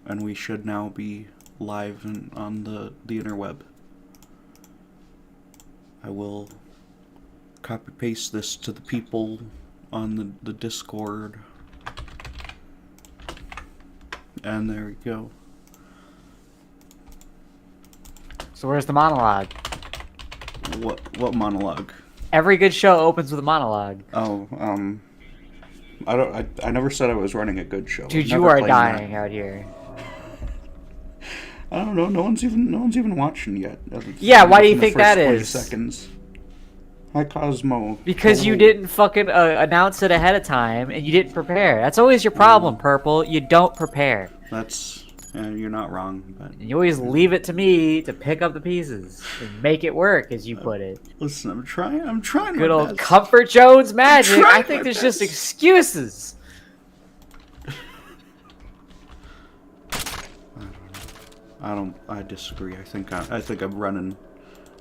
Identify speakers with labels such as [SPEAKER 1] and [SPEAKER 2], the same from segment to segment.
[SPEAKER 1] and we should now be live on the interweb. I will copy paste this to the people on the Discord, and there we go.
[SPEAKER 2] So where's the monologue?
[SPEAKER 1] What monologue?
[SPEAKER 2] Every good show opens with a monologue.
[SPEAKER 1] Oh, I never said I was running a good show.
[SPEAKER 2] Dude, you are dying out here.
[SPEAKER 1] I don't know. No one's even watching yet.
[SPEAKER 2] Yeah, why do you think that is?
[SPEAKER 1] 20 seconds. Hi, Cosmo.
[SPEAKER 2] Because you didn't fucking announce it ahead of time, and you didn't prepare. That's always your problem, Purple. You don't prepare.
[SPEAKER 1] You're not wrong, but
[SPEAKER 2] and you always leave it to me to pick up the pieces and make it work, as you put it.
[SPEAKER 1] Listen, I'm trying.
[SPEAKER 2] Good old Comfort Jones magic. I think there's just excuses.
[SPEAKER 1] I disagree. I think I'm running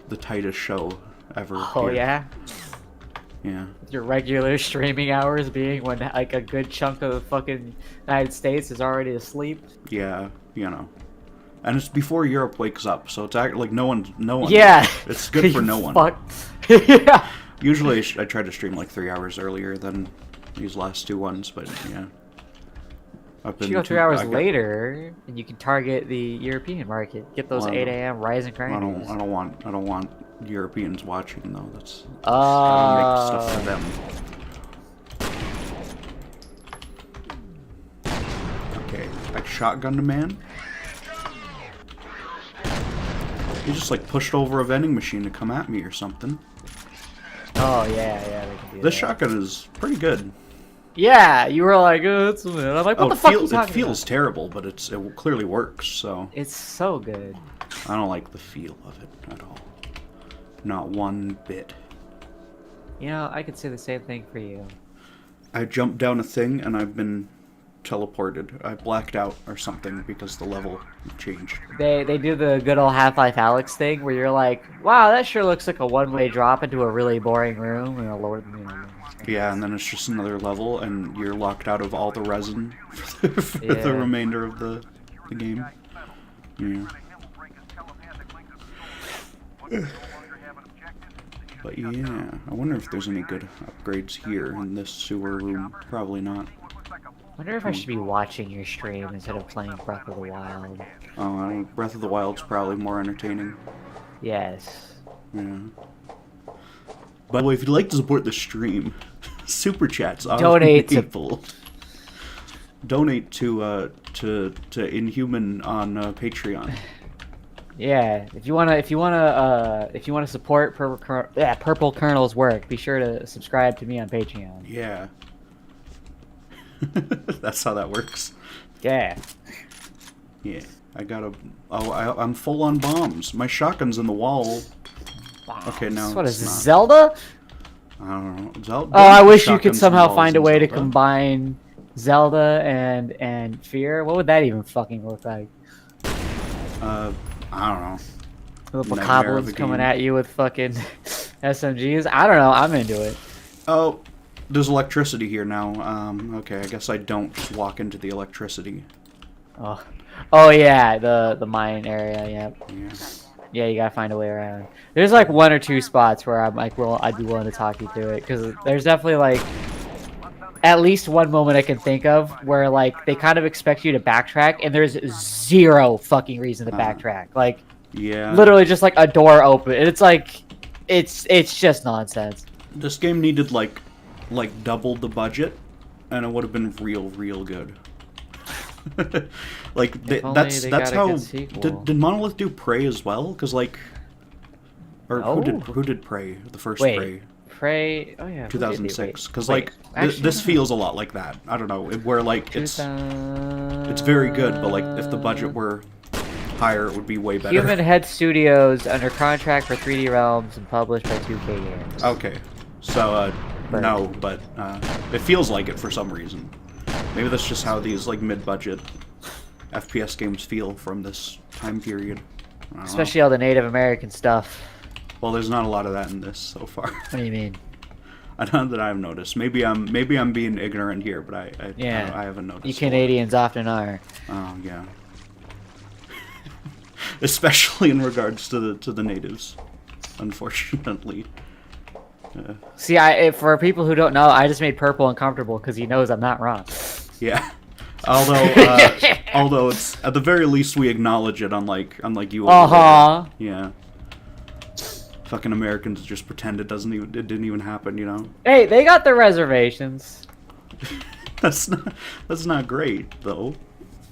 [SPEAKER 1] the tightest show ever.
[SPEAKER 2] Oh,
[SPEAKER 1] here.
[SPEAKER 2] Yeah? Your regular streaming hours being when, like, a good chunk of the fucking United States is already asleep?
[SPEAKER 1] Yeah, you know. And it's before Europe wakes up, so it's like no one.
[SPEAKER 2] Yeah.
[SPEAKER 1] It's good for no one.
[SPEAKER 2] Fuck. Yeah.
[SPEAKER 1] Usually I try to stream like 3 hours earlier than these last two ones, but yeah.
[SPEAKER 2] You go 3 hours later, and you can target the European market. Get those 8 a.m. rising grinders.
[SPEAKER 1] I don't want Europeans watching though. That's gotta make stuff for them. Okay, I shotgunned a man. He just like pushed over a vending machine to come at me or something.
[SPEAKER 2] Oh yeah, they can do
[SPEAKER 1] this shotgun is pretty good.
[SPEAKER 2] Yeah, you were like, oh, it's... I'm like, what the fuck are you talking about?
[SPEAKER 1] It feels terrible, but it clearly works, so...
[SPEAKER 2] It's so good.
[SPEAKER 1] I don't like the feel of it at all. Not one bit.
[SPEAKER 2] You know, I could say the same thing for you.
[SPEAKER 1] I jumped down a thing, and I've been teleported. I blacked out or something because the level changed.
[SPEAKER 2] They do the good old Half-Life Alyx thing, where you're like, wow, that sure looks like a one-way drop into a really boring room, and a Lord...
[SPEAKER 1] Yeah, and then it's just another level, and you're locked out of all the resin for the remainder of the game. Yeah. But yeah, I wonder if there's any good upgrades here in this sewer room. Probably not.
[SPEAKER 2] I wonder if I should be watching your stream instead of playing Breath of the Wild.
[SPEAKER 1] Oh, Breath of the Wild's probably more entertaining.
[SPEAKER 2] Yes.
[SPEAKER 1] Yeah. By the way, if you'd like to support the stream, super chats are
[SPEAKER 2] donate
[SPEAKER 1] people. Donate to Inhuman on Patreon.
[SPEAKER 2] Yeah, if you wanna support PurpleColonel's work, be sure to subscribe to me on Patreon.
[SPEAKER 1] Yeah. That's how that works.
[SPEAKER 2] Yeah.
[SPEAKER 1] Yeah. I'm full on bombs. My shotgun's in the wall. Okay, now
[SPEAKER 2] what is this, Zelda?
[SPEAKER 1] I don't know. Zelda.
[SPEAKER 2] Oh, I wish you could somehow find a way to combine Zelda and Fear. What would that even fucking look like?
[SPEAKER 1] I don't know.
[SPEAKER 2] Little goblins coming at you with fucking SMGs. I don't know. I'm into it.
[SPEAKER 1] Oh, there's electricity here now. Okay, I guess I don't just walk into the electricity.
[SPEAKER 2] Oh yeah, the mine area. Yep.
[SPEAKER 1] Yeah.
[SPEAKER 2] Yeah, you gotta find a way around. There's like 1 or 2 spots where I'm like, I'd be willing to talk you through it, because there's definitely like at least one moment I can think of where like they kind of expect you to backtrack, and there's zero fucking reason to backtrack. Like,
[SPEAKER 1] yeah,
[SPEAKER 2] literally just like a door open, and it's like, it's just nonsense.
[SPEAKER 1] This game needed like double the budget, and it would have been real good. Like that's how did Monolith do Prey as well? Because like, or who did Prey? The first Prey.
[SPEAKER 2] Oh yeah.
[SPEAKER 1] 2006. Because like this feels a lot like that. I don't know, where like it's very good, but like if the budget were higher, it would be way better.
[SPEAKER 2] Human Head Studios under contract for 3D Realms and published by 2K Games.
[SPEAKER 1] Okay, so no, but it feels like it for some reason. Maybe that's just how these like mid-budget FPS games feel from this time period.
[SPEAKER 2] Especially all the Native American stuff.
[SPEAKER 1] Well, there's not a lot of that in this so far.
[SPEAKER 2] What do you mean?
[SPEAKER 1] Not that I've noticed. Maybe I'm being ignorant here, but I haven't noticed.
[SPEAKER 2] You Canadians often are.
[SPEAKER 1] Oh yeah. especially in regards to the natives, unfortunately.
[SPEAKER 2] See, for people who don't know, I just made Purple uncomfortable because he knows I'm not wrong.
[SPEAKER 1] Yeah. Although it's at the very least we acknowledge it, unlike you. Yeah. Fucking Americans just pretend it didn't even happen, you know.
[SPEAKER 2] Hey, they got their reservations.
[SPEAKER 1] That's not great though.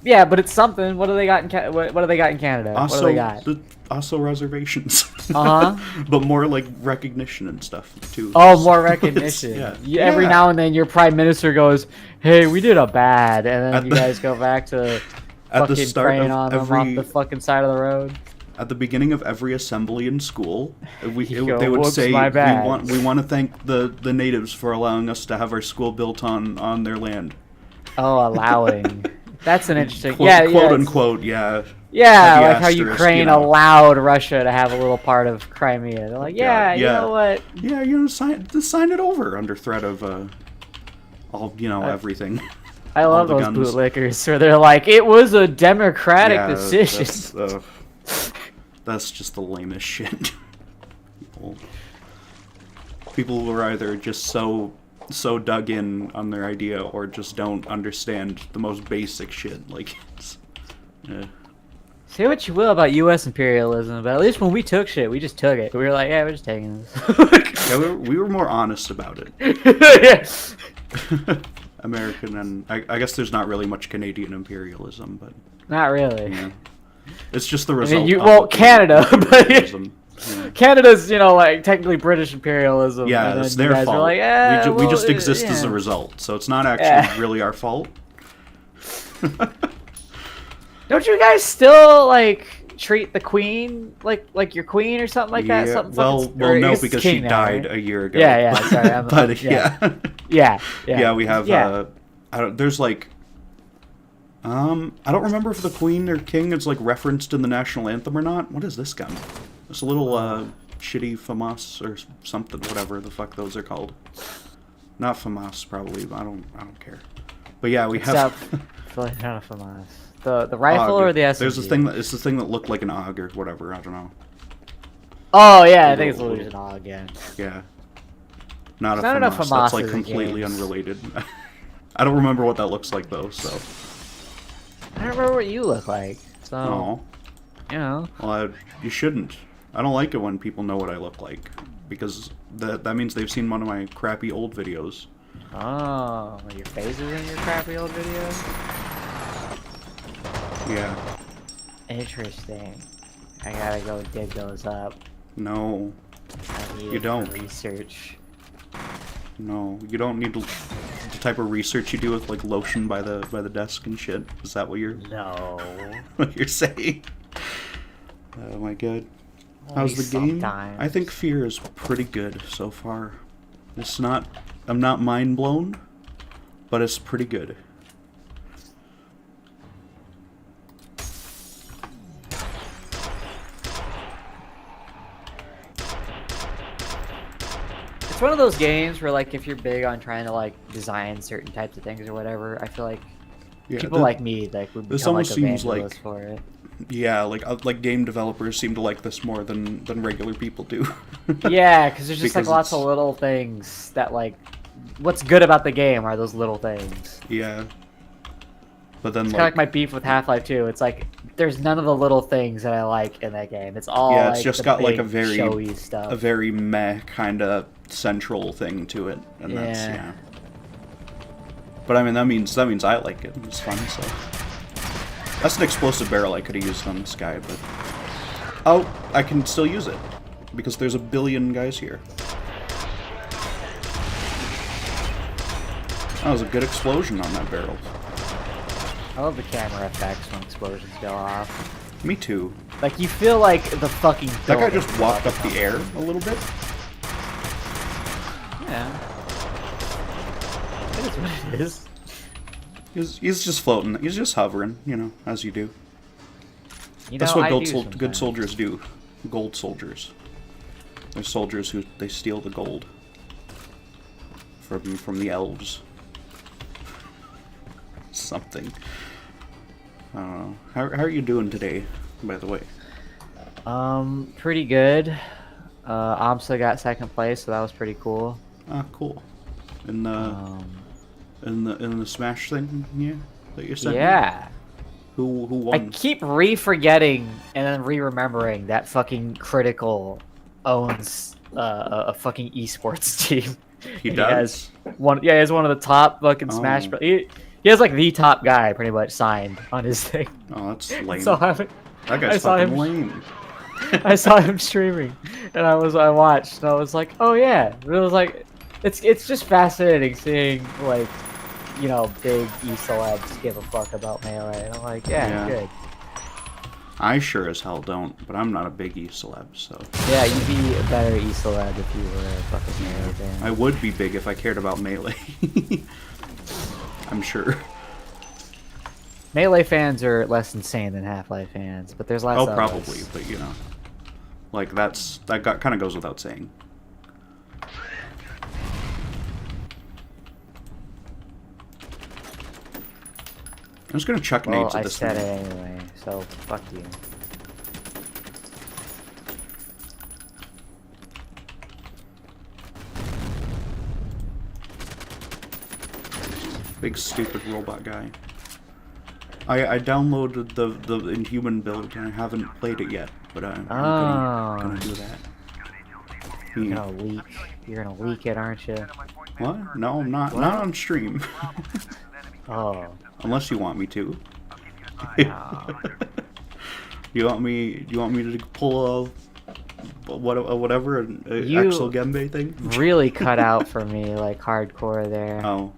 [SPEAKER 2] Yeah, but it's something. What do they got in what do they got in Canada?
[SPEAKER 1] Also,
[SPEAKER 2] what do they got?
[SPEAKER 1] Also reservations.
[SPEAKER 2] But
[SPEAKER 1] more like recognition and stuff too.
[SPEAKER 2] Oh, more recognition.
[SPEAKER 1] Yeah.
[SPEAKER 2] Every now and then your prime minister goes, "Hey, we did a bad," and then you guys go back to fucking praying on them off the fucking side of the road.
[SPEAKER 1] At the beginning of every assembly in school, they would
[SPEAKER 2] "Whoops,
[SPEAKER 1] say,
[SPEAKER 2] my bad."
[SPEAKER 1] we want to thank the natives for allowing us to have our school built on their land."
[SPEAKER 2] Oh, allowing. That's an interesting...
[SPEAKER 1] quote unquote, yeah.
[SPEAKER 2] Yeah, like how Ukraine allowed Russia to have a little part of Crimea. They're like, you know what?
[SPEAKER 1] Yeah, sign it over under threat of everything.
[SPEAKER 2] I love those bootlickers where they're like, it was a democratic decision.
[SPEAKER 1] That's just the lamest shit. People who are either just so dug in on their idea or just don't understand the most basic shit. Like,
[SPEAKER 2] say what you will about U.S. imperialism, but at least when we took shit, we just took it. We were like, yeah, we're just taking this.
[SPEAKER 1] Yeah, we were more honest about it. American and I guess there's not really much Canadian imperialism, but
[SPEAKER 2] not really.
[SPEAKER 1] Yeah. It's just the result.
[SPEAKER 2] Canada, but. Yeah. Canada's, like technically British imperialism.
[SPEAKER 1] Yeah, it's their fault. Like, we just exist as a result, so it's not actually really our fault.
[SPEAKER 2] Don't you guys still treat the queen like your queen or something like that? Something
[SPEAKER 1] well, no, because she died a year ago.
[SPEAKER 2] Yeah, sorry.
[SPEAKER 1] But
[SPEAKER 2] yeah,
[SPEAKER 1] we have. There's I don't remember if the queen or king is referenced in the national anthem or not. What is this gun? It's a little shitty FAMAS or something, whatever the fuck those are called. Not FAMAS, probably. But I don't care. But yeah, we have.
[SPEAKER 2] Not a FAMAS. The rifle or the SMG?
[SPEAKER 1] There's this thing it's the thing that looked like an AUG or whatever. I don't know.
[SPEAKER 2] Oh yeah, I think it's literally an AUG. Yeah.
[SPEAKER 1] Yeah. Not a FAMAS. That's completely unrelated. I don't remember what that looks like though. So.
[SPEAKER 2] I don't remember what you look like. So.
[SPEAKER 1] Oh.
[SPEAKER 2] You know.
[SPEAKER 1] Well, you shouldn't. I don't like it when people know what I look like, because that means they've seen one of my crappy old videos.
[SPEAKER 2] Oh, your face is in your crappy old videos?
[SPEAKER 1] Yeah.
[SPEAKER 2] Interesting. I gotta go dig those up.
[SPEAKER 1] No. You don't.
[SPEAKER 2] Research.
[SPEAKER 1] No, you don't need the type of research you do with lotion by the desk and shit. Is that what you're?
[SPEAKER 2] No.
[SPEAKER 1] What you're saying? Oh my god. How's the game? I think Fear is pretty good so far. I'm not mind blown, but it's pretty good.
[SPEAKER 2] It's one of those games where if you're big on trying to design certain types of things or whatever, I feel like people like me would become a evangelist for it.
[SPEAKER 1] Yeah, like game developers seem to like this more than regular people do.
[SPEAKER 2] Yeah, because there's just lots of little things that what's good about the game are those little things.
[SPEAKER 1] Yeah. But then
[SPEAKER 2] it's kind of like my beef with Half-Life 2. It's there's none of the little things that I like in that game. It's all
[SPEAKER 1] it's just got a very
[SPEAKER 2] showy stuff.
[SPEAKER 1] A very meh kind of central thing to it, and that's But I mean that means I like it. It's fun, so. That's an explosive barrel I could have used on this guy, but... Oh, I can still use it. Because there's a billion guys here. That was a good explosion on that barrel.
[SPEAKER 2] I love the camera effects when explosions go off.
[SPEAKER 1] Me too.
[SPEAKER 2] You feel like the fucking...
[SPEAKER 1] That guy just walked up the air a little bit.
[SPEAKER 2] Yeah. That is what it is.
[SPEAKER 1] He's just floating. He's just hovering, as you do. That's what good soldiers do. Gold soldiers. They're soldiers who they steal the gold from the elves. Something. I don't know. How are you doing today, by the way?
[SPEAKER 2] Pretty good. AMSA got second place, so that was pretty cool.
[SPEAKER 1] Ah, cool. In the in the Smash thing, yeah, that you sent me?
[SPEAKER 2] Yeah.
[SPEAKER 1] Who won?
[SPEAKER 2] I keep re-forgetting and then re-remembering that fucking Critical owns a fucking esports team.
[SPEAKER 1] He
[SPEAKER 2] And
[SPEAKER 1] does?
[SPEAKER 2] he has one of the top fucking Smash.
[SPEAKER 1] Oh.
[SPEAKER 2] He has like the top guy pretty much signed on his thing.
[SPEAKER 1] Oh, that's lame.
[SPEAKER 2] That
[SPEAKER 1] guy's fucking lame.
[SPEAKER 2] I saw him streaming, and I watched, and I was like, oh yeah. It was like, it's just fascinating seeing like, you know, big e-celebs give a fuck about Melee, and I'm like, yeah. Good.
[SPEAKER 1] I sure as hell don't, but I'm not a big e-celeb, so.
[SPEAKER 2] Yeah, you'd be a better e-celeb if you were a fucking Melee fan.
[SPEAKER 1] I would be big if I cared about Melee. I'm sure.
[SPEAKER 2] Melee fans are less insane than Half-Life fans, but there's lots of others.
[SPEAKER 1] Probably, but you know. Like, that kind of goes without saying. I'm just gonna chuck nades at this thing.
[SPEAKER 2] I said it anyway, so fuck you.
[SPEAKER 1] Big stupid robot guy. I downloaded the Inhuman build and I haven't played it yet, but I'm gonna do that.
[SPEAKER 2] You're gonna leak it, aren't you?
[SPEAKER 1] What? No, I'm not. What? Not on stream.
[SPEAKER 2] Oh.
[SPEAKER 1] Unless you want me to. You want me to pull whatever Axel Gembe thing?
[SPEAKER 2] Really cut out for me, like hardcore there.
[SPEAKER 1] Oh.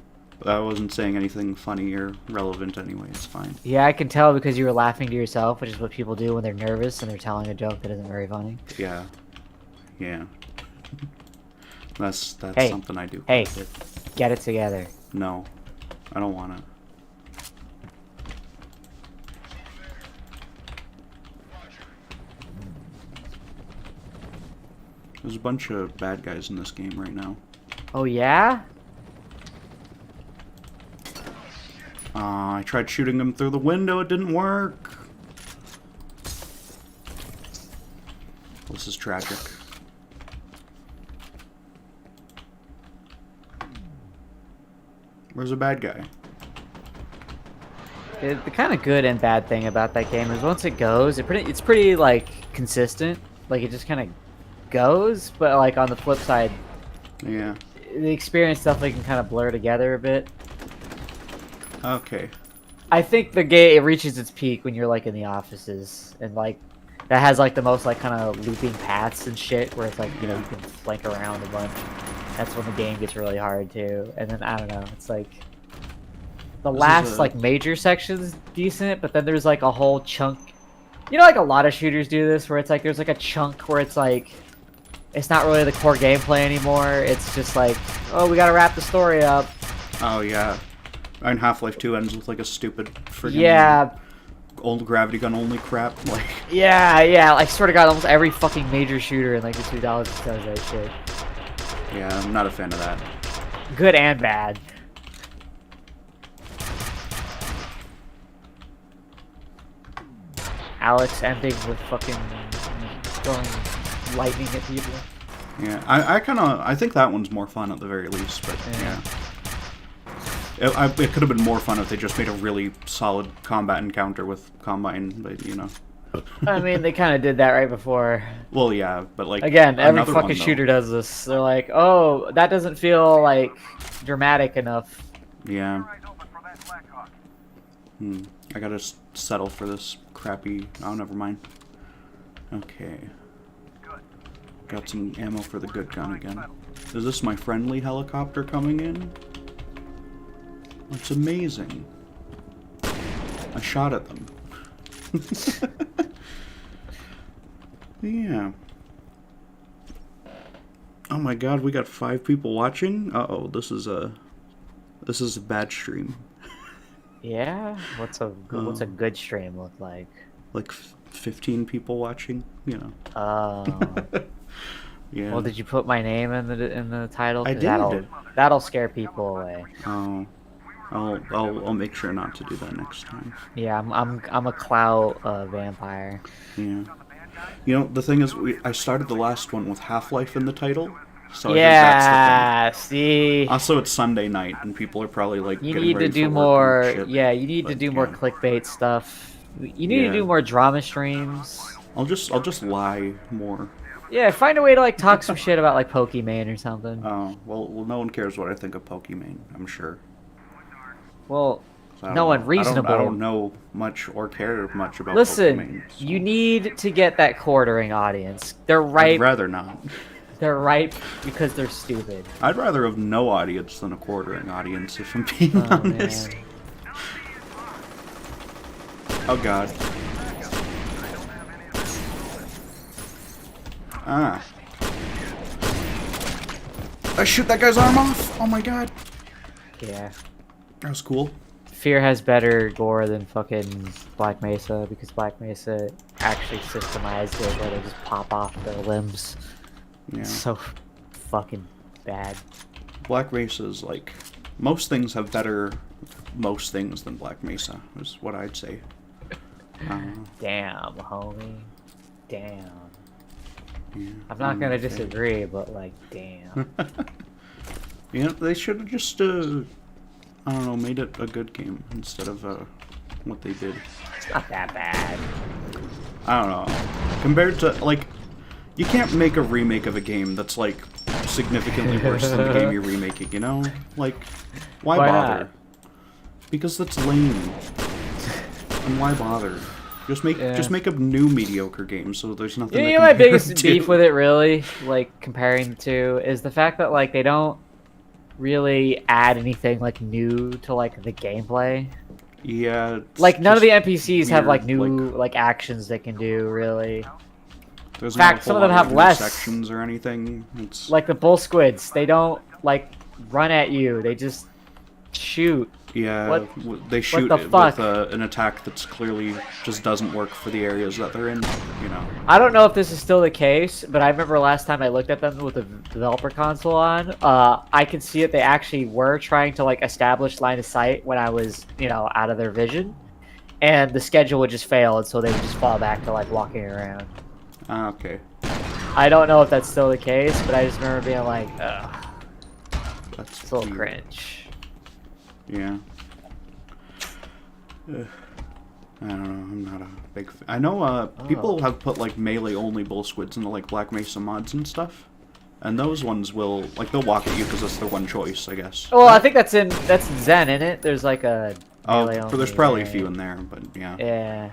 [SPEAKER 1] I wasn't saying anything funny or relevant anyway, it's fine.
[SPEAKER 2] Yeah, I can tell because you were laughing to yourself, which is what people do when they're nervous and they're telling a joke that isn't very funny.
[SPEAKER 1] Yeah. Yeah. That's something I do.
[SPEAKER 2] Hey, get it together.
[SPEAKER 1] No, I don't want it. There's a bunch of bad guys in this game right now.
[SPEAKER 2] Oh yeah?
[SPEAKER 1] I tried shooting them through the window, it didn't work. This is tragic. Where's a bad guy?
[SPEAKER 2] The kind of good and bad thing about that game is once it goes, it's pretty like consistent. Like it just kind of goes, but like on the flip side,
[SPEAKER 1] yeah,
[SPEAKER 2] the experience definitely can kind of blur together a bit.
[SPEAKER 1] Okay.
[SPEAKER 2] I think the game, it reaches its peak when you're like in the offices and like that has like the most like kind of looping paths and shit where it's like, you know, you can flank around a bunch. That's when the game gets really hard too. And then I don't know, it's like the last like major section's decent, but then there's like a whole chunk. You know, like a lot of shooters do this where it's like there's like a chunk where it's like it's not really the core gameplay anymore. It's just like, oh, we gotta wrap the story up.
[SPEAKER 1] Oh yeah. And Half-Life 2 ends with like a stupid friggin' old gravity gun only crap. Like
[SPEAKER 2] yeah. Like swear to God, almost every fucking major shooter in like the 2000s does that shit.
[SPEAKER 1] Yeah, I'm not a fan of that.
[SPEAKER 2] Good and bad. Alex ending with fucking throwing lightning at people.
[SPEAKER 1] Yeah, I think that one's more fun at the very least, but yeah. It could have been more fun if they just made a really solid combat encounter with Combine, but you know.
[SPEAKER 2] I mean, they kind of did that right before.
[SPEAKER 1] Well, yeah, but like
[SPEAKER 2] again, every fucking shooter does this. They're like, oh, that doesn't feel like dramatic enough.
[SPEAKER 1] Yeah. I gotta settle for this crappy. Oh, never mind. Okay. Got some ammo for the good gun again. Is this my friendly helicopter coming in? That's amazing. I shot at them. Yeah. Oh my God, we got 5 people watching. Uh-oh, this is a bad stream.
[SPEAKER 2] Yeah. What's a good stream look like?
[SPEAKER 1] Like 15 people watching, you know. Yeah.
[SPEAKER 2] Well, did you put my name in the title?
[SPEAKER 1] I did.
[SPEAKER 2] That'll scare people away.
[SPEAKER 1] Oh. I'll make sure not to do that next time.
[SPEAKER 2] Yeah, I'm a clout vampire.
[SPEAKER 1] Yeah. You know, the thing is, I started the last one with Half-Life in the title, so I think
[SPEAKER 2] Yeah,
[SPEAKER 1] that's the
[SPEAKER 2] see.
[SPEAKER 1] thing. Also, it's Sunday night, and people are probably like
[SPEAKER 2] You
[SPEAKER 1] getting
[SPEAKER 2] need to
[SPEAKER 1] ready
[SPEAKER 2] do
[SPEAKER 1] for work
[SPEAKER 2] more.
[SPEAKER 1] and shit.
[SPEAKER 2] Yeah, you need to
[SPEAKER 1] But,
[SPEAKER 2] do more
[SPEAKER 1] yeah.
[SPEAKER 2] clickbait stuff. You need to
[SPEAKER 1] Yeah.
[SPEAKER 2] do more drama streams.
[SPEAKER 1] I'll just lie more.
[SPEAKER 2] Yeah, find a way to like talk some shit about like Pokemon or something.
[SPEAKER 1] Oh, well, no one cares what I think of Pokemon, I'm sure.
[SPEAKER 2] Well,
[SPEAKER 1] I
[SPEAKER 2] no
[SPEAKER 1] don't
[SPEAKER 2] one
[SPEAKER 1] know.
[SPEAKER 2] reasonable.
[SPEAKER 1] I don't know much or care much about
[SPEAKER 2] Listen,
[SPEAKER 1] Pokemon. So.
[SPEAKER 2] you need to get that quartering audience. They're
[SPEAKER 1] I'd
[SPEAKER 2] ripe.
[SPEAKER 1] rather not.
[SPEAKER 2] They're ripe because they're stupid.
[SPEAKER 1] I'd rather have no audience than a quartering audience, if I'm being honest.
[SPEAKER 2] Man.
[SPEAKER 1] Oh god. Ah. I shoot that guy's arm off! Oh my god.
[SPEAKER 2] Yeah.
[SPEAKER 1] That was cool.
[SPEAKER 2] Fear has better gore than fucking Black Mesa because Black Mesa actually systemized it where they just pop off their limbs.
[SPEAKER 1] Yeah.
[SPEAKER 2] It's so fucking bad.
[SPEAKER 1] Black Mesa is like... Most things have better most things than Black Mesa, is what I'd say.
[SPEAKER 2] Damn, homie. Damn.
[SPEAKER 1] Yeah.
[SPEAKER 2] I'm not gonna disagree, but like, damn.
[SPEAKER 1] You know, they should have just, I don't know, made it a good game instead of what they did.
[SPEAKER 2] It's not that bad.
[SPEAKER 1] I don't know. Compared to, like, you can't make a remake of a game that's, like, significantly worse than the game you're remaking, you know? Like, why bother?
[SPEAKER 2] Not?
[SPEAKER 1] Because that's lame. And why bother? Just make a new mediocre game so there's nothing
[SPEAKER 2] You know my biggest beef with it, really, like, comparing the two, is the fact that, like, they don't really add anything, like, new to, like, the gameplay.
[SPEAKER 1] Yeah.
[SPEAKER 2] Like, none of the NPCs have, like,
[SPEAKER 1] weird,
[SPEAKER 2] new, like, actions they can do, really.
[SPEAKER 1] There's
[SPEAKER 2] In fact,
[SPEAKER 1] not a
[SPEAKER 2] some
[SPEAKER 1] whole
[SPEAKER 2] of them
[SPEAKER 1] lot
[SPEAKER 2] have
[SPEAKER 1] new
[SPEAKER 2] less.
[SPEAKER 1] sections or anything. It's
[SPEAKER 2] Like, the bull squids, they don't, like, run at you, they just shoot.
[SPEAKER 1] yeah, they shoot
[SPEAKER 2] the
[SPEAKER 1] it
[SPEAKER 2] fuck?
[SPEAKER 1] with an attack that's clearly just doesn't work for the areas that they're in. You know.
[SPEAKER 2] I don't know if this is still the case, but I remember last time I looked at them with the developer console on, I could see that they actually were trying to, like, establish line of sight when I was, you know, out of their vision. And the schedule would just fail, and so they would just fall back to, like, walking around.
[SPEAKER 1] Ah, okay.
[SPEAKER 2] I don't know if that's still the case, but I just remember being like, ugh,
[SPEAKER 1] That's
[SPEAKER 2] it's a little
[SPEAKER 1] weird.
[SPEAKER 2] cringe.
[SPEAKER 1] Yeah. I don't know. I'm not a big fan. I know people have put like melee only bull squids into like Black Mesa mods and stuff, and those ones will like they'll walk at you because that's their one choice, I guess.
[SPEAKER 2] Well, I think that's in Zen, isn't it? There's like a melee
[SPEAKER 1] but there's
[SPEAKER 2] only,
[SPEAKER 1] probably a
[SPEAKER 2] right?
[SPEAKER 1] few in there, but yeah.
[SPEAKER 2] Yeah.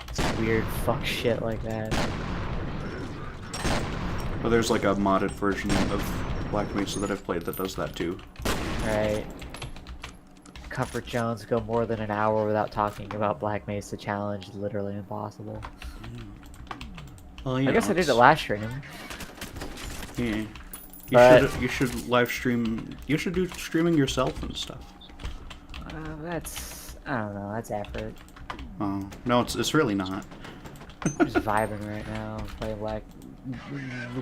[SPEAKER 2] It's weird fuck shit like that.
[SPEAKER 1] But there's like a modded version of Black Mesa that I've played that does that too.
[SPEAKER 2] Right. Comfort Jones go more than an hour without talking about Black Mesa Challenge. Literally impossible.
[SPEAKER 1] Well,
[SPEAKER 2] I guess I did it last stream.
[SPEAKER 1] Yeah.
[SPEAKER 2] But-
[SPEAKER 1] You should live stream. You should do streaming yourself and stuff.
[SPEAKER 2] That's, I don't know, that's effort.
[SPEAKER 1] Oh no, it's really not.
[SPEAKER 2] I'm just vibing right now, playing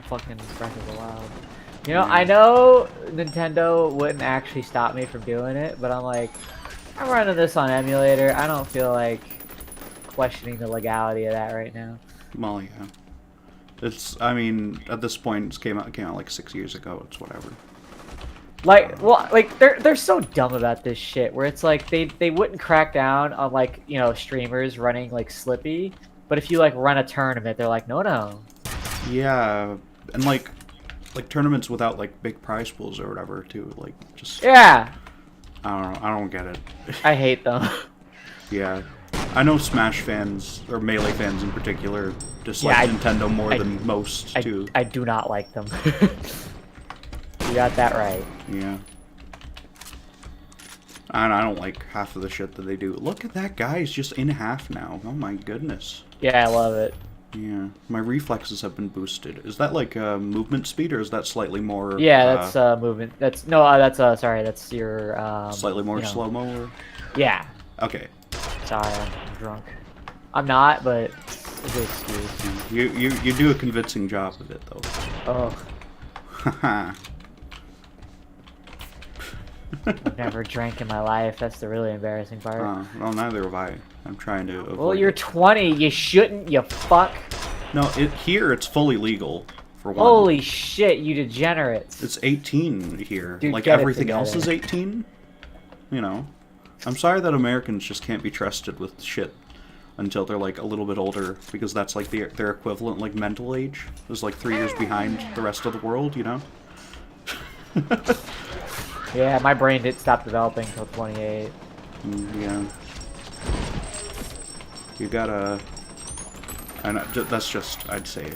[SPEAKER 2] fucking Breath of the Wild. You know, I know Nintendo wouldn't actually stop me from doing it, but I'm like, I'm running this on emulator. I don't feel like questioning the legality of that right now.
[SPEAKER 1] Well, yeah. It's. I mean, at this point, it came out like 6 years ago. It's whatever.
[SPEAKER 2] Like, well, like they're so dumb about this shit. Where it's like they wouldn't crack down on like, you know, streamers running like Slippy, but if you like run a tournament, they're like, no.
[SPEAKER 1] Yeah, and like tournaments without like big prize pools or whatever too. Like just.
[SPEAKER 2] Yeah.
[SPEAKER 1] I don't know. I don't get it.
[SPEAKER 2] I hate them.
[SPEAKER 1] Yeah, I know Smash fans or Melee fans in particular dislike Nintendo more than most too.
[SPEAKER 2] I do not like them. You got that right.
[SPEAKER 1] Yeah. And I don't like half of the shit that they do. Look at that guy, he's just in half now. Oh my goodness.
[SPEAKER 2] Yeah, I love it.
[SPEAKER 1] Yeah, my reflexes have been boosted. Is that like movement speed, or is that slightly more?
[SPEAKER 2] Yeah, that's movement. That's no, that's sorry, that's your
[SPEAKER 1] slightly more
[SPEAKER 2] you know.
[SPEAKER 1] slow-mo. Or...
[SPEAKER 2] Yeah.
[SPEAKER 1] Okay.
[SPEAKER 2] Sorry, I'm drunk. I'm not, but it's a good excuse.
[SPEAKER 1] You do a convincing job of it though.
[SPEAKER 2] Oh.
[SPEAKER 1] Haha.
[SPEAKER 2] I've never drank in my life. That's the really embarrassing part.
[SPEAKER 1] Well, neither have I. I'm trying to avoid
[SPEAKER 2] Well, you're
[SPEAKER 1] it.
[SPEAKER 2] 20. You shouldn't, you fuck.
[SPEAKER 1] No, here it's fully legal for one.
[SPEAKER 2] Holy shit, you degenerates!
[SPEAKER 1] It's 18 here.
[SPEAKER 2] Dude,
[SPEAKER 1] like
[SPEAKER 2] get it
[SPEAKER 1] everything else
[SPEAKER 2] together.
[SPEAKER 1] is 18. You know, I'm sorry that Americans just can't be trusted with shit until they're like a little bit older, because that's like their equivalent like mental age is like 3 years behind the rest of the world. You know.
[SPEAKER 2] Yeah, my brain didn't stop developing until 28.
[SPEAKER 1] Yeah. You gotta, and that's just, I'd say,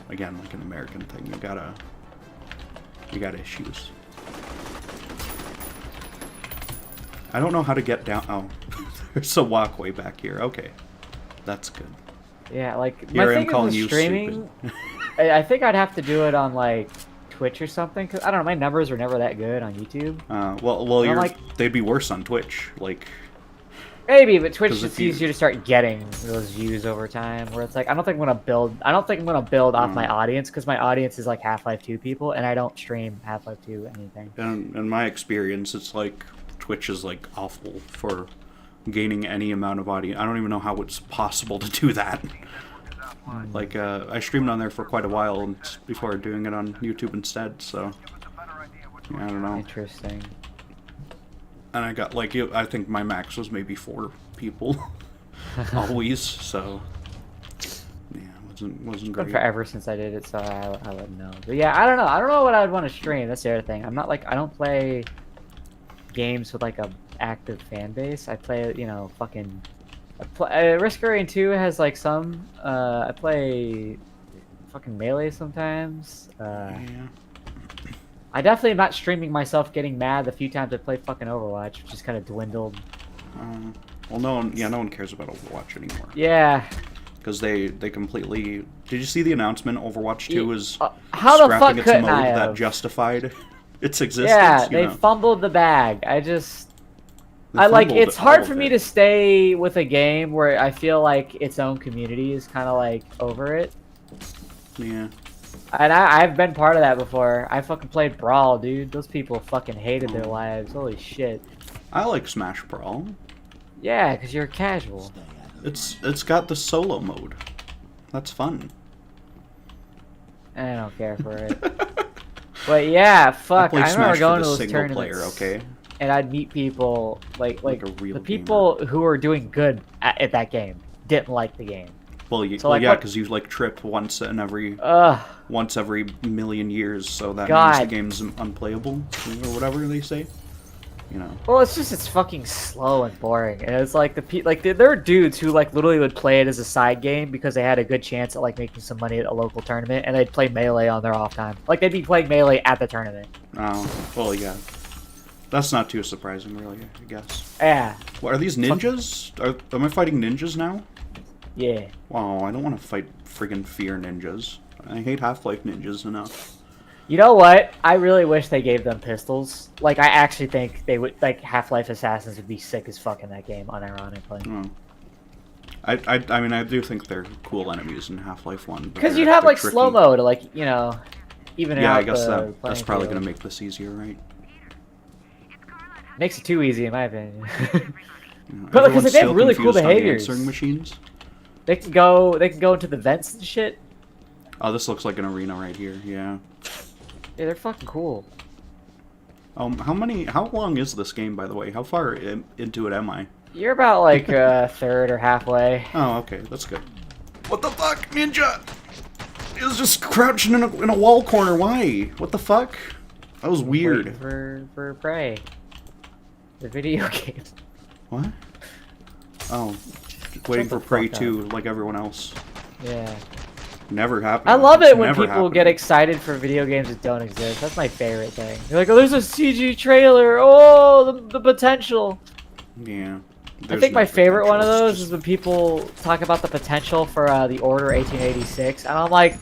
[SPEAKER 1] again, like an American thing. You got issues. I don't know how to get down. Oh, there's a walkway back here. Okay, that's good.
[SPEAKER 2] Yeah, like
[SPEAKER 1] Here
[SPEAKER 2] my
[SPEAKER 1] I am
[SPEAKER 2] thing
[SPEAKER 1] calling
[SPEAKER 2] is
[SPEAKER 1] you
[SPEAKER 2] streaming.
[SPEAKER 1] stupid.
[SPEAKER 2] I think I'd have to do it on like Twitch or something, cause I don't know, my numbers are never that good on YouTube.
[SPEAKER 1] Well, you're,
[SPEAKER 2] like,
[SPEAKER 1] they'd be worse on Twitch, like.
[SPEAKER 2] Maybe, but Twitch
[SPEAKER 1] if
[SPEAKER 2] is easier to start getting those views over time. Where it's like, I don't think I'm gonna build off my audience, because my audience is like Half-Life 2 people, and I don't stream Half-Life 2 anything.
[SPEAKER 1] In my experience, it's like Twitch is like awful for gaining any amount of audience. I don't even know how it's possible to do that. Like, I streamed on there for quite a while before doing it on YouTube instead, so yeah, I don't know.
[SPEAKER 2] Interesting.
[SPEAKER 1] And I got, like, I think my max was maybe 4 people, always, so, yeah, it wasn't great.
[SPEAKER 2] Been forever since I did it, so I wouldn't know. But yeah, I don't know what I'd want to stream, that's the other thing. I'm not like, I don't play games with like a active fan base. I play, you know, fucking... Risk Array 2 has like some, I play fucking Melee sometimes.
[SPEAKER 1] Yeah.
[SPEAKER 2] I definitely am not streaming myself getting mad the few times I play fucking Overwatch, which just kind of dwindled.
[SPEAKER 1] Well, no one cares about Overwatch anymore.
[SPEAKER 2] Yeah.
[SPEAKER 1] Because they completely... Did you see the announcement? Overwatch 2 is
[SPEAKER 2] how the fuck
[SPEAKER 1] scrapping its
[SPEAKER 2] couldn't
[SPEAKER 1] mode
[SPEAKER 2] I
[SPEAKER 1] that
[SPEAKER 2] have?
[SPEAKER 1] justified its existence.
[SPEAKER 2] Yeah,
[SPEAKER 1] you
[SPEAKER 2] they
[SPEAKER 1] know?
[SPEAKER 2] fumbled the bag. It's
[SPEAKER 1] fumbled
[SPEAKER 2] hard
[SPEAKER 1] all
[SPEAKER 2] for
[SPEAKER 1] of
[SPEAKER 2] me
[SPEAKER 1] it.
[SPEAKER 2] to stay with a game where I feel like its own community is kind of like over it.
[SPEAKER 1] Yeah.
[SPEAKER 2] And I've been part of that before. I fucking played Brawl, dude. Those people fucking hated their lives. Holy shit.
[SPEAKER 1] I like Smash Brawl.
[SPEAKER 2] Yeah, because you're casual.
[SPEAKER 1] It's got the solo mode. That's fun.
[SPEAKER 2] I don't care for it. But yeah, fuck.
[SPEAKER 1] play
[SPEAKER 2] I remember
[SPEAKER 1] Smash
[SPEAKER 2] going
[SPEAKER 1] for
[SPEAKER 2] to
[SPEAKER 1] the
[SPEAKER 2] those
[SPEAKER 1] single
[SPEAKER 2] tournaments.
[SPEAKER 1] player, okay?
[SPEAKER 2] And I'd meet people like
[SPEAKER 1] Like a real
[SPEAKER 2] the people who were doing good at that game didn't like the game.
[SPEAKER 1] Well,
[SPEAKER 2] like,
[SPEAKER 1] yeah,
[SPEAKER 2] what-
[SPEAKER 1] because you like trip once every million years, so that means
[SPEAKER 2] God.
[SPEAKER 1] the game's unplayable or whatever they say. You know.
[SPEAKER 2] Well, it's fucking slow and boring, and it's like there are dudes who like literally would play it as a side game because they had a good chance at like making some money at a local tournament, and they'd play Melee on their off time. Like they'd be playing Melee at the tournament.
[SPEAKER 1] Oh, well, yeah. That's not too surprising, really, I guess.
[SPEAKER 2] Yeah.
[SPEAKER 1] What, are these ninjas? Am I fighting ninjas now?
[SPEAKER 2] Yeah.
[SPEAKER 1] Wow, I don't want to fight friggin' fear ninjas. I hate Half-Life ninjas enough.
[SPEAKER 2] You know what? I really wish they gave them pistols. Like, I actually think they would, like, Half-Life Assassins would be sick as fuck in that game, unironically.
[SPEAKER 1] Oh. I mean, I do think they're cool enemies in Half-Life 1.
[SPEAKER 2] Because you'd have, like, slow-mo to, like, you know, even out
[SPEAKER 1] yeah, I guess
[SPEAKER 2] the
[SPEAKER 1] that's probably going to make this easier, right?
[SPEAKER 2] Makes it too easy, in my opinion.
[SPEAKER 1] Yeah,
[SPEAKER 2] But because
[SPEAKER 1] everyone's
[SPEAKER 2] they have
[SPEAKER 1] still
[SPEAKER 2] really cool
[SPEAKER 1] confused on the
[SPEAKER 2] behaviors.
[SPEAKER 1] answering machines.
[SPEAKER 2] They can go into the vents and shit.
[SPEAKER 1] Oh, this looks like an arena right here, yeah.
[SPEAKER 2] Yeah, they're fucking cool.
[SPEAKER 1] How long is this game, by the way? How far into it am I?
[SPEAKER 2] You're about, like, third or halfway.
[SPEAKER 1] Oh, okay, that's good. What the fuck, ninja? He was just crouching in a wall corner, why? What the fuck? That was weird.
[SPEAKER 2] Waiting for Prey. The video game.
[SPEAKER 1] What? Oh, waiting
[SPEAKER 2] Shut
[SPEAKER 1] for
[SPEAKER 2] the
[SPEAKER 1] Prey
[SPEAKER 2] fuck
[SPEAKER 1] 2 like everyone else.
[SPEAKER 2] Yeah.
[SPEAKER 1] Never happened.
[SPEAKER 2] I love
[SPEAKER 1] It's
[SPEAKER 2] it when
[SPEAKER 1] never
[SPEAKER 2] people get
[SPEAKER 1] happening.
[SPEAKER 2] excited for video games that don't exist. That's my favorite thing. They're like, oh, there's a CG trailer. Oh, the potential.
[SPEAKER 1] Yeah.
[SPEAKER 2] I think my favorite one of those is when people talk about the potential for the Order 1886. And I'm like,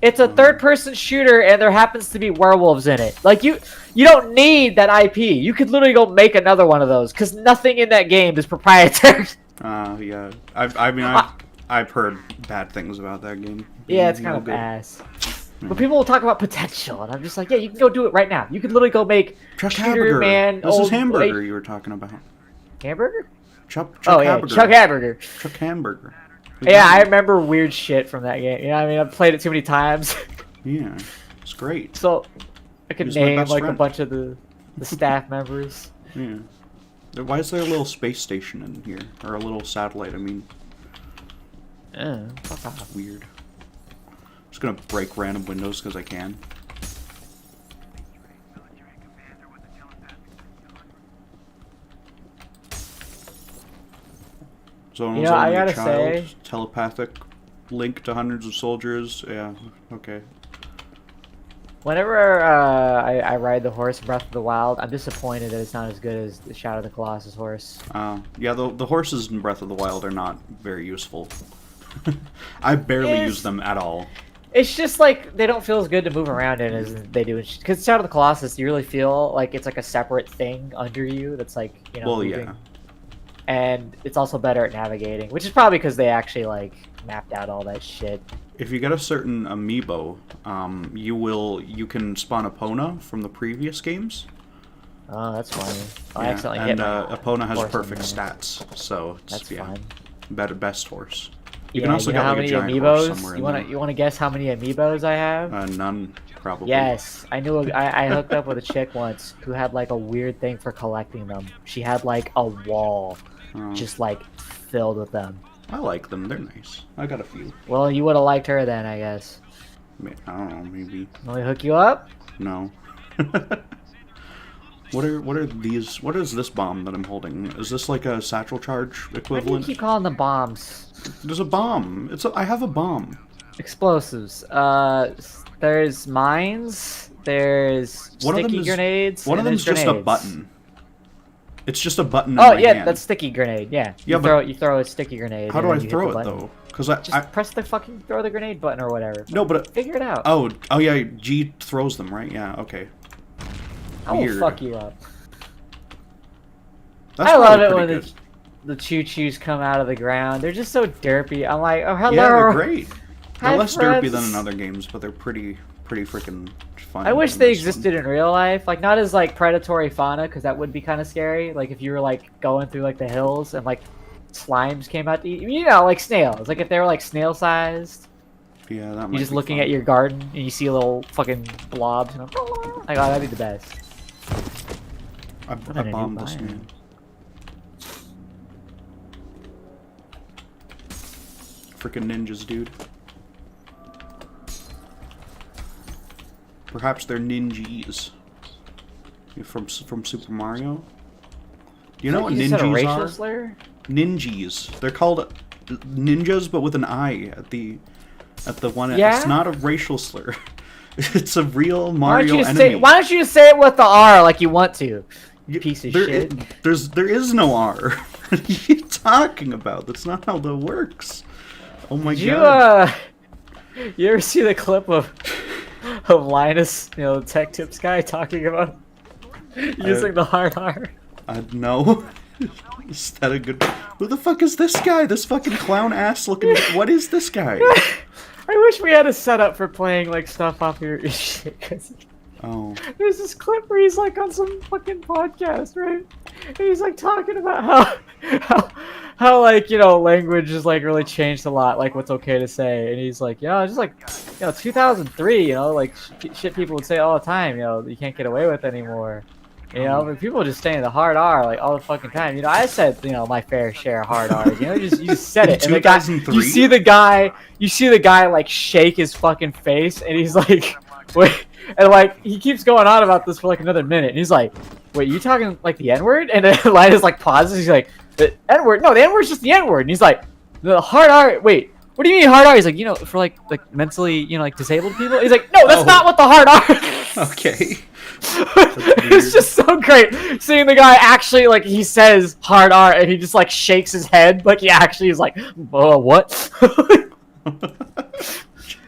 [SPEAKER 2] it's a third-person shooter, and there happens to be werewolves in it. Like, you don't need that IP. You could literally go make another one of those, because nothing in that game is proprietary.
[SPEAKER 1] Yeah. I've heard bad things about that game.
[SPEAKER 2] Yeah, it's kind of ass. But people will talk about potential, and I'm just like, yeah, you can go do it right now. You could literally go make
[SPEAKER 1] Chuck
[SPEAKER 2] Shooter
[SPEAKER 1] Hamburger.
[SPEAKER 2] Man.
[SPEAKER 1] This is
[SPEAKER 2] old,
[SPEAKER 1] Hamburger
[SPEAKER 2] like,
[SPEAKER 1] you were talking about.
[SPEAKER 2] Hamburger?
[SPEAKER 1] Chuck
[SPEAKER 2] Oh yeah,
[SPEAKER 1] Hamburger.
[SPEAKER 2] Chuck Hamburger.
[SPEAKER 1] Chuck Hamburger.
[SPEAKER 2] Yeah, I remember weird shit from that game. I mean, I've played it too many times.
[SPEAKER 1] Yeah, it's great.
[SPEAKER 2] So I could
[SPEAKER 1] He's my
[SPEAKER 2] name
[SPEAKER 1] best
[SPEAKER 2] like a
[SPEAKER 1] friend.
[SPEAKER 2] bunch of the staff members.
[SPEAKER 1] Yeah. Why is there a little space station in here? Or a little satellite, I mean.
[SPEAKER 2] Fuck off.
[SPEAKER 1] Weird. Just gonna break random windows because I can. So
[SPEAKER 2] You know, I gotta
[SPEAKER 1] child,
[SPEAKER 2] say,
[SPEAKER 1] telepathic link to hundreds of soldiers. Yeah, okay.
[SPEAKER 2] whenever I ride the horse in Breath of the Wild, I'm disappointed that it's not as good as the Shadow of the Colossus horse.
[SPEAKER 1] Yeah, the horses in Breath of the Wild are not very useful. I barely use them at all.
[SPEAKER 2] It's just like they don't feel as good to move around in as they do. Because Shadow of the Colossus, you really feel like it's like a separate thing under you that's like, you know,
[SPEAKER 1] Well,
[SPEAKER 2] moving.
[SPEAKER 1] yeah.
[SPEAKER 2] And it's also better at navigating, which is probably because they actually like mapped out all that shit.
[SPEAKER 1] If you get a certain amiibo, you can spawn Epona from the previous games.
[SPEAKER 2] Oh, that's funny. I
[SPEAKER 1] Yeah,
[SPEAKER 2] accidentally
[SPEAKER 1] and
[SPEAKER 2] hit my
[SPEAKER 1] Epona has
[SPEAKER 2] horse on
[SPEAKER 1] perfect
[SPEAKER 2] there.
[SPEAKER 1] stats, so it's
[SPEAKER 2] That's fun.
[SPEAKER 1] best horse. You
[SPEAKER 2] Yeah,
[SPEAKER 1] can also
[SPEAKER 2] you know
[SPEAKER 1] get
[SPEAKER 2] how
[SPEAKER 1] like a
[SPEAKER 2] many
[SPEAKER 1] giant horse
[SPEAKER 2] amiibos?
[SPEAKER 1] somewhere
[SPEAKER 2] You
[SPEAKER 1] in there.
[SPEAKER 2] want to guess how many amiibos I have?
[SPEAKER 1] None, probably.
[SPEAKER 2] Yes, I knew. I hooked up with a chick once who had like a weird thing for collecting them. She had like a wall,
[SPEAKER 1] Oh.
[SPEAKER 2] just like filled with them.
[SPEAKER 1] I like them. They're nice. I got a few.
[SPEAKER 2] Well, you would have liked her then, I guess.
[SPEAKER 1] I don't know. Maybe.
[SPEAKER 2] Let me hook you up.
[SPEAKER 1] No. What are these? What is this bomb that I'm holding? Is this like a satchel charge
[SPEAKER 2] Why do you
[SPEAKER 1] equivalent?
[SPEAKER 2] keep calling them bombs?
[SPEAKER 1] There's a bomb. I have a bomb.
[SPEAKER 2] Explosives. There's mines. There's
[SPEAKER 1] One of them
[SPEAKER 2] sticky
[SPEAKER 1] is-
[SPEAKER 2] grenades.
[SPEAKER 1] One of
[SPEAKER 2] and
[SPEAKER 1] them's
[SPEAKER 2] there's
[SPEAKER 1] just a
[SPEAKER 2] grenades.
[SPEAKER 1] button. It's just a button in
[SPEAKER 2] Oh
[SPEAKER 1] my
[SPEAKER 2] yeah,
[SPEAKER 1] hand.
[SPEAKER 2] that's sticky grenade. Yeah.
[SPEAKER 1] Yeah,
[SPEAKER 2] You throw a sticky grenade.
[SPEAKER 1] How
[SPEAKER 2] and
[SPEAKER 1] do I
[SPEAKER 2] then you hit
[SPEAKER 1] throw
[SPEAKER 2] the
[SPEAKER 1] it
[SPEAKER 2] button.
[SPEAKER 1] though? Because
[SPEAKER 2] Just press the fucking throw the grenade button or whatever.
[SPEAKER 1] no, but
[SPEAKER 2] Figure it out.
[SPEAKER 1] oh yeah, G throws them, right? Yeah, okay.
[SPEAKER 2] I will
[SPEAKER 1] weird.
[SPEAKER 2] fuck you up.
[SPEAKER 1] That's
[SPEAKER 2] I love
[SPEAKER 1] probably
[SPEAKER 2] it when
[SPEAKER 1] pretty good.
[SPEAKER 2] the choo-choos come out of the ground. They're just so derpy. I'm like, oh hello.
[SPEAKER 1] Yeah, they're great. They're
[SPEAKER 2] Hi,
[SPEAKER 1] less derpy than
[SPEAKER 2] friends.
[SPEAKER 1] in other games, but they're pretty freaking fun.
[SPEAKER 2] I wish
[SPEAKER 1] in
[SPEAKER 2] they
[SPEAKER 1] this one.
[SPEAKER 2] existed in real life. Like not as like predatory fauna, because that would be kind of scary. Like if you were like going through like the hills and like slimes came out to eat. You know, like snails. Like if they were like snail sized.
[SPEAKER 1] Yeah, that might
[SPEAKER 2] You're just
[SPEAKER 1] be
[SPEAKER 2] looking
[SPEAKER 1] fun.
[SPEAKER 2] at your garden and you see little fucking blobs. And like, oh, that'd be the best.
[SPEAKER 1] I
[SPEAKER 2] in a new
[SPEAKER 1] bombed this
[SPEAKER 2] biome.
[SPEAKER 1] man. Freaking ninjas, dude. Perhaps they're ninjas. From Super Mario. Do you know what
[SPEAKER 2] You said a
[SPEAKER 1] ninjas
[SPEAKER 2] racial
[SPEAKER 1] are?
[SPEAKER 2] slur?
[SPEAKER 1] Ninjas. They're called ninjas, but with an I at the one.
[SPEAKER 2] Yeah?
[SPEAKER 1] It's not a racial slur. It's a real
[SPEAKER 2] Why don't
[SPEAKER 1] Mario
[SPEAKER 2] you just
[SPEAKER 1] enemy.
[SPEAKER 2] why don't you just say it with the R like you want to? You piece of
[SPEAKER 1] there
[SPEAKER 2] shit.
[SPEAKER 1] there is no R. What are you talking about? That's not how that works. Oh my
[SPEAKER 2] Did
[SPEAKER 1] god.
[SPEAKER 2] you ever see the clip of Linus, you know, the tech tips guy talking about using the hard R?
[SPEAKER 1] No. Is that a good... Who the fuck is this guy? This fucking clown ass looking... What is this guy?
[SPEAKER 2] I wish we had a setup for playing like stuff off your shit. 'Cause
[SPEAKER 1] Oh.
[SPEAKER 2] there's this clip where he's like on some fucking podcast, right? And he's like talking about how like, you know, language has like really changed a lot, like what's okay to say. And he's like, yeah, just like, you know, 2003, you know, like shit people would say all the time, you know, you can't get away with anymore. You know, but people just saying the hard R like all the fucking time. You know, I said, you know, my fair share of hard R's. You know, you just said it, and the guy,
[SPEAKER 1] 2003?
[SPEAKER 2] you see the guy like shake his fucking face, and he's like, wait, and like he keeps going on about this for like another minute, and he's like, wait, you talking like the N word? And then Linus like pauses. He's like, the N word? No, the N word's just the N word. And he's like, the hard R. Wait, what do you mean hard R? He's like, you know, for like mentally, you know, like disabled people. He's like, no, that's
[SPEAKER 1] Oh.
[SPEAKER 2] not what the hard R.
[SPEAKER 1] Okay.
[SPEAKER 2] It's just so great seeing the guy actually like he says hard R and he just like shakes his head like he actually is like, oh, what?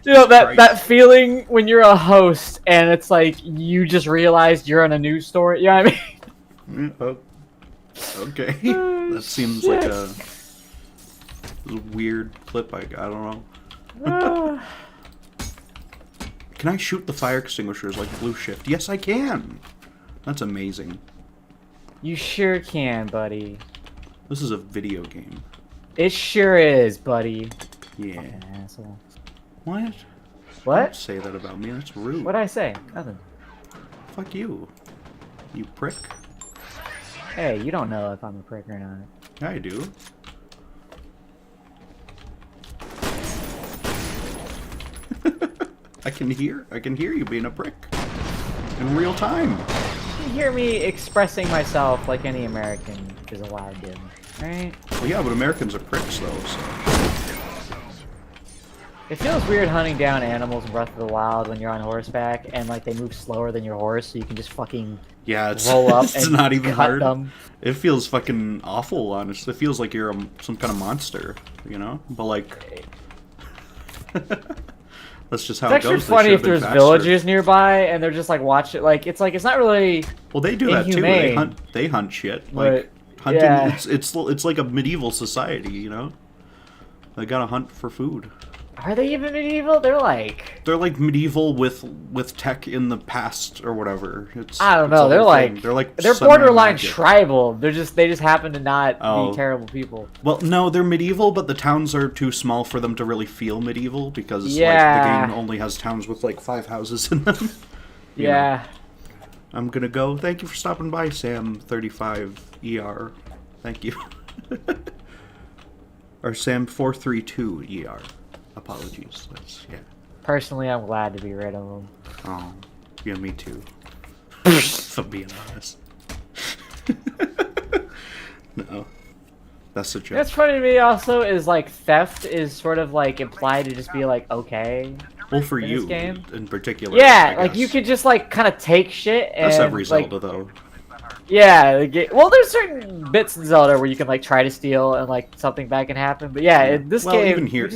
[SPEAKER 2] You know that feeling when you're a host and it's like you just realized you're on a news story. You know what I mean?
[SPEAKER 1] Oh. Okay.
[SPEAKER 2] Oh,
[SPEAKER 1] That seems
[SPEAKER 2] shit.
[SPEAKER 1] like a weird clip. I don't know.
[SPEAKER 2] Ah.
[SPEAKER 1] Can I shoot the fire extinguishers like Blue Shift? Yes, I can. That's amazing.
[SPEAKER 2] You sure can, buddy.
[SPEAKER 1] This is a video game.
[SPEAKER 2] It sure is, buddy.
[SPEAKER 1] Yeah.
[SPEAKER 2] Fucking asshole.
[SPEAKER 1] What?
[SPEAKER 2] What?
[SPEAKER 1] Don't say that about me. That's rude.
[SPEAKER 2] What'd I say? Nothing.
[SPEAKER 1] Fuck you. You prick.
[SPEAKER 2] Hey, you don't know if I'm a prick or not.
[SPEAKER 1] I do. I can hear you being a prick. In real time.
[SPEAKER 2] You hear me expressing myself like any American is allowed to, right?
[SPEAKER 1] Well, yeah, but Americans are pricks, though, so...
[SPEAKER 2] It feels weird hunting down animals in Breath of the Wild when you're on horseback and like they move slower than your horse, so you can just fucking
[SPEAKER 1] yeah, it's,
[SPEAKER 2] roll up
[SPEAKER 1] it's
[SPEAKER 2] and
[SPEAKER 1] not even
[SPEAKER 2] cut
[SPEAKER 1] hard.
[SPEAKER 2] them.
[SPEAKER 1] It feels fucking awful, honestly. It feels like you're some kind of monster, you know? But like... That's just how
[SPEAKER 2] It's
[SPEAKER 1] it goes.
[SPEAKER 2] actually funny if there's villagers nearby and they're just like watch it. Like it's not really.
[SPEAKER 1] Well, they do that too. They hunt shit. Like hunting.
[SPEAKER 2] Yeah.
[SPEAKER 1] It's like a medieval society, you know. They gotta hunt for food.
[SPEAKER 2] Are they even medieval? They're like
[SPEAKER 1] medieval with tech in the past or whatever.
[SPEAKER 2] I don't know. They're
[SPEAKER 1] they're
[SPEAKER 2] borderline tribal. They just happen to not be terrible people.
[SPEAKER 1] Well, no, they're medieval, but the towns are too small for them to really feel medieval because like, the game only has towns with like 5 houses in them.
[SPEAKER 2] Yeah.
[SPEAKER 1] Know. I'm gonna go. Thank you for stopping by, Sam35ER. Thank you. Or Sam432ER. Apologies. Yeah.
[SPEAKER 2] Personally, I'm glad to be rid of them.
[SPEAKER 1] Oh, yeah, me too. If I'm being honest. No, that's a joke.
[SPEAKER 2] What's funny to me also is like theft is sort of like implied to just be like okay.
[SPEAKER 1] Well, for
[SPEAKER 2] in
[SPEAKER 1] you
[SPEAKER 2] this game.
[SPEAKER 1] in particular.
[SPEAKER 2] Yeah, like you could just like kind of take shit. And,
[SPEAKER 1] that's every Zelda
[SPEAKER 2] like,
[SPEAKER 1] though.
[SPEAKER 2] Yeah, well, there's certain bits in Zelda where you can like try to steal and like something bad can happen. But yeah, in this game,
[SPEAKER 1] even here,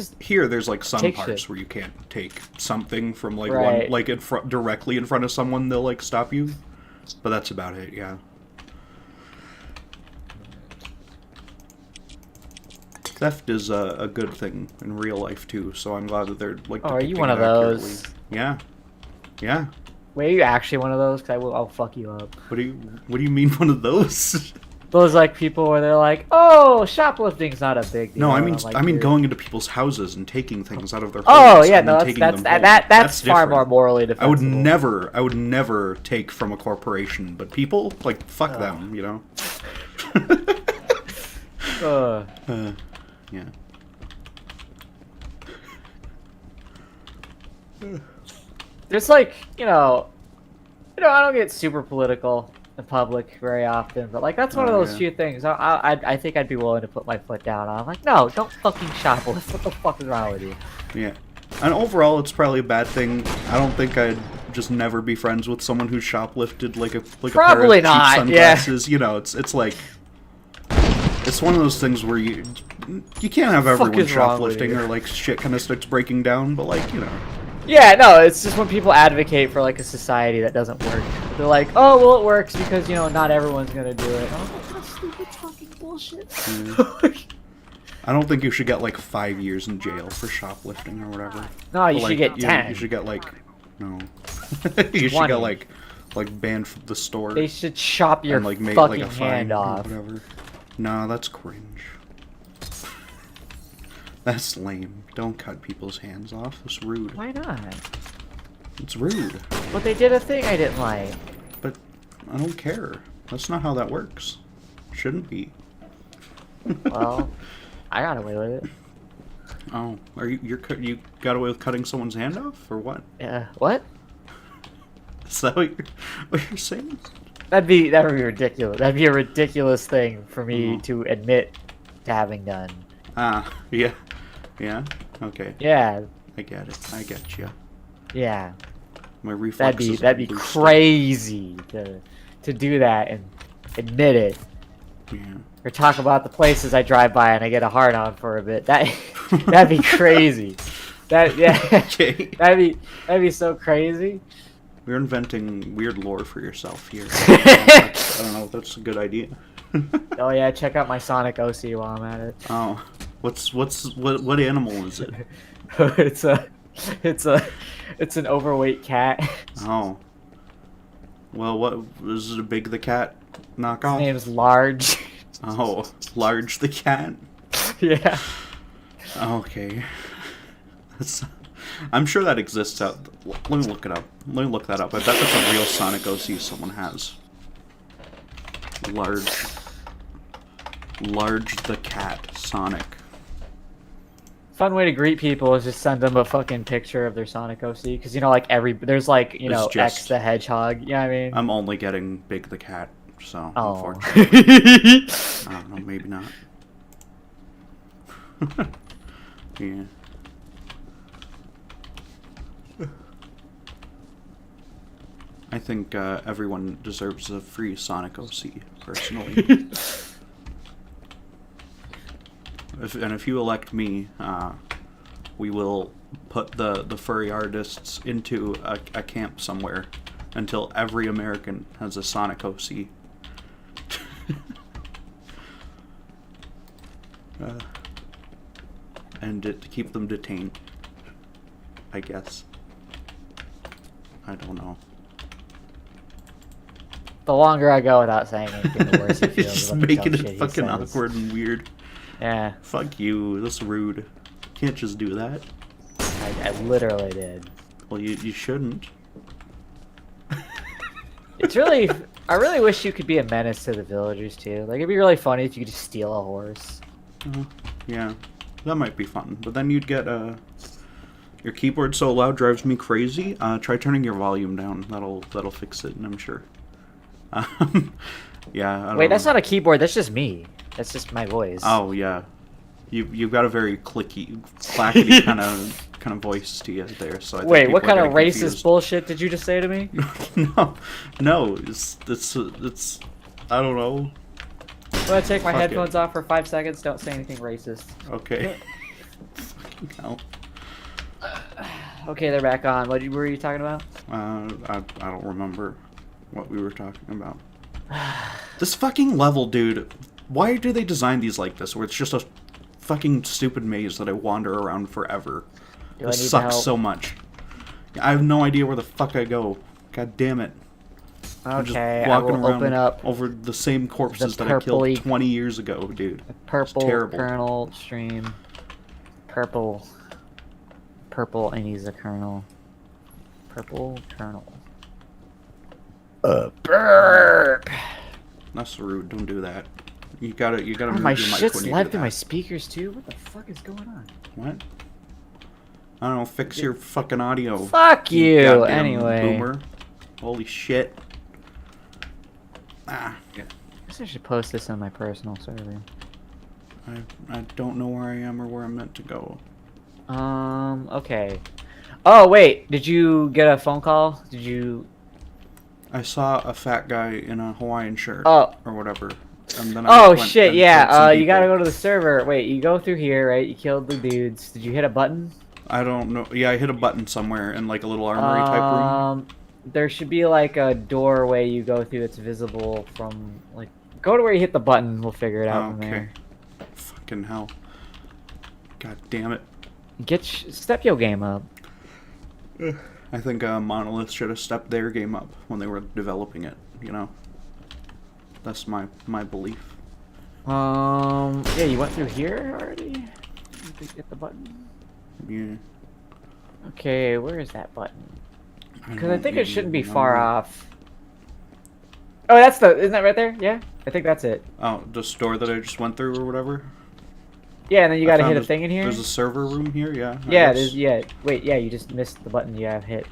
[SPEAKER 1] there's like some parts
[SPEAKER 2] shit.
[SPEAKER 1] where you can't take something from like
[SPEAKER 2] right.
[SPEAKER 1] one, like directly in front of someone. They'll like stop you, but that's about it. Yeah. Theft is a good thing in real life too, so I'm glad that they're like.
[SPEAKER 2] Oh, are you
[SPEAKER 1] depicting
[SPEAKER 2] one of
[SPEAKER 1] it accurately.
[SPEAKER 2] those?
[SPEAKER 1] Yeah. Yeah.
[SPEAKER 2] Wait, are you actually one of those? Cause I'll fuck you up.
[SPEAKER 1] What do you mean one of those?
[SPEAKER 2] Those like people where they're like, oh, shoplifting's not a big deal.
[SPEAKER 1] No, I mean
[SPEAKER 2] like,
[SPEAKER 1] going into people's houses and taking things out of their homes.
[SPEAKER 2] Oh yeah,
[SPEAKER 1] and
[SPEAKER 2] no, that's far
[SPEAKER 1] different.
[SPEAKER 2] more morally defensible.
[SPEAKER 1] I would never take from a corporation, but people like fuck them, you know. Yeah.
[SPEAKER 2] There's like, you know, I don't get super political in public very often, but like that's one of those few things I think I'd be willing to put my foot down on. I'm like, no, don't fucking shoplift. What the fuck is wrong with you?
[SPEAKER 1] Yeah. And overall, it's probably a bad thing. I don't think I'd just never be friends with someone who shoplifted like a
[SPEAKER 2] probably
[SPEAKER 1] pair of cheap sunglasses.
[SPEAKER 2] Yeah.
[SPEAKER 1] You know, it's like it's one of those things where you can't have everyone shoplifting or like shit kind of starts breaking down, but like, you know.
[SPEAKER 2] Yeah, no, it's just when people advocate for like a society that doesn't work. They're like, oh, well, it works because, you know, not everyone's gonna do it. I'm like, that's stupid fucking bullshit.
[SPEAKER 1] I don't think you should get like 5 years in jail for shoplifting or whatever.
[SPEAKER 2] No, you should get 10.
[SPEAKER 1] You should get like, no. You should get like banned from the store.
[SPEAKER 2] They should chop your
[SPEAKER 1] and, like, make,
[SPEAKER 2] fucking
[SPEAKER 1] like, a fine
[SPEAKER 2] hand
[SPEAKER 1] or
[SPEAKER 2] off.
[SPEAKER 1] whatever. No, that's cringe. That's lame. Don't cut people's hands off. It's rude.
[SPEAKER 2] Why not?
[SPEAKER 1] It's rude.
[SPEAKER 2] But they did a thing I didn't like.
[SPEAKER 1] But I don't care. That's not how that works. Shouldn't be.
[SPEAKER 2] Well, I got away with it.
[SPEAKER 1] Oh, you got away with cutting someone's hand off, or what?
[SPEAKER 2] What?
[SPEAKER 1] Is that what you're saying?
[SPEAKER 2] That'd be ridiculous. That'd be a ridiculous thing for me to admit to having done.
[SPEAKER 1] Ah, yeah. Yeah? Okay.
[SPEAKER 2] Yeah.
[SPEAKER 1] I get it. I get you.
[SPEAKER 2] Yeah.
[SPEAKER 1] My reflexes.
[SPEAKER 2] That'd be crazy to do that and admit it.
[SPEAKER 1] Yeah.
[SPEAKER 2] Or talk about the places I drive by and I get a hard on for a bit. That'd be crazy.
[SPEAKER 1] Okay.
[SPEAKER 2] That'd be so crazy.
[SPEAKER 1] You're inventing weird lore for yourself here. I don't know if that's a good idea.
[SPEAKER 2] Oh yeah, check out my Sonic OC while I'm at it.
[SPEAKER 1] Oh. What animal is it?
[SPEAKER 2] it's an overweight cat.
[SPEAKER 1] Oh. Well, what is it? A Big the Cat knockoff?
[SPEAKER 2] His name's Large.
[SPEAKER 1] Oh, Large the cat.
[SPEAKER 2] Yeah.
[SPEAKER 1] Okay. I'm sure that exists out. Let me look it up. Let me look that up. I bet that's a real Sonic OC someone has. Large the cat Sonic.
[SPEAKER 2] Fun way to greet people is just send them a fucking picture of their Sonic OC, because you know, like there's like
[SPEAKER 1] It's just-
[SPEAKER 2] X the Hedgehog. You know what I mean?
[SPEAKER 1] I'm only getting Big the cat, so
[SPEAKER 2] Oh.
[SPEAKER 1] unfortunately. I don't know, maybe not. Yeah. I think everyone deserves a free Sonic OC, personally. If you elect me, we will put the furry artists into a camp somewhere until every American has a Sonic OC. And to keep them detained, I guess. I don't know.
[SPEAKER 2] The longer I go without saying anything, the worse it feels.
[SPEAKER 1] Just
[SPEAKER 2] about the
[SPEAKER 1] making
[SPEAKER 2] dumb
[SPEAKER 1] it
[SPEAKER 2] shit he
[SPEAKER 1] fucking
[SPEAKER 2] says.
[SPEAKER 1] awkward and weird.
[SPEAKER 2] Yeah,
[SPEAKER 1] Fuck you, that's rude. Can't just do that.
[SPEAKER 2] I literally did.
[SPEAKER 1] Well, you shouldn't.
[SPEAKER 2] It's really, I really wish you could be a menace to the villagers too. Like, it'd be really funny if you could just steal a horse.
[SPEAKER 1] Yeah, that might be fun. But then you'd get your keyboard so loud drives me crazy. Try turning your volume down. That'll fix it, I'm sure. Yeah. I don't
[SPEAKER 2] Wait, that's
[SPEAKER 1] know.
[SPEAKER 2] not a keyboard. That's just me. That's just my voice.
[SPEAKER 1] Oh yeah, you've got a very clicky, clackety kind of voice to you there. So I think
[SPEAKER 2] Wait,
[SPEAKER 1] people
[SPEAKER 2] what
[SPEAKER 1] are
[SPEAKER 2] kind of
[SPEAKER 1] getting
[SPEAKER 2] racist
[SPEAKER 1] confused.
[SPEAKER 2] bullshit did you just say to me?
[SPEAKER 1] No, it's I don't know.
[SPEAKER 2] I'm gonna take my
[SPEAKER 1] Fuck it.
[SPEAKER 2] headphones off for 5 seconds. Don't say anything racist.
[SPEAKER 1] Okay. Fucking hell.
[SPEAKER 2] Okay, they're back on. What were you talking about?
[SPEAKER 1] I don't remember what we were talking about. This fucking level, dude. Why do they design these like this, where it's just a fucking stupid maze that I wander around forever?
[SPEAKER 2] Do I
[SPEAKER 1] This
[SPEAKER 2] need
[SPEAKER 1] sucks
[SPEAKER 2] help?
[SPEAKER 1] so much. I have no idea where the fuck I go. God damn it. I'm just
[SPEAKER 2] Okay, I
[SPEAKER 1] walking
[SPEAKER 2] will
[SPEAKER 1] around
[SPEAKER 2] open up
[SPEAKER 1] over the same corpses
[SPEAKER 2] the
[SPEAKER 1] that I killed
[SPEAKER 2] purpley-
[SPEAKER 1] 20 years ago, dude.
[SPEAKER 2] Purple
[SPEAKER 1] terrible.
[SPEAKER 2] kernel stream. Purple, and he's a kernel. Purple kernel. Burp!
[SPEAKER 1] That's rude. Don't do that. You gotta
[SPEAKER 2] Oh,
[SPEAKER 1] mute
[SPEAKER 2] my
[SPEAKER 1] your mic
[SPEAKER 2] shit's
[SPEAKER 1] when you
[SPEAKER 2] live
[SPEAKER 1] do
[SPEAKER 2] through
[SPEAKER 1] that.
[SPEAKER 2] my speakers too. What the fuck is going on?
[SPEAKER 1] What? I don't know. Fix your fucking audio.
[SPEAKER 2] Fuck you.
[SPEAKER 1] goddamn
[SPEAKER 2] Anyway,
[SPEAKER 1] Boomer. Holy shit. Ah.
[SPEAKER 2] I guess I should post this on my personal server.
[SPEAKER 1] I don't know where I am or where I'm meant to go.
[SPEAKER 2] Okay. Oh wait, did you get a phone call? Did you?
[SPEAKER 1] I saw a fat guy in a Hawaiian shirt
[SPEAKER 2] Oh.
[SPEAKER 1] or whatever. And then
[SPEAKER 2] Oh
[SPEAKER 1] went
[SPEAKER 2] shit,
[SPEAKER 1] and killed
[SPEAKER 2] yeah.
[SPEAKER 1] some
[SPEAKER 2] You gotta
[SPEAKER 1] people.
[SPEAKER 2] go to the server. Wait, you go through here, right? You killed the dudes. Did you hit a button?
[SPEAKER 1] I don't know. Yeah, I hit a button somewhere in like a little armory type room.
[SPEAKER 2] There should be like a doorway you go through that's visible from like. Go to where you hit the button. We'll figure it out from
[SPEAKER 1] Okay.
[SPEAKER 2] there.
[SPEAKER 1] Fucking hell. God damn it.
[SPEAKER 2] Step your game up.
[SPEAKER 1] I think Monolith should have stepped their game up when they were developing it, you know? That's my belief.
[SPEAKER 2] Yeah, you went through here already? You hit the button?
[SPEAKER 1] Yeah.
[SPEAKER 2] Okay, where is that button? Because I
[SPEAKER 1] don't
[SPEAKER 2] think it
[SPEAKER 1] even
[SPEAKER 2] shouldn't be
[SPEAKER 1] remember.
[SPEAKER 2] far off. Oh, isn't that right there? Yeah? I think that's it.
[SPEAKER 1] Oh, the store that I just went through or whatever?
[SPEAKER 2] Yeah, and then you
[SPEAKER 1] I
[SPEAKER 2] gotta
[SPEAKER 1] found
[SPEAKER 2] hit a thing in here?
[SPEAKER 1] There's a server room here, yeah. I
[SPEAKER 2] Yeah,
[SPEAKER 1] guess.
[SPEAKER 2] wait, yeah, you just missed the button you have hit.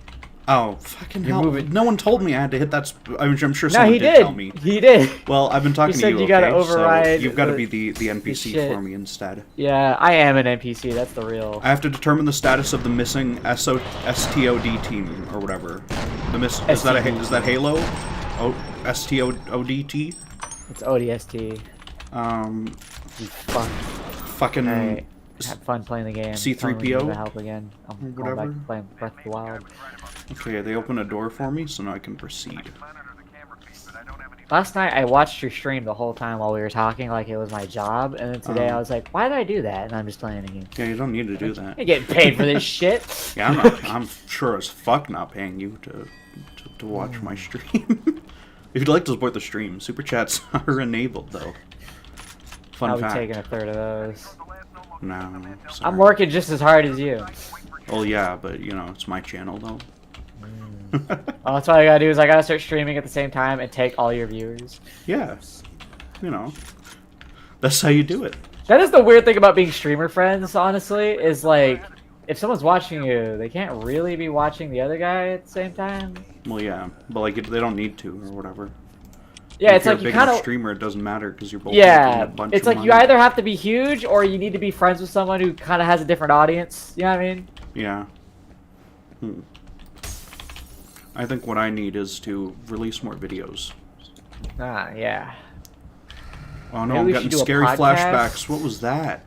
[SPEAKER 1] Oh, fucking
[SPEAKER 2] You're
[SPEAKER 1] hell.
[SPEAKER 2] moving-
[SPEAKER 1] No one told me I had to hit that. I'm sure
[SPEAKER 2] No,
[SPEAKER 1] someone
[SPEAKER 2] he
[SPEAKER 1] did
[SPEAKER 2] did!
[SPEAKER 1] tell me.
[SPEAKER 2] He did!
[SPEAKER 1] Well, I've been talking to
[SPEAKER 2] said
[SPEAKER 1] you,
[SPEAKER 2] you gotta
[SPEAKER 1] okay?
[SPEAKER 2] override
[SPEAKER 1] So you've got to
[SPEAKER 2] the-
[SPEAKER 1] be the NPC
[SPEAKER 2] shit.
[SPEAKER 1] for me instead.
[SPEAKER 2] Yeah, I am an NPC, that's the real.
[SPEAKER 1] I have to determine the status of the missing STOD team or whatever. Is that Halo? Oh, STODT?
[SPEAKER 2] It's ODST. You fuck.
[SPEAKER 1] Fucking
[SPEAKER 2] Alright. Have fun playing the game.
[SPEAKER 1] C3PO?
[SPEAKER 2] Tell me when you need help again. I'm going back
[SPEAKER 1] Whatever.
[SPEAKER 2] to playing Breath of the Wild.
[SPEAKER 1] Okay, they open a door for me, so now I can proceed.
[SPEAKER 2] Last night I watched your stream the whole time while we were talking like it was my job, and then today I was like, why did I do that? And I'm just playing a game.
[SPEAKER 1] Yeah, you don't need to do that.
[SPEAKER 2] I'm getting paid for this shit.
[SPEAKER 1] Yeah, I'm sure as fuck not paying you to watch my stream. If you'd like to support the stream, super chats are enabled though. Fun
[SPEAKER 2] I'll be
[SPEAKER 1] fact.
[SPEAKER 2] taking a third of those.
[SPEAKER 1] No,
[SPEAKER 2] I'm
[SPEAKER 1] sorry.
[SPEAKER 2] working just as hard as you.
[SPEAKER 1] Well, yeah, but you know, it's my channel though.
[SPEAKER 2] Well, that's all I gotta do is I gotta start streaming at the same time and take all your viewers.
[SPEAKER 1] Yeah, you know, that's how you do it.
[SPEAKER 2] That is the weird thing about being streamer friends, honestly, is like, if someone's watching you, they can't really be watching the other guy at the same time.
[SPEAKER 1] Well, yeah, but like they don't need to or whatever.
[SPEAKER 2] Yeah,
[SPEAKER 1] If
[SPEAKER 2] it's
[SPEAKER 1] you're
[SPEAKER 2] like
[SPEAKER 1] a
[SPEAKER 2] you
[SPEAKER 1] big
[SPEAKER 2] kind
[SPEAKER 1] enough
[SPEAKER 2] of...
[SPEAKER 1] streamer, it doesn't matter because you're both making
[SPEAKER 2] Yeah,
[SPEAKER 1] a bunch
[SPEAKER 2] it's
[SPEAKER 1] of
[SPEAKER 2] like you
[SPEAKER 1] money.
[SPEAKER 2] either have to be huge or you need to be friends with someone who kind of has a different audience. You know what I mean?
[SPEAKER 1] Yeah. I think what I need is to release more videos.
[SPEAKER 2] Ah, yeah.
[SPEAKER 1] Oh no,
[SPEAKER 2] Maybe
[SPEAKER 1] I'm
[SPEAKER 2] we
[SPEAKER 1] getting
[SPEAKER 2] should do a
[SPEAKER 1] scary
[SPEAKER 2] podcast.
[SPEAKER 1] flashbacks. What was that?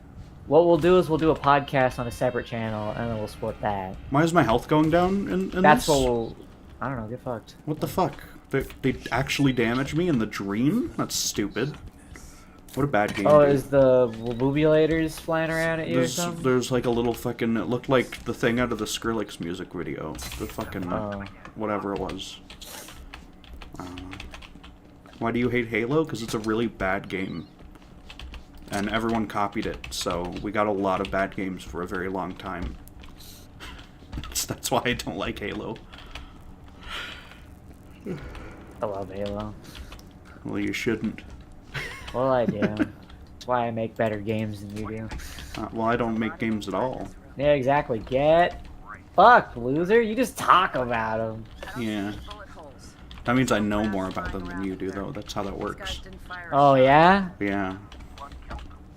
[SPEAKER 2] What we'll do is we'll do a podcast on a separate channel, and then we'll split that.
[SPEAKER 1] Why is my health going down in
[SPEAKER 2] That's
[SPEAKER 1] this?
[SPEAKER 2] what we'll... I don't know, get fucked.
[SPEAKER 1] What the fuck? They actually damaged me in the dream? That's stupid. What a bad game.
[SPEAKER 2] Oh,
[SPEAKER 1] dude.
[SPEAKER 2] is the Bubulators flying around at you or something?
[SPEAKER 1] There's like a little fucking... It looked like the thing out of the Skrillex music video. The fucking...
[SPEAKER 2] Oh.
[SPEAKER 1] Whatever it was. Why do you hate Halo? Because it's a really bad game. And everyone copied it, so we got a lot of bad games for a very long time. That's why I don't like Halo.
[SPEAKER 2] I love Halo.
[SPEAKER 1] Well, you shouldn't.
[SPEAKER 2] Well, I do. That's why I make better games than you do.
[SPEAKER 1] Well, I don't make games at all.
[SPEAKER 2] Yeah, exactly. Get fucked, loser. You just talk about them.
[SPEAKER 1] Yeah. That means I know more about them than you do, though. That's how that works.
[SPEAKER 2] Oh, yeah?
[SPEAKER 1] Yeah.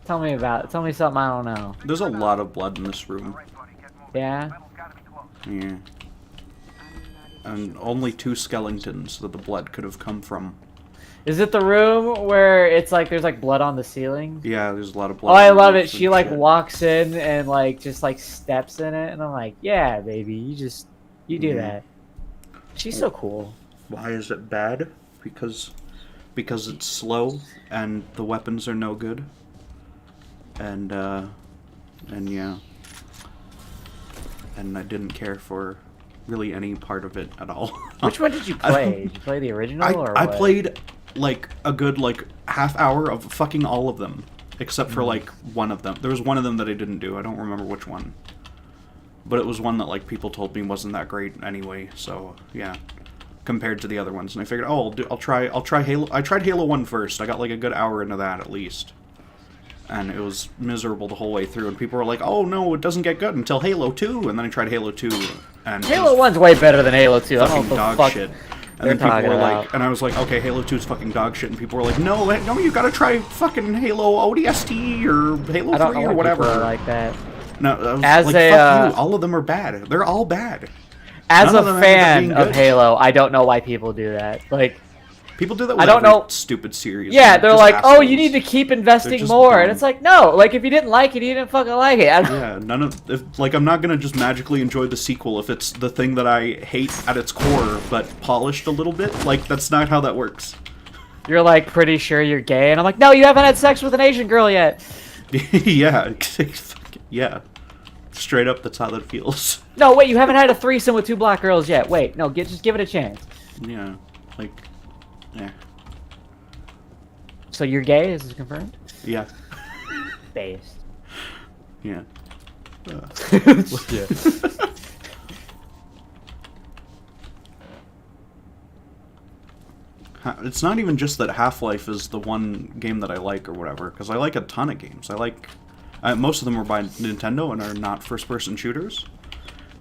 [SPEAKER 2] Tell me about it. Tell me something I don't know.
[SPEAKER 1] There's a lot of blood in this room.
[SPEAKER 2] Yeah?
[SPEAKER 1] Yeah. And only 2 skeletons that the blood could have come from.
[SPEAKER 2] Is it the room where it's like there's like blood on the ceiling?
[SPEAKER 1] Yeah, there's a lot of blood.
[SPEAKER 2] Oh, I
[SPEAKER 1] on the
[SPEAKER 2] love it.
[SPEAKER 1] roofs
[SPEAKER 2] She
[SPEAKER 1] and
[SPEAKER 2] like
[SPEAKER 1] shit.
[SPEAKER 2] walks in and like just like steps in it, and I'm like, yeah, baby, you do
[SPEAKER 1] Yeah.
[SPEAKER 2] that. She's so cool.
[SPEAKER 1] Why is it bad? Because it's slow and the weapons are no good. And yeah. And I didn't care for really any part of it at all.
[SPEAKER 2] Which one did you play? Did you play the original or
[SPEAKER 1] I
[SPEAKER 2] what?
[SPEAKER 1] played like a good like half hour of fucking all of them, except for like one of them. There was one of them that I didn't do. I don't remember which one, but it was one that like people told me wasn't that great anyway. So yeah, compared to the other ones, and I figured, oh, I'll try Halo. I tried Halo 1 first. I got like a good hour into that at least, and it was miserable the whole way through. And people were like, oh no, it doesn't get good until Halo 2. And then I tried Halo 2, and
[SPEAKER 2] Halo 1's way better than Halo 2. I don't know
[SPEAKER 1] fucking
[SPEAKER 2] what the
[SPEAKER 1] dog
[SPEAKER 2] fuck
[SPEAKER 1] shit. And
[SPEAKER 2] they're
[SPEAKER 1] then people
[SPEAKER 2] talking
[SPEAKER 1] were
[SPEAKER 2] about.
[SPEAKER 1] like, and I was like, okay, Halo 2 is fucking dog shit, and people were like, no, you gotta try fucking Halo ODST or Halo
[SPEAKER 2] I don't
[SPEAKER 1] 3
[SPEAKER 2] know
[SPEAKER 1] or whatever.
[SPEAKER 2] like that.
[SPEAKER 1] No, I was
[SPEAKER 2] As
[SPEAKER 1] like,
[SPEAKER 2] a,
[SPEAKER 1] fuck you, all of them are bad. They're all bad.
[SPEAKER 2] As
[SPEAKER 1] None of
[SPEAKER 2] a
[SPEAKER 1] them ended up
[SPEAKER 2] fan
[SPEAKER 1] being
[SPEAKER 2] of
[SPEAKER 1] good.
[SPEAKER 2] Halo, I don't know why people do that. Like,
[SPEAKER 1] People do that with
[SPEAKER 2] I don't
[SPEAKER 1] every
[SPEAKER 2] know.
[SPEAKER 1] stupid series.
[SPEAKER 2] yeah,
[SPEAKER 1] man.
[SPEAKER 2] they're
[SPEAKER 1] Just
[SPEAKER 2] like, oh,
[SPEAKER 1] assholes.
[SPEAKER 2] you need to keep investing
[SPEAKER 1] just
[SPEAKER 2] more, and
[SPEAKER 1] dumb.
[SPEAKER 2] it's like, no, like if you didn't like it, you didn't fucking like it. I don't-
[SPEAKER 1] Yeah, none of... Like, I'm not gonna just magically enjoy the sequel if it's the thing that I hate at its core, but polished a little bit. Like, that's not how that works.
[SPEAKER 2] You're like pretty sure you're gay, and I'm like, no, you haven't had sex with an Asian girl yet.
[SPEAKER 1] Yeah. Yeah. Straight up, that's how that feels.
[SPEAKER 2] No, wait, you haven't had a threesome with 2 black girls yet. Wait, no, just give it a chance.
[SPEAKER 1] Yeah. Like... Yeah.
[SPEAKER 2] So you're gay? Is this confirmed?
[SPEAKER 1] Yeah.
[SPEAKER 2] Based.
[SPEAKER 1] Yeah.
[SPEAKER 2] Yeah.
[SPEAKER 1] It's not even just that Half-Life is the one game that I like or whatever, because I like a ton of games. I like... most of them are by Nintendo and are not first-person shooters.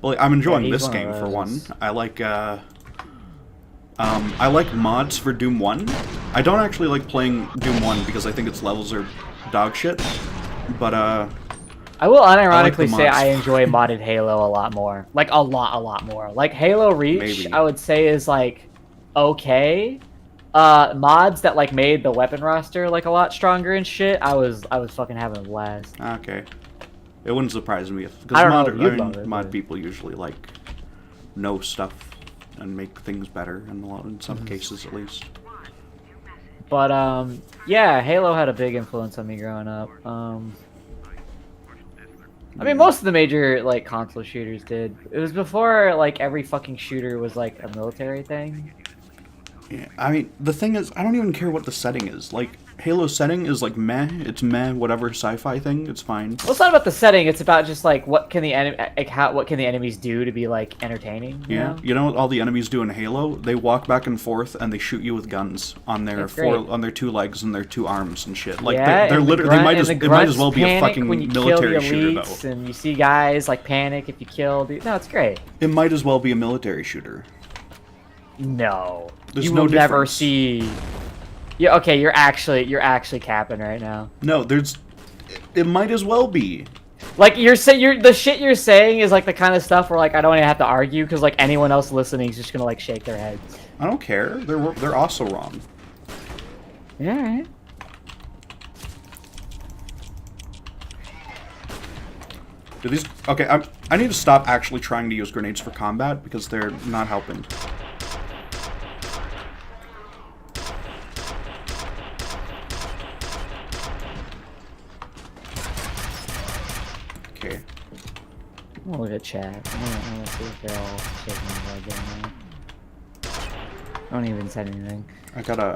[SPEAKER 1] Well, I'm enjoying
[SPEAKER 2] he's
[SPEAKER 1] this
[SPEAKER 2] one of
[SPEAKER 1] game, for
[SPEAKER 2] those.
[SPEAKER 1] one. I like mods for Doom 1. I don't actually like playing Doom 1 because I think its levels are dog shit, but,
[SPEAKER 2] I will
[SPEAKER 1] like
[SPEAKER 2] unironically
[SPEAKER 1] the
[SPEAKER 2] say
[SPEAKER 1] mods.
[SPEAKER 2] I enjoy modded Halo a lot more. Like, a lot more. Like, Halo Reach,
[SPEAKER 1] Maybe.
[SPEAKER 2] I would say is, like, okay. Mods that, like, made the weapon roster, like, a lot stronger and shit, I was fucking having a blast.
[SPEAKER 1] okay. It wouldn't surprise me if...
[SPEAKER 2] I don't know
[SPEAKER 1] Because
[SPEAKER 2] if you'd love it,
[SPEAKER 1] mod
[SPEAKER 2] but-
[SPEAKER 1] people usually, like, know stuff and make things better, in some cases, at least.
[SPEAKER 2] But, yeah, Halo had a big influence on me growing up. I mean, most of the major, like, console shooters did. It was before, like, every fucking shooter was, like, a military thing.
[SPEAKER 1] Yeah, I mean, the thing is, I don't even care what the setting is. Like, Halo's setting is like meh. It's meh. Whatever sci-fi thing, it's fine.
[SPEAKER 2] Well, it's not about the setting. It's about just like what can the what can the enemies do to be like entertaining?
[SPEAKER 1] Yeah. You know what all the enemies do in Halo? They walk back and forth and they shoot you with guns on their on their 2 legs and their 2 arms and shit. Like they're literally they might as well be a fucking military shooter though.
[SPEAKER 2] And you see guys like panic if you kill. No, it's great.
[SPEAKER 1] It might as well be a military shooter.
[SPEAKER 2] No,
[SPEAKER 1] there's
[SPEAKER 2] you
[SPEAKER 1] no
[SPEAKER 2] will
[SPEAKER 1] difference.
[SPEAKER 2] never see. Yeah, okay, you're actually capping right now.
[SPEAKER 1] No, it might as well be.
[SPEAKER 2] Like the shit you're saying is like the kind of stuff where like I don't even have to argue because like anyone else listening is just gonna like shake their heads.
[SPEAKER 1] I don't care. They're also wrong.
[SPEAKER 2] Yeah. Right.
[SPEAKER 1] Do these? Okay, I need to stop actually trying to use grenades for combat because they're not helping. Okay.
[SPEAKER 2] I'm gonna look at chat. I'm gonna see if they're all shaking their head now. Don't even say anything.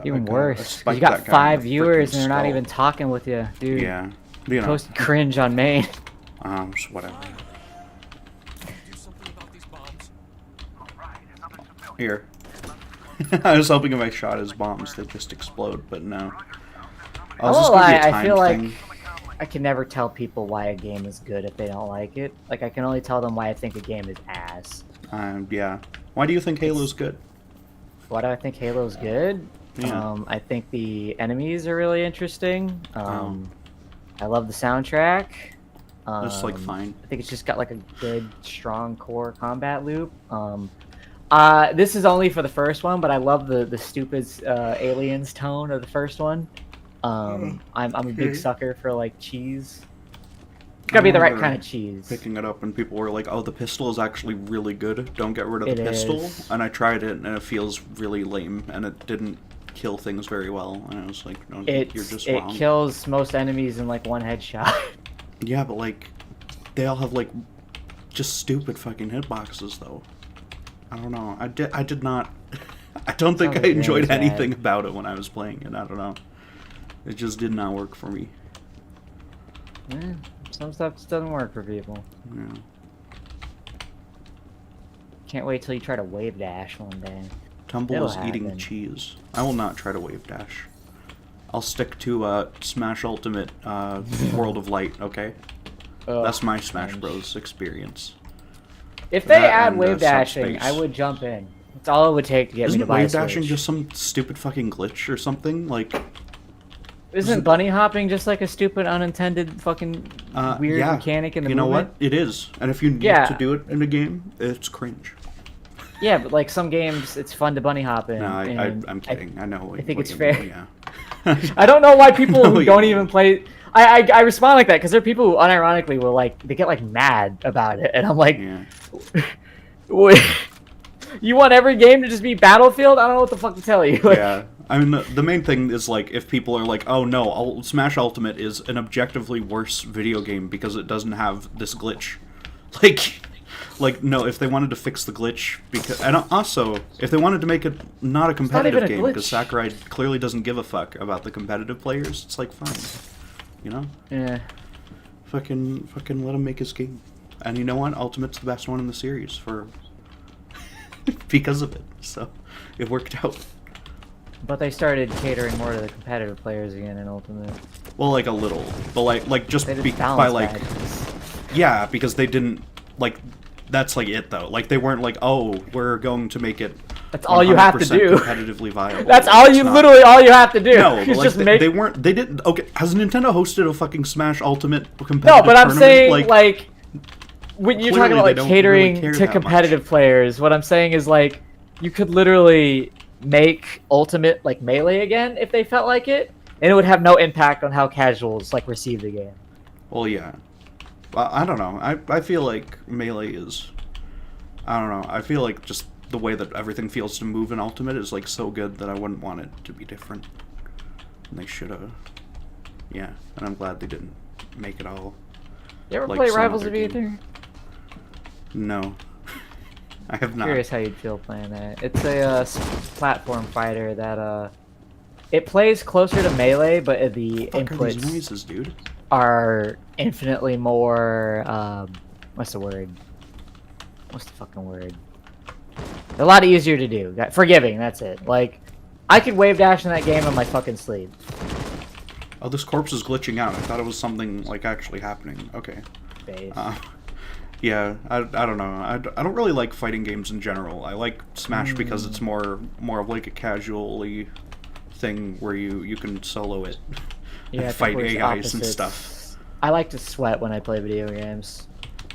[SPEAKER 2] Even worse. You got 5 viewers and they're not even talking with you, dude.
[SPEAKER 1] Yeah. You know.
[SPEAKER 2] Post cringe on main.
[SPEAKER 1] Just whatever. Here. I was hoping if I shot his bombs, they'd just explode, but no.
[SPEAKER 2] I feel like I can never tell people why a game is good if they don't like it. Like, I can only tell them why I think a game is ass.
[SPEAKER 1] Yeah. Why do you think Halo's good?
[SPEAKER 2] Why do I think Halo's good?
[SPEAKER 1] Yeah.
[SPEAKER 2] I think the enemies are really interesting. I love the soundtrack.
[SPEAKER 1] It's like fine.
[SPEAKER 2] I think it's just got like a good, strong core combat loop. This is only for the first one, but I love the stupid aliens tone of the first one. I'm a big sucker for like cheese. It's gotta be the right kind of cheese.
[SPEAKER 1] Picking it up and people were like, "Oh, the pistol is actually really good. Don't get rid of the pistol." And I tried it and it feels really lame and it didn't kill things very well. And I was like, "No, you're just wrong."
[SPEAKER 2] It kills most enemies in like 1 headshot.
[SPEAKER 1] Yeah, but like, they all have like just stupid fucking hitboxes though. I don't know. I did not. I don't think I enjoyed anything about it when I was playing it. I don't know. It just did not work for me.
[SPEAKER 2] Yeah, some stuff just doesn't work for people.
[SPEAKER 1] Yeah.
[SPEAKER 2] Can't wait till you try to wave dash one day.
[SPEAKER 1] Tumble is eating cheese. I will not try to wave dash. I'll stick to Smash Ultimate World of Light, okay? That's my Smash Bros. Experience.
[SPEAKER 2] If they add wave dashing, I would jump in. That's all it would take to get me to buy a Switch.
[SPEAKER 1] Isn't wave dashing just some stupid fucking glitch or something? Like,
[SPEAKER 2] isn't bunny hopping just like a stupid unintended fucking weird mechanic in the movie?
[SPEAKER 1] You know what? It is. And if you need to do it in a game, it's cringe.
[SPEAKER 2] Yeah, but like some games, it's fun to bunny hop in.
[SPEAKER 1] No, I'm kidding. I know.
[SPEAKER 2] I think it's fair. Yeah. I don't know why people who don't even play. I respond like that because there are people who unironically will like they get like mad about it, and I'm like, you want every game to just be Battlefield? I don't know what the fuck to tell you. Like,
[SPEAKER 1] yeah, I mean the main thing is like if people are like, oh no, Smash Ultimate is an objectively worse video game because it doesn't have this glitch, like no, if they wanted to fix the glitch because and also if they wanted to make it not a competitive game because Sakurai clearly doesn't give a fuck about the competitive players, it's like fine. You know?
[SPEAKER 2] Yeah.
[SPEAKER 1] Fucking let him make his game. And you know what? Ultimate's the best one in the series for because of it. So it worked out.
[SPEAKER 2] But they started catering more to the competitive players again in Ultimate.
[SPEAKER 1] Well, like a little, but like just by like badges. Yeah, because they didn't like. That's like it though. Like they weren't like, oh, we're going to make it.
[SPEAKER 2] That's all you have to do.
[SPEAKER 1] Competitively viable.
[SPEAKER 2] That's all you literally all you have to do.
[SPEAKER 1] No, but like they weren't. They didn't. Okay, has Nintendo hosted a fucking Smash Ultimate competitive?
[SPEAKER 2] No, but I'm
[SPEAKER 1] tournament?
[SPEAKER 2] saying like when you're talking about like catering really to competitive players, what I'm saying is like you could literally make Ultimate like Melee again if they felt like it, and it would have no impact on how casuals like receive the game.
[SPEAKER 1] Well, yeah. I don't know. I feel like Melee is. I don't know. I feel like just the way that everything feels to move in Ultimate is like so good that I wouldn't want it to be different. And they should have. Yeah, and I'm glad they didn't make it all.
[SPEAKER 2] You ever play Rivals of Aether?
[SPEAKER 1] No. I have not.
[SPEAKER 2] I'm curious how you'd feel playing that. It's a platform fighter that It plays closer to Melee, but the
[SPEAKER 1] What the fuck are these
[SPEAKER 2] inputs
[SPEAKER 1] noises, dude?
[SPEAKER 2] are infinitely more, what's the word? What's the fucking word? They're a lot easier to do. Forgiving, that's it. Like, I could wave dash in that game in my fucking sleep.
[SPEAKER 1] Oh, this corpse is glitching out. I thought it was something, like, actually happening. Okay. Yeah, I don't know. I don't really like fighting games in general. I like Smash because it's more of like a casually thing where you can solo it and fight AIs and stuff.
[SPEAKER 2] I like to sweat when I play video games.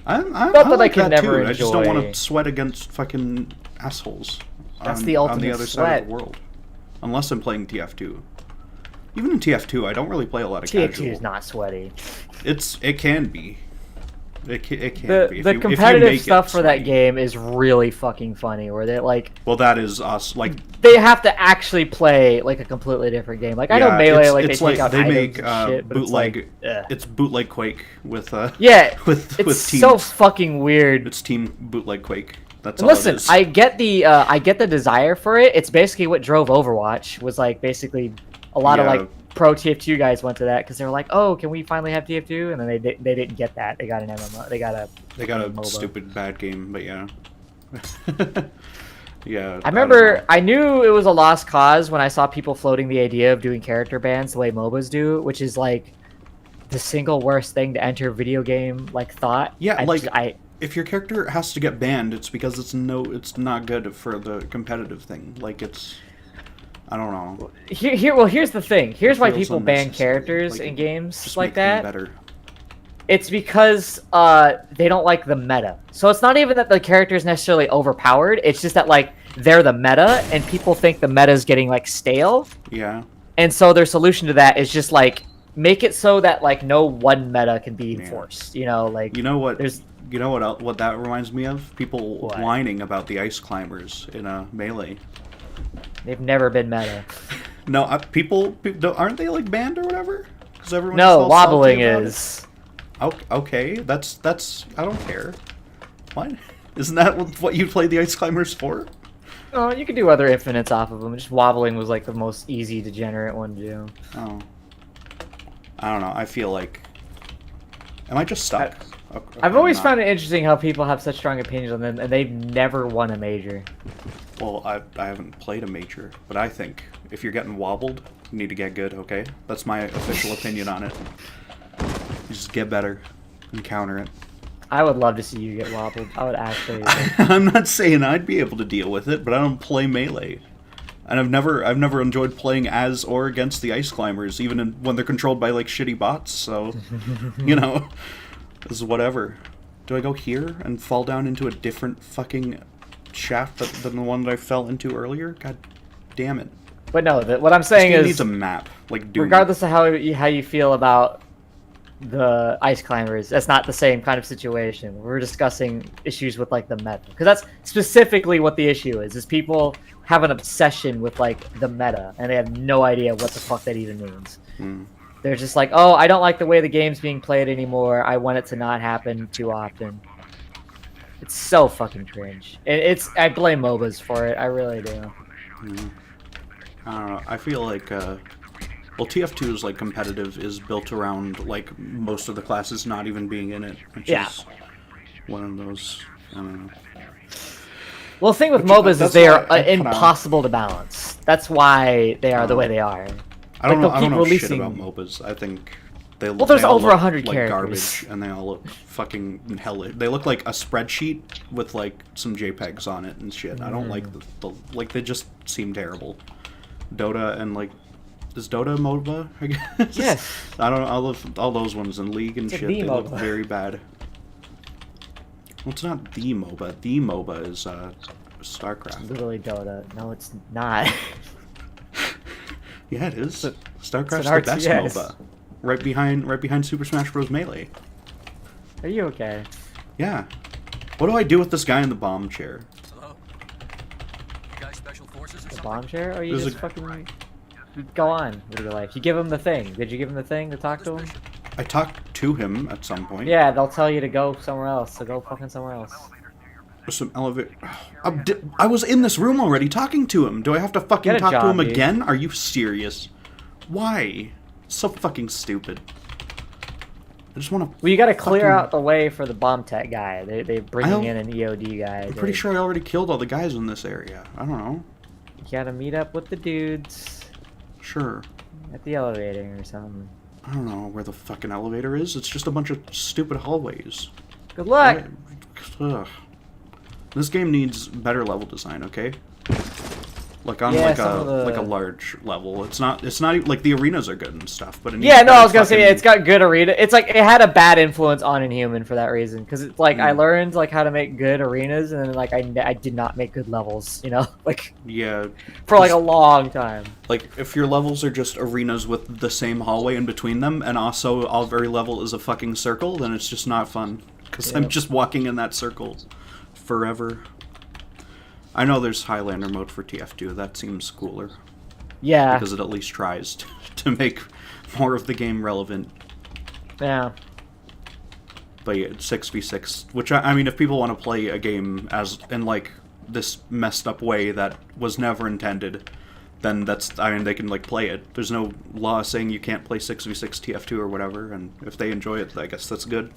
[SPEAKER 1] I
[SPEAKER 2] like that
[SPEAKER 1] too.
[SPEAKER 2] never
[SPEAKER 1] I just don't
[SPEAKER 2] enjoy.
[SPEAKER 1] want to sweat against fucking assholes.
[SPEAKER 2] That's the ultimate
[SPEAKER 1] on the other
[SPEAKER 2] sweat.
[SPEAKER 1] side of the world. Unless I'm playing TF2. Even in TF2, I don't really play a lot of casual.
[SPEAKER 2] TF2 is not sweaty.
[SPEAKER 1] It can be. It can be.
[SPEAKER 2] The competitive stuff for that game is really fucking funny. Where they like.
[SPEAKER 1] Well, that is us. Like
[SPEAKER 2] they have to actually play like a completely different game. Like I know Melee, like
[SPEAKER 1] it's
[SPEAKER 2] they take out
[SPEAKER 1] they
[SPEAKER 2] items
[SPEAKER 1] make
[SPEAKER 2] and shit, but
[SPEAKER 1] bootleg.
[SPEAKER 2] it's
[SPEAKER 1] It's bootleg Quake with
[SPEAKER 2] yeah.
[SPEAKER 1] with
[SPEAKER 2] it's
[SPEAKER 1] teams.
[SPEAKER 2] so fucking weird.
[SPEAKER 1] It's team bootleg Quake. That's
[SPEAKER 2] And
[SPEAKER 1] all
[SPEAKER 2] listen,
[SPEAKER 1] it is.
[SPEAKER 2] I get the desire for it. It's basically what drove Overwatch. Was like basically a lot of like pro TF2 guys went to that because they were like, oh, can we finally have TF2? And then they didn't get that. They got an MMO. They got a MOBA.
[SPEAKER 1] Stupid bad game, but yeah. Yeah.
[SPEAKER 2] I remember I knew it was a lost cause when I saw people floating the idea of doing character bans the way MOBAs do, which is like the single worst thing to enter video game like thought.
[SPEAKER 1] Yeah, if your character has to get banned, it's because it's not good for the competitive thing. Like it's, I don't know.
[SPEAKER 2] Here's the thing. Here's why people ban
[SPEAKER 1] unnecessary.
[SPEAKER 2] characters
[SPEAKER 1] Like,
[SPEAKER 2] in games
[SPEAKER 1] just
[SPEAKER 2] like
[SPEAKER 1] make them
[SPEAKER 2] that.
[SPEAKER 1] better.
[SPEAKER 2] It's because they don't like the meta. So it's not even that the character is necessarily overpowered. It's just that like they're the meta, and people think the meta is getting like stale.
[SPEAKER 1] Yeah.
[SPEAKER 2] And so their solution to that is just like make it so that like no one meta can be enforced. You know, like
[SPEAKER 1] you know what? You know what that reminds me of? People
[SPEAKER 2] What?
[SPEAKER 1] whining about the ice climbers in Melee.
[SPEAKER 2] They've never been meta.
[SPEAKER 1] No, people aren't they like banned or whatever? Because everyone.
[SPEAKER 2] No, wobbling is.
[SPEAKER 1] Okay, that's I don't care. What? Isn't that what you play the ice climbers for?
[SPEAKER 2] Oh, you could do other infinites off of them. Just wobbling was like the most easy degenerate one to do.
[SPEAKER 1] Oh. I don't know. I feel like. Am I just stuck?
[SPEAKER 2] I've always found it interesting how people have such strong opinions on them, and they've never won a major.
[SPEAKER 1] Well, I haven't played a major, but I think if you're getting wobbled, you need to get good, okay? That's my official opinion on it. You just get better and counter it.
[SPEAKER 2] I would love to see you get wobbled. I would actually.
[SPEAKER 1] I'm not saying I'd be able to deal with it, but I don't play Melee. And I've never enjoyed playing as or against the ice climbers, even when they're controlled by like shitty bots, so you know. This is whatever. Do I go here and fall down into a different fucking shaft than the one that I fell into earlier? God damn it.
[SPEAKER 2] But no, what I'm saying
[SPEAKER 1] This game
[SPEAKER 2] is,
[SPEAKER 1] needs a map, like Doom.
[SPEAKER 2] regardless of how you feel about the ice climbers, that's not the same kind of situation. We're discussing issues with like the meta, because that's specifically what the issue is people have an obsession with like the meta, and they have no idea what the fuck that even means. They're just like, oh, I don't like the way the game's being played anymore. I want it to not happen too often. It's so fucking cringe. I blame MOBAs for it. I really do.
[SPEAKER 1] I don't know. I feel like, well, TF2's like competitive is built around like most of the classes not even being in it, which is one of those. I don't know.
[SPEAKER 2] Well, the thing with MOBAs is they are impossible to balance. That's why they are the way they are.
[SPEAKER 1] I don't know shit about MOBAs. I think there's
[SPEAKER 2] over 100
[SPEAKER 1] like
[SPEAKER 2] characters.
[SPEAKER 1] Garbage, and they all look fucking hellish. They look like a spreadsheet with like some JPEGs on it and shit. I don't like the like. They just seem terrible. Dota and like, is Dota a MOBA? I guess.
[SPEAKER 2] Yes.
[SPEAKER 1] I don't know. All those ones in League and shit. They look
[SPEAKER 2] MOBA.
[SPEAKER 1] very bad. Well, it's not the MOBA. The MOBA is StarCraft.
[SPEAKER 2] It's literally Dota. No, it's not.
[SPEAKER 1] Yeah, it is. StarCraft's the best MOBA. Right behind Super Smash Bros. Melee.
[SPEAKER 2] Are you okay?
[SPEAKER 1] Yeah. What do I do with this guy in the bomb chair?
[SPEAKER 3] Hello? You guys special forces or
[SPEAKER 2] The
[SPEAKER 3] something?
[SPEAKER 2] bomb chair? Or you just fucking go on with your life? You give him the thing. Did you give him the thing to talk to him?
[SPEAKER 1] I talked to him at some point.
[SPEAKER 2] Yeah, they'll tell you to go somewhere else. So go fucking somewhere else.
[SPEAKER 1] Some elevator. I was in this room already talking to him. Do I have to fucking talk to him
[SPEAKER 2] dude.
[SPEAKER 1] again? Are you serious? Why? So fucking stupid. I just want to.
[SPEAKER 2] Well, you got to clear out the way for the bomb tech guy. They're bringing in an EOD guy.
[SPEAKER 1] I'm pretty sure I already killed all the guys in this area. I don't know.
[SPEAKER 2] You got to meet up with the dudes.
[SPEAKER 1] Sure.
[SPEAKER 2] At the elevator or something.
[SPEAKER 1] I don't know where the fucking elevator is. It's just a bunch of stupid hallways.
[SPEAKER 2] Good luck.
[SPEAKER 1] Ugh. This game needs better level design, okay? Like on
[SPEAKER 2] Yeah,
[SPEAKER 1] like a large level. It's not even, like the arenas are good and stuff, but it needs
[SPEAKER 2] Yeah, no, I
[SPEAKER 1] better
[SPEAKER 2] was gonna say
[SPEAKER 1] fucking-
[SPEAKER 2] it's got good arena. It's like it had a bad influence on Inhuman for that reason, because it's like I learned like how to make good arenas, and then like I did not make good levels, you know, like
[SPEAKER 1] Yeah.
[SPEAKER 2] for like a long time.
[SPEAKER 1] Like if your levels are just arenas with the same hallway in between them, and also every level is a fucking circle, then it's just not fun. Because I'm just walking in that circle forever. I know there's Highlander mode for TF2. That seems cooler.
[SPEAKER 2] Yeah.
[SPEAKER 1] Because it at least tries to make more of the game relevant.
[SPEAKER 2] Yeah.
[SPEAKER 1] But yeah, 6v6. Which, I mean, if people want to play a game as in, like, this messed up way that was never intended, then I mean, they can, like, play it. There's no law saying you can't play 6v6 TF2 or whatever, and if they enjoy it, I guess that's good.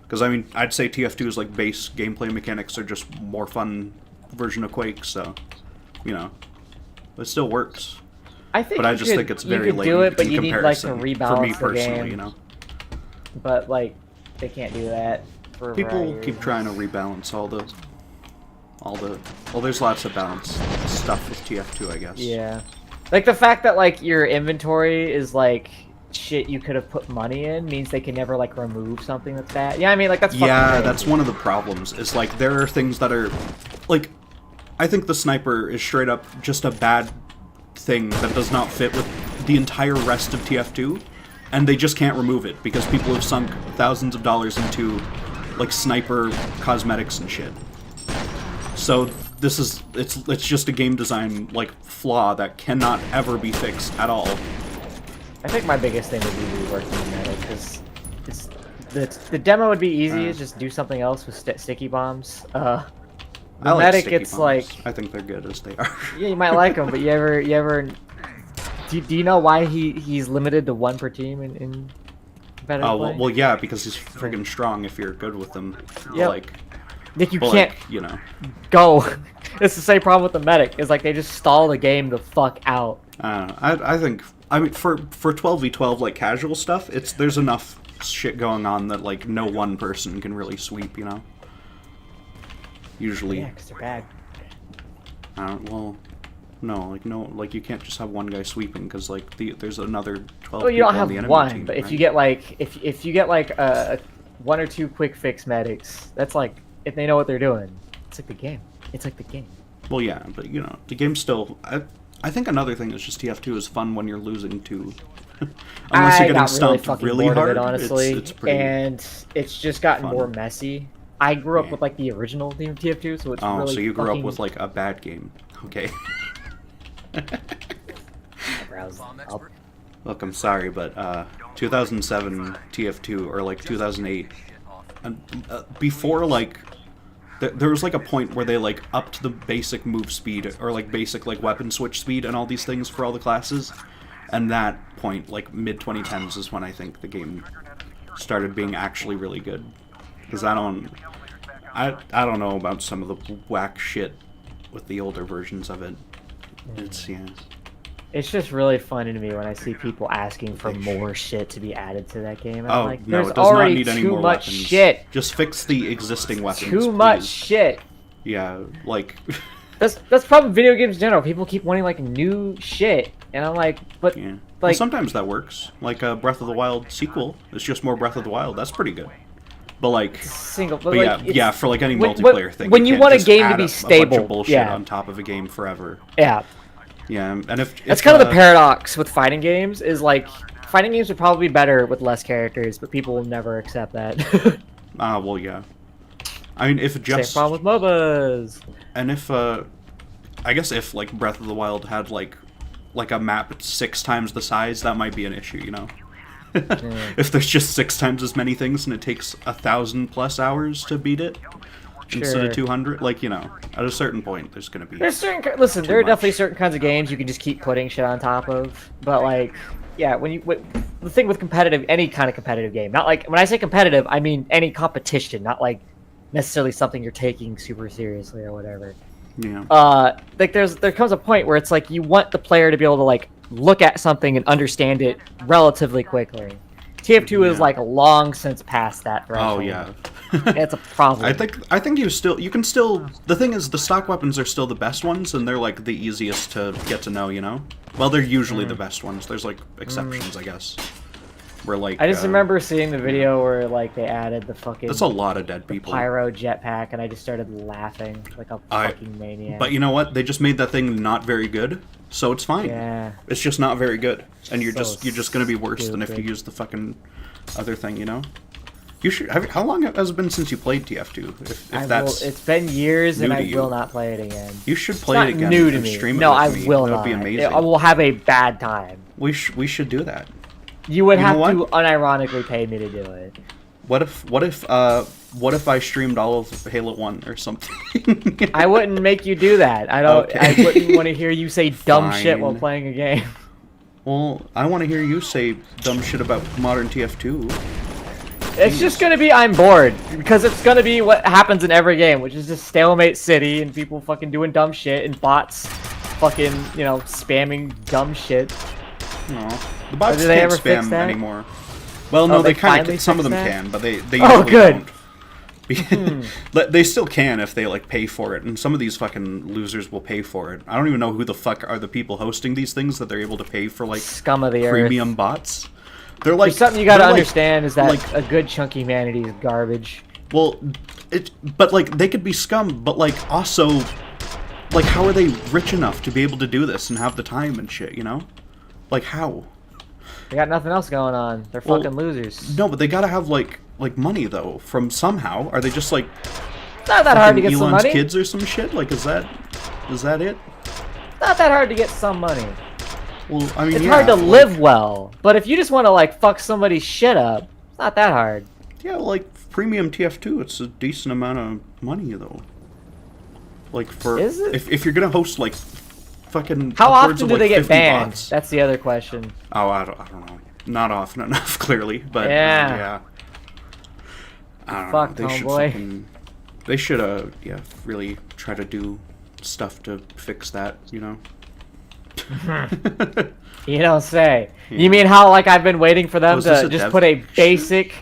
[SPEAKER 1] Because, I mean, I'd say TF2 is, like, base gameplay mechanics are just more fun version of Quake, so, you know, it still works.
[SPEAKER 2] I think
[SPEAKER 1] but I just think it's very lame
[SPEAKER 2] do it, but
[SPEAKER 1] in
[SPEAKER 2] you need like to
[SPEAKER 1] comparison,
[SPEAKER 2] rebalance
[SPEAKER 1] for me
[SPEAKER 2] the
[SPEAKER 1] personally,
[SPEAKER 2] game.
[SPEAKER 1] you know.
[SPEAKER 2] But like, they can't do that. For
[SPEAKER 1] People keep trying to rebalance all the. Well, there's lots of balance stuff with TF2, I guess.
[SPEAKER 2] Yeah, like the fact that like your inventory is like shit you could have put money in means they can never like remove something that's bad. Yeah, I mean like that's fucking
[SPEAKER 1] yeah,
[SPEAKER 2] crazy.
[SPEAKER 1] that's one of the problems. Is like there are things that are, like, I think the sniper is straight up just a bad thing that does not fit with the entire rest of TF2, and they just can't remove it because people have sunk thousands of dollars into like sniper cosmetics and shit. So this is it's just a game design like flaw that cannot ever be fixed at all.
[SPEAKER 2] I think my biggest thing would be reworking the meta because the demo would be easy. Is just do something else with sticky bombs.
[SPEAKER 1] I
[SPEAKER 2] The
[SPEAKER 1] like
[SPEAKER 2] medic,
[SPEAKER 1] sticky
[SPEAKER 2] it's
[SPEAKER 1] bombs.
[SPEAKER 2] like
[SPEAKER 1] I think they're good as they are.
[SPEAKER 2] yeah, you might like them, but you ever do you know why he's limited to one per team in better
[SPEAKER 1] Oh
[SPEAKER 2] play?
[SPEAKER 1] well, yeah, because he's friggin' strong if you're good with them.
[SPEAKER 2] Yep.
[SPEAKER 1] Like,
[SPEAKER 2] you
[SPEAKER 1] but,
[SPEAKER 2] can't
[SPEAKER 1] like, you know.
[SPEAKER 2] go. It's the same problem with the medic. It's like they just stall the game the fuck out.
[SPEAKER 1] I think I mean for 12v12 like casual stuff, there's enough shit going on that like no one person can really sweep, you know. Usually.
[SPEAKER 2] Yeah, 'cause they're bad.
[SPEAKER 1] Well, no, like you can't just have one guy sweeping because like there's another 12
[SPEAKER 2] Well, you
[SPEAKER 1] people
[SPEAKER 2] don't
[SPEAKER 1] on the
[SPEAKER 2] have
[SPEAKER 1] enemy
[SPEAKER 2] one,
[SPEAKER 1] team,
[SPEAKER 2] but if
[SPEAKER 1] right?
[SPEAKER 2] you get like if you get like one or two quick fix medics, that's like if they know what they're doing, it's like the game. It's like the game.
[SPEAKER 1] Well, yeah, but you know the game's still. I think another thing is just TF2 is fun when you're losing to. Unless you're getting stomped
[SPEAKER 2] fucking
[SPEAKER 1] really
[SPEAKER 2] bored
[SPEAKER 1] hard,
[SPEAKER 2] of it, honestly,
[SPEAKER 1] it's pretty.
[SPEAKER 2] and it's just gotten
[SPEAKER 1] fun.
[SPEAKER 2] more messy. I grew up
[SPEAKER 1] Yeah.
[SPEAKER 2] with like the original Team TF2, so it's
[SPEAKER 1] Oh,
[SPEAKER 2] really
[SPEAKER 1] so you grew
[SPEAKER 2] fucking...
[SPEAKER 1] up with like a bad game. Okay.
[SPEAKER 2] Browse.
[SPEAKER 3] Bomb
[SPEAKER 2] I'll-
[SPEAKER 3] expert?
[SPEAKER 1] Look, I'm sorry, but 2007 TF2 or like 2008, and before like there was like a point where they like upped the basic move speed or like basic like weapon switch speed and all these things for all the classes, and that point like mid 2010s is when I think the game started being actually really good. Because I don't know about some of the whack shit with the older versions of it. It's yeah.
[SPEAKER 2] It's just really funny to me when I see people asking for more shit to be added to that game. And I'm
[SPEAKER 1] Oh,
[SPEAKER 2] like,
[SPEAKER 1] no,
[SPEAKER 2] there's
[SPEAKER 1] it does not
[SPEAKER 2] already
[SPEAKER 1] need any
[SPEAKER 2] too
[SPEAKER 1] more
[SPEAKER 2] much
[SPEAKER 1] weapons.
[SPEAKER 2] shit.
[SPEAKER 1] Just fix the existing weapons,
[SPEAKER 2] Too much
[SPEAKER 1] please.
[SPEAKER 2] shit.
[SPEAKER 1] Yeah, like...
[SPEAKER 2] That's the problem with video games in general. People keep wanting like new shit, and I'm like, but
[SPEAKER 1] yeah. Well,
[SPEAKER 2] like
[SPEAKER 1] sometimes that works. Like a Breath of the Wild sequel. It's just more Breath of the Wild. That's pretty good. But like...
[SPEAKER 2] single.
[SPEAKER 1] But
[SPEAKER 2] like,
[SPEAKER 1] yeah,
[SPEAKER 2] it's-
[SPEAKER 1] yeah, for like any
[SPEAKER 2] when-
[SPEAKER 1] multiplayer thing.
[SPEAKER 2] when you
[SPEAKER 1] can't
[SPEAKER 2] want a
[SPEAKER 1] just
[SPEAKER 2] game to
[SPEAKER 1] add
[SPEAKER 2] be
[SPEAKER 1] a bunch
[SPEAKER 2] stable,
[SPEAKER 1] of bullshit
[SPEAKER 2] yeah.
[SPEAKER 1] on top of a game forever.
[SPEAKER 2] Yeah.
[SPEAKER 1] Yeah, and if
[SPEAKER 2] That's kind of the paradox with fighting games. Is like fighting games would probably be better with less characters, but people will never accept that.
[SPEAKER 1] well, yeah. I mean, if just...
[SPEAKER 2] Same problem with MOBAs.
[SPEAKER 1] And if, I guess if, like, Breath of the Wild had, like a map 6 times the size, that might be an issue, you know? If there's just 6 times as many things and it takes 1,000+ hours to beat it, instead
[SPEAKER 2] Sure.
[SPEAKER 1] of 200. Like, you know, at a certain point, there's gonna be.
[SPEAKER 2] There's certain listen. There are
[SPEAKER 1] much.
[SPEAKER 2] definitely certain kinds of games you can just keep putting shit on top of. But like, yeah, the thing with competitive, any kind of competitive game, not like when I say competitive, I mean any competition, not like necessarily something you're taking super seriously or whatever.
[SPEAKER 1] Yeah.
[SPEAKER 2] Like there comes a point where it's like you want the player to be able to like look at something and understand it relatively quickly. TF2 is
[SPEAKER 1] Yeah.
[SPEAKER 2] like long since past that threshold.
[SPEAKER 1] Oh yeah.
[SPEAKER 2] It's a problem.
[SPEAKER 1] I think you can still. The thing is, the stock weapons are still the best ones, and they're like the easiest to get to know. You know. Well, they're usually the best ones. There's like exceptions, I guess. Where like.
[SPEAKER 2] I just remember seeing the video where like they added the fucking.
[SPEAKER 1] That's a lot of dead people.
[SPEAKER 2] Pyro jetpack, and I just started laughing like a fucking maniac.
[SPEAKER 1] But you know what? They just made that thing not very good, so it's fine.
[SPEAKER 2] Yeah.
[SPEAKER 1] It's just not very good, and you're
[SPEAKER 2] So
[SPEAKER 1] just gonna be worse than if you
[SPEAKER 2] stupid.
[SPEAKER 1] use the fucking other thing. You know. You should. How long has it been since you played TF2? If that's
[SPEAKER 2] it's been years, and
[SPEAKER 1] new
[SPEAKER 2] I
[SPEAKER 1] to you.
[SPEAKER 2] will not play it again.
[SPEAKER 1] you should
[SPEAKER 2] It's
[SPEAKER 1] play
[SPEAKER 2] not
[SPEAKER 1] it again
[SPEAKER 2] new to
[SPEAKER 1] and
[SPEAKER 2] me.
[SPEAKER 1] stream it
[SPEAKER 2] No,
[SPEAKER 1] with
[SPEAKER 2] I
[SPEAKER 1] me.
[SPEAKER 2] will
[SPEAKER 1] That
[SPEAKER 2] not.
[SPEAKER 1] would be amazing.
[SPEAKER 2] I will have a bad time.
[SPEAKER 1] We should do that.
[SPEAKER 2] You would
[SPEAKER 1] You
[SPEAKER 2] have
[SPEAKER 1] know
[SPEAKER 2] to
[SPEAKER 1] what?
[SPEAKER 2] unironically pay me to do it.
[SPEAKER 1] What if I streamed all of Halo 1 or something?
[SPEAKER 2] I wouldn't make you do that. I don't.
[SPEAKER 1] Okay.
[SPEAKER 2] I wouldn't want to hear you say dumb shit while
[SPEAKER 1] Fine.
[SPEAKER 2] playing a game.
[SPEAKER 1] Well, I want to hear you say dumb shit about modern TF2.
[SPEAKER 2] It's just gonna be I'm bored because it's gonna be what happens in every game, which is just stalemate city and people fucking doing dumb shit and bots fucking spamming dumb shit.
[SPEAKER 1] No, the bots
[SPEAKER 2] do they
[SPEAKER 1] can't
[SPEAKER 2] ever fix
[SPEAKER 1] spam
[SPEAKER 2] that?
[SPEAKER 1] anymore. Well, no,
[SPEAKER 2] they
[SPEAKER 1] they kind
[SPEAKER 2] finally
[SPEAKER 1] of. Some of them
[SPEAKER 2] fixed that?
[SPEAKER 1] can, but they
[SPEAKER 2] Oh,
[SPEAKER 1] usually
[SPEAKER 2] good.
[SPEAKER 1] don't. They still can if they like pay for it, and some of these fucking losers will pay for it. I don't even know who the fuck are the people hosting these things that they're able to pay for like
[SPEAKER 2] Scum of the earth.
[SPEAKER 1] premium bots. They're like
[SPEAKER 2] There's something you gotta
[SPEAKER 1] they're, like-
[SPEAKER 2] understand is that
[SPEAKER 1] like-
[SPEAKER 2] a good chunk of humanity is garbage.
[SPEAKER 1] Well, but like they could be scum, but like also, like how are they rich enough to be able to do this and have the time and shit? You know, like how?
[SPEAKER 2] They got nothing else going on. They're
[SPEAKER 1] Well,
[SPEAKER 2] fucking losers.
[SPEAKER 1] No, but they gotta have like money though from somehow. Are they just like
[SPEAKER 2] It's not that hard to
[SPEAKER 1] fucking
[SPEAKER 2] get some
[SPEAKER 1] Elon's
[SPEAKER 2] money.
[SPEAKER 1] kids or some shit? Like is that it?
[SPEAKER 2] It's not that hard to get some money.
[SPEAKER 1] Well, I mean,
[SPEAKER 2] It's
[SPEAKER 1] yeah,
[SPEAKER 2] hard to
[SPEAKER 1] like-
[SPEAKER 2] live well, but if you just want to like fuck somebody's shit up, it's not that hard.
[SPEAKER 1] Yeah, like premium TF2, it's a decent amount of money though. Like for
[SPEAKER 2] Is it?
[SPEAKER 1] if you're gonna host like fucking
[SPEAKER 2] How
[SPEAKER 1] upwards
[SPEAKER 2] often
[SPEAKER 1] of,
[SPEAKER 2] do
[SPEAKER 1] like,
[SPEAKER 2] they get
[SPEAKER 1] 50
[SPEAKER 2] banned?
[SPEAKER 1] bots.
[SPEAKER 2] That's the other question.
[SPEAKER 1] Oh, I don't know. Not often enough, clearly, but
[SPEAKER 2] Yeah.
[SPEAKER 1] yeah. I don't
[SPEAKER 2] Fuck,
[SPEAKER 1] know. They should
[SPEAKER 2] homeboy.
[SPEAKER 1] fucking. They should really try to do stuff to fix that. You know.
[SPEAKER 2] You don't say.
[SPEAKER 1] Yeah.
[SPEAKER 2] You mean how like I've been waiting for them
[SPEAKER 1] Was this
[SPEAKER 2] to
[SPEAKER 1] a
[SPEAKER 2] just
[SPEAKER 1] dev
[SPEAKER 2] put a
[SPEAKER 1] shit?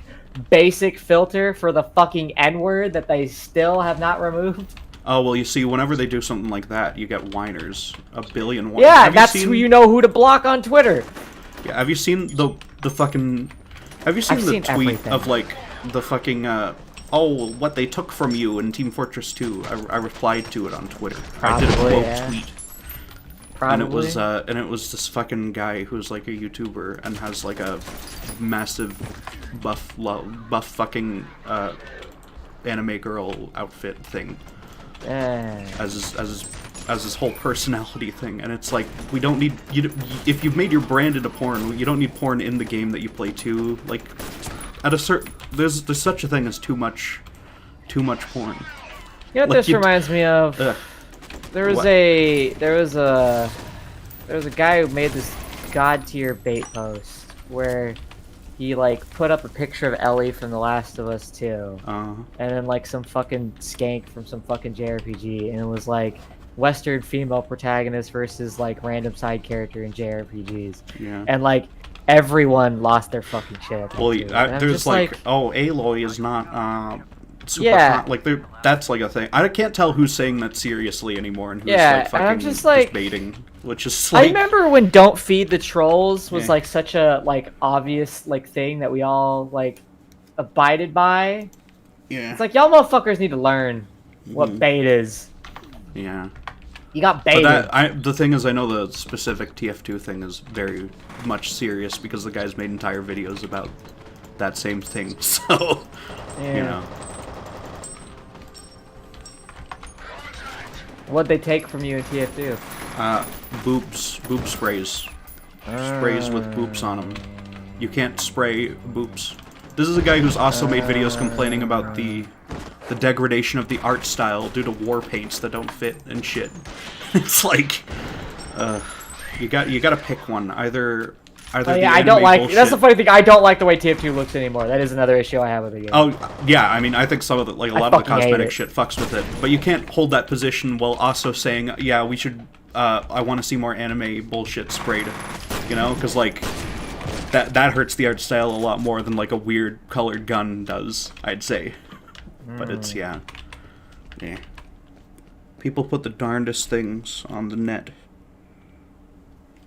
[SPEAKER 2] basic filter for the fucking N-word that they still have not removed?
[SPEAKER 1] Oh well, you see, whenever they do something like that, you get whiners. A billion whiners.
[SPEAKER 2] Yeah,
[SPEAKER 1] Have
[SPEAKER 2] that's
[SPEAKER 1] seen,
[SPEAKER 2] who you know who to block on Twitter.
[SPEAKER 1] Yeah, have you seen the fucking? Have you seen
[SPEAKER 2] I've
[SPEAKER 1] the
[SPEAKER 2] seen
[SPEAKER 1] tweet
[SPEAKER 2] everything.
[SPEAKER 1] of like the fucking? Oh, what they took from you in Team Fortress 2. I replied to it on Twitter. I did a
[SPEAKER 2] Probably,
[SPEAKER 1] quote
[SPEAKER 2] yeah.
[SPEAKER 1] tweet.
[SPEAKER 2] Probably.
[SPEAKER 1] And it was this fucking guy who's like a YouTuber and has like a massive buff fucking anime girl outfit thing as his whole personality thing, and it's like we don't need if you've made your brand into porn, you don't need porn in the game that you play too. Like at a certain there's such a thing as too much porn.
[SPEAKER 2] You know what
[SPEAKER 1] like
[SPEAKER 2] this reminds me of?
[SPEAKER 1] Ugh.
[SPEAKER 2] There was
[SPEAKER 1] What?
[SPEAKER 2] there was a guy who made this god tier bait post where he like put up a picture of Ellie from The Last of Us 2 and then like some fucking skank from some fucking JRPG, and it was like Western female protagonist versus like random side character in JRPGs.
[SPEAKER 1] Yeah.
[SPEAKER 2] And like everyone lost their fucking shit at that
[SPEAKER 1] Well,
[SPEAKER 2] too. And I'm
[SPEAKER 1] there's
[SPEAKER 2] just
[SPEAKER 1] like, oh, Aloy is not super
[SPEAKER 2] Yeah.
[SPEAKER 1] hot. Like that's like a thing. I can't tell who's saying that seriously anymore and who's
[SPEAKER 2] Yeah,
[SPEAKER 1] like
[SPEAKER 2] and I'm
[SPEAKER 1] fucking
[SPEAKER 2] just like-
[SPEAKER 1] baiting, which is
[SPEAKER 2] I
[SPEAKER 1] like
[SPEAKER 2] remember when "Don't Feed the Trolls" was
[SPEAKER 1] Yeah.
[SPEAKER 2] like such a like obvious like thing that we all like abided by.
[SPEAKER 1] yeah,
[SPEAKER 2] It's like y'all motherfuckers need to learn what
[SPEAKER 1] Mhm.
[SPEAKER 2] bait is.
[SPEAKER 1] yeah.
[SPEAKER 2] You got
[SPEAKER 1] But
[SPEAKER 2] baited.
[SPEAKER 1] the thing is, I know the specific TF2 thing is very much serious because the guys made entire videos about that same thing. So
[SPEAKER 2] Yeah.
[SPEAKER 1] you know,
[SPEAKER 2] What'd they take from you in TF2?
[SPEAKER 1] boob sprays. Sprays with boops on them. You can't spray boops. This is a guy who's also made videos complaining about the the degradation of the art style due to war paints that don't fit and shit. It's like, you gotta pick one. Either
[SPEAKER 2] yeah, I don't like. That's the funny thing. I don't like the way TF2 looks anymore. That is another issue I have with the game.
[SPEAKER 1] Oh yeah, I mean, I think some of the a lot of the cosmetic shit fucks with it, but you can't hold that position while also saying, yeah, we should. I want to see more anime bullshit sprayed, you know, because like that hurts the art style a lot more than like a weird colored gun does, I'd say. But it's yeah. People put the darndest things on the net.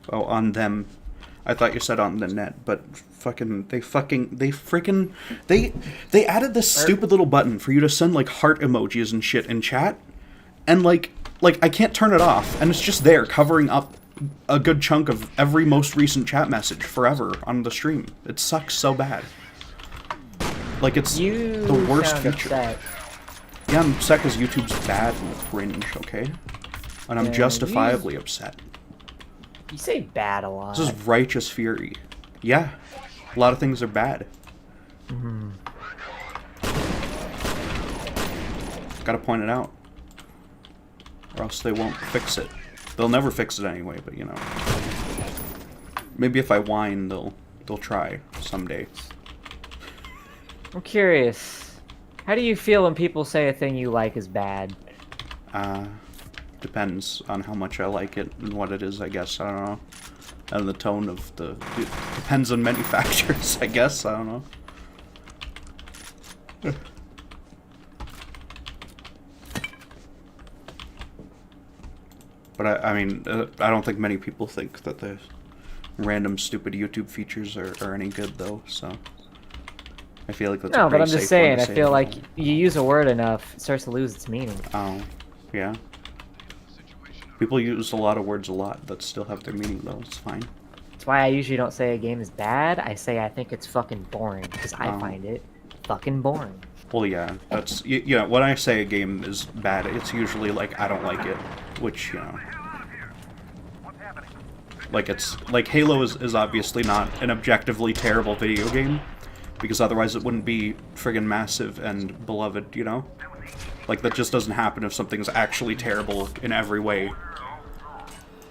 [SPEAKER 1] Oh, on them. I thought you said on the net, but they added this stupid little button for you to send like heart emojis and shit in chat, and like I can't turn it off, and it's just there covering up a good chunk of every most recent chat message forever on the stream. It sucks so bad. Like it's the worst feature.
[SPEAKER 2] Upset.
[SPEAKER 1] Yeah, I'm upset because YouTube's bad and cringe, okay? And I'm justifiably upset.
[SPEAKER 2] You say bad a lot.
[SPEAKER 1] This is righteous fury. Yeah, a lot of things are bad. Gotta point it out. Or else they won't fix it. They'll never fix it anyway, but you know. Maybe if I whine, they'll try someday.
[SPEAKER 2] I'm curious. How do you feel when people say a thing you like is bad?
[SPEAKER 1] Depends on how much I like it and what it is, I guess. I don't know. And the tone of the... It depends on many factors, I guess. I don't know. But I mean, I don't think many people think that the random stupid YouTube features are any good, though, so... I feel like that's a pretty
[SPEAKER 2] but I'm just saying, I
[SPEAKER 1] say
[SPEAKER 2] feel like you use a word enough, it starts to lose its meaning.
[SPEAKER 1] Oh, yeah. People use a lot of words a lot that still have their meaning, though. It's fine.
[SPEAKER 2] That's why I usually don't say a game is bad. I say I think it's fucking boring, because I find it fucking boring.
[SPEAKER 1] Well, yeah, that's... You know, when I say a game is bad, it's usually like, I don't like it, which, you know... Like, it's... Like, Halo is obviously not an objectively terrible video game, because otherwise it wouldn't be friggin' massive and beloved, you know? Like, that just doesn't happen if something's actually terrible in every way.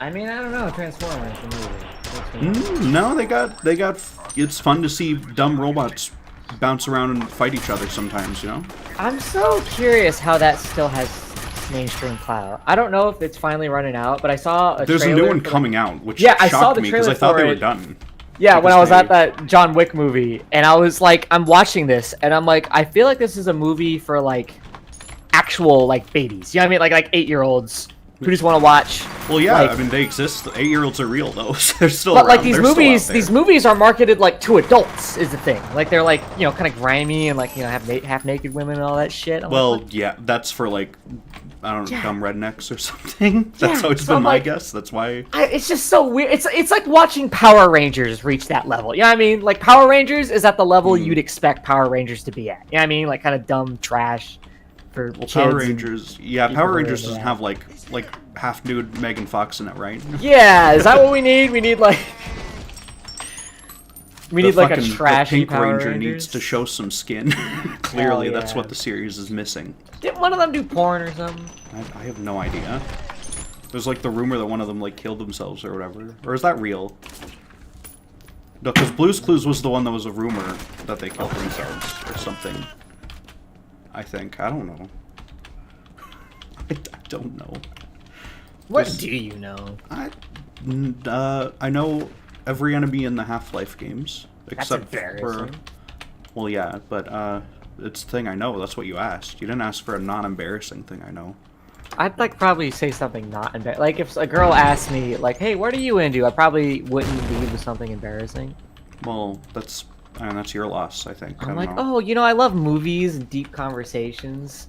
[SPEAKER 2] I mean, I don't know, Transformers, the movie.
[SPEAKER 1] No, they got... It's fun to see dumb robots bounce around and fight each other sometimes, you know?
[SPEAKER 2] I'm so curious how that still has mainstream clout. I don't know if it's finally running out, but I saw a
[SPEAKER 1] There's a new one coming out, which
[SPEAKER 2] I saw
[SPEAKER 1] shocked
[SPEAKER 2] the
[SPEAKER 1] me, because I thought they were done.
[SPEAKER 2] Yeah, when I was at that John Wick movie, and I was like, I'm watching this, and I'm like, I feel like this is a movie for, like, actual, like, babies. You know what I mean? Like 8-year-olds who just want to watch.
[SPEAKER 1] Well, yeah,
[SPEAKER 2] like,
[SPEAKER 1] I mean, they exist. 8-year-olds are real, though. So they're still
[SPEAKER 2] but,
[SPEAKER 1] around.
[SPEAKER 2] like, these movies are marketed, like, to adults, is the thing. Like, they're, like, you know, kind of grimy and, like, you know, have half-naked women and all that shit.
[SPEAKER 1] Well, yeah, that's for, like, I don't know, dumb rednecks or something. That's always been my guess. That's why.
[SPEAKER 2] It's just so weird. It's like watching Power Rangers reach that level. You know what I mean? Like, Power Rangers is at the level you'd expect Power Rangers to be at. You know what I mean? Like, kind of dumb trash for kids.
[SPEAKER 1] Power Rangers, yeah, Power Rangers doesn't have, like half-nude Megan Fox in it, right?
[SPEAKER 2] Yeah, is that what we need? We need, like... We need, like, a trashy
[SPEAKER 1] Pink
[SPEAKER 2] Power
[SPEAKER 1] Ranger
[SPEAKER 2] Rangers.
[SPEAKER 1] needs to show some skin. Clearly, that's what the series is missing.
[SPEAKER 2] Didn't one of them do porn or something?
[SPEAKER 1] I have no idea. There's, like, the rumor that one of them, like, killed themselves or whatever. Or is that real? No, because Blue's Clues was the one that was a rumor that they killed themselves or something. I think. I don't know. I don't know.
[SPEAKER 2] What do you know?
[SPEAKER 1] I know every enemy in the Half-Life games. Except for... Well, yeah, but, it's the thing I know. That's what you asked. You didn't ask for a non-embarrassing thing I know.
[SPEAKER 2] I'd, like, probably say something not embarrassing. Like, if a girl asked me, like, hey, what are you into? I probably wouldn't lead with something embarrassing.
[SPEAKER 1] Well, that's your loss, I think.
[SPEAKER 2] I'm like, oh, you know, I love movies and deep conversations.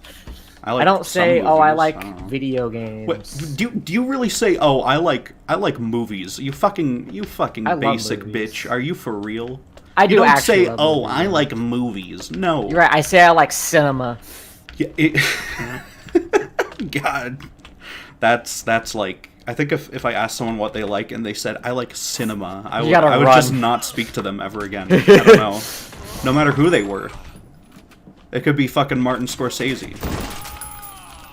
[SPEAKER 1] I
[SPEAKER 2] don't say, oh, I like video games.
[SPEAKER 1] Wait, do you really say, oh, I like movies? You fucking basic bitch. Are you for real?
[SPEAKER 2] I do.
[SPEAKER 1] You don't
[SPEAKER 2] actually
[SPEAKER 1] say, oh, I like movies. No.
[SPEAKER 2] You're right. I say I like cinema.
[SPEAKER 1] Yeah, God, that's like. I think if I asked someone what they like and they said I like cinema, I would just not speak to them ever again. I don't know. No matter who they were. It could be fucking Martin Scorsese.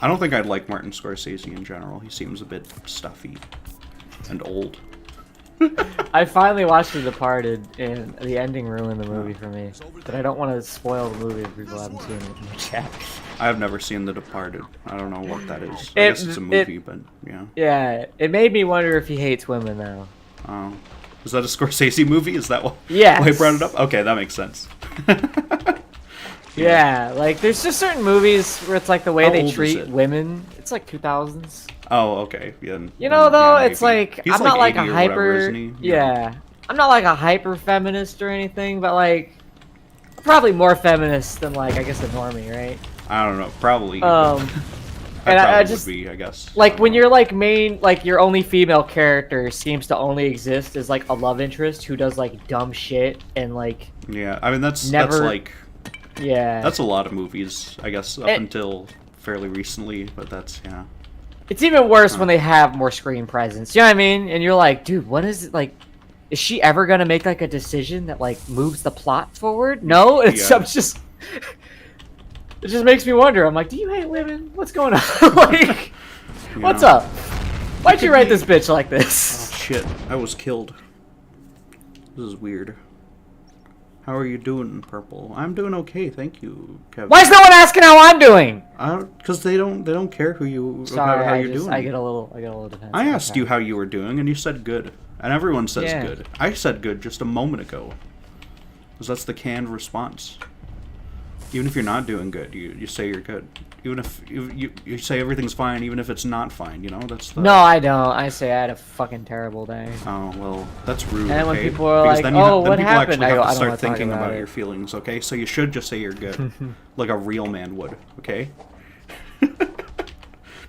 [SPEAKER 1] I don't think I'd like Martin Scorsese in general. He seems a bit stuffy and old.
[SPEAKER 2] I finally watched The Departed, and the ending ruined the movie for me. But I don't want to spoil the movie if people haven't seen it in the chat.
[SPEAKER 1] I have never seen The Departed. I don't know what that is. I guess it's a movie, but yeah.
[SPEAKER 2] Yeah, it made me wonder if he hates women, though.
[SPEAKER 1] Oh. Is that a Scorsese movie? Is that why
[SPEAKER 2] Yes.
[SPEAKER 1] I brought it up? Okay, that makes sense.
[SPEAKER 2] Yeah, like there's just certain movies where it's like the way
[SPEAKER 1] How
[SPEAKER 2] they
[SPEAKER 1] old is
[SPEAKER 2] treat
[SPEAKER 1] it?
[SPEAKER 2] women. It's like 2000s.
[SPEAKER 1] Oh, okay. Yeah.
[SPEAKER 2] You know, though, it's
[SPEAKER 1] maybe.
[SPEAKER 2] like
[SPEAKER 1] He's
[SPEAKER 2] I'm not like a
[SPEAKER 1] 80 or
[SPEAKER 2] hyper.
[SPEAKER 1] whatever, isn't he?
[SPEAKER 2] Yeah, I'm not like a hyper feminist or anything, but like probably more feminist than like I guess a normie, right?
[SPEAKER 1] I don't know. Probably.
[SPEAKER 2] And I
[SPEAKER 1] probably
[SPEAKER 2] just
[SPEAKER 1] would be, I guess.
[SPEAKER 2] like when you're like your only female character seems to only exist as like a love interest who does like dumb shit and like
[SPEAKER 1] Yeah, I mean that's
[SPEAKER 2] never.
[SPEAKER 1] like
[SPEAKER 2] Yeah.
[SPEAKER 1] that's a lot of movies, I guess, up until fairly recently. But that's yeah.
[SPEAKER 2] It's even worse when they have more screen presence. You know what I mean? And you're like, dude, what is it like? Is she ever gonna make like a decision that like moves the plot forward? No, it's
[SPEAKER 1] Yeah.
[SPEAKER 2] I'm just. It just makes me wonder. I'm like, do you hate women? What's going on? Like, what's up? Why'd you write this bitch like this?
[SPEAKER 1] Oh shit! I was killed. This is weird. How are you doing, Purple? I'm doing okay, thank you, Kevin.
[SPEAKER 2] Why is no one asking how I'm doing?
[SPEAKER 1] Because they don't care who you
[SPEAKER 2] Sorry,
[SPEAKER 1] how
[SPEAKER 2] I
[SPEAKER 1] you're doing.
[SPEAKER 2] I get a little defensive.
[SPEAKER 1] I asked you how you were doing, and you said good. And everyone says
[SPEAKER 2] Yeah.
[SPEAKER 1] good. I said good just a moment ago. Because that's the canned response. Even if you're not doing good, you say you're good. Even if you say everything's fine, even if it's not fine, you know? That's the...
[SPEAKER 2] No, I don't. I say I had a fucking terrible day.
[SPEAKER 1] Oh, well, that's rude,
[SPEAKER 2] And when
[SPEAKER 1] okay?
[SPEAKER 2] people are
[SPEAKER 1] Because
[SPEAKER 2] like,
[SPEAKER 1] then you
[SPEAKER 2] "Oh,
[SPEAKER 1] then
[SPEAKER 2] what
[SPEAKER 1] people
[SPEAKER 2] happened?"
[SPEAKER 1] actually
[SPEAKER 2] I go,
[SPEAKER 1] have
[SPEAKER 2] "I
[SPEAKER 1] to
[SPEAKER 2] don't
[SPEAKER 1] start
[SPEAKER 2] wanna talk
[SPEAKER 1] thinking
[SPEAKER 2] about
[SPEAKER 1] about
[SPEAKER 2] it."
[SPEAKER 1] your feelings, okay? So you should just say you're good. Like a real man would, okay?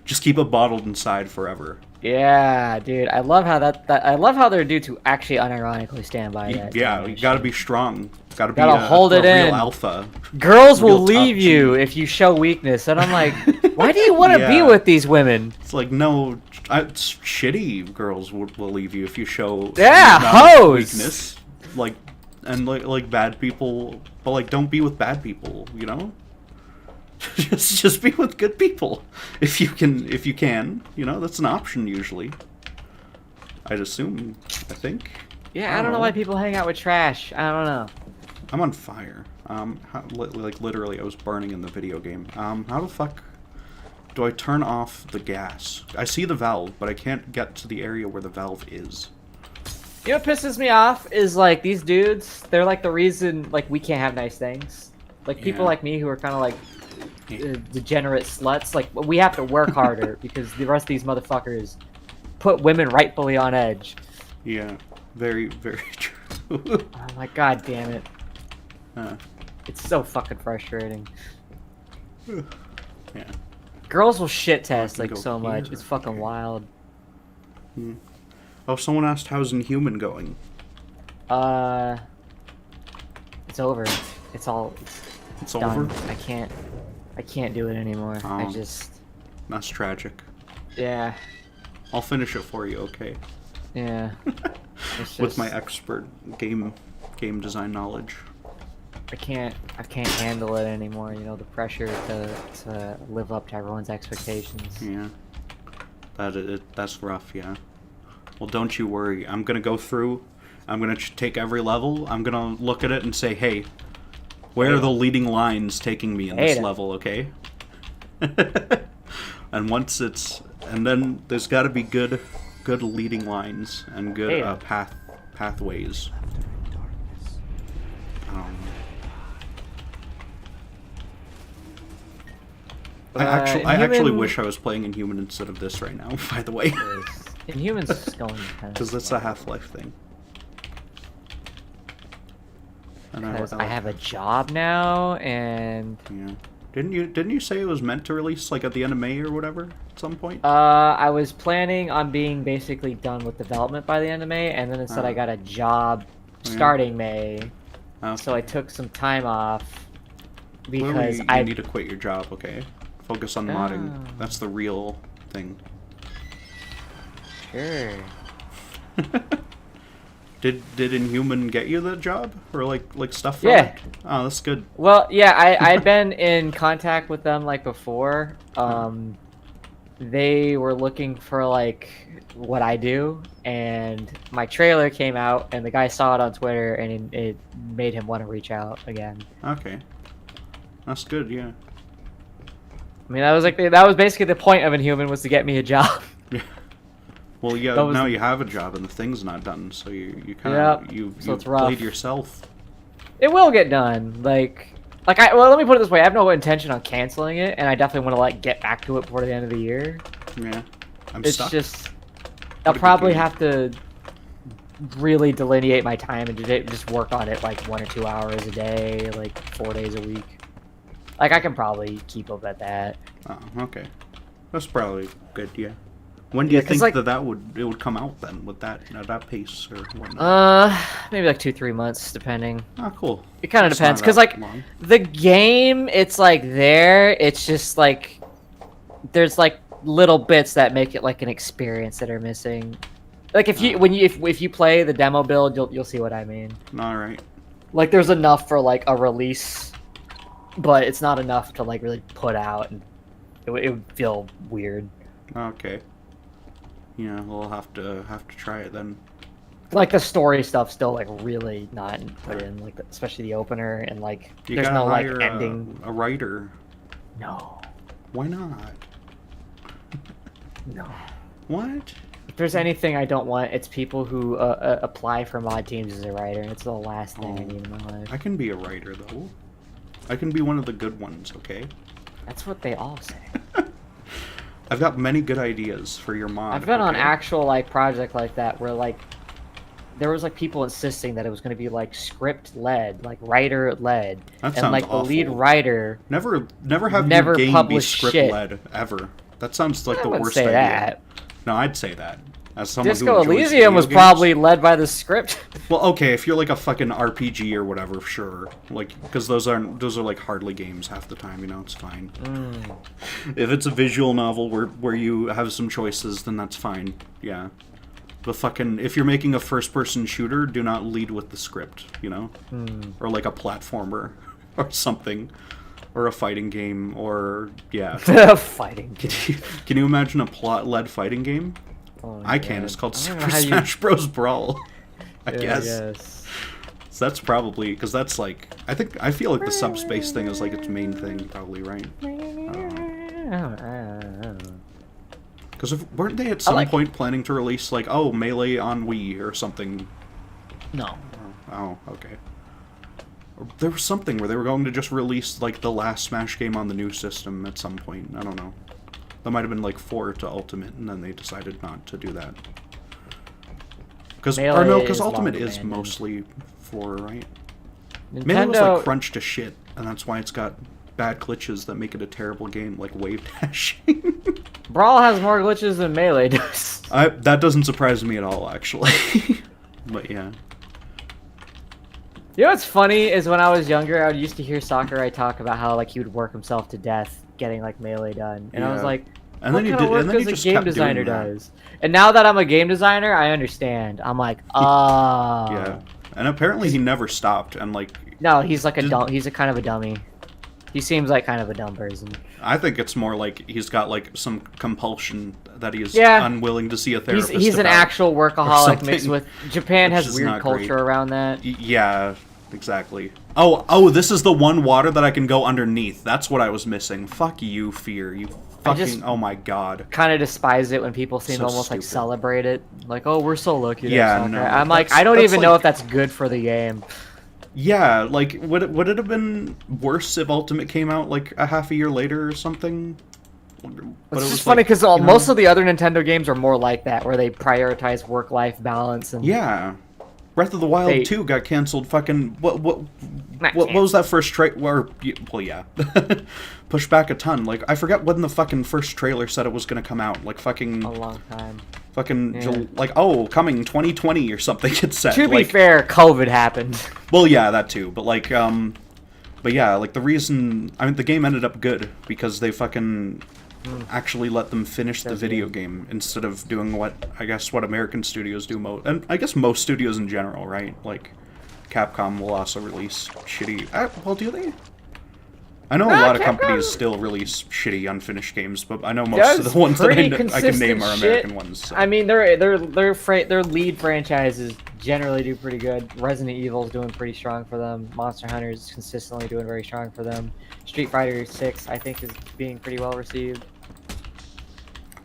[SPEAKER 1] Just keep it bottled inside forever.
[SPEAKER 2] Yeah, dude. I love how I love how there are dudes who actually unironically stand by that.
[SPEAKER 1] Yeah,
[SPEAKER 2] kind
[SPEAKER 1] you
[SPEAKER 2] of
[SPEAKER 1] gotta
[SPEAKER 2] shit.
[SPEAKER 1] be strong. Gotta be
[SPEAKER 2] Gotta hold
[SPEAKER 1] a
[SPEAKER 2] it
[SPEAKER 1] real
[SPEAKER 2] in.
[SPEAKER 1] alpha.
[SPEAKER 2] Girls will
[SPEAKER 1] real top
[SPEAKER 2] leave you
[SPEAKER 1] G.
[SPEAKER 2] if you show weakness, and I'm like, why do you want to be
[SPEAKER 1] Yeah.
[SPEAKER 2] with these women?
[SPEAKER 1] It's like, no, it's shitty girls will leave you if you show
[SPEAKER 2] Yeah,
[SPEAKER 1] some amount of
[SPEAKER 2] hoes.
[SPEAKER 1] weakness. Like, and like bad people, but like don't be with bad people, you know? just be with good people if you can, you know, that's an option usually. I'd assume, I think.
[SPEAKER 2] Yeah, I don't know why people hang out with trash. I don't know.
[SPEAKER 1] I'm on fire. Like literally I was burning in the video game. How the fuck do I turn off the gas? I see the valve, but I can't get to the area where the valve is.
[SPEAKER 2] You know what pisses me off is like these dudes. They're like the reason like we can't have nice things. Like people
[SPEAKER 1] Yeah.
[SPEAKER 2] like me who are kind of like degenerate sluts. Like we have to work harder because the rest of these motherfuckers put women rightfully on edge.
[SPEAKER 1] Yeah, very, very true.
[SPEAKER 2] Oh my god damn it.
[SPEAKER 1] Huh.
[SPEAKER 2] It's so fucking frustrating.
[SPEAKER 1] Yeah.
[SPEAKER 2] Girls will shit test
[SPEAKER 1] can
[SPEAKER 2] like
[SPEAKER 1] go
[SPEAKER 2] so much.
[SPEAKER 1] here.
[SPEAKER 2] It's fucking
[SPEAKER 1] Okay.
[SPEAKER 2] wild.
[SPEAKER 1] Oh, someone asked how's Inhuman going?
[SPEAKER 2] It's over. It's all
[SPEAKER 1] It's
[SPEAKER 2] done.
[SPEAKER 1] over?
[SPEAKER 2] I can't do it anymore. I
[SPEAKER 1] Oh.
[SPEAKER 2] just
[SPEAKER 1] That's tragic.
[SPEAKER 2] yeah.
[SPEAKER 1] I'll finish it for you, okay?
[SPEAKER 2] Yeah. It's
[SPEAKER 1] With
[SPEAKER 2] just,
[SPEAKER 1] my expert game design knowledge.
[SPEAKER 2] I can't handle it anymore, you know, the pressure to live up to everyone's expectations.
[SPEAKER 1] Yeah. That's rough, yeah. Well, don't you worry. I'm gonna go through. I'm gonna take every level. I'm gonna look at it and say, hey, where are the leading lines taking me in this
[SPEAKER 2] Hey.
[SPEAKER 1] level, okay? And once it's... And then there's gotta be good leading lines and good
[SPEAKER 2] Hey.
[SPEAKER 1] pathways. I actually
[SPEAKER 2] Inhuman-
[SPEAKER 1] wish I was playing Inhuman instead of this right now, by the way.
[SPEAKER 2] Inhumans is going kind
[SPEAKER 1] Because that's a Half-Life thing. And
[SPEAKER 2] because I
[SPEAKER 1] like
[SPEAKER 2] have a
[SPEAKER 1] that.
[SPEAKER 2] job now, and
[SPEAKER 1] Yeah. Didn't you say it was meant to release like at the end of May or whatever at some point?
[SPEAKER 2] I was planning on being basically done with development by the end of May, and then instead I got a job starting May,
[SPEAKER 1] Okay.
[SPEAKER 2] so I took some time off because
[SPEAKER 1] Clearly,
[SPEAKER 2] I
[SPEAKER 1] you need to quit your job, okay? Focus on modding.
[SPEAKER 2] Oh.
[SPEAKER 1] That's the real thing.
[SPEAKER 2] sure.
[SPEAKER 1] Did Inhuman get you the job or like stuff? For
[SPEAKER 2] Yeah.
[SPEAKER 1] it? Oh, that's good.
[SPEAKER 2] Well, yeah, I'd been in contact with them like before. They were looking for like what I do, and my trailer came out, and the guy saw it on Twitter, and it made him want to reach out again.
[SPEAKER 1] Okay, that's good. Yeah.
[SPEAKER 2] I mean, that was basically the point of Inhuman, was to get me a job.
[SPEAKER 1] Yeah. Well, yeah. Now you have a job, and the thing's not done, so you kind of you played yourself.
[SPEAKER 2] It will get done. Well, let me put it this way: I have no intention on canceling it, and I definitely want to get back to it before the end of the year.
[SPEAKER 1] Yeah,
[SPEAKER 2] It's just I'll probably have to really delineate my time and just work on it like 1 or 2 hours a day, like 4 days a week. Like I can probably keep up at that.
[SPEAKER 1] Oh, okay, that's probably good. Yeah. When do you think that would come out then? With that at that pace or whatnot?
[SPEAKER 2] Maybe like 2-3 months, depending.
[SPEAKER 1] Oh, cool.
[SPEAKER 2] It kind of depends, because like the game, it's like it's just like there's like little bits that make it like an experience that are missing. Like if you play the demo build, you'll see what I mean.
[SPEAKER 1] All right.
[SPEAKER 2] Like there's enough for like a release, but it's not enough to like really put out, and it would feel weird.
[SPEAKER 1] Okay. Yeah, we'll have to try it then.
[SPEAKER 2] Like the story stuff still like really not put in, like especially the opener, and like there's no like ending.
[SPEAKER 1] A writer.
[SPEAKER 2] No.
[SPEAKER 1] Why not?
[SPEAKER 2] No.
[SPEAKER 1] What?
[SPEAKER 2] If there's anything I don't want, it's people who apply for mod teams as a writer, and it's the last thing I need in my life.
[SPEAKER 1] I can be a writer though. I can be one of the good ones, okay?
[SPEAKER 2] That's what they all say.
[SPEAKER 1] I've got many good ideas for your mod.
[SPEAKER 2] I've been on actual like project like that where like there was like people insisting that it was going to be like script led, like writer led,
[SPEAKER 1] and
[SPEAKER 2] like
[SPEAKER 1] awful.
[SPEAKER 2] the lead writer
[SPEAKER 1] never have your game be script led ever. That sounds like the worst idea.
[SPEAKER 2] That.
[SPEAKER 1] No, I'd say that. As someone
[SPEAKER 2] Disco
[SPEAKER 1] who
[SPEAKER 2] Elysium was probably led by the script.
[SPEAKER 1] Well, okay, if you're like a fucking RPG or whatever, sure. Like, because those are like hardly games half the time, you know, it's fine. If it's a visual novel where you have some choices, then that's fine. Yeah. But fucking, if you're making a first-person shooter, do not lead with the script, you know? Or like a platformer or something. Or a fighting game, or yeah.
[SPEAKER 2] A fighting game.
[SPEAKER 1] Can you imagine a plot-led fighting game?
[SPEAKER 2] Oh,
[SPEAKER 1] I can. It's called Super Smash Bros. Brawl. I guess. So that's probably because that's like I feel like the subspace thing is like its main thing, probably, right? Because weren't they at some point planning to release like Melee on Wii or something?
[SPEAKER 2] No.
[SPEAKER 1] Oh, okay. There was something where they were going to just release like the last Smash game on the new system at some point. I don't know. That might have been like 4 to Ultimate, and then they decided not to do that. Because Ultimate is mostly 4, right? Melee was like crunched to shit, and that's why it's got bad glitches that make it a terrible game, like wave dashing.
[SPEAKER 2] Brawl has more glitches than Melee does.
[SPEAKER 1] That doesn't surprise me at all, actually. But yeah.
[SPEAKER 2] You know what's funny is when I was younger, I used to hear Sakurai talk about how like he would work himself to death getting like Melee done, and I was like,
[SPEAKER 1] and then he just
[SPEAKER 2] game designer does. And now that I'm a game designer, I understand. I'm like,
[SPEAKER 1] yeah. And apparently he never stopped, and like.
[SPEAKER 2] No, he's like he's a kind of a dummy. He seems like kind of a dumb person.
[SPEAKER 1] I think it's more like he's got like some compulsion that he is unwilling to see a therapist.
[SPEAKER 2] He's an actual workaholic mixed with Japan has weird culture around that.
[SPEAKER 1] Yeah, exactly. Oh, this is the one water that I can go underneath. That's what I was missing. Fuck you, Fear. You fucking. Oh my god.
[SPEAKER 2] Kind of despise it when people seem to almost like celebrate it. Like, oh, we're so lucky.
[SPEAKER 1] Yeah, no.
[SPEAKER 2] I'm like, I don't even know if that's good for the game.
[SPEAKER 1] Yeah, like, would it have been worse if Ultimate came out, like, a half a year later or something?
[SPEAKER 2] But it's just funny, because most of the other Nintendo games are more like that, where they prioritize work-life balance. And
[SPEAKER 1] yeah. Breath of the Wild 2 got canceled fucking... What was that first trailer? Well, yeah. Pushed back a ton. Like, I forget when the fucking first trailer said it was going to come out. Like, fucking...
[SPEAKER 2] A long time.
[SPEAKER 1] Fucking, like, coming 2020 or something, it said.
[SPEAKER 2] To be fair, COVID happened.
[SPEAKER 1] Well, yeah, that too. But, like, But yeah, like the reason, I mean, the game ended up good because they fucking actually let them finish the video game instead of doing what American studios do and I guess most studios in general, right? Like Capcom will also release shitty. Well, do they? I know a lot of companies still release shitty unfinished games, but I know most of the ones that I can name are American ones. So.
[SPEAKER 2] I mean, their lead franchises generally do pretty good. Resident Evil's doing pretty strong for them. Monster Hunter's consistently doing very strong for them. Street Fighter 6, I think, is being pretty well received.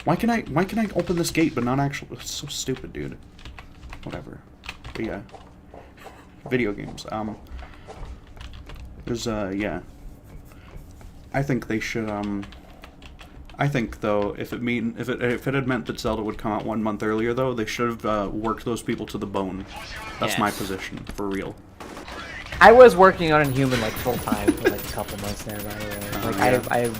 [SPEAKER 1] Why can I open this gate but not actually? It's so stupid, dude. Whatever. But yeah, video games. There's yeah. I think they should, I think, though, if it had meant that Zelda would come out 1 month earlier, though, they should have worked those people to the bone. That's my position, for real.
[SPEAKER 2] I was working on Inhuman, like, full-time for, like, a couple months there, by the way. Like,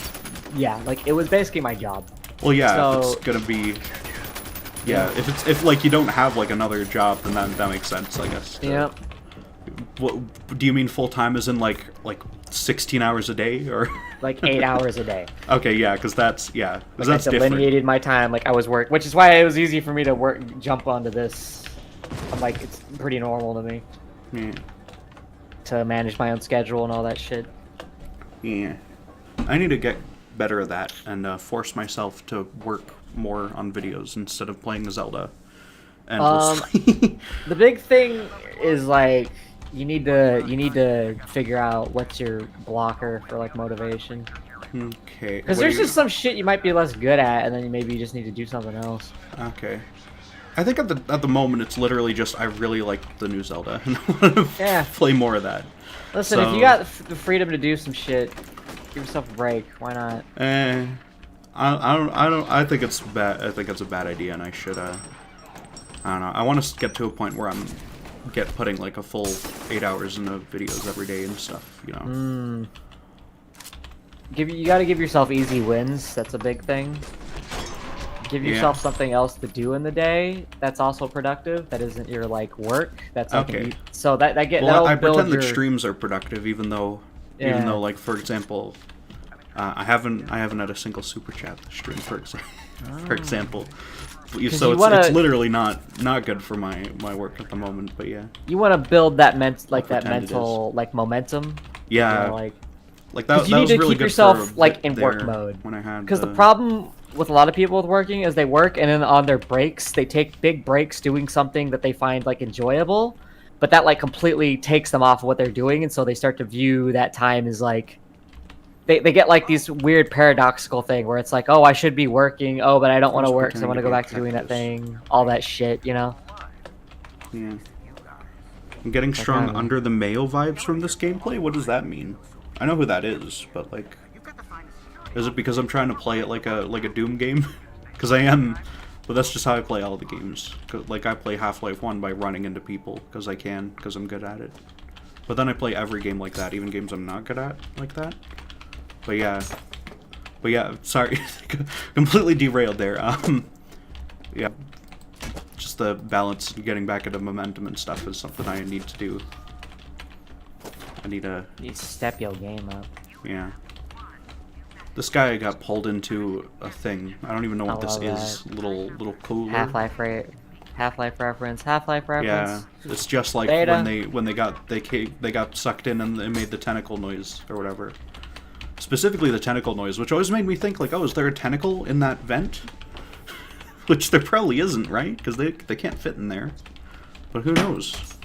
[SPEAKER 2] yeah, like, it was basically my job.
[SPEAKER 1] Well, yeah,
[SPEAKER 2] so,
[SPEAKER 1] if it's gonna be... Yeah, if like, you don't have, like, another job, then that makes sense, I guess.
[SPEAKER 2] Yep.
[SPEAKER 1] What, do you mean full-time as in, like 16 hours a day, or
[SPEAKER 2] like 8 hours a day?
[SPEAKER 1] Okay, yeah, because that's
[SPEAKER 2] like
[SPEAKER 1] that's
[SPEAKER 2] I delineated
[SPEAKER 1] different.
[SPEAKER 2] my time, like I was which is why it was easy for me to jump onto this. I'm like, it's pretty normal to me.
[SPEAKER 1] Yeah.
[SPEAKER 2] To manage my own schedule and all that shit.
[SPEAKER 1] Yeah, I need to get better at that and force myself to work more on videos instead of playing Zelda endlessly.
[SPEAKER 2] The big thing is like. You need to figure out what's your blocker for like motivation.
[SPEAKER 1] Okay.
[SPEAKER 2] Because there's just some shit you might be less good at, and then maybe you just need to do something else.
[SPEAKER 1] Okay. I think at the moment it's literally just I really like the new Zelda and I want to play more of that.
[SPEAKER 2] Listen, if you got the freedom to do some shit, give yourself a break. Why not?
[SPEAKER 1] I think it's bad. I think it's a bad idea, and I should. I don't know. I want to get to a point where I'm putting like a full 8 hours into videos every day and stuff, you know.
[SPEAKER 2] You gotta give yourself easy wins. That's a big thing. Give yourself something else to do in the day that's also productive. That isn't your like work. That's like
[SPEAKER 1] okay.
[SPEAKER 2] So that
[SPEAKER 1] Well, I pretend that streams are productive, even though like for example, I haven't had a single super chat this stream for example. So it's literally not good for my work at the moment, but yeah.
[SPEAKER 2] You want to build that mental like momentum.
[SPEAKER 1] Yeah.
[SPEAKER 2] You know,
[SPEAKER 1] like that.
[SPEAKER 2] You need to keep yourself like in work mode. Because the problem with a lot of people with working is they work and then on their breaks they take big breaks doing something that they find like enjoyable, but that like completely takes them off of what they're doing, and so they start to view that time as like. They get like these weird paradoxical thing where it's like, oh, I should be working, oh, but I don't want to work, so I want to go back to doing that thing, all that shit, you know?
[SPEAKER 1] Yeah. I'm getting strong under the Mayo vibes from this gameplay? What does that mean? I know who that is, but like, is it because I'm trying to play it like a Doom game? Because I am, but that's just how I play all the games. Like I play Half-Life 1 by running into people because I can, because I'm good at it. But then I play every game like that, even games I'm not good at like that. But yeah, sorry, completely derailed there. Yeah, just the balance, getting back into momentum and stuff is something I need to do. I need to
[SPEAKER 2] step your game up.
[SPEAKER 1] Yeah. This guy got pulled into a thing. I don't even know what this is. Little cooler.
[SPEAKER 2] Half-Life reference.
[SPEAKER 1] Yeah, it's just like
[SPEAKER 2] Beta.
[SPEAKER 1] when they got sucked in and they made the tentacle noise or whatever. Specifically the tentacle noise, which always made me think, like, oh, is there a tentacle in that vent? Which there probably isn't, right? Because they can't fit in there. But who knows?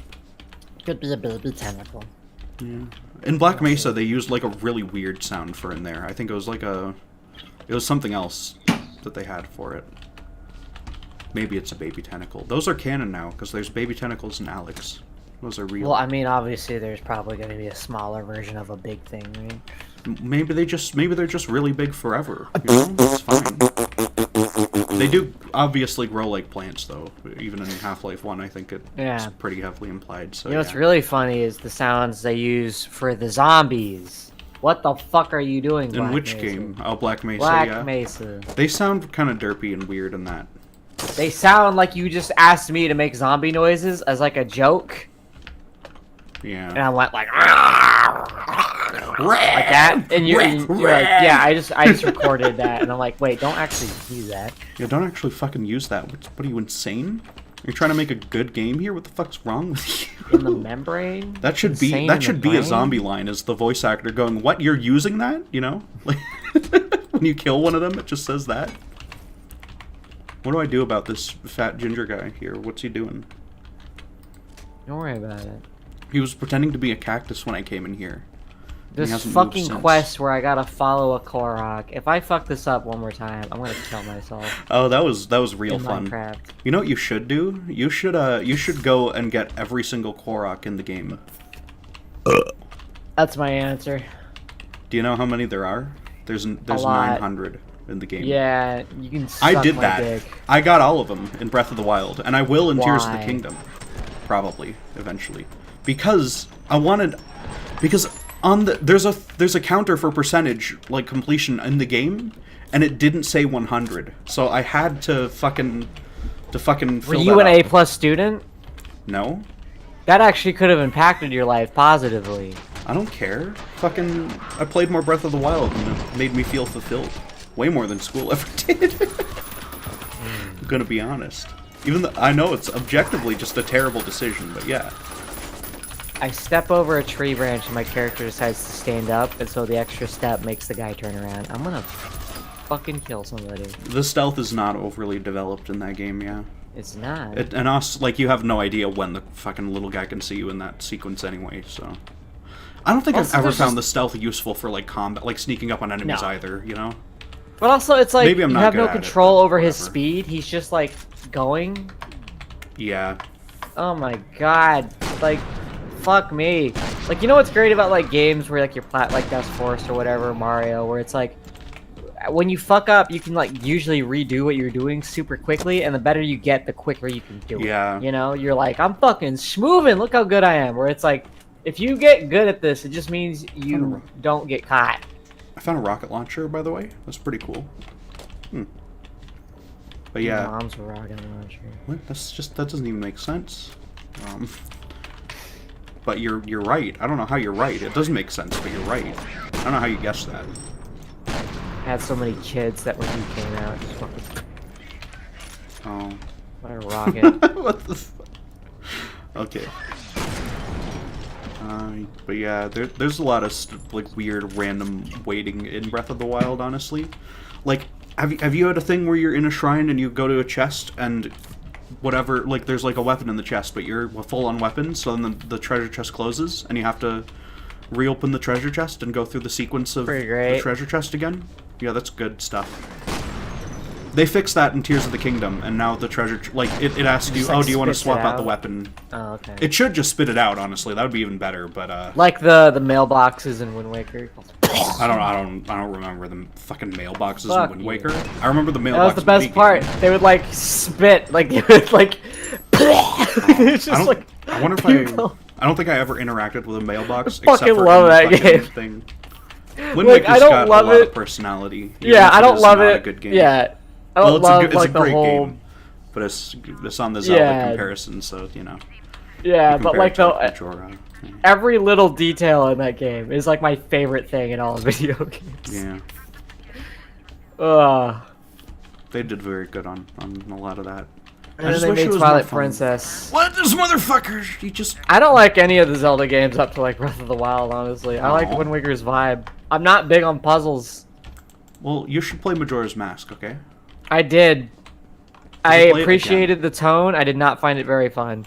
[SPEAKER 2] Could be a baby tentacle.
[SPEAKER 1] Yeah. In Black Mesa, they used, like, a really weird sound for in there. I think it was, like, it was something else that they had for it. Maybe it's a baby tentacle. Those are canon now, because there's baby tentacles in Alex. Those are real.
[SPEAKER 2] Well, I mean, obviously, there's probably going to be a smaller version of a big thing, right?
[SPEAKER 1] Maybe they're just really big forever. You know? It's fine. They do obviously grow like plants, though. Even in Half-Life 1, I think it's pretty heavily implied. So,
[SPEAKER 2] you know what's really funny is the sounds they use for the zombies. What the fuck are you doing, Black
[SPEAKER 1] In which
[SPEAKER 2] Mesa?
[SPEAKER 1] game? Oh, Black Mesa,
[SPEAKER 2] Black Mesa.
[SPEAKER 1] They sound kind of derpy and weird in that.
[SPEAKER 2] They sound like you just asked me to make zombie noises as like a joke.
[SPEAKER 1] Yeah.
[SPEAKER 2] And I went like... like that, and you're like, yeah, I just recorded that, and I'm like, wait, don't actually do that.
[SPEAKER 1] Yeah, don't actually fucking use that. What are you, insane? You're trying to make a good game here? What the fuck's wrong with you?
[SPEAKER 2] In the membrane?
[SPEAKER 1] That should be a zombie line, is the voice actor going, what, you're using that? You know? Like, when you kill one of them, it just says that. What do I do about this fat ginger guy here? What's he doing?
[SPEAKER 2] Don't worry about it.
[SPEAKER 1] He was pretending to be a cactus when I came in here.
[SPEAKER 2] This fucking quest where I gotta follow a Korok. If I fuck this up one more time, I'm gonna kill myself.
[SPEAKER 1] Oh, that was real fun.
[SPEAKER 2] Minecraft.
[SPEAKER 1] You know what you should do? You should go and get every single Korok in the game.
[SPEAKER 2] That's my answer.
[SPEAKER 1] Do you know how many there are? There's 900 in the game.
[SPEAKER 2] Yeah, you can suck
[SPEAKER 1] I did
[SPEAKER 2] my
[SPEAKER 1] that.
[SPEAKER 2] dick.
[SPEAKER 1] I got all of them in Breath of the Wild, and I will in Tears of the
[SPEAKER 2] Why?
[SPEAKER 1] Kingdom, probably eventually, because there's a counter for percentage like completion in the game, and it didn't say 100, so I had to fucking fill
[SPEAKER 2] Were you
[SPEAKER 1] that
[SPEAKER 2] an
[SPEAKER 1] up.
[SPEAKER 2] A+ student?
[SPEAKER 1] No,
[SPEAKER 2] That actually could have impacted your life positively.
[SPEAKER 1] I don't care. Fucking, I played more Breath of the Wild, and it made me feel fulfilled. Way more than school ever did. I'm gonna be honest. Even though I know it's objectively just a terrible decision, but yeah.
[SPEAKER 2] I step over a tree branch and my character decides to stand up, and so the extra step makes the guy turn around. I'm gonna fucking kill somebody.
[SPEAKER 1] The stealth is not overly developed in that game, yeah.
[SPEAKER 2] It's not.
[SPEAKER 1] And also, like, you have no idea when the fucking little guy can see you in that sequence anyway, so. I don't think
[SPEAKER 2] Also,
[SPEAKER 1] I've ever
[SPEAKER 2] there's
[SPEAKER 1] found
[SPEAKER 2] just-
[SPEAKER 1] the stealth useful for, like, combat, like, sneaking up on enemies
[SPEAKER 2] No.
[SPEAKER 1] either, you know?
[SPEAKER 2] But also, it's like,
[SPEAKER 1] Maybe I'm
[SPEAKER 2] you
[SPEAKER 1] not
[SPEAKER 2] have
[SPEAKER 1] good
[SPEAKER 2] no
[SPEAKER 1] at it,
[SPEAKER 2] control
[SPEAKER 1] but
[SPEAKER 2] over his
[SPEAKER 1] whatever.
[SPEAKER 2] speed. He's just, like, going.
[SPEAKER 1] Yeah.
[SPEAKER 2] Oh my god. Like, fuck me. Like, you know what's great about, like, games where, like, you're like Dust Force or whatever, Mario, where it's like, when you fuck up, you can, like, usually redo what you're doing super quickly, and the better you get, the quicker you can do
[SPEAKER 1] Yeah.
[SPEAKER 2] it. You know? You're like, I'm fucking smoothing, look how good I am. Where it's like, if you get good at this, it just means you don't get caught.
[SPEAKER 1] I found a rocket launcher, by the way. That's pretty cool. But
[SPEAKER 2] Your
[SPEAKER 1] yeah.
[SPEAKER 2] mom's a rocket launcher.
[SPEAKER 1] What? That doesn't even make sense. But you're right. I don't know how you're right. It doesn't make sense, but you're right. I don't know how you guessed that.
[SPEAKER 2] I had so many kids that when you came out, just fucking,
[SPEAKER 1] Oh.
[SPEAKER 2] what a rocket.
[SPEAKER 1] What the Okay. But yeah, there's a lot of like weird random waiting in Breath of the Wild, honestly. Like, have you had a thing where you're in a shrine and you go to a chest and whatever, like there's like a weapon in the chest, but you're full on weapons, so then the treasure chest closes and you have to reopen the treasure chest and go through the sequence of
[SPEAKER 2] Pretty
[SPEAKER 1] the
[SPEAKER 2] great.
[SPEAKER 1] treasure chest again? Yeah, that's good stuff. They fixed that in Tears of the Kingdom, and now the treasure, like, it asks you,
[SPEAKER 2] Just, like,
[SPEAKER 1] oh, do you want to
[SPEAKER 2] spits it
[SPEAKER 1] swap out the
[SPEAKER 2] out?
[SPEAKER 1] weapon?
[SPEAKER 2] Oh, okay.
[SPEAKER 1] It should just spit it out, honestly. That would be even better, but,
[SPEAKER 2] Like the mailboxes in Wind Waker.
[SPEAKER 1] I don't remember the fucking mailboxes
[SPEAKER 2] Fuck
[SPEAKER 1] in Wind
[SPEAKER 2] you.
[SPEAKER 1] Waker. I remember the mailboxes.
[SPEAKER 2] That was the best part. They would like spit, like they would like. It's just like.
[SPEAKER 1] I wonder if
[SPEAKER 2] you
[SPEAKER 1] I don't think I ever interacted with a mailbox.
[SPEAKER 2] I
[SPEAKER 1] except
[SPEAKER 2] fucking
[SPEAKER 1] for
[SPEAKER 2] love
[SPEAKER 1] in the
[SPEAKER 2] that
[SPEAKER 1] fucking
[SPEAKER 2] game.
[SPEAKER 1] Thing. Wind
[SPEAKER 2] Like,
[SPEAKER 1] Waker's
[SPEAKER 2] I don't
[SPEAKER 1] got
[SPEAKER 2] love
[SPEAKER 1] a lot
[SPEAKER 2] it.
[SPEAKER 1] of personality. even
[SPEAKER 2] Yeah,
[SPEAKER 1] if
[SPEAKER 2] I
[SPEAKER 1] it
[SPEAKER 2] don't
[SPEAKER 1] is
[SPEAKER 2] love
[SPEAKER 1] not
[SPEAKER 2] it.
[SPEAKER 1] A good game.
[SPEAKER 2] Yeah, I
[SPEAKER 1] Well,
[SPEAKER 2] don't
[SPEAKER 1] it's
[SPEAKER 2] love
[SPEAKER 1] it's
[SPEAKER 2] like
[SPEAKER 1] a
[SPEAKER 2] the
[SPEAKER 1] great
[SPEAKER 2] whole.
[SPEAKER 1] game, but it's on the Zelda
[SPEAKER 2] Yeah.
[SPEAKER 1] comparison, so you know.
[SPEAKER 2] Yeah,
[SPEAKER 1] you
[SPEAKER 2] but
[SPEAKER 1] compare
[SPEAKER 2] like
[SPEAKER 1] it to,
[SPEAKER 2] the
[SPEAKER 1] Majora.
[SPEAKER 2] every little detail in that game is like my favorite thing in all video games.
[SPEAKER 1] Yeah,
[SPEAKER 2] Ugh.
[SPEAKER 1] they did very good on a lot of that.
[SPEAKER 2] And then they made Twilight Princess.
[SPEAKER 1] What, this motherfucker? You just
[SPEAKER 2] I don't like any of the Zelda games up to like Breath of the Wild, honestly. I like
[SPEAKER 1] Aw.
[SPEAKER 2] Wind Waker's vibe. I'm not big on puzzles.
[SPEAKER 1] well, you should play Majora's Mask, okay?
[SPEAKER 2] I did. I
[SPEAKER 1] play it again.
[SPEAKER 2] appreciated the tone. I did not find it very fun.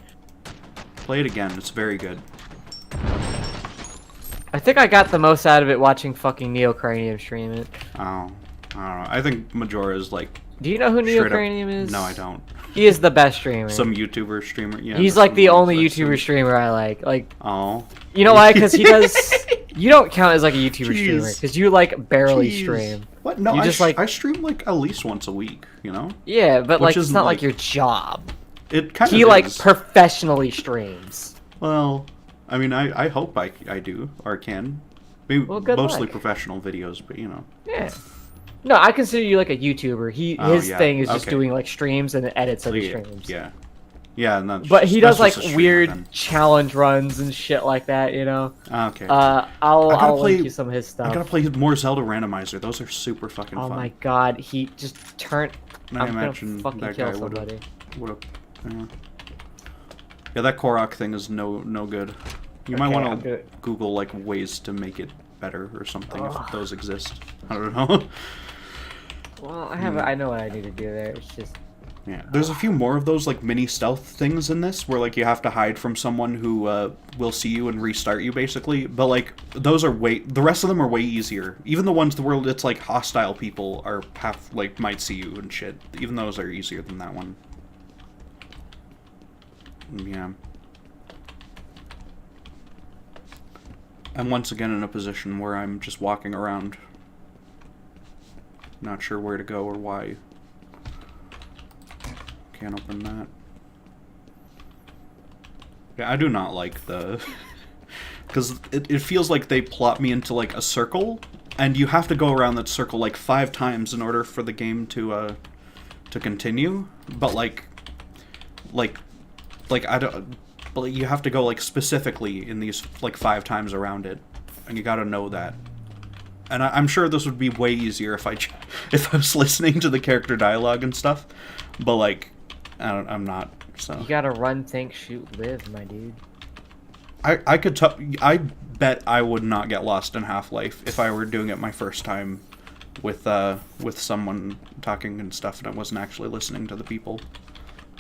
[SPEAKER 1] Play it again. It's very good.
[SPEAKER 2] I think I got the most out of it watching fucking Neocranium stream it.
[SPEAKER 1] Oh, I don't know. I think Majora is like.
[SPEAKER 2] Do you know who
[SPEAKER 1] straight up-
[SPEAKER 2] Neocranium is?
[SPEAKER 1] No, I don't.
[SPEAKER 2] He is the best streamer.
[SPEAKER 1] Some YouTuber streamer. Yeah.
[SPEAKER 2] He's
[SPEAKER 1] that's
[SPEAKER 2] like the
[SPEAKER 1] what
[SPEAKER 2] only
[SPEAKER 1] it is,
[SPEAKER 2] YouTuber
[SPEAKER 1] that's
[SPEAKER 2] streamer I like. Like,
[SPEAKER 1] Oh.
[SPEAKER 2] you know why? Because he does. You don't count as like a YouTuber
[SPEAKER 1] Jeez.
[SPEAKER 2] streamer because you like barely
[SPEAKER 1] Jeez.
[SPEAKER 2] stream.
[SPEAKER 1] What? No,
[SPEAKER 2] You
[SPEAKER 1] I
[SPEAKER 2] just, like-
[SPEAKER 1] I stream like at least once a week. You know.
[SPEAKER 2] Yeah, but
[SPEAKER 1] Which
[SPEAKER 2] like it's
[SPEAKER 1] isn't,
[SPEAKER 2] not like
[SPEAKER 1] like-
[SPEAKER 2] your job.
[SPEAKER 1] It kind
[SPEAKER 2] He
[SPEAKER 1] of
[SPEAKER 2] like
[SPEAKER 1] is.
[SPEAKER 2] professionally streams.
[SPEAKER 1] Well, I mean, I hope I do or can. Maybe
[SPEAKER 2] Well, good
[SPEAKER 1] mostly
[SPEAKER 2] luck.
[SPEAKER 1] professional videos, but you know.
[SPEAKER 2] Yeah. No, I consider you like a YouTuber.
[SPEAKER 1] Oh,
[SPEAKER 2] His
[SPEAKER 1] yeah,
[SPEAKER 2] thing is just
[SPEAKER 1] okay.
[SPEAKER 2] doing like streams and edits of his
[SPEAKER 1] Yeah,
[SPEAKER 2] streams.
[SPEAKER 1] yeah. Yeah, and that's
[SPEAKER 2] But he does
[SPEAKER 1] that's
[SPEAKER 2] like
[SPEAKER 1] just a streamer,
[SPEAKER 2] weird
[SPEAKER 1] then.
[SPEAKER 2] challenge runs and shit like that, you know.
[SPEAKER 1] Okay.
[SPEAKER 2] I'll link you some of his stuff.
[SPEAKER 1] I gotta play more Zelda Randomizer. Those are super fucking
[SPEAKER 2] Oh
[SPEAKER 1] fun.
[SPEAKER 2] my god, he just turned.
[SPEAKER 1] I
[SPEAKER 2] I'm
[SPEAKER 1] imagine
[SPEAKER 2] gonna fucking
[SPEAKER 1] that
[SPEAKER 2] kill
[SPEAKER 1] guy
[SPEAKER 2] somebody.
[SPEAKER 1] would've. Yeah, that Korok thing is no good. You might
[SPEAKER 2] Okay,
[SPEAKER 1] want to Google like ways to make it better or something if those exist. I don't know.
[SPEAKER 2] Well, I know what I need to do there. It's just.
[SPEAKER 1] Yeah, there's a few more of those like mini stealth things in this where like you have to hide from someone who will see you and restart you basically. But like those are the rest of them are way easier. Even the ones where it's like hostile people are might see you and shit. Even those are easier than that one. Yeah. I'm once again in a position where I'm just walking around, not sure where to go or why. Can't open that. Yeah, I do not like the... Because it feels like they plot me into, like, a circle, and you have to go around that circle, like, 5 times in order for the game to continue. But, I don't... But you have to go, like, specifically in these, like, 5 times around it. And you gotta know that. And I'm sure this would be way easier if I was listening to the character dialogue and stuff. But, like... I'm not, so...
[SPEAKER 2] You gotta run, think, shoot, live, my dude.
[SPEAKER 1] I bet I would not get lost in Half-Life if I were doing it my first time with someone talking and stuff and I wasn't actually listening to the people.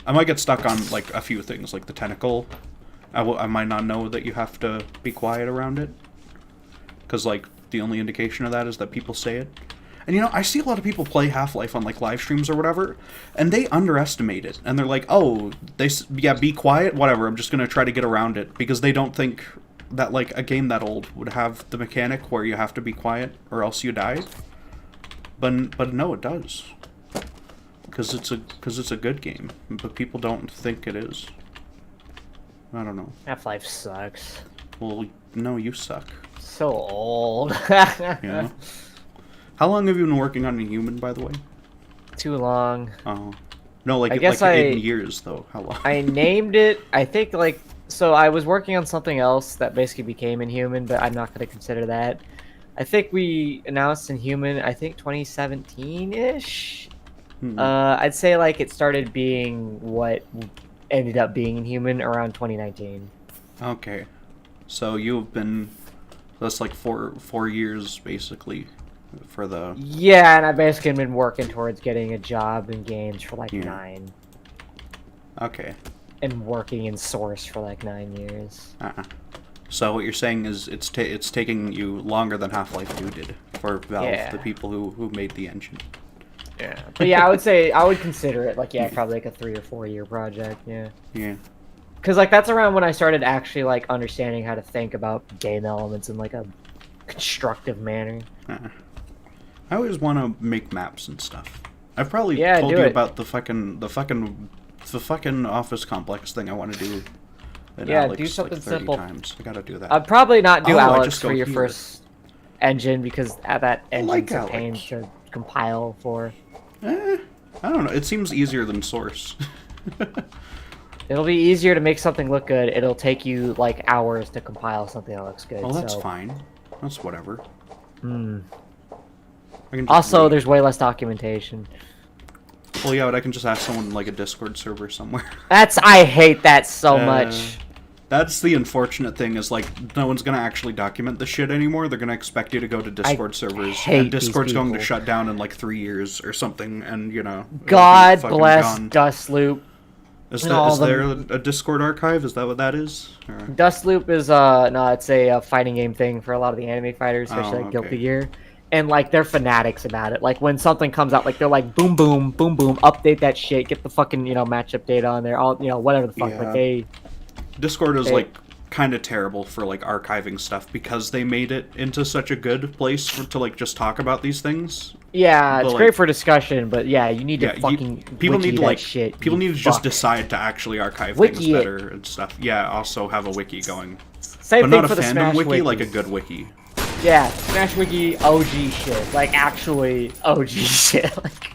[SPEAKER 1] I might get stuck on, like, a few things, like the tentacle. I might not know that you have to be quiet around it. Because, like, the only indication of that is that people say it. And, you know, I see a lot of people play Half-Life on, like, live streams or whatever, and they underestimate it. And they're like, oh, yeah, be quiet, whatever, I'm just gonna try to get around it. Because they don't think that, like, a game that old would have the mechanic where you have to be quiet or else you die. But no, it does. Because it's a good game. But people don't think it is. I don't know.
[SPEAKER 2] Half-Life sucks.
[SPEAKER 1] Well, no, you suck.
[SPEAKER 2] So old.
[SPEAKER 1] Yeah. How long have you been working on Inhuman, by the way?
[SPEAKER 2] Too long.
[SPEAKER 1] Oh. No, like,
[SPEAKER 2] I guess
[SPEAKER 1] in years, though. How long?
[SPEAKER 2] I named it, I think, like... So I was working on something else that basically became Inhuman, but I'm not going to consider that. I think we announced Inhuman, I think 2017-ish? I'd say, like, it started being what ended up being Inhuman around 2019.
[SPEAKER 1] Okay. So you've been... That's like 4 years, basically. For the...
[SPEAKER 2] Yeah, and I've basically been working towards getting a job in games for like 9.
[SPEAKER 1] Okay.
[SPEAKER 2] And working in Source for like 9 years.
[SPEAKER 1] So what you're saying is it's taking you longer than Half-Life 2 did for Valve, the people who made the engine.
[SPEAKER 2] Yeah. But yeah, I would consider it like, probably like a 3 or 4 year project, yeah.
[SPEAKER 1] Yeah.
[SPEAKER 2] Because like that's around when I started actually like understanding how to think about game elements in like a constructive manner.
[SPEAKER 1] I always want to make maps and stuff. I've probably told you about the fucking office complex thing I want to do.
[SPEAKER 2] Yeah, do something
[SPEAKER 1] like 30
[SPEAKER 2] simple.
[SPEAKER 1] times. I gotta do that.
[SPEAKER 2] I'd probably not do Alex
[SPEAKER 1] just
[SPEAKER 2] for your first engine because that engine's a pain to compile for.
[SPEAKER 1] I don't know. It seems easier than Source.
[SPEAKER 2] It'll be easier to make something look good. It'll take you like hours to compile something that looks good.
[SPEAKER 1] Well, that's fine. That's whatever.
[SPEAKER 2] Also, there's way less documentation.
[SPEAKER 1] Well, yeah, but I can just ask someone like a Discord server somewhere.
[SPEAKER 2] I hate that so much.
[SPEAKER 1] That's the unfortunate thing is like no one's gonna actually document the shit anymore. They're gonna expect you to go to Discord servers, and Discord's going to shut down in like 3 years or something, and you know.
[SPEAKER 2] God bless Dustloop.
[SPEAKER 1] Is there a Discord archive? Is that what that is? Or?
[SPEAKER 2] Dustloop is no, it's a fighting game thing for a lot of the anime fighters, especially like Guilty Gear. And like they're fanatics about it. Like when something comes out, like they're like boom boom boom boom, update that shit, get the fucking matchup data on there, all whatever the fuck. Like they
[SPEAKER 1] Discord is like kind of terrible for like archiving stuff because they made it into such a good place to like just talk about these things.
[SPEAKER 2] Yeah, it's great for discussion, but yeah, you need to fucking
[SPEAKER 1] people need to like
[SPEAKER 2] shit.
[SPEAKER 1] People need to just decide to actually archive things better and stuff. Yeah, also have a wiki going.
[SPEAKER 2] Same
[SPEAKER 1] but
[SPEAKER 2] thing
[SPEAKER 1] not
[SPEAKER 2] for
[SPEAKER 1] a
[SPEAKER 2] the
[SPEAKER 1] fandom
[SPEAKER 2] Smash
[SPEAKER 1] wiki,
[SPEAKER 2] wikis.
[SPEAKER 1] like a good wiki.
[SPEAKER 2] Yeah, Smash Wiki OG shit, like actually OG shit. Like,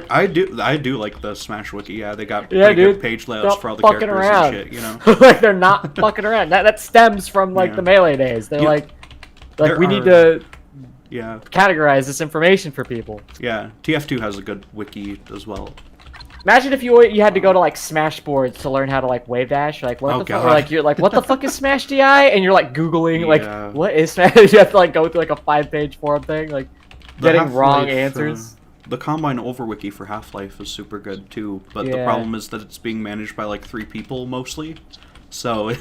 [SPEAKER 1] I do like the Smash Wiki. Yeah, they got
[SPEAKER 2] Yeah,
[SPEAKER 1] pretty good
[SPEAKER 2] dude.
[SPEAKER 1] page layouts
[SPEAKER 2] Stop
[SPEAKER 1] for all the
[SPEAKER 2] fucking
[SPEAKER 1] characters
[SPEAKER 2] around.
[SPEAKER 1] and shit. You know.
[SPEAKER 2] Like they're not fucking around. That stems from like
[SPEAKER 1] Yeah.
[SPEAKER 2] the Melee days. They're
[SPEAKER 1] Yeah.
[SPEAKER 2] like
[SPEAKER 1] There
[SPEAKER 2] we need
[SPEAKER 1] are-
[SPEAKER 2] to
[SPEAKER 1] Yeah,
[SPEAKER 2] categorize this information for people.
[SPEAKER 1] yeah. TF2 has a good wiki as well.
[SPEAKER 2] Imagine if you had to go to like Smash boards to learn how to like wave dash. Like what
[SPEAKER 1] Oh,
[SPEAKER 2] the fuck?
[SPEAKER 1] God.
[SPEAKER 2] Or, like you're like what the fuck is Smash DI? And you're like googling
[SPEAKER 1] Yeah.
[SPEAKER 2] like what is Smash? You have to like go through like a 5-page forum thing, like
[SPEAKER 1] The
[SPEAKER 2] getting wrong
[SPEAKER 1] Half-Life,
[SPEAKER 2] answers.
[SPEAKER 1] The Combine Overwiki for Half-Life is super good too, but the
[SPEAKER 2] Yeah.
[SPEAKER 1] problem is that it's being managed by like 3 people mostly, so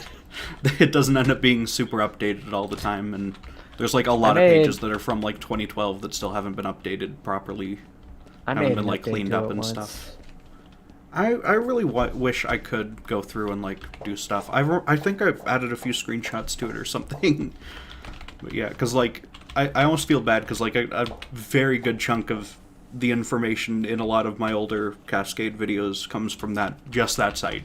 [SPEAKER 1] it doesn't end up being super updated all the time, and there's like a lot of pages that are from like 2012 that still haven't been updated properly,
[SPEAKER 2] I
[SPEAKER 1] haven't
[SPEAKER 2] made
[SPEAKER 1] been
[SPEAKER 2] an
[SPEAKER 1] like
[SPEAKER 2] update
[SPEAKER 1] cleaned
[SPEAKER 2] to
[SPEAKER 1] up
[SPEAKER 2] it
[SPEAKER 1] and
[SPEAKER 2] once.
[SPEAKER 1] stuff. I really wish I could go through and like do stuff. I think I've added a few screenshots to it or something. But yeah, because like I almost feel bad because like a very good chunk of the information in a lot of my older Cascade videos comes from just that site.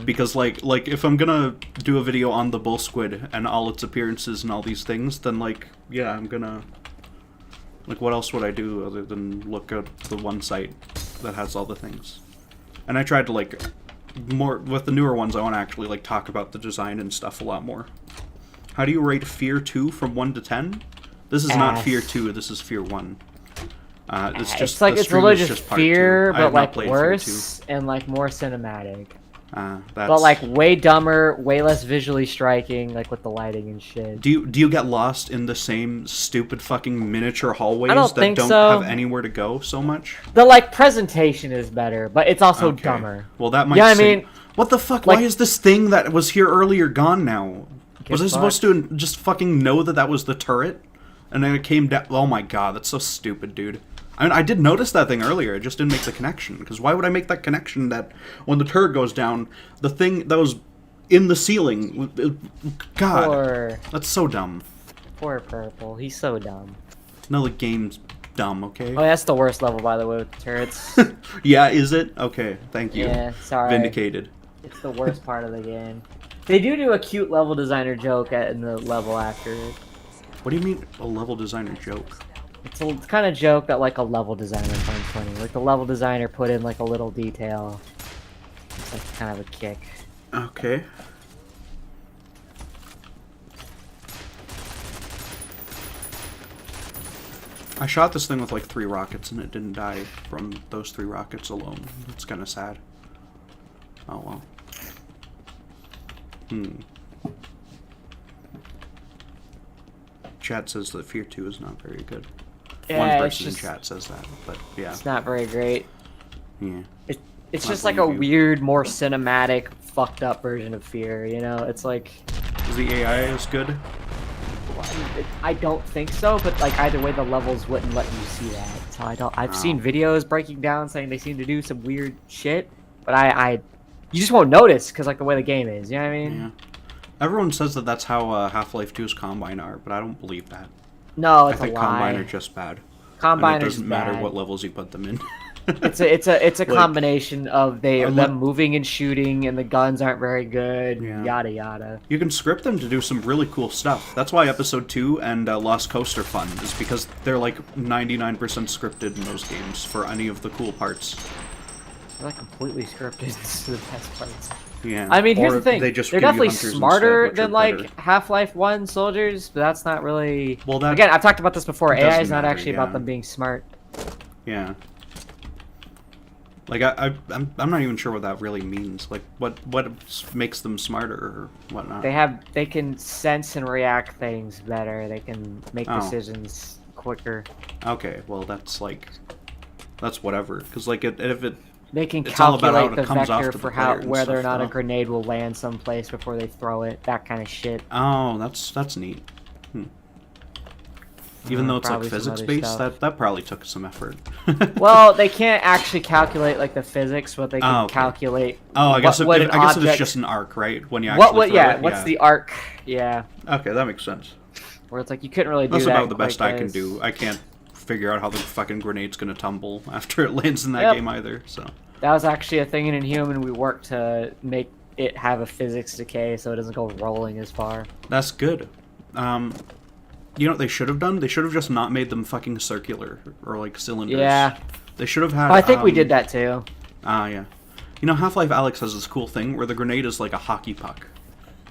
[SPEAKER 1] Because like if I'm gonna do a video on the Bull Squid and all its appearances and all these things, then like yeah, I'm gonna like what else would I do other than look at the one site that has all the things? And I tried to like more with the newer ones. I want to actually like talk about the design and stuff a lot more. How do you rate Fear 2 from 1 to 10? This is not Fear 2. This is Fear 1. It's just
[SPEAKER 2] like
[SPEAKER 1] the
[SPEAKER 2] it's
[SPEAKER 1] stream
[SPEAKER 2] really
[SPEAKER 1] is
[SPEAKER 2] just
[SPEAKER 1] part
[SPEAKER 2] Fear,
[SPEAKER 1] 2. I
[SPEAKER 2] but
[SPEAKER 1] have not
[SPEAKER 2] like
[SPEAKER 1] played Fear 2.
[SPEAKER 2] worse and like more cinematic.
[SPEAKER 1] That's...
[SPEAKER 2] But like way dumber, way less visually striking, like with the lighting and shit.
[SPEAKER 1] Do you get lost in the same stupid fucking miniature hallways
[SPEAKER 2] I don't
[SPEAKER 1] that
[SPEAKER 2] think
[SPEAKER 1] don't
[SPEAKER 2] so.
[SPEAKER 1] have anywhere to go so much?
[SPEAKER 2] The like presentation is better, but it's also
[SPEAKER 1] Okay.
[SPEAKER 2] dumber.
[SPEAKER 1] Well, that might.
[SPEAKER 2] Yeah, I
[SPEAKER 1] say-
[SPEAKER 2] mean,
[SPEAKER 1] what the fuck?
[SPEAKER 2] like-
[SPEAKER 1] Why is this thing that was here earlier gone now? Was I supposed to just fucking know that was the turret? And then it came down. Oh my god, that's so stupid, dude. I mean, I did notice that thing earlier. I just didn't make the connection. Because why would I make that connection that when the turret goes down, the thing that was in the ceiling... God, that's so dumb.
[SPEAKER 2] Poor Purple. He's so dumb.
[SPEAKER 1] No, the game's dumb, okay?
[SPEAKER 2] Oh, that's the worst level, by the way, with the turrets.
[SPEAKER 1] Yeah, is it? Okay, thank you.
[SPEAKER 2] Yeah, sorry.
[SPEAKER 1] Vindicated.
[SPEAKER 2] It's the worst part of the game. They do a cute level designer joke in the level after.
[SPEAKER 1] What do you mean, a level designer joke?
[SPEAKER 2] It's a kind of joke that like a level designer finds funny. Like the level designer put in like a little detail. It's like kind of a kick.
[SPEAKER 1] Okay. I shot this thing with like 3 rockets and it didn't die from those 3 rockets alone. It's kind of sad. Oh well. Chat says that Fear 2 is not very good.
[SPEAKER 2] Yeah,
[SPEAKER 1] One
[SPEAKER 2] it's
[SPEAKER 1] person in
[SPEAKER 2] just-
[SPEAKER 1] chat says that, but yeah.
[SPEAKER 2] It's not very great.
[SPEAKER 1] Yeah.
[SPEAKER 2] It's
[SPEAKER 1] I
[SPEAKER 2] just like a
[SPEAKER 1] believe you.
[SPEAKER 2] weird, more cinematic, fucked up version of Fear. You know, it's like
[SPEAKER 1] Is the AI as good?
[SPEAKER 2] I don't think so, but like either way, the levels wouldn't let you see that. So I don't. I've seen videos breaking down saying they seem to do some weird shit, but you just won't notice because like the way the game is. You know what I mean?
[SPEAKER 1] Yeah. Everyone says that that's how Half-Life 2's Combine are, but I don't believe that.
[SPEAKER 2] No,
[SPEAKER 1] I
[SPEAKER 2] it's a
[SPEAKER 1] think
[SPEAKER 2] lie.
[SPEAKER 1] Combine are just bad.
[SPEAKER 2] Combine
[SPEAKER 1] And it
[SPEAKER 2] are
[SPEAKER 1] doesn't
[SPEAKER 2] just
[SPEAKER 1] matter
[SPEAKER 2] bad.
[SPEAKER 1] what levels you put them in.
[SPEAKER 2] It's a
[SPEAKER 1] Like,
[SPEAKER 2] combination of them
[SPEAKER 1] let-
[SPEAKER 2] moving and shooting, and the guns aren't very good.
[SPEAKER 1] Yeah.
[SPEAKER 2] Yada yada.
[SPEAKER 1] You can script them to do some really cool stuff. That's why Episode 2 and Lost Coast are fun, is because they're like 99% scripted in those games for any of the cool parts.
[SPEAKER 2] They're like completely scripted. This is the best parts.
[SPEAKER 1] Yeah.
[SPEAKER 2] I mean, here's
[SPEAKER 1] Or
[SPEAKER 2] the thing.
[SPEAKER 1] They just
[SPEAKER 2] They're
[SPEAKER 1] give you
[SPEAKER 2] definitely
[SPEAKER 1] hunters
[SPEAKER 2] smarter
[SPEAKER 1] instead, which are
[SPEAKER 2] than like
[SPEAKER 1] better.
[SPEAKER 2] Half-Life 1 soldiers, but that's not really.
[SPEAKER 1] Well, that
[SPEAKER 2] Again, I've talked about this before. AI is
[SPEAKER 1] doesn't
[SPEAKER 2] not
[SPEAKER 1] matter,
[SPEAKER 2] actually
[SPEAKER 1] yeah.
[SPEAKER 2] about them being smart.
[SPEAKER 1] Yeah. Like I'm not even sure what that really means. Like what makes them smarter or whatnot.
[SPEAKER 2] They can sense and react things better. They can make
[SPEAKER 1] Oh.
[SPEAKER 2] decisions quicker.
[SPEAKER 1] Okay, well that's whatever. Because like if it
[SPEAKER 2] They can
[SPEAKER 1] It's all about how
[SPEAKER 2] calculate
[SPEAKER 1] it
[SPEAKER 2] the
[SPEAKER 1] comes off
[SPEAKER 2] vector
[SPEAKER 1] to the
[SPEAKER 2] for
[SPEAKER 1] player and
[SPEAKER 2] whether or
[SPEAKER 1] stuff,
[SPEAKER 2] not a
[SPEAKER 1] though.
[SPEAKER 2] grenade will land someplace before they throw it. That kind of shit.
[SPEAKER 1] Oh, that's neat. Even though it's like
[SPEAKER 2] Probably some
[SPEAKER 1] physics
[SPEAKER 2] other
[SPEAKER 1] based,
[SPEAKER 2] stuff.
[SPEAKER 1] that probably took some effort.
[SPEAKER 2] Well, they can't actually calculate like the physics, but they can
[SPEAKER 1] Oh, okay.
[SPEAKER 2] calculate.
[SPEAKER 1] Oh, I guess
[SPEAKER 2] what
[SPEAKER 1] it
[SPEAKER 2] an
[SPEAKER 1] is
[SPEAKER 2] object-
[SPEAKER 1] just an arc, right? When you actually
[SPEAKER 2] What?
[SPEAKER 1] throw
[SPEAKER 2] Yeah.
[SPEAKER 1] it,
[SPEAKER 2] What's the arc? Yeah.
[SPEAKER 1] Okay, that makes sense.
[SPEAKER 2] Where it's like you couldn't really do
[SPEAKER 1] That's
[SPEAKER 2] that.
[SPEAKER 1] about the
[SPEAKER 2] quite
[SPEAKER 1] best I can
[SPEAKER 2] as-
[SPEAKER 1] do. I can't figure out how the fucking grenade's gonna tumble after it lands in that
[SPEAKER 2] Yep.
[SPEAKER 1] game either. So
[SPEAKER 2] That was actually a thing in Inhuman. We worked to make it have a physics decay so it doesn't go rolling as far.
[SPEAKER 1] that's good. You know what they should have done? They should have just not made them fucking circular or like cylinders.
[SPEAKER 2] Yeah.
[SPEAKER 1] They should have had...
[SPEAKER 2] Oh, I think we did that too.
[SPEAKER 1] Ah, yeah. You know, Half-Life Alyx has this cool thing where the grenade is like a hockey puck.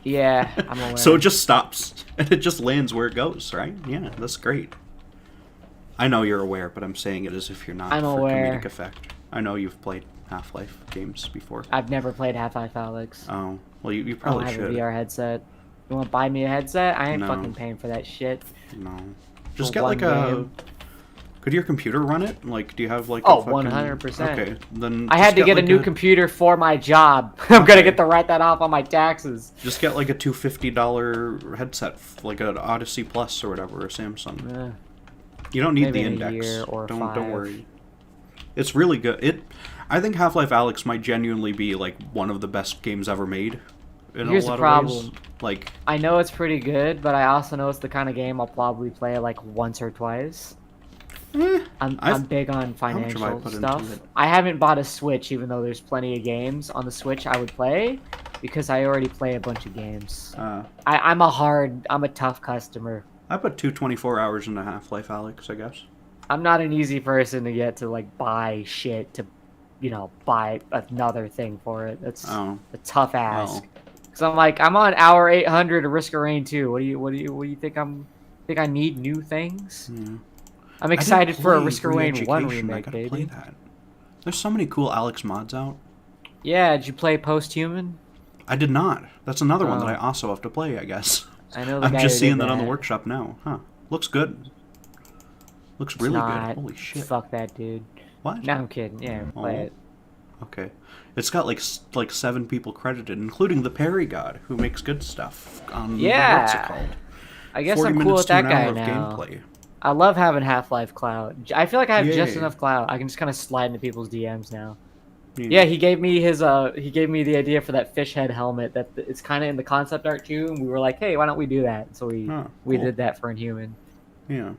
[SPEAKER 2] Yeah, I'm aware.
[SPEAKER 1] So it just stops, and it just lands where it goes, right? Yeah, that's great. I know you're aware, but I'm saying it as if you're not.
[SPEAKER 2] I'm
[SPEAKER 1] for
[SPEAKER 2] aware.
[SPEAKER 1] Comedic effect. I know you've played Half-Life games before.
[SPEAKER 2] I've never played Half-Life Alyx.
[SPEAKER 1] Oh, well, you
[SPEAKER 2] I
[SPEAKER 1] probably
[SPEAKER 2] don't have
[SPEAKER 1] should.
[SPEAKER 2] a VR headset. You want to buy me a headset? I ain't
[SPEAKER 1] No.
[SPEAKER 2] fucking paying for that shit.
[SPEAKER 1] No. Just
[SPEAKER 2] For
[SPEAKER 1] get like
[SPEAKER 2] one
[SPEAKER 1] a...
[SPEAKER 2] game.
[SPEAKER 1] Could your computer run it? Like, do you have like
[SPEAKER 2] Oh,
[SPEAKER 1] a fucking...
[SPEAKER 2] 100%.
[SPEAKER 1] Okay, then
[SPEAKER 2] I
[SPEAKER 1] just
[SPEAKER 2] had to get a
[SPEAKER 1] like
[SPEAKER 2] new computer for my job. I'm gonna get to write that off on my taxes.
[SPEAKER 1] Just get like a $250 headset, like an Odyssey Plus or whatever, or Samsung. You don't need
[SPEAKER 2] Maybe
[SPEAKER 1] the
[SPEAKER 2] in a
[SPEAKER 1] index.
[SPEAKER 2] year or
[SPEAKER 1] Don't
[SPEAKER 2] 5.
[SPEAKER 1] worry. It's really good. I think Half-Life Alyx might genuinely be like one of the best games ever made.
[SPEAKER 2] Here's the problem.
[SPEAKER 1] Like,
[SPEAKER 2] I know it's pretty good, but I also know it's the kind of game I'll probably play like once or twice. I'm big on financial
[SPEAKER 1] put
[SPEAKER 2] stuff.
[SPEAKER 1] into it?
[SPEAKER 2] I haven't bought a Switch, even though there's plenty of games on the Switch I would play, because I already play a bunch of games. I'm a tough customer.
[SPEAKER 1] I put 224 hours into Half-Life Alyx, I guess.
[SPEAKER 2] I'm not an easy person to get to like buy shit to, buy another thing for it. That's a tough ask. Cause I'm on hour 800 of Risk of Rain 2. What do you think think I need new things?
[SPEAKER 1] Yeah.
[SPEAKER 2] I'm excited for a
[SPEAKER 1] play
[SPEAKER 2] Risk of Rain 1
[SPEAKER 1] Re-Education. I
[SPEAKER 2] remake,
[SPEAKER 1] gotta
[SPEAKER 2] baby.
[SPEAKER 1] play that. There's so many cool Alyx mods out.
[SPEAKER 2] Yeah, did you play Post-Human?
[SPEAKER 1] I did not. That's another one that I also have to play, I guess.
[SPEAKER 2] I know the
[SPEAKER 1] I'm
[SPEAKER 2] guy
[SPEAKER 1] just
[SPEAKER 2] who
[SPEAKER 1] seeing
[SPEAKER 2] did
[SPEAKER 1] that on the workshop now. Huh. Looks good. Looks really good. Holy shit.
[SPEAKER 2] Fuck that dude.
[SPEAKER 1] What?
[SPEAKER 2] No, I'm kidding. Yeah, play it.
[SPEAKER 1] Okay. It's got like 7 people credited, including the Parry God, who makes good stuff on what's it called?
[SPEAKER 2] I guess
[SPEAKER 1] 40
[SPEAKER 2] I'm cool
[SPEAKER 1] minutes
[SPEAKER 2] with
[SPEAKER 1] to
[SPEAKER 2] that
[SPEAKER 1] an
[SPEAKER 2] guy
[SPEAKER 1] hour of
[SPEAKER 2] now.
[SPEAKER 1] gameplay.
[SPEAKER 2] I love having Half-Life Cloud. I feel like I have just
[SPEAKER 1] Yeah.
[SPEAKER 2] enough clout. I can just kind of slide into people's DMs now.
[SPEAKER 1] Yeah.
[SPEAKER 2] Yeah, he gave me the idea for that fish head helmet that it's kind of in the concept art too, and we were like, hey, why don't we do that? So we
[SPEAKER 1] cool.
[SPEAKER 2] did that for Inhuman.
[SPEAKER 1] Yeah.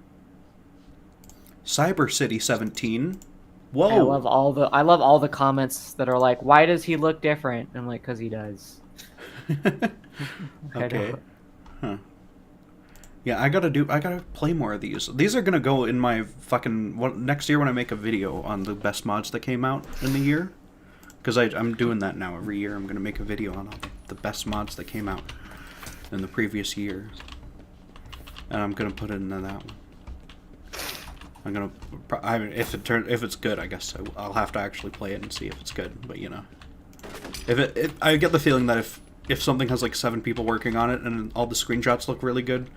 [SPEAKER 1] Cyber City 17. Whoa.
[SPEAKER 2] I love all the comments that are like, why does he look different? I'm like, cause he does.
[SPEAKER 1] Okay. Huh. Yeah, I gotta play more of these. These are gonna go in my fucking next year when I make a video on the best mods that came out in the year. Because I'm doing that now every year. I'm gonna make a video on all the best mods that came out in the previous year, and I'm gonna put it into that one. If it's good, I guess I'll have to actually play it and see if it's good. But I get the feeling that if something has like 7 people working on it and all the screenshots look really good,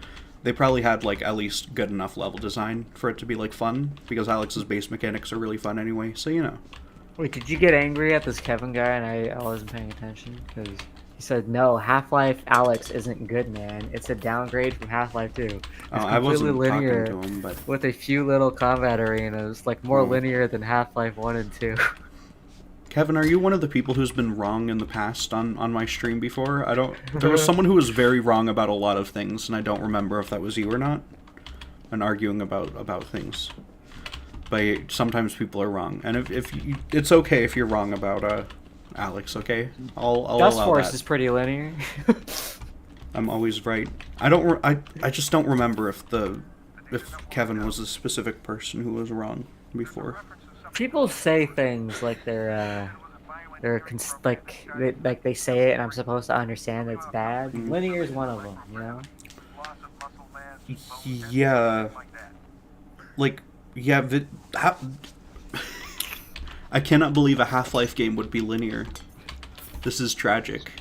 [SPEAKER 1] they probably had like at least good enough level design for it to be like fun, because Alex's base mechanics are really fun anyway. So
[SPEAKER 2] Wait, did you get angry at this Kevin guy and I wasn't paying attention? Because he said, no, Half-Life Alyx isn't good, man. It's a downgrade from Half-Life 2. It's
[SPEAKER 1] I wasn't linear talking to him, but
[SPEAKER 2] with a few little combat arenas, like more linear than Half-Life 1 and 2.
[SPEAKER 1] Kevin, are you one of the people who's been wrong in the past on my stream before? There was someone who was very wrong about a lot of things, and I don't remember if that was you or not. And arguing about things. But sometimes people are wrong, and it's okay if you're wrong about Alyx. Okay, I'll
[SPEAKER 2] Dust
[SPEAKER 1] allow
[SPEAKER 2] Force
[SPEAKER 1] that.
[SPEAKER 2] is pretty linear.
[SPEAKER 1] I'm always right. I just don't remember if Kevin was a specific person who was wrong before.
[SPEAKER 2] People say things like they say it, and I'm supposed to understand that it's bad. Linear is one of them, you know.
[SPEAKER 1] Yeah. I cannot believe a Half-Life game would be linear. This is tragic.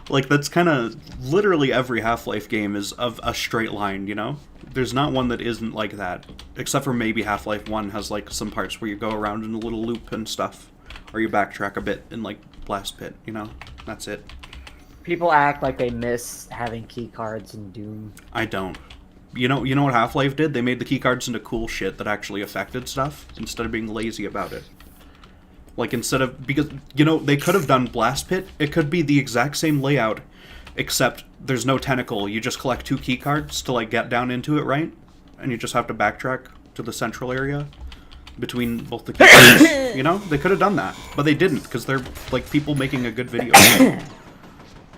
[SPEAKER 1] That's kind of literally every Half-Life game is of a straight line, you know? There's not one that isn't like that. Except for maybe Half-Life 1 has some parts where you go around in a little loop and stuff. Or you backtrack a bit in Blast Pit, you know? That's it.
[SPEAKER 2] People act like they miss having key cards in Doom.
[SPEAKER 1] I don't. You know what Half-Life did? They made the keycards into cool shit that actually affected stuff, instead of being lazy about it. Because, they could have done Blast Pit. It could be the exact same layout, except there's no tentacle. You just collect 2 keycards to, get down into it, right? And you just have to backtrack to the central area between both the keycards. They could have done that, but they didn't, because they're, people making a good video game.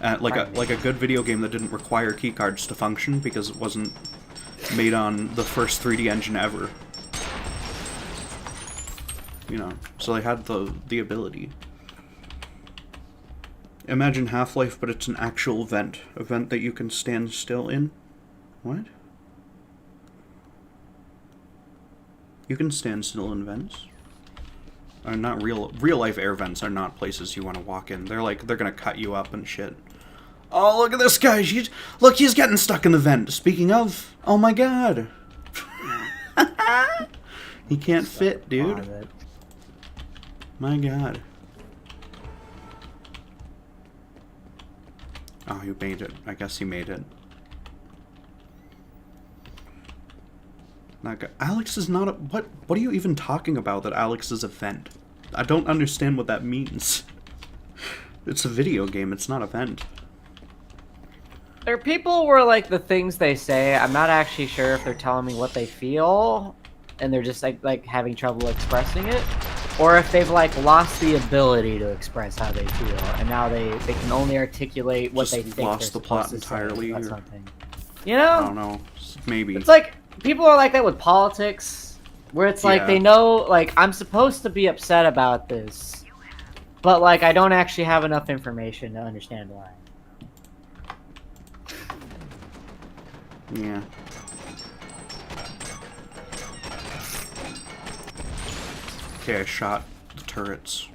[SPEAKER 1] A good video game that didn't require keycards to function, because it wasn't made on the first 3D engine ever. you know, so they had the ability. Imagine Half-Life, but it's an actual vent. A vent that you can stand still in. What? You can stand still in vents? Not real-life air vents are not places you want to walk in. They're gonna cut you up and shit. Oh, look at this guy! Look, he's getting stuck in the vent. Speaking of, oh my god. He can't fit, dude. My god. Oh, he made it. I guess he made it. Not good. Alex is not a... What are you even talking about that Alex is a vent? I don't understand what that means. It's a video game. It's not a vent.
[SPEAKER 2] There are people where, like, the things they say, I'm not actually sure if they're telling me what they feel, and they're just, like having trouble expressing it, or if they've, like, lost the ability to express how they feel, and now they can only articulate what they think
[SPEAKER 1] lost the plot entirely
[SPEAKER 2] or something. You know?
[SPEAKER 1] I don't know. Maybe.
[SPEAKER 2] It's like, people are like that with politics, where it's like, they know, like, I'm supposed to be upset about this, but, like, I don't actually have enough information to understand why.
[SPEAKER 1] Yeah. Okay, I shot the turrets.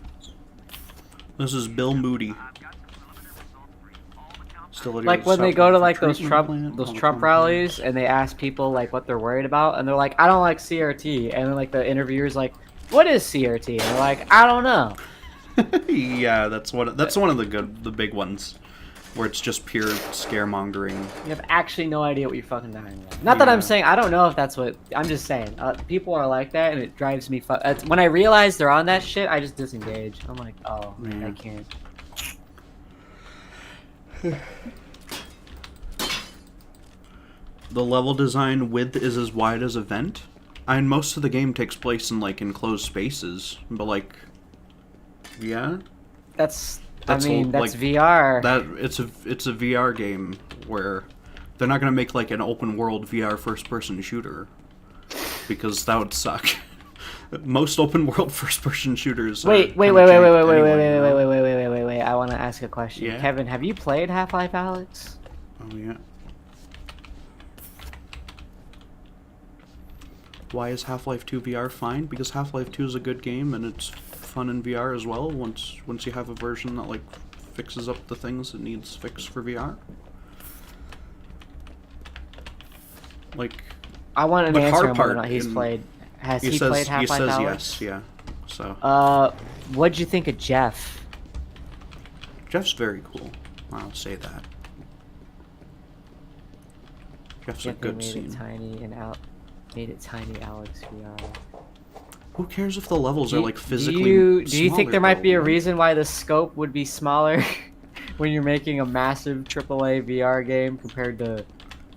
[SPEAKER 1] This is Bill Moody.
[SPEAKER 2] Like when they go to like those Trump rallies and they ask people like what they're worried about, and they're like, I don't like CRT, and then like the interviewer's like, what is CRT? And they're like, I don't know.
[SPEAKER 1] Yeah, that's one of the big ones. Where it's just pure scaremongering.
[SPEAKER 2] You have actually no idea what you're fucking talking about. Not that I'm saying, I don't know if that's what... I'm just saying, people are like that, and it drives me... When I realize they're on that shit, I just disengage. I'm like, oh, man, I can't.
[SPEAKER 1] The level design width is as wide as a vent. And most of the game takes place in, like, enclosed spaces. But, like... Yeah?
[SPEAKER 2] That's VR.
[SPEAKER 1] It's a VR game where they're not gonna make like an open world VR first person shooter because that would suck. Most open world first person shooters.
[SPEAKER 2] Wait! I want to ask a question.
[SPEAKER 1] Yeah?
[SPEAKER 2] Kevin, have you played Half-Life, Alex?
[SPEAKER 1] Oh yeah. Why is Half-Life 2 VR fine? Because Half-Life 2 is a good game and it's fun in VR as well. Once you have a version that like fixes up the things it needs fixed for VR. Like,
[SPEAKER 2] I want an answer on whether or not he's played. Has he played Half-Life,
[SPEAKER 1] He says
[SPEAKER 2] Alex?
[SPEAKER 1] yes. Yeah. So.
[SPEAKER 2] What'd you think of Jeff?
[SPEAKER 1] Jeff's very cool. I'll say that. Jeff's a good scene.
[SPEAKER 2] Made it tiny, Alex VR.
[SPEAKER 1] Who cares if the levels are like physically
[SPEAKER 2] do you think there might be a
[SPEAKER 1] though?
[SPEAKER 2] reason why the scope would be smaller when you're making a massive AAA VR game compared to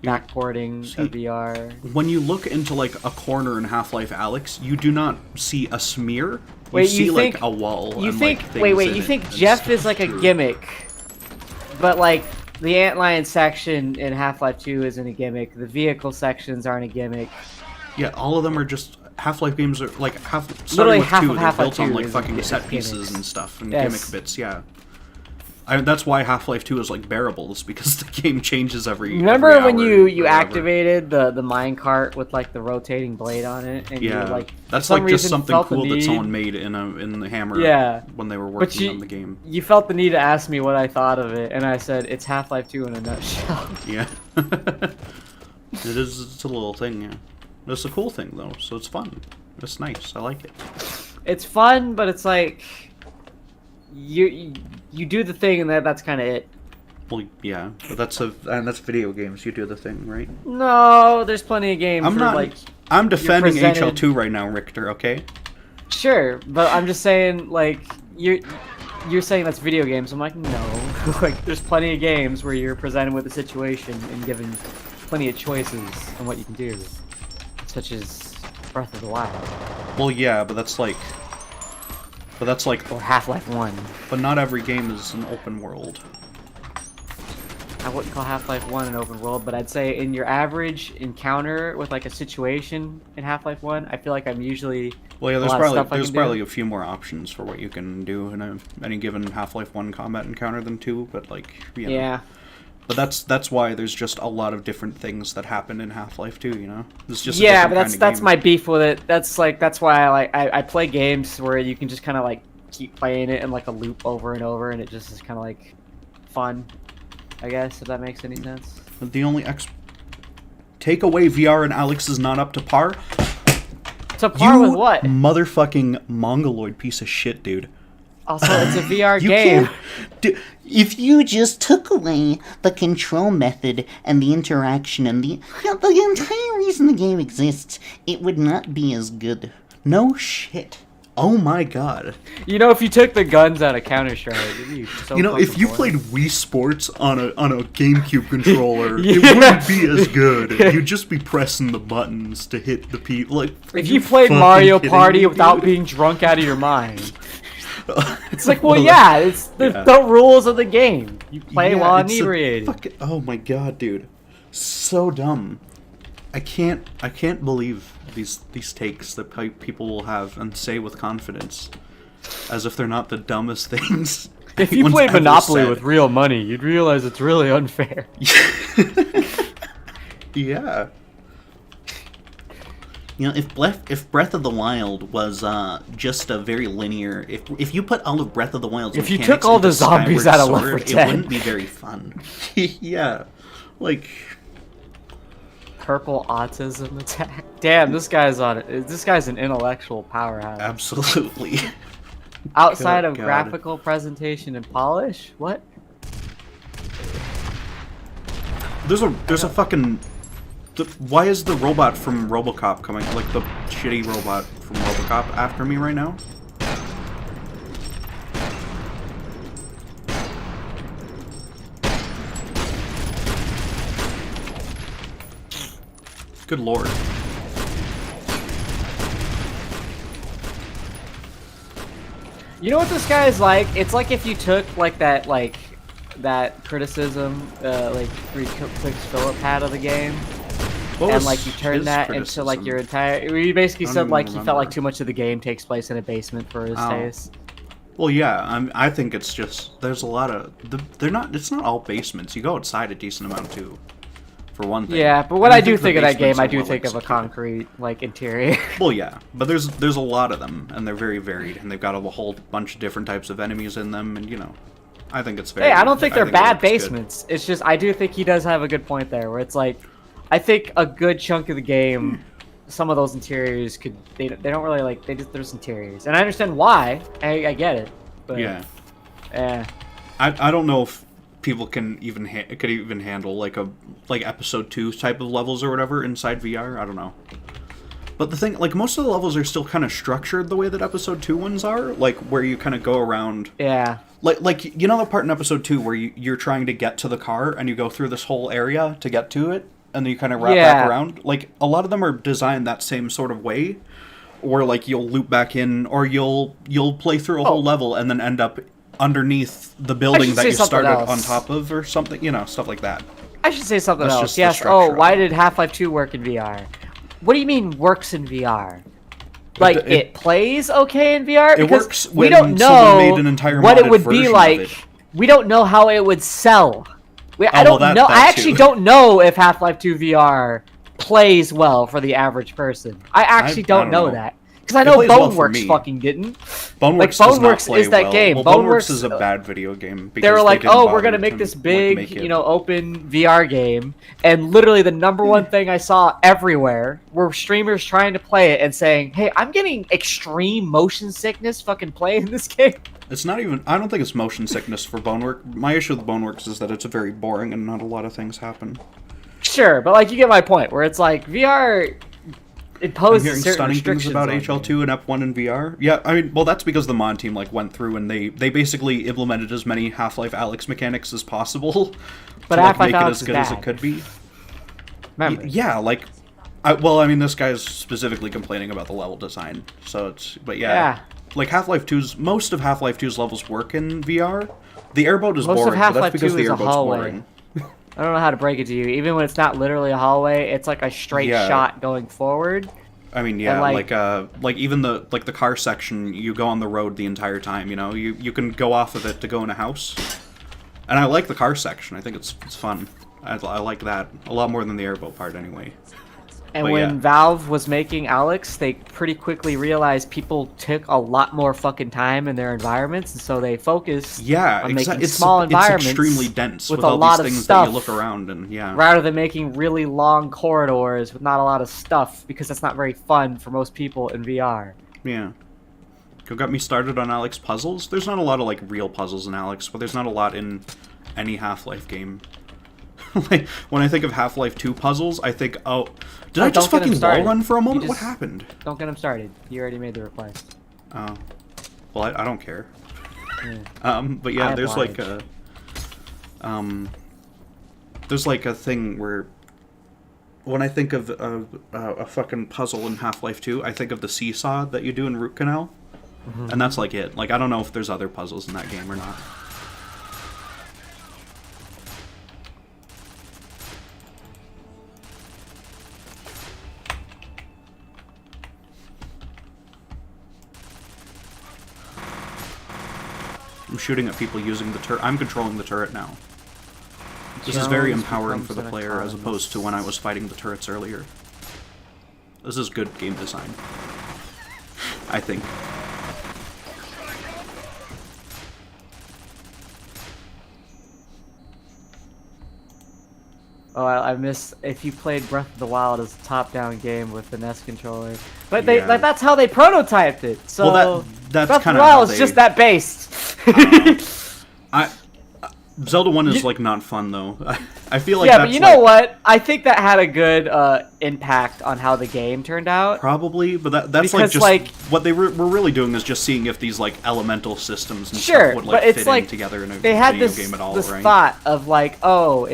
[SPEAKER 2] backporting a VR?
[SPEAKER 1] When you look into like a corner in Half-Life Alyx, you do not see a smear.
[SPEAKER 2] You
[SPEAKER 1] see
[SPEAKER 2] think,
[SPEAKER 1] like a wall.
[SPEAKER 2] You
[SPEAKER 1] and,
[SPEAKER 2] think
[SPEAKER 1] like,
[SPEAKER 2] you think Jeff is like a gimmick, but like the antlion section in Half-Life 2 isn't a gimmick. The vehicle sections aren't a gimmick.
[SPEAKER 1] Yeah, all of them are just Half-Life games are like
[SPEAKER 2] literally half
[SPEAKER 1] two,
[SPEAKER 2] of
[SPEAKER 1] they're
[SPEAKER 2] Half-Life
[SPEAKER 1] built on
[SPEAKER 2] 2
[SPEAKER 1] like
[SPEAKER 2] is
[SPEAKER 1] fucking
[SPEAKER 2] gimmicks.
[SPEAKER 1] set pieces and stuff and
[SPEAKER 2] Yes.
[SPEAKER 1] gimmick bits. Yeah, that's why Half-Life 2 is like bearable. It's because the game changes every.
[SPEAKER 2] Remember
[SPEAKER 1] every
[SPEAKER 2] when
[SPEAKER 1] hour
[SPEAKER 2] you
[SPEAKER 1] or
[SPEAKER 2] activated the minecart with like the rotating blade on it, and
[SPEAKER 1] yeah,
[SPEAKER 2] you like
[SPEAKER 1] that's
[SPEAKER 2] for some
[SPEAKER 1] like just
[SPEAKER 2] reason
[SPEAKER 1] something
[SPEAKER 2] felt the
[SPEAKER 1] cool that
[SPEAKER 2] need-
[SPEAKER 1] someone made in the Hammer.
[SPEAKER 2] Yeah.
[SPEAKER 1] when they were
[SPEAKER 2] But
[SPEAKER 1] working on the game.
[SPEAKER 2] You felt the need to ask me what I thought of it, and I said it's Half-Life 2 in a nutshell.
[SPEAKER 1] Yeah, it is. It's a little thing. Yeah, it's a cool thing though, so it's fun. It's nice. I like it.
[SPEAKER 2] It's fun, but it's like you do the thing, and that's kind of it.
[SPEAKER 1] Well, yeah, but that's video games. You do the thing, right?
[SPEAKER 2] No, there's plenty of games.
[SPEAKER 1] I'm defending
[SPEAKER 2] presented-
[SPEAKER 1] HL2 right now, Richter. Okay.
[SPEAKER 2] Sure, but I'm just saying, like, you're saying that's video games. I'm like, no. Like, there's plenty of games where you're presented with a situation and given plenty of choices on what you can do, such as Breath of the Wild.
[SPEAKER 1] Well, yeah, but that's like,
[SPEAKER 2] or Half-Life 1.
[SPEAKER 1] but not every game is an open world.
[SPEAKER 2] I wouldn't call Half-Life 1 an open world, but I'd say in your average encounter with like a situation in Half-Life 1, I feel like I'm usually
[SPEAKER 1] Well, yeah,
[SPEAKER 2] a lot of stuff I
[SPEAKER 1] there's
[SPEAKER 2] can
[SPEAKER 1] probably
[SPEAKER 2] do.
[SPEAKER 1] a few more options for what you can do in any given Half-Life 1 combat encounter than 2, but like, you know.
[SPEAKER 2] Yeah.
[SPEAKER 1] But that's why there's just a lot of different things that happen in Half-Life 2, you know? It's just a
[SPEAKER 2] Yeah,
[SPEAKER 1] different
[SPEAKER 2] but
[SPEAKER 1] kind of
[SPEAKER 2] that's
[SPEAKER 1] game.
[SPEAKER 2] my beef with it. That's why I play games where you can just kind of like keep playing it in like a loop over and over, and it just is kind of like fun, I guess, if that makes any sense.
[SPEAKER 1] The only take away VR and Alex is not up to par.
[SPEAKER 2] To par with
[SPEAKER 1] You
[SPEAKER 2] what?
[SPEAKER 1] motherfucking mongoloid piece of shit, dude.
[SPEAKER 2] Also, it's a VR
[SPEAKER 1] You
[SPEAKER 2] game.
[SPEAKER 1] can't.
[SPEAKER 4] If you just took away the control method and the interaction and the entire reason the game exists, it would not be as good.
[SPEAKER 1] No shit. Oh my god.
[SPEAKER 2] You know, if you took the guns out of Counter-Strike, it'd be so
[SPEAKER 1] You know, if
[SPEAKER 2] fucking
[SPEAKER 1] you
[SPEAKER 2] boring.
[SPEAKER 1] played Wii Sports on a GameCube controller,
[SPEAKER 2] Yeah.
[SPEAKER 1] it wouldn't be as good. You'd just be pressing the buttons to hit the people. Like, are
[SPEAKER 2] If you played
[SPEAKER 1] fucking
[SPEAKER 2] Mario
[SPEAKER 1] kidding
[SPEAKER 2] Party
[SPEAKER 1] me,
[SPEAKER 2] without
[SPEAKER 1] dude?
[SPEAKER 2] being drunk out of your mind, it's like,
[SPEAKER 1] Well,
[SPEAKER 2] yeah, it's the
[SPEAKER 1] yeah.
[SPEAKER 2] rules of the game. You play
[SPEAKER 1] Yeah,
[SPEAKER 2] while
[SPEAKER 1] it's a
[SPEAKER 2] inebriated.
[SPEAKER 1] oh my god, dude. So dumb. I can't believe these takes that people will have and say with confidence, as if they're not the dumbest things.
[SPEAKER 2] If you
[SPEAKER 1] anyone's
[SPEAKER 2] played
[SPEAKER 1] ever
[SPEAKER 2] Monopoly
[SPEAKER 1] said.
[SPEAKER 2] with real money, you'd realize it's really unfair.
[SPEAKER 1] Yeah.
[SPEAKER 4] You know, if Breath of the Wild was just a very linear, if you put all of Breath of the Wild's
[SPEAKER 2] If you
[SPEAKER 4] mechanics
[SPEAKER 2] took all
[SPEAKER 4] into
[SPEAKER 2] the zombies
[SPEAKER 4] Skyward
[SPEAKER 2] out of Left
[SPEAKER 4] Sword,
[SPEAKER 2] 4 Dead.
[SPEAKER 4] it wouldn't be very fun.
[SPEAKER 1] Yeah. Like,
[SPEAKER 2] Purple autism attack. Damn, this guy's an intellectual powerhouse.
[SPEAKER 1] absolutely.
[SPEAKER 2] Outside
[SPEAKER 1] Good
[SPEAKER 2] of
[SPEAKER 1] God.
[SPEAKER 2] graphical presentation and polish, what?
[SPEAKER 1] There's a fucking. Why is the robot from RoboCop coming? Like the shitty robot from RoboCop after me right now? Good lord.
[SPEAKER 2] You know what this guy is like? It's like if you took like that criticism, like three clicks Philip had of the game,
[SPEAKER 1] What
[SPEAKER 2] and
[SPEAKER 1] was
[SPEAKER 2] like you turned
[SPEAKER 1] his
[SPEAKER 2] that into like
[SPEAKER 1] criticism?
[SPEAKER 2] your entire. You basically
[SPEAKER 1] I don't
[SPEAKER 2] said
[SPEAKER 1] even
[SPEAKER 2] like he felt like
[SPEAKER 1] remember.
[SPEAKER 2] too much of the game takes place in a basement for his
[SPEAKER 1] Oh.
[SPEAKER 2] taste.
[SPEAKER 1] Well, yeah. I think it's just there's a lot of they're not. It's not all basements. You go outside a decent amount too. For one thing.
[SPEAKER 2] Yeah, but when
[SPEAKER 1] And
[SPEAKER 2] I do
[SPEAKER 1] the
[SPEAKER 2] think of that
[SPEAKER 1] basements
[SPEAKER 2] game, I
[SPEAKER 1] are
[SPEAKER 2] do
[SPEAKER 1] well
[SPEAKER 2] think of a
[SPEAKER 1] executed.
[SPEAKER 2] concrete like interior.
[SPEAKER 1] Well, yeah, but there's a lot of them, and they're very varied, and they've got a whole bunch of different types of enemies in them, and you know, I think it's very.
[SPEAKER 2] Hey, I don't think they're
[SPEAKER 1] it
[SPEAKER 2] bad
[SPEAKER 1] works good.
[SPEAKER 2] basements. It's just I do think he does have a good point there, where it's like, I think a good chunk of the game, some of those interiors they don't really like there's interiors, and I understand why. I get it, but
[SPEAKER 1] Yeah,
[SPEAKER 2] yeah.
[SPEAKER 1] I don't know if people can even could even handle like episode 2 type of levels or whatever inside VR. I don't know. But the thing, like, most of the levels are still kind of structured the way that episode 2 ones are, like where you kind of go around.
[SPEAKER 2] Yeah.
[SPEAKER 1] Like you know the part in episode 2 where you're trying to get to the car and you go through this whole area to get to it, and then you kind of wrap back
[SPEAKER 2] Yeah.
[SPEAKER 1] around. Like a lot of them are designed that same sort of way, or like you'll loop back in, or you'll play through a whole level and then end up underneath the building
[SPEAKER 2] should
[SPEAKER 1] that
[SPEAKER 2] say
[SPEAKER 1] you
[SPEAKER 2] something
[SPEAKER 1] started
[SPEAKER 2] else.
[SPEAKER 1] on top of, or something. You know, stuff like that.
[SPEAKER 2] I should say something
[SPEAKER 1] That's
[SPEAKER 2] else.
[SPEAKER 1] just the
[SPEAKER 2] Yes.
[SPEAKER 1] structure
[SPEAKER 2] Oh,
[SPEAKER 1] of
[SPEAKER 2] why
[SPEAKER 1] it.
[SPEAKER 2] did Half-Life 2 work in VR? What do you mean works in VR? Like it plays okay in VR?
[SPEAKER 1] It
[SPEAKER 2] Because
[SPEAKER 1] works
[SPEAKER 2] we
[SPEAKER 1] when
[SPEAKER 2] don't
[SPEAKER 1] someone
[SPEAKER 2] know
[SPEAKER 1] made an entire
[SPEAKER 2] what it
[SPEAKER 1] modded
[SPEAKER 2] would be
[SPEAKER 1] version of
[SPEAKER 2] like.
[SPEAKER 1] it.
[SPEAKER 2] We don't know how it would sell. I
[SPEAKER 1] well,
[SPEAKER 2] don't know.
[SPEAKER 1] that
[SPEAKER 2] I actually
[SPEAKER 1] too.
[SPEAKER 2] don't know if Half-Life 2 VR plays well for the average person. I actually
[SPEAKER 1] I
[SPEAKER 2] don't
[SPEAKER 1] don't
[SPEAKER 2] know
[SPEAKER 1] know.
[SPEAKER 2] that. Because I
[SPEAKER 1] It
[SPEAKER 2] know
[SPEAKER 1] plays well for
[SPEAKER 2] Boneworks
[SPEAKER 1] me.
[SPEAKER 2] fucking didn't.
[SPEAKER 1] Boneworks
[SPEAKER 2] Like,
[SPEAKER 1] does not
[SPEAKER 2] Boneworks
[SPEAKER 1] play
[SPEAKER 2] is that
[SPEAKER 1] well.
[SPEAKER 2] game.
[SPEAKER 1] Well,
[SPEAKER 2] Boneworks-
[SPEAKER 1] Boneworks is a bad video game.
[SPEAKER 2] They were
[SPEAKER 1] because
[SPEAKER 2] like,
[SPEAKER 1] didn't
[SPEAKER 2] "Oh, we're
[SPEAKER 1] bother
[SPEAKER 2] gonna make
[SPEAKER 1] to,
[SPEAKER 2] this
[SPEAKER 1] like,
[SPEAKER 2] big,
[SPEAKER 1] make it.
[SPEAKER 2] you know, open VR game," and literally the number one thing I saw everywhere were streamers trying to play it and saying, "Hey, I'm getting extreme motion sickness fucking playing this game."
[SPEAKER 1] It's not even. I don't think it's motion sickness for Boneworks. My issue with Boneworks is that it's very boring and not a lot of things happen.
[SPEAKER 2] Sure, but like you get my point, where it's like VR
[SPEAKER 1] I'm
[SPEAKER 2] imposes
[SPEAKER 1] hearing
[SPEAKER 2] certain
[SPEAKER 1] stunning things
[SPEAKER 2] restrictions
[SPEAKER 1] about
[SPEAKER 2] on
[SPEAKER 1] HL2 and F1 in VR. Yeah, I mean, well, that's because the mod team like went through and they basically implemented as many Half-Life Alyx mechanics as possible.
[SPEAKER 2] But
[SPEAKER 1] to, like,
[SPEAKER 2] Half-Life
[SPEAKER 1] make it
[SPEAKER 2] Alyx
[SPEAKER 1] as
[SPEAKER 2] is
[SPEAKER 1] good as
[SPEAKER 2] bad.
[SPEAKER 1] it could be.
[SPEAKER 2] Remember?
[SPEAKER 1] Yeah, like, I mean, this guy's specifically complaining about the level design. So it's, but
[SPEAKER 2] Yeah.
[SPEAKER 1] like most of Half-Life 2's levels work in VR. The airboat is
[SPEAKER 2] Most of
[SPEAKER 1] boring, but that's
[SPEAKER 2] Half-Life
[SPEAKER 1] because
[SPEAKER 2] 2
[SPEAKER 1] the
[SPEAKER 2] is a
[SPEAKER 1] airboat's
[SPEAKER 2] hallway.
[SPEAKER 1] boring.
[SPEAKER 2] I don't know how to break it to you. Even when it's not literally a hallway, it's like a straight shot going forward.
[SPEAKER 1] I mean, yeah,
[SPEAKER 2] And,
[SPEAKER 1] like even the car section, you go on the road the entire time. You know, you can go off of it to go in a house. And I like the car section. I think it's fun. I like that a lot more than the airboat part, anyway.
[SPEAKER 2] And
[SPEAKER 1] But
[SPEAKER 2] when
[SPEAKER 1] yeah.
[SPEAKER 2] Valve was making Alex, they pretty quickly realized people took a lot more fucking time in their environments, and so they focused on making small environments.
[SPEAKER 1] It's extremely dense
[SPEAKER 2] with
[SPEAKER 1] with
[SPEAKER 2] a
[SPEAKER 1] all
[SPEAKER 2] lot
[SPEAKER 1] these
[SPEAKER 2] of
[SPEAKER 1] things
[SPEAKER 2] stuff,
[SPEAKER 1] that you look around and
[SPEAKER 2] rather than making really long corridors with not a lot of stuff, because that's not very fun for most people in VR.
[SPEAKER 1] Yeah. You got me started on Alex puzzles. There's not a lot of like real puzzles in Alex, but there's not a lot in any Half-Life game. Like, when I think of Half-Life 2 puzzles, I think, oh, did I just fucking wall run for a moment? What happened?
[SPEAKER 2] Don't get him started. You already made the request.
[SPEAKER 1] Oh. Well, I don't care.
[SPEAKER 2] Yeah.
[SPEAKER 1] But yeah, there's like a... there's like a thing where... When I think of a fucking puzzle in Half-Life 2, I think of the seesaw that you do in Root Canal. And that's like it. Like, I don't know if there's other puzzles in that game or not. I'm shooting at people using the turret. I'm controlling the turret now. This is very empowering for the player as opposed to when I was fighting the turrets earlier. This is good game design, I think.
[SPEAKER 2] Oh, I miss if you played Breath of the Wild as a top-down game with the NES controller. But they that's how they prototyped it. So
[SPEAKER 1] well, that's
[SPEAKER 2] Breath
[SPEAKER 1] kind
[SPEAKER 2] of the Wild is just that based.
[SPEAKER 1] Zelda 1 is like not fun though. I feel like
[SPEAKER 2] but you know what? I think that had a good impact on how the game turned out.
[SPEAKER 1] Probably, but that's
[SPEAKER 2] because,
[SPEAKER 1] like just what they were really doing is just seeing if these like elemental systems and stuff would like fit in together in a video game at all,
[SPEAKER 2] this
[SPEAKER 1] right?
[SPEAKER 2] thought of like, oh,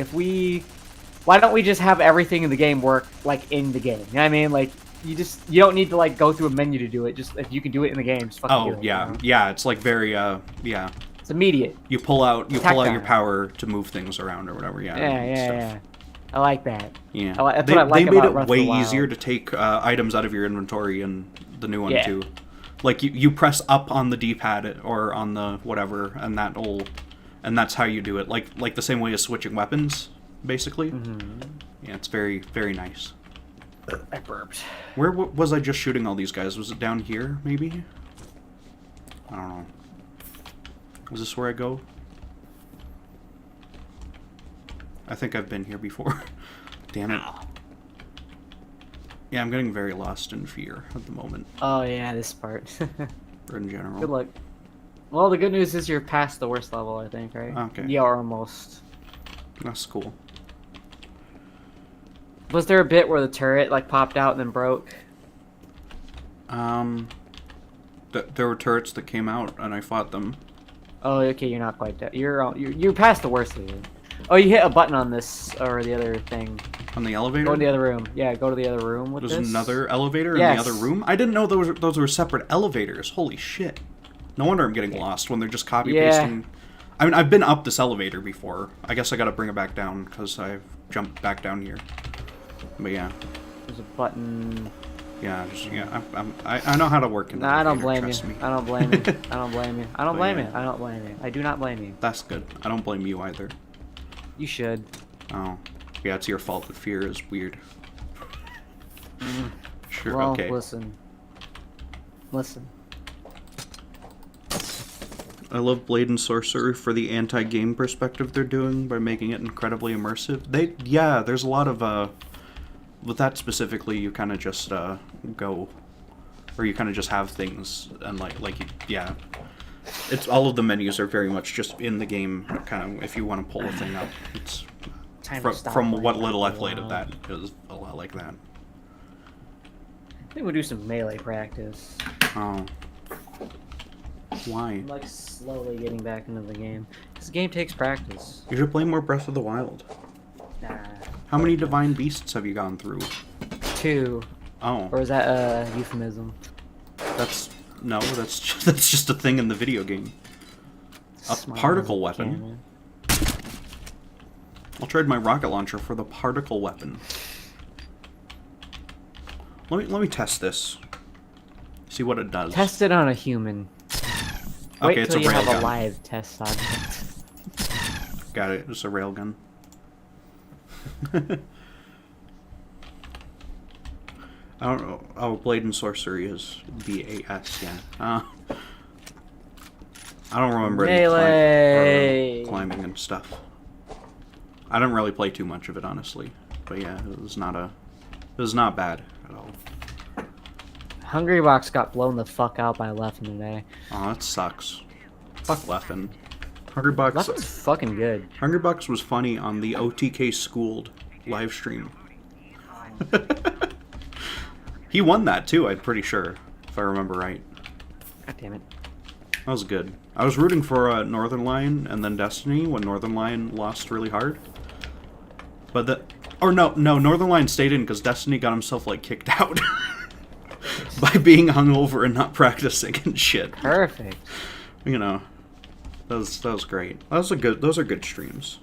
[SPEAKER 2] why don't we just have everything in the game work like in the game? You know what I mean? Like you don't need to like go through a menu to do it. Just if you can do it in the game, just fucking do it.
[SPEAKER 1] Yeah,
[SPEAKER 2] you know?
[SPEAKER 1] yeah. It's like very yeah.
[SPEAKER 2] It's immediate.
[SPEAKER 1] You pull out your power to move things around or whatever.
[SPEAKER 2] Yeah. I like that.
[SPEAKER 1] Yeah.
[SPEAKER 2] That's what I like
[SPEAKER 1] they made
[SPEAKER 2] about
[SPEAKER 1] it
[SPEAKER 2] Breath
[SPEAKER 1] way
[SPEAKER 2] of the Wild.
[SPEAKER 1] easier to take items out of your inventory in the new one too. Like you press up on the D-pad or on the whatever, and that's how you do it. Like the same way as switching weapons, basically. Yeah, it's very, very nice.
[SPEAKER 2] I burped.
[SPEAKER 1] Where was I just shooting all these guys? Was it down here, maybe? I don't know. Was this where I go? I think I've been here before. Damn it. Yeah, I'm getting very lost in fear at the moment.
[SPEAKER 2] Oh yeah, this part.
[SPEAKER 1] Or in general.
[SPEAKER 2] Good luck. Well, the good news is you're past the worst level, I think, right?
[SPEAKER 1] Okay.
[SPEAKER 2] You are almost.
[SPEAKER 1] That's cool.
[SPEAKER 2] Was there a bit where the turret like popped out and then broke?
[SPEAKER 1] There were turrets that came out and I fought them.
[SPEAKER 2] Oh, okay, you're not quite dead. You're past the worst of it. Oh, you hit a button on this or the other thing.
[SPEAKER 1] On the elevator?
[SPEAKER 2] Go to the other room. Yeah, go to the other room with
[SPEAKER 1] There's
[SPEAKER 2] this.
[SPEAKER 1] another elevator in the other room? I didn't know those were separate elevators. Holy shit. No wonder I'm getting lost when they're just copy-pasting. I mean, I've been up this elevator before. I guess I gotta bring it back down because I've jumped back down here. But yeah.
[SPEAKER 2] There's a button.
[SPEAKER 1] Yeah, I know how to work in the
[SPEAKER 2] I don't blame
[SPEAKER 1] trust
[SPEAKER 2] you.
[SPEAKER 1] me.
[SPEAKER 2] I don't blame you. I don't blame you. I don't blame
[SPEAKER 1] yeah.
[SPEAKER 2] you. I don't blame you. I do not blame you.
[SPEAKER 1] That's good. I don't blame you either.
[SPEAKER 2] You should.
[SPEAKER 1] Oh. Yeah, it's your fault that fear is weird. Sure,
[SPEAKER 2] Well,
[SPEAKER 1] okay.
[SPEAKER 2] listen.
[SPEAKER 1] I love Blade and Sorcerer for the anti-game perspective they're doing by making it incredibly immersive. There's a lot of, with that specifically, you kind of just, go, or you kind of just have things, and it's, all of the menus are very much just in the game, kind of, if you want to pull a thing up. It's, from what little I played of that, it was a lot like that.
[SPEAKER 2] I think we'll do some melee practice.
[SPEAKER 1] Oh. Why?
[SPEAKER 2] I'm like slowly getting back into the game. This game takes practice.
[SPEAKER 1] You should play more Breath of the Wild.
[SPEAKER 2] Nah.
[SPEAKER 1] How many Divine Beasts have you gone through?
[SPEAKER 2] 2.
[SPEAKER 1] Oh.
[SPEAKER 2] Or is that a euphemism?
[SPEAKER 1] That's just a thing in the video game. A particle weapon. I'll trade my rocket launcher for the particle weapon. Let me test this. See what it does.
[SPEAKER 2] Test it on a human.
[SPEAKER 1] Okay,
[SPEAKER 2] Wait
[SPEAKER 1] it's
[SPEAKER 2] till
[SPEAKER 1] a
[SPEAKER 2] you have a
[SPEAKER 1] railgun.
[SPEAKER 2] live test subject.
[SPEAKER 1] Got it. It's a railgun. I don't know. Oh, Blade and Sorcery is BAS, yeah. I don't remember any
[SPEAKER 2] Melee!
[SPEAKER 1] climbing and stuff. I didn't really play too much of it, honestly. But yeah, it was not bad at all.
[SPEAKER 2] Hungry Box got blown the fuck out by Leffen today.
[SPEAKER 1] Oh, that sucks. Fuck Leffen. Hungry Box.
[SPEAKER 2] Leffen's fucking good.
[SPEAKER 1] Hungry Box was funny on the OTK Schooled live stream. He won that too, I'm pretty sure, if I remember right.
[SPEAKER 2] God damn it.
[SPEAKER 1] That was good. I was rooting for Northern Lion and then Destiny when Northern Lion lost really hard. But no, Northern Lion stayed in because Destiny got himself like kicked out by being hungover and not practicing and shit.
[SPEAKER 2] Perfect.
[SPEAKER 1] You know, that was great. Those are good streams.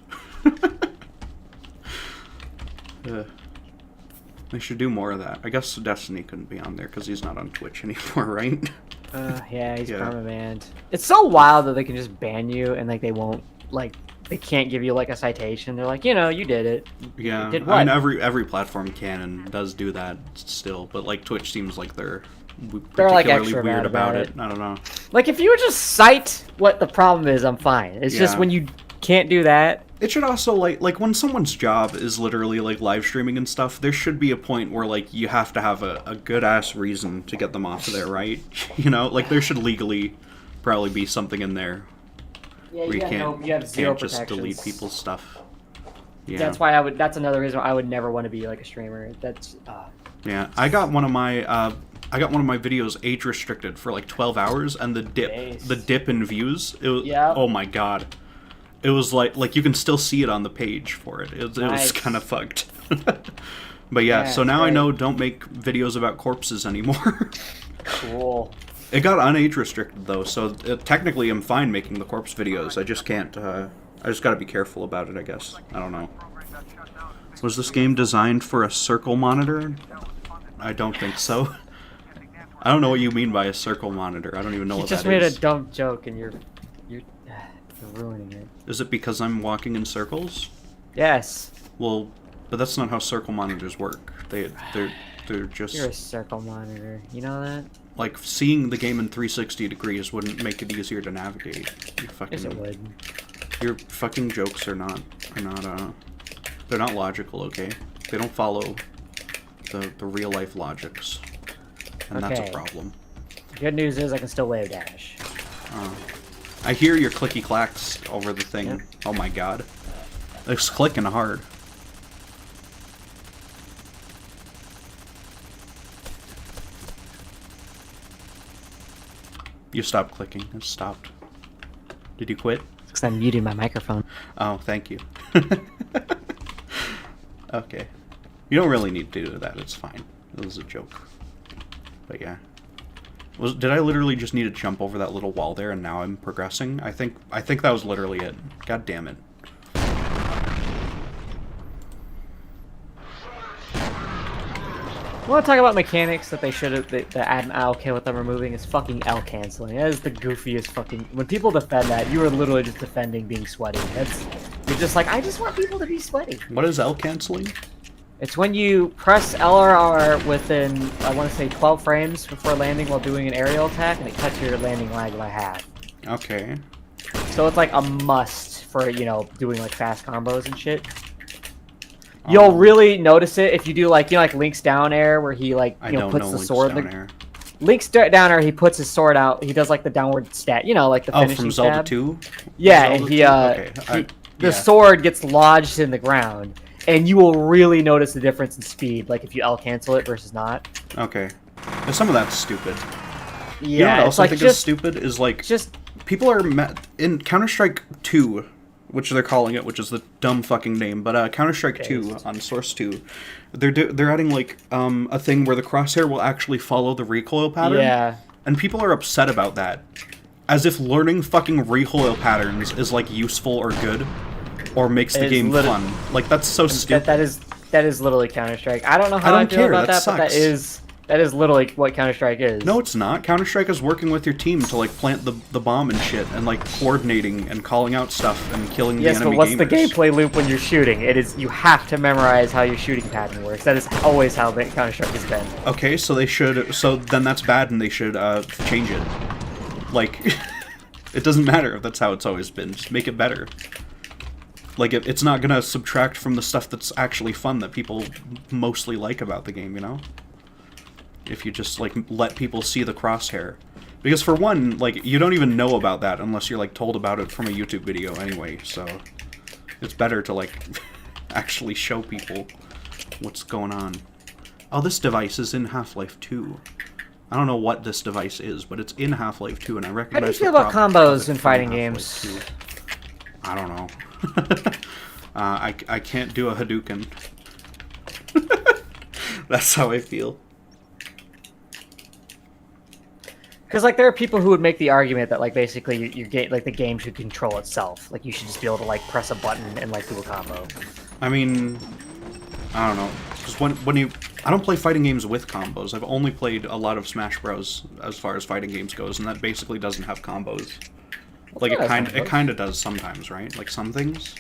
[SPEAKER 1] They should do more of that. I guess Destiny couldn't be on there because he's not on Twitch anymore, right?
[SPEAKER 2] Yeah, he's perma-banned. It's so wild that they can just ban you and like they won't, like, they can't give you like a citation. They're like, you know, you did it.
[SPEAKER 1] Yeah,
[SPEAKER 2] You did what?
[SPEAKER 1] I mean, every platform can and does do that still, but like Twitch seems like they're particularly
[SPEAKER 2] like extra
[SPEAKER 1] weird
[SPEAKER 2] bad
[SPEAKER 1] about
[SPEAKER 2] about
[SPEAKER 1] it. I don't know.
[SPEAKER 2] Like if you would just cite what the problem is, I'm fine. It's just
[SPEAKER 1] Yeah.
[SPEAKER 2] when you can't do that.
[SPEAKER 1] It should also like when someone's job is literally like live streaming and stuff, there should be a point where like you have to have a good ass reason to get them off of there, right? You know, like there should legally probably be something in there
[SPEAKER 2] Yeah,
[SPEAKER 1] where you
[SPEAKER 2] have
[SPEAKER 1] can't
[SPEAKER 2] zero
[SPEAKER 1] just delete
[SPEAKER 2] protections.
[SPEAKER 1] people's stuff. Yeah.
[SPEAKER 2] That's why that's another reason why I would never want to be like a streamer. That's
[SPEAKER 1] Yeah, I got one of my videos age restricted for like 12 hours, and the dip in views. It was, oh my god, it was like you can still see it on the page for it. It was kind of fucked. But yeah, so now I know don't make videos about corpses anymore.
[SPEAKER 2] Cool.
[SPEAKER 1] It got unage restricted though, so technically I'm fine making the corpse videos. I just can't. I just got to be careful about it, I guess. I don't know. Was this game designed for a circle monitor? I don't think so. I don't know what you mean by a circle monitor. I don't even know what that is.
[SPEAKER 2] You just made a dumb joke and you're ruining it.
[SPEAKER 1] Is it because I'm walking in circles?
[SPEAKER 2] Yes.
[SPEAKER 1] Well, but that's not how circle monitors work. They're just...
[SPEAKER 2] You're a circle monitor. You know that?
[SPEAKER 1] Like, seeing the game in 360 degrees wouldn't make it easier to navigate. You fucking...
[SPEAKER 2] Yes, it would.
[SPEAKER 1] Your fucking jokes are not they're not logical, okay? They don't follow the real life logics. And that's a problem.
[SPEAKER 2] Good news is I can still wave dash.
[SPEAKER 1] I hear your clicky clacks over the thing. Yep. Oh my god. It's clicking hard. You stopped clicking. It stopped. Did you quit?
[SPEAKER 2] Because I'm muting my microphone.
[SPEAKER 1] Oh, thank you. Okay. You don't really need to do that. It's fine. It was a joke. But yeah. Did I literally just need to jump over that little wall there and now I'm progressing? I think that was literally it. God damn it.
[SPEAKER 2] I want to talk about mechanics that they should have, that I'm okay with them removing is fucking L canceling. That is the goofiest fucking... When people defend that, you are literally just defending being sweaty. You're just like, I just want people to be sweaty.
[SPEAKER 1] What is L canceling?
[SPEAKER 2] It's when you press L or R within, I want to say 12 frames before landing while doing an aerial attack, and it cuts your landing lag by half.
[SPEAKER 1] Okay.
[SPEAKER 2] So it's like a must for, you know, doing like fast combos and shit. You'll really notice it if you do like, you know, like Link's down air where he like, you know, puts the sword in the... Link's down air, he puts his sword out, he does like the downward stat, you know, like the finishing
[SPEAKER 1] from Zelda
[SPEAKER 2] stab.
[SPEAKER 1] 2?
[SPEAKER 2] Yeah,
[SPEAKER 1] Zelda
[SPEAKER 2] and the sword gets lodged in the ground, and you will really notice the difference in speed, like if you L cancel it versus not.
[SPEAKER 1] Okay. And some of that's stupid.
[SPEAKER 2] Yeah,
[SPEAKER 1] you know what else
[SPEAKER 2] like
[SPEAKER 1] I think is stupid? Is like, people are in Counter-Strike 2, which they're calling it, which is the dumb fucking name, but Counter-Strike 2 on Source 2, they're adding like a thing where the crosshair will actually follow the recoil pattern.
[SPEAKER 2] Yeah.
[SPEAKER 1] And people are upset about that. As if learning fucking recoil patterns is like useful or good. or makes the game fun. Like, that's so stupid.
[SPEAKER 2] That is literally Counter-Strike. I don't know how
[SPEAKER 1] I
[SPEAKER 2] I,
[SPEAKER 1] don't
[SPEAKER 2] feel
[SPEAKER 1] care,
[SPEAKER 2] about
[SPEAKER 1] that
[SPEAKER 2] that, but that is literally what Counter-Strike is.
[SPEAKER 1] No, it's not. Counter-Strike is working with your team to, like, plant the bomb and shit, and, like, coordinating and calling out stuff and killing the enemy gamers.
[SPEAKER 2] Yes, but what's the gameplay loop when you're shooting? It is, you have to memorize how your shooting pattern works. That is always how Counter-Strike has been.
[SPEAKER 1] Okay, so they should, so then that's bad and they should, change it. Like, it doesn't matter if that's how it's always been, just make it better. Like, it's not gonna subtract from the stuff that's actually fun that people mostly like about the game, you know? If you just, like, let people see the crosshair. Because for one, like, you don't even know about that unless you're, like, told about it from a YouTube video anyway, so... It's better to, like, actually show people what's going on. Oh, this device is in Half-Life 2. I don't know what this device is, but it's in Half-Life 2, and I recognize.
[SPEAKER 2] How do you feel about combos in fighting games?
[SPEAKER 1] 2. I don't know. I can't do a Hadouken. That's how I feel.
[SPEAKER 2] Because, like, there are people who would make the argument that, like, basically like, the game should control itself. Like, you should just be able to, like, press a button and, like, do a combo.
[SPEAKER 1] I mean, I don't know. Because when you... I don't play fighting games with combos. I've only played a lot of Smash Bros. As far as fighting games goes, and that basically doesn't have combos. Like, it kind of does sometimes, right? Like, some things.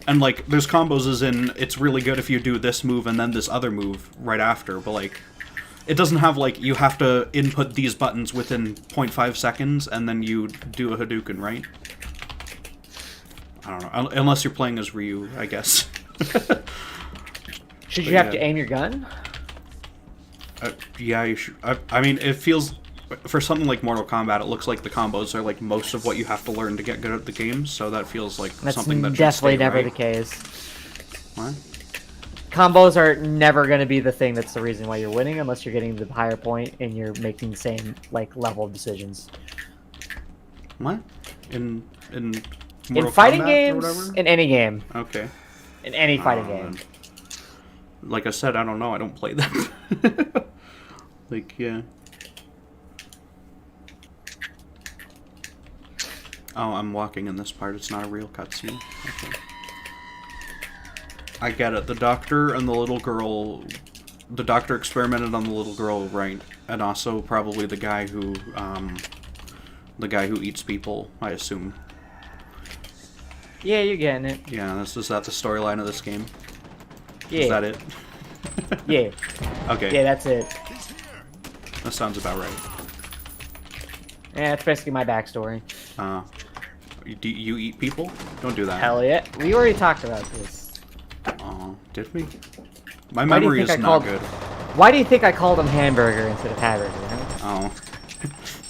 [SPEAKER 1] And, like, there's combos as in, it's really good if you do this move and then this other move right after, but, like... It doesn't have, like, you have to input these buttons within 0.5 seconds, and then you do a Hadouken, right? I don't know. Unless you're playing as Ryu, I guess.
[SPEAKER 2] Should you have to aim your gun?
[SPEAKER 1] Yeah, you should. I mean, it feels... For something like Mortal Kombat, it looks like the combos are, like, most of what you have to learn to get good at the game, so that feels like something that should
[SPEAKER 2] definitely
[SPEAKER 1] stay
[SPEAKER 2] never
[SPEAKER 1] right.
[SPEAKER 2] the case.
[SPEAKER 1] What?
[SPEAKER 2] Combos are never going to be the thing that's the reason why you're winning, unless you're getting the higher point and you're making the same, like, level of decisions.
[SPEAKER 1] What? In
[SPEAKER 2] fighting games, in any game.
[SPEAKER 1] Okay.
[SPEAKER 2] In any fighting game.
[SPEAKER 1] Like I said, I don't know. I don't play them. Like, yeah. Oh, I'm walking in this part. It's not a real cutscene. Okay. I get it. The doctor and the little girl... The doctor experimented on the little girl, right? And also probably the guy who... the guy who eats people, I assume.
[SPEAKER 2] Yeah, you're getting it.
[SPEAKER 1] Yeah, is that the storyline of this game?
[SPEAKER 2] Yeah.
[SPEAKER 1] Is that it?
[SPEAKER 2] Yeah.
[SPEAKER 1] Okay.
[SPEAKER 2] Yeah, that's it.
[SPEAKER 1] That sounds about right.
[SPEAKER 2] Yeah, that's basically my backstory.
[SPEAKER 1] Do you eat people? Don't do that.
[SPEAKER 2] Hell yeah. We already talked about this.
[SPEAKER 1] Oh, did we? My memory is not good.
[SPEAKER 2] Why do you think I called him Hamburger instead of Hamburger? Huh?
[SPEAKER 1] Oh.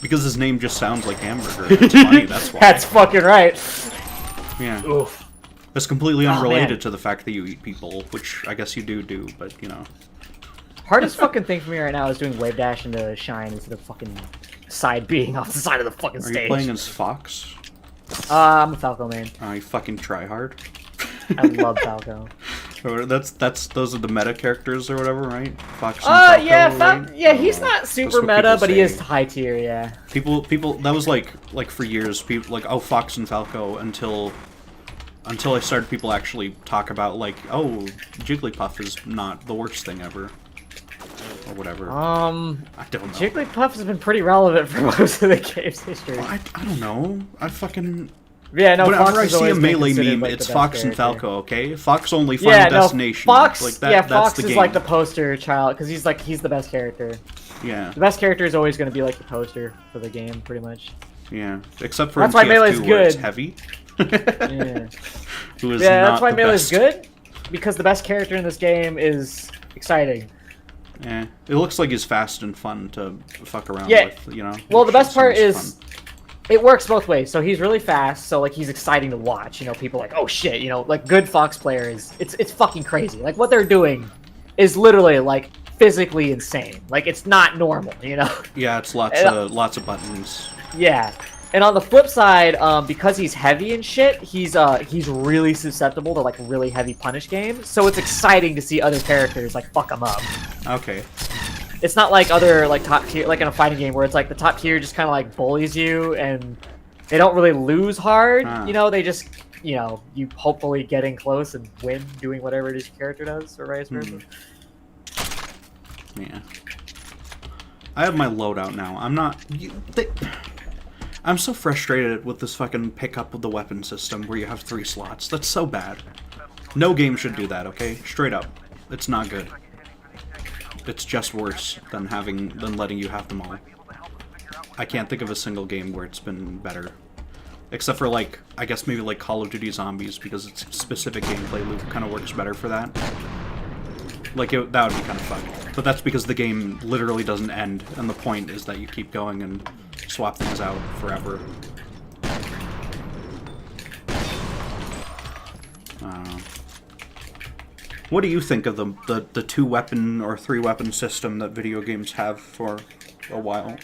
[SPEAKER 1] Because his name just sounds like hamburger. It's funny, that's why.
[SPEAKER 2] That's fucking right.
[SPEAKER 1] Yeah.
[SPEAKER 2] Oof.
[SPEAKER 1] It's completely unrelated to the fact that you eat people, which I guess you do, but, you know.
[SPEAKER 2] Hardest fucking thing for me right now is doing wave dash into Shine instead of fucking side being off the side of the fucking stage.
[SPEAKER 1] Are you playing as Fox?
[SPEAKER 2] I'm a Falco man.
[SPEAKER 1] You fucking try hard.
[SPEAKER 2] I love Falco.
[SPEAKER 1] Those are the meta characters or whatever, right? Fox and Falco,
[SPEAKER 2] yeah,
[SPEAKER 1] right?
[SPEAKER 2] yeah, he's not super meta, but he is high tier, yeah.
[SPEAKER 1] People, that was like for years, people like, oh, Fox and Falco until I started people actually talk about like, oh, Jigglypuff is not the worst thing ever. Or whatever. I don't know.
[SPEAKER 2] Jigglypuff has been pretty relevant for most of the game's history.
[SPEAKER 1] Well, I don't know. I fucking...
[SPEAKER 2] Yeah, no,
[SPEAKER 1] whenever
[SPEAKER 2] Fox
[SPEAKER 1] I see a Melee meme,
[SPEAKER 2] like,
[SPEAKER 1] it's Fox and Falco, okay? Fox only Final Destination.
[SPEAKER 2] Fox,
[SPEAKER 1] like that,
[SPEAKER 2] Fox
[SPEAKER 1] that's the
[SPEAKER 2] is
[SPEAKER 1] game.
[SPEAKER 2] like the poster child, because he's the best character.
[SPEAKER 1] Yeah.
[SPEAKER 2] The best character is always going to be like the poster for the game, pretty much.
[SPEAKER 1] Yeah, except for
[SPEAKER 2] that's why Melee's
[SPEAKER 1] TF2
[SPEAKER 2] good.
[SPEAKER 1] Where it's heavy.
[SPEAKER 2] Yeah.
[SPEAKER 1] Who is
[SPEAKER 2] that's why
[SPEAKER 1] the
[SPEAKER 2] Melee's
[SPEAKER 1] best.
[SPEAKER 2] good, because the best character in this game is exciting.
[SPEAKER 1] Yeah, it looks like he's fast and fun to fuck around with, you know?
[SPEAKER 2] Well, the best part is...
[SPEAKER 1] Fun.
[SPEAKER 2] It works both ways. So he's really fast, so like he's exciting to watch. You know, people are like, oh shit, you know, like good Fox players, it's fucking crazy. Like what they're doing is literally like physically insane. Like it's not normal, you know?
[SPEAKER 1] Yeah, it's lots of buttons.
[SPEAKER 2] Yeah. And on the flip side, because he's heavy and shit, he's really susceptible to like really heavy punish games. So it's exciting to see other characters like fuck him up.
[SPEAKER 1] Okay.
[SPEAKER 2] It's not like other like top tier, like in a fighting game where it's like the top tier just kind of like bullies you and they don't really lose hard. You know, they just you know, you hopefully getting close and win doing whatever it is your character does, or vice versa.
[SPEAKER 1] Yeah. I have my loadout now. I'm not... I'm so frustrated with this fucking pickup of the weapon system where you have 3 slots. That's so bad. No game should do that, okay? Straight up. It's not good. It's just worse than letting you have them all. I can't think of a single game where it's been better. Except for, like, I guess maybe like Call of Duty Zombies, because its specific gameplay loop kind of works better for that. Like, that would be kind of fucked. But that's because the game literally doesn't end, and the point is that you keep going and swap things out forever. What do you think of the 2-weapon or 3-weapon system that video games have for a while?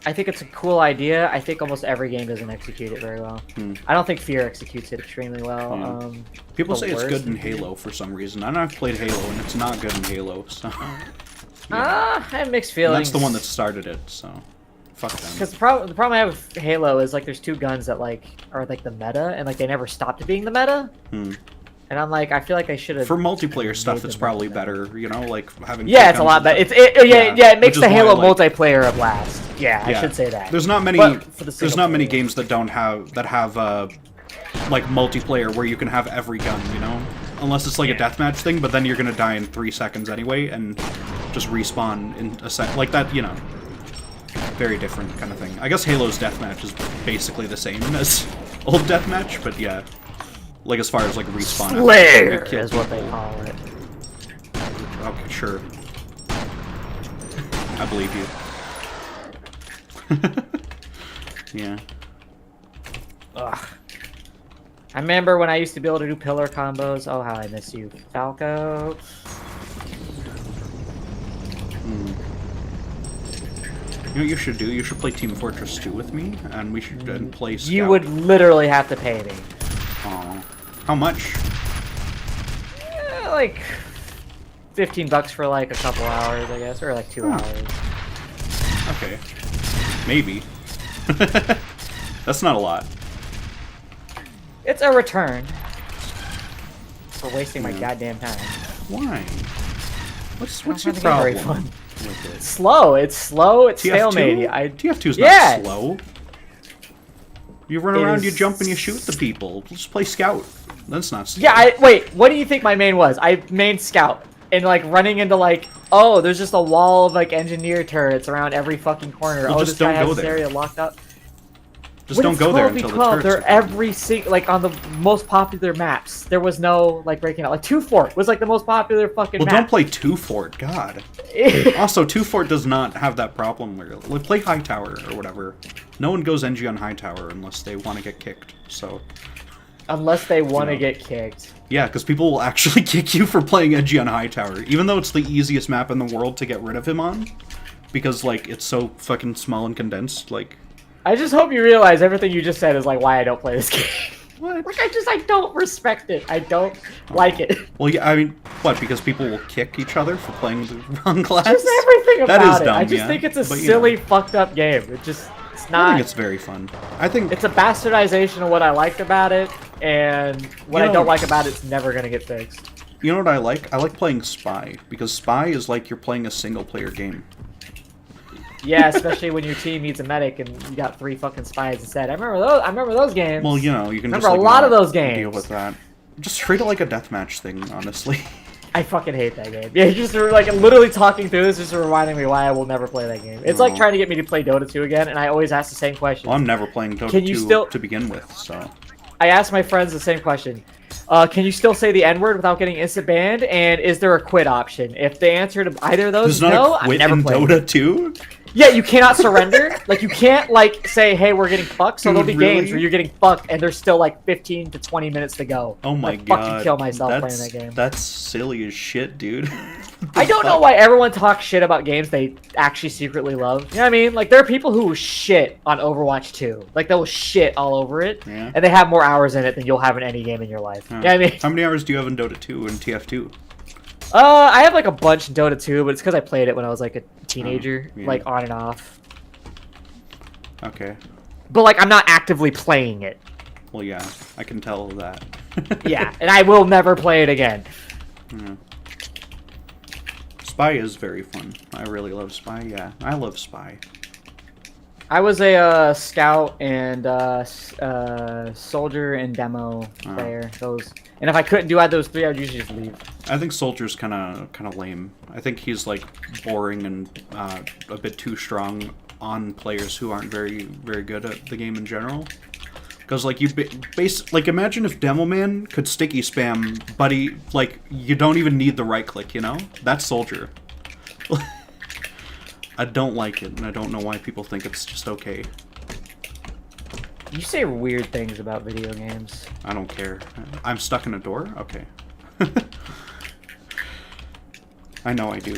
[SPEAKER 2] I think it's a cool idea. I think almost every game doesn't execute it very well. I don't think Fear executes it extremely well.
[SPEAKER 1] People say it's good in Halo for some reason. I know I've played Halo, and it's not good in Halo, so...
[SPEAKER 2] I have mixed feelings.
[SPEAKER 1] And that's the one that started it, so... Fuck them.
[SPEAKER 2] Because the problem I have with Halo is, like, there's 2 guns that, like, are, like, the meta, and, like, they never stopped being the meta. And I'm like, I feel like I should have...
[SPEAKER 1] For multiplayer stuff, it's probably better, you know, like, having...
[SPEAKER 2] Yeah, it's a lot better. It makes the Halo multiplayer a blast. Yeah, I should say that.
[SPEAKER 1] There's not many games that have like multiplayer where you can have every gun, you know? Unless it's like a deathmatch thing, but then you're gonna die in 3 seconds anyway and just respawn in a sec, like that, you know. Very different kind of thing. I guess Halo's deathmatch is basically the same as old deathmatch, but yeah. Like as far as like respawn.
[SPEAKER 2] Slayer is what they call it.
[SPEAKER 1] Okay, sure. I believe you. Yeah.
[SPEAKER 2] Ugh. I remember when I used to be able to do pillar combos. Oh, how I miss you, Falco.
[SPEAKER 1] You know what you should do? You should play Team Fortress 2 with me, and we should play Scout.
[SPEAKER 2] You would literally have to pay me.
[SPEAKER 1] Aw. How much?
[SPEAKER 2] Like $15 for like a couple hours, I guess, or like 2 hours.
[SPEAKER 1] Okay. Maybe. That's not a lot.
[SPEAKER 2] It's a return for wasting my goddamn time.
[SPEAKER 1] Why? What's your
[SPEAKER 2] Very
[SPEAKER 1] problem
[SPEAKER 2] fun.
[SPEAKER 1] with it?
[SPEAKER 2] Slow. It's slow. It's stalemate.
[SPEAKER 1] TF2's not slow. You run around, you jump, and you shoot the people. Just play Scout. That's not slow.
[SPEAKER 2] Yeah, wait, what do you think my main was? I main Scout. And, like, running into, like, oh, there's just a wall of, like, engineer turrets around every fucking corner.
[SPEAKER 1] Well,
[SPEAKER 2] oh,
[SPEAKER 1] just
[SPEAKER 2] this guy
[SPEAKER 1] don't go
[SPEAKER 2] has this
[SPEAKER 1] there.
[SPEAKER 2] area locked up.
[SPEAKER 1] Just don't go there until the turrets
[SPEAKER 2] They're
[SPEAKER 1] are
[SPEAKER 2] every single, like, on the most popular maps. There was no, like, breaking out. Like, 2 Fort was, like, the most popular fucking map.
[SPEAKER 1] Well, don't play 2 Fort, God. Also, 2 Fort does not have that problem where, like, play High Tower or whatever. No one goes NG on High Tower unless they want to get kicked, so...
[SPEAKER 2] Unless they want to get kicked.
[SPEAKER 1] Yeah, because people will actually kick you for playing edgy on High Tower, even though it's the easiest map in the world to get rid of him on. Because, like, it's so fucking small and condensed, like...
[SPEAKER 2] I just hope you realize everything you just said is, like, why I don't play this game.
[SPEAKER 1] What?
[SPEAKER 2] Like, I don't respect it. I don't like it.
[SPEAKER 1] Well, yeah, I mean, what, because people will kick each other for playing the wrong class?
[SPEAKER 2] Just everything about
[SPEAKER 1] that is
[SPEAKER 2] it.
[SPEAKER 1] dumb,
[SPEAKER 2] I just think it's a silly, fucked up game. It's not...
[SPEAKER 1] I think it's very fun. I think...
[SPEAKER 2] It's a bastardization of what I liked about it, and what I don't like about it's never gonna get fixed.
[SPEAKER 1] You know what I like? I like playing Spy, because Spy is like you're playing a single-player game.
[SPEAKER 2] Yeah, especially when your team needs a medic and you got 3 fucking spies instead. I remember those games.
[SPEAKER 1] Well, you know, you can
[SPEAKER 2] remember
[SPEAKER 1] just, like,
[SPEAKER 2] a lot of those games.
[SPEAKER 1] Deal with that. Just treat it like a deathmatch thing, honestly.
[SPEAKER 2] I fucking hate that game. Yeah, just like literally talking through this, just reminding me why I will never play that game. It's like trying to get me to play Dota 2 again, and I always ask the same question.
[SPEAKER 1] Well, I'm never playing Dota 2 to begin with, so...
[SPEAKER 2] I asked my friends the same question. Can you still say the N-word without getting instant banned? And is there a quit option? If the answer to either of those is no, I'm never playing.
[SPEAKER 1] Dota 2?
[SPEAKER 2] Yeah, you cannot surrender. Like, you can't, like, say, hey, we're getting fucked. So there'll be games where you're getting fucked, and there's still, like, 15 to 20 minutes to go.
[SPEAKER 1] Oh my god.
[SPEAKER 2] I fucking kill myself playing that game.
[SPEAKER 1] That's silly as shit, dude.
[SPEAKER 2] I don't know why everyone talks shit about games they actually secretly love. You know what I mean? Like, there are people who shit on Overwatch 2. Like, they'll shit all over it, and they have more hours in it than you'll have in any game in your life. You know what I mean?
[SPEAKER 1] How many hours do you have in Dota 2 and TF2?
[SPEAKER 2] I have, like, a bunch in Dota 2, but it's because I played it when I was, like, a teenager. Like, on and off.
[SPEAKER 1] Okay.
[SPEAKER 2] But, like, I'm not actively playing it.
[SPEAKER 1] Well, yeah, I can tell that.
[SPEAKER 2] Yeah, and I will never play it again.
[SPEAKER 1] Yeah. Spy is very fun. I really love Spy. Yeah, I love Spy.
[SPEAKER 2] I was a scout and soldier and demo player. And if I couldn't do either of those three, I would usually just leave.
[SPEAKER 1] I think Soldier's kind of lame. I think he's like boring and a bit too strong on players who aren't very good at the game in general. Because like like imagine if Demo Man could sticky spam, but you don't even need the right click. You know, that's Soldier. I don't like it, and I don't know why people think it's just okay.
[SPEAKER 2] You say weird things about video games.
[SPEAKER 1] I don't care. I'm stuck in a door? Okay. I know I do.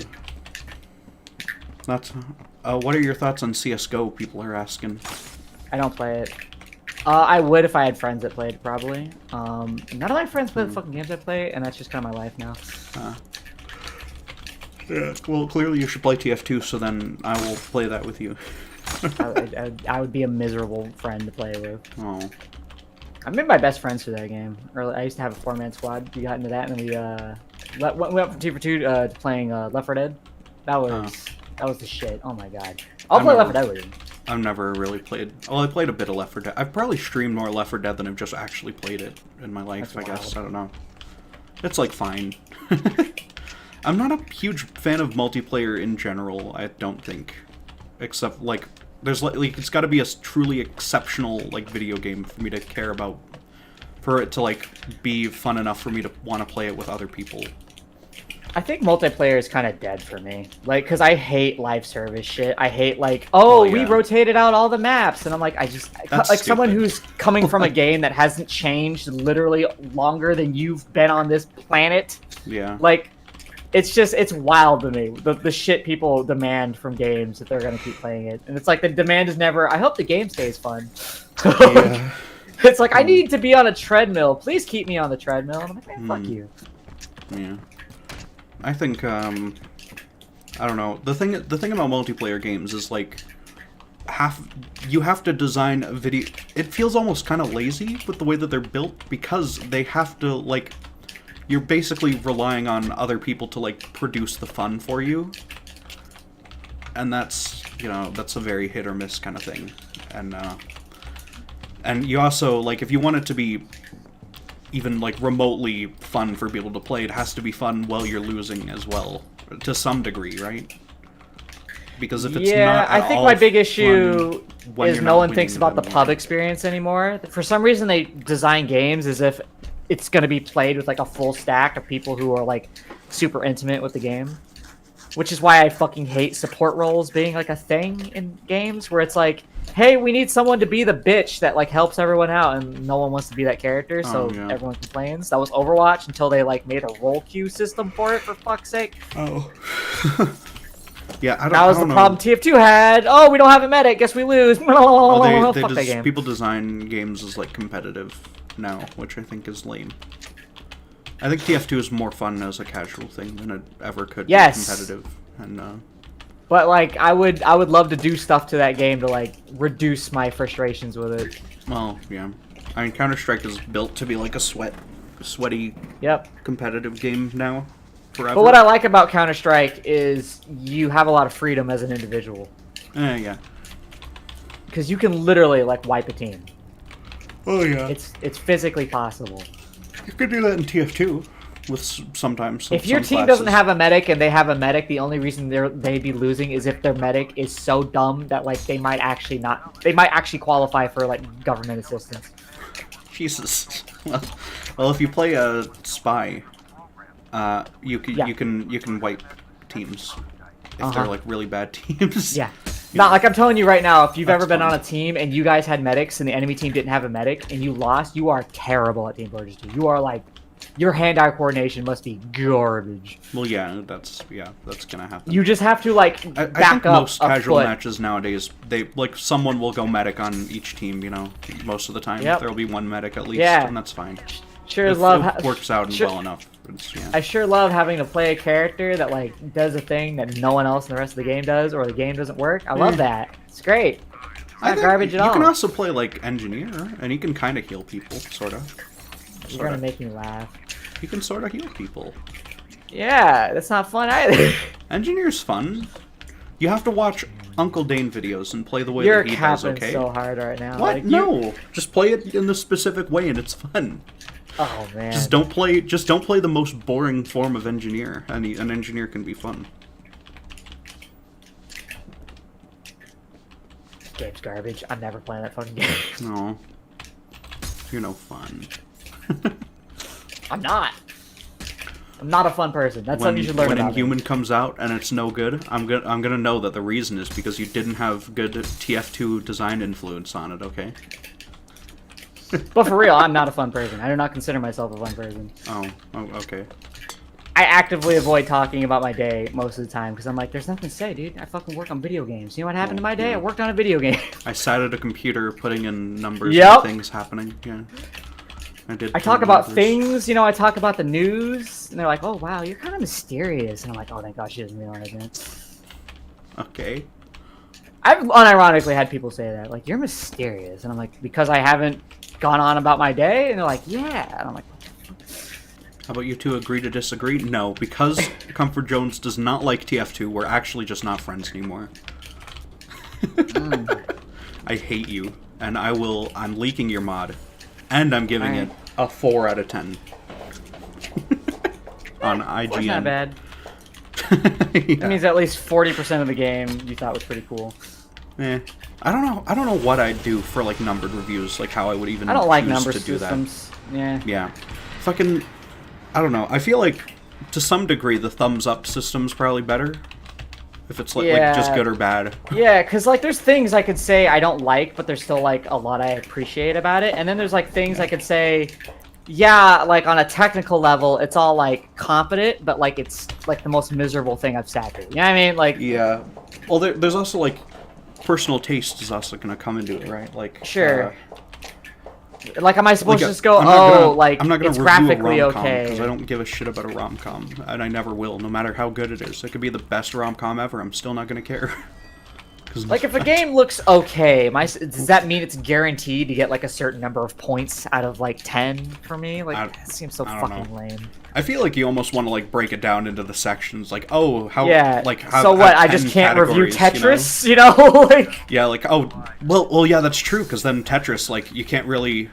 [SPEAKER 1] That's... what are your thoughts on CSGO, people are asking?
[SPEAKER 2] I don't play it. I would if I had friends that played, probably. None of my friends play the fucking games I play, and that's just kind of my life now.
[SPEAKER 1] Yeah, well, clearly you should play TF2, so then I will play that with you.
[SPEAKER 2] I would be a miserable friend to play with.
[SPEAKER 1] Oh.
[SPEAKER 2] I made my best friends for that game. I used to have a 4-man squad. We got into that, and then we went from 2 for 2 to playing Left 4 Dead. That was the shit. Oh my god. I'll play Left 4 Dead with you.
[SPEAKER 1] I've never really played... Well, I played a bit of Left 4 Dead. I've probably streamed more Left 4 Dead than I've just actually played it in my life, I guess. I don't know. It's, like, fine. I'm not a huge fan of multiplayer in general, I don't think. Except, like, there's, like, it's gotta be a truly exceptional, like, video game for me to care about. For it to, like, be fun enough for me to want to play it with other people.
[SPEAKER 2] I think multiplayer is kind of dead for me. Like, because I hate live service shit. I hate, like, we rotated out all the maps. And I'm like, like, someone who's coming from a game that hasn't changed literally longer than you've been on this planet.
[SPEAKER 1] Yeah.
[SPEAKER 2] Like, it's wild to me, the shit people demand from games that they're going to keep playing it. And it's like, the demand is never, I hope the game stays fun.
[SPEAKER 1] Yeah.
[SPEAKER 2] It's like, I need to be on a treadmill. Please keep me on the treadmill. And I'm like, man, fuck you.
[SPEAKER 1] Yeah. I think, I don't know. The thing about multiplayer games is, like, you have to design a video... It feels almost kind of lazy with the way that they're built, because they have to, like... You're basically relying on other people to, like, produce the fun for you. And that's, you know, that's a very hit or miss kind of thing. And you also, like, if you want it to be even, like, remotely fun for people to play, it has to be fun while you're losing as well. To some degree, right? Because if it's not
[SPEAKER 2] I think my big issue is no one thinks about the pub experience anymore. For some reason, they design games as if it's going to be played with, like, a full stack of people who are, like, super intimate with the game. Which is why I fucking hate support roles being, like, a thing in games, where it's like, hey, we need someone to be the bitch that, like, helps everyone out, and no one wants to be that character, so everyone complains. That was Overwatch until they, like, made a role queue system for it, for fuck's sake.
[SPEAKER 1] Oh. Yeah, I don't know.
[SPEAKER 2] That was the problem TF2 had. Oh, we don't have a medic. Guess we lose.
[SPEAKER 1] Oh,
[SPEAKER 2] fuck that game.
[SPEAKER 1] People design games as, like, competitive now, which I think is lame. I think TF2 is more fun as a casual thing than it ever could be competitive. And
[SPEAKER 2] but, like, I would love to do stuff to that game to, like, reduce my frustrations with it.
[SPEAKER 1] Well, yeah. I mean, Counter-Strike is built to be like a sweaty competitive game now. Forever.
[SPEAKER 2] But what I like about Counter-Strike is you have a lot of freedom as an individual.
[SPEAKER 1] Yeah.
[SPEAKER 2] Because you can literally, like, wipe a team.
[SPEAKER 1] Oh, yeah.
[SPEAKER 2] It's physically possible.
[SPEAKER 1] You could do that in TF2 with sometimes.
[SPEAKER 2] If your team doesn't have a medic and they have a medic, the only reason they'd be losing is if their medic is so dumb that, like, they might actually qualify for, like, government assistance.
[SPEAKER 1] Jesus. Well, if you play a spy, you can wipe teams if they're, like, really bad teams.
[SPEAKER 2] Yeah. Not like I'm telling you right now, if you've ever been on a team and you guys had medics and the enemy team didn't have a medic and you lost, you are terrible at Team Fortress 2. You are, like, your hand-eye coordination must be garbage.
[SPEAKER 1] Well, yeah, that's gonna happen.
[SPEAKER 2] You just have to, like, back
[SPEAKER 1] I think
[SPEAKER 2] up
[SPEAKER 1] most casual matches nowadays, someone will go medic on each team, you know, most of the time. There'll be one medic at least, and that's fine. It works out well enough.
[SPEAKER 2] I sure love having to play a character that, like, does a thing that no one else in the rest of the game does, or the game doesn't work. I love that. It's great. not garbage at all.
[SPEAKER 1] You can also play like engineer, and you can kind of heal people, sort of.
[SPEAKER 2] You're gonna make me laugh.
[SPEAKER 1] You can sort of heal people.
[SPEAKER 2] Yeah, that's not fun either.
[SPEAKER 1] Engineer's fun. You have to watch Uncle Dane videos and play the way
[SPEAKER 2] You're
[SPEAKER 1] that he does,
[SPEAKER 2] capping
[SPEAKER 1] okay?
[SPEAKER 2] so hard right now.
[SPEAKER 1] What?
[SPEAKER 2] Like,
[SPEAKER 1] No. Just play it in the specific way, and it's fun.
[SPEAKER 2] Oh man.
[SPEAKER 1] Just don't play the most boring form of engineer. An engineer can be fun.
[SPEAKER 2] Game's garbage. I'm never playing that fucking game.
[SPEAKER 1] No. You're no fun.
[SPEAKER 2] I'm not. I'm not a fun person. That's something you should learn
[SPEAKER 1] when
[SPEAKER 2] about
[SPEAKER 1] Inhuman
[SPEAKER 2] me.
[SPEAKER 1] comes out and it's no good, I'm gonna know that the reason is because you didn't have good TF2 design influence on it. Okay.
[SPEAKER 2] But for real, I'm not a fun person. I do not consider myself a fun person.
[SPEAKER 1] Oh, okay.
[SPEAKER 2] I actively avoid talking about my day most of the time because I'm like, there's nothing to say, dude. I fucking work on video games. You know what happened to my day?
[SPEAKER 1] Yeah.
[SPEAKER 2] I worked on a video game.
[SPEAKER 1] I sat at a computer putting in numbers
[SPEAKER 2] Yep.
[SPEAKER 1] and things happening. Yeah.
[SPEAKER 2] I talk about things, you know, I talk about the news, and they're like, oh, wow, you're kind of mysterious. And I'm like, oh, thank God she doesn't realize it.
[SPEAKER 1] Okay.
[SPEAKER 2] I've unironically had people say that, like, you're mysterious. And I'm like, because I haven't gone on about my day? And they're like, yeah. And I'm like,
[SPEAKER 1] How about you two agree to disagree? No, because Comfort Jones does not like TF2, we're actually just not friends anymore. I hate you, and I'm leaking your mod, and I'm giving it a 4 out of 10. On IGN.
[SPEAKER 2] That's not bad.
[SPEAKER 1] Yeah.
[SPEAKER 2] That means at least 40% of the game you thought was pretty cool.
[SPEAKER 1] I don't know what I'd do for like numbered reviews, like how I would even
[SPEAKER 2] I don't like
[SPEAKER 1] choose
[SPEAKER 2] number
[SPEAKER 1] to do
[SPEAKER 2] systems.
[SPEAKER 1] that.
[SPEAKER 2] Yeah.
[SPEAKER 1] Fucking, I don't know. I feel like to some degree the thumbs up system's probably better. If it's like just good or bad.
[SPEAKER 2] Yeah, because like there's things I could say I don't like, but there's still like a lot I appreciate about it. And then there's like things I could say, yeah, like on a technical level, it's all like competent, but like it's like the most miserable thing I've sat through. You know what I mean? Like,
[SPEAKER 1] yeah. Well, there's also like personal taste is also gonna come into it, right? Like,
[SPEAKER 2] sure. Like, am I supposed to just go,
[SPEAKER 1] I'm not gonna
[SPEAKER 2] it's
[SPEAKER 1] review
[SPEAKER 2] graphically
[SPEAKER 1] a rom-com
[SPEAKER 2] okay?
[SPEAKER 1] because I don't give a shit about a rom-com, and I never will, no matter how good it is. It could be the best rom-com ever. I'm still not gonna care.
[SPEAKER 2] Like, if a game looks okay, does that mean it's guaranteed to get like a certain number of points out of like 10 for me? Like, it seems so fucking lame.
[SPEAKER 1] I feel like you almost want to like break it down into the sections, like, oh, how, like, how.
[SPEAKER 2] So what? I just can't review Tetris, you know? Like.
[SPEAKER 1] Yeah, like, oh, well, yeah, that's true, because then Tetris, like, you can't really.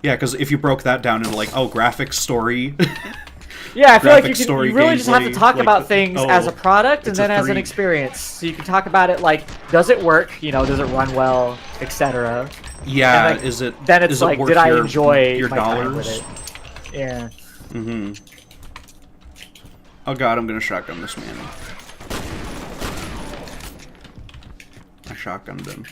[SPEAKER 1] Yeah, because if you broke that down into like, oh, graphics, story.
[SPEAKER 2] Yeah, I feel like you really
[SPEAKER 1] gameplay,
[SPEAKER 2] just have to talk
[SPEAKER 1] like,
[SPEAKER 2] about things as a product and then as an
[SPEAKER 1] 3.
[SPEAKER 2] experience. So you can talk about it like, does it work? You know, does it run well, etc.
[SPEAKER 1] Yeah,
[SPEAKER 2] like,
[SPEAKER 1] is it?
[SPEAKER 2] Then it's
[SPEAKER 1] is
[SPEAKER 2] like,
[SPEAKER 1] it worth
[SPEAKER 2] did I enjoy
[SPEAKER 1] your
[SPEAKER 2] my
[SPEAKER 1] dollars?
[SPEAKER 2] time with it? Yeah.
[SPEAKER 1] Mm-hmm. Oh god, I'm gonna shotgun this man. I shotgunned him.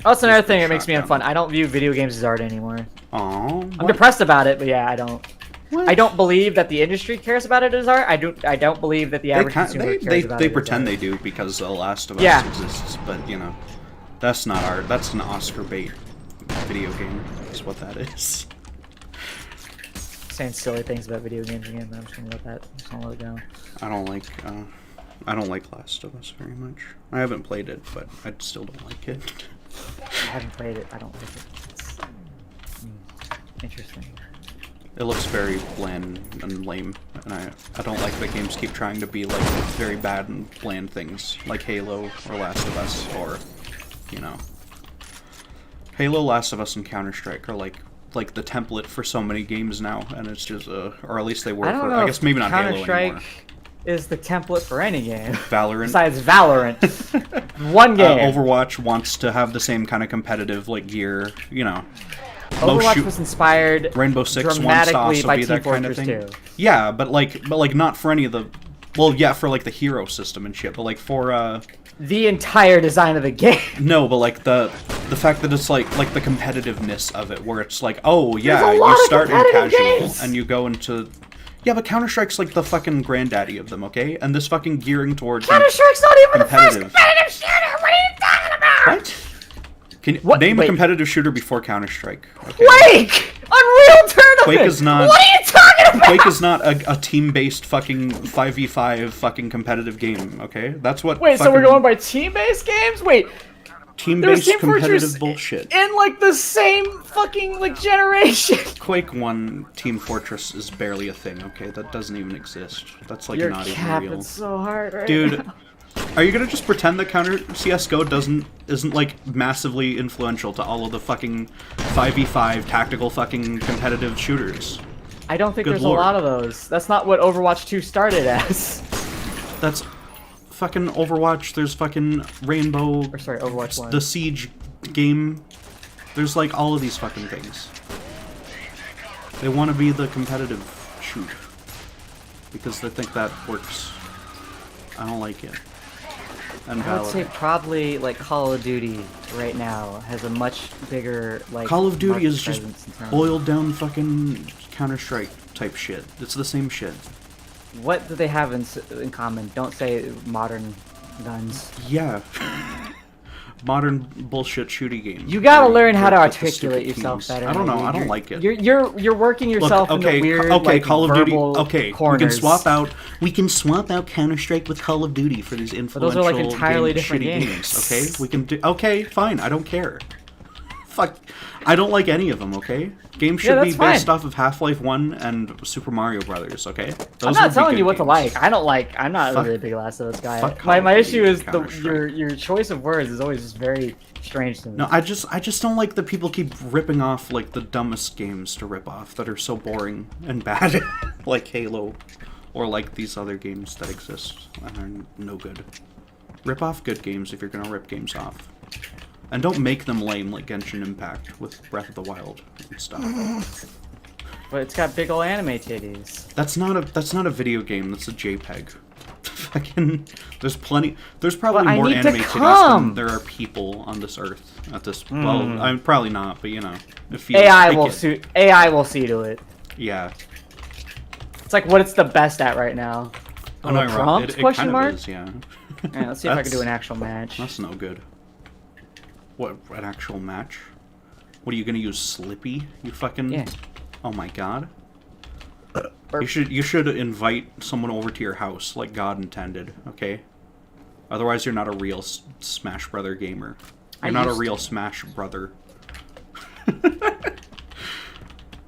[SPEAKER 2] Oh, that's another thing that makes me unfun. I don't view video games as art anymore.
[SPEAKER 1] Aww.
[SPEAKER 2] I'm depressed about it, but yeah, I don't.
[SPEAKER 1] What?
[SPEAKER 2] I don't believe that the industry cares about it as art. I don't believe that the average consumer cares about it.
[SPEAKER 1] They pretend they do because The Last of Us exists, but you know, that's not art. That's an Oscar bait video game. Is what that is.
[SPEAKER 2] Saying silly things about video games again, but I'm just gonna let that. I'm just gonna let it go.
[SPEAKER 1] I don't like Last of Us very much. I haven't played it, but I still don't like it.
[SPEAKER 2] I haven't played it. I don't like it. It's, interesting.
[SPEAKER 1] It looks very bland and lame, and I don't like that games keep trying to be like very bad and bland things, like Halo or Last of Us, or, you know. Halo, Last of Us, and Counter-Strike are like the template for so many games now, and it's just, or at least they were for, I guess maybe not Halo anymore.
[SPEAKER 2] Counter-Strike is the template for any game.
[SPEAKER 1] Valorant.
[SPEAKER 2] Besides Valorant. One game.
[SPEAKER 1] Overwatch wants to have the same kind of competitive, like, gear, you know.
[SPEAKER 2] Overwatch was inspired
[SPEAKER 1] Rainbow Six wants to also be that kind of thing.
[SPEAKER 2] 2.
[SPEAKER 1] Yeah, but not for any of the, well, yeah, for like the hero system and shit, but like for
[SPEAKER 2] the entire design of the game.
[SPEAKER 1] No, but like the fact that it's like the competitiveness of it, where it's like, oh yeah, you start in casual and you go into. Yeah, but Counter-Strike's like the fucking granddaddy of them, okay? And this fucking gearing towards
[SPEAKER 2] Counter-Strike's not even the first competitive shooter. What are you talking about?
[SPEAKER 1] What? Can you name a competitive shooter before Counter-Strike? Okay.
[SPEAKER 2] Quake! Unreal Tournament!
[SPEAKER 1] Quake is not.
[SPEAKER 2] What are you talking about?
[SPEAKER 1] Quake is not a team-based fucking 5v5 fucking competitive game. Okay, that's what.
[SPEAKER 2] Wait, so we're going by team-based games? Wait.
[SPEAKER 1] team-based
[SPEAKER 2] Team
[SPEAKER 1] competitive
[SPEAKER 2] Fortress
[SPEAKER 1] bullshit.
[SPEAKER 2] in like the same fucking like generation.
[SPEAKER 1] Quake 1 Team Fortress is barely a thing, okay? That doesn't even exist. That's like
[SPEAKER 2] You're
[SPEAKER 1] not even
[SPEAKER 2] capping
[SPEAKER 1] real.
[SPEAKER 2] so hard right
[SPEAKER 1] Dude,
[SPEAKER 2] now.
[SPEAKER 1] are you gonna just pretend that counter CS:GO isn't like massively influential to all of the fucking 5v5 tactical fucking competitive shooters?
[SPEAKER 2] I don't think
[SPEAKER 1] Good
[SPEAKER 2] there's
[SPEAKER 1] lord.
[SPEAKER 2] a lot of those. That's not what Overwatch 2 started as.
[SPEAKER 1] That's fucking Overwatch. There's fucking Rainbow.
[SPEAKER 2] Or sorry, Overwatch 1.
[SPEAKER 1] The Siege game. There's like all of these fucking things. They want to be the competitive shoot because they think that works. I don't like it. And
[SPEAKER 2] I would say
[SPEAKER 1] Valorant.
[SPEAKER 2] probably like Call of Duty right now has a much bigger like.
[SPEAKER 1] Call of Duty
[SPEAKER 2] market
[SPEAKER 1] is just
[SPEAKER 2] presence in terms of-
[SPEAKER 1] boiled down fucking Counter-Strike type shit. It's the same shit.
[SPEAKER 2] What do they have in common? Don't say modern guns.
[SPEAKER 1] Yeah. Modern bullshit shooting game.
[SPEAKER 2] You gotta learn how to
[SPEAKER 1] With the
[SPEAKER 2] articulate
[SPEAKER 1] stupid
[SPEAKER 2] yourself
[SPEAKER 1] teams.
[SPEAKER 2] better.
[SPEAKER 1] I don't know.
[SPEAKER 2] man.
[SPEAKER 1] I don't
[SPEAKER 2] You're-
[SPEAKER 1] like it.
[SPEAKER 2] You're working yourself
[SPEAKER 1] Look, okay,
[SPEAKER 2] into weird
[SPEAKER 1] okay,
[SPEAKER 2] like,
[SPEAKER 1] Call of Duty.
[SPEAKER 2] verbal
[SPEAKER 1] Okay,
[SPEAKER 2] corners.
[SPEAKER 1] we can swap out. We can swap out Counter-Strike with Call of Duty for these
[SPEAKER 2] those
[SPEAKER 1] influential,
[SPEAKER 2] are, like, entirely different
[SPEAKER 1] shitty
[SPEAKER 2] games.
[SPEAKER 1] Okay, we can do. Okay, fine. I don't care. Fuck, I don't like any of them. Okay, games should be
[SPEAKER 2] that's
[SPEAKER 1] based
[SPEAKER 2] fine.
[SPEAKER 1] off of Half-Life 1 and Super Mario Brothers. Okay,
[SPEAKER 2] I'm
[SPEAKER 1] Those
[SPEAKER 2] not
[SPEAKER 1] would be
[SPEAKER 2] telling
[SPEAKER 1] good
[SPEAKER 2] you what to
[SPEAKER 1] games.
[SPEAKER 2] like. I'm not
[SPEAKER 1] Fuck-
[SPEAKER 2] really a big Last of Us guy.
[SPEAKER 1] fuck Call
[SPEAKER 2] My
[SPEAKER 1] of
[SPEAKER 2] issue
[SPEAKER 1] Duty
[SPEAKER 2] is
[SPEAKER 1] and
[SPEAKER 2] the
[SPEAKER 1] Counter-Strike.
[SPEAKER 2] your choice of words is always just very strange to me.
[SPEAKER 1] No, I just don't like that people keep ripping off like the dumbest games to rip off that are so boring and bad, like Halo, or like these other games that exist and are no good. Rip off good games if you're gonna rip games off, and don't make them lame like Genshin Impact with Breath of the Wild and stuff.
[SPEAKER 2] But it's got big ol' anime titties.
[SPEAKER 1] That's not a video game. That's a JPEG. Fucking, there's probably
[SPEAKER 2] But I
[SPEAKER 1] more
[SPEAKER 2] need to
[SPEAKER 1] anime titties
[SPEAKER 2] come.
[SPEAKER 1] than there are people on this earth at this. Well, I'm probably not, but you know, it feels
[SPEAKER 2] AI
[SPEAKER 1] like
[SPEAKER 2] will
[SPEAKER 1] it.
[SPEAKER 2] AI will see to it.
[SPEAKER 1] Yeah.
[SPEAKER 2] It's like what it's the best at right now.
[SPEAKER 1] Oh, no,
[SPEAKER 2] prompt?
[SPEAKER 1] it
[SPEAKER 2] Question
[SPEAKER 1] kind
[SPEAKER 2] mark?
[SPEAKER 1] of is, yeah.
[SPEAKER 2] Yeah, let's see if I can do an
[SPEAKER 1] That's-
[SPEAKER 2] actual match.
[SPEAKER 1] That's no good. What, an actual match? What are you gonna use, Slippy? You fucking...
[SPEAKER 2] Yeah.
[SPEAKER 1] Oh my god.
[SPEAKER 2] Or-
[SPEAKER 1] You should invite someone over to your house like God intended, okay? Otherwise you're not a real Smash Brother gamer.
[SPEAKER 2] I
[SPEAKER 1] You're not a
[SPEAKER 2] used
[SPEAKER 1] real Smash Brother.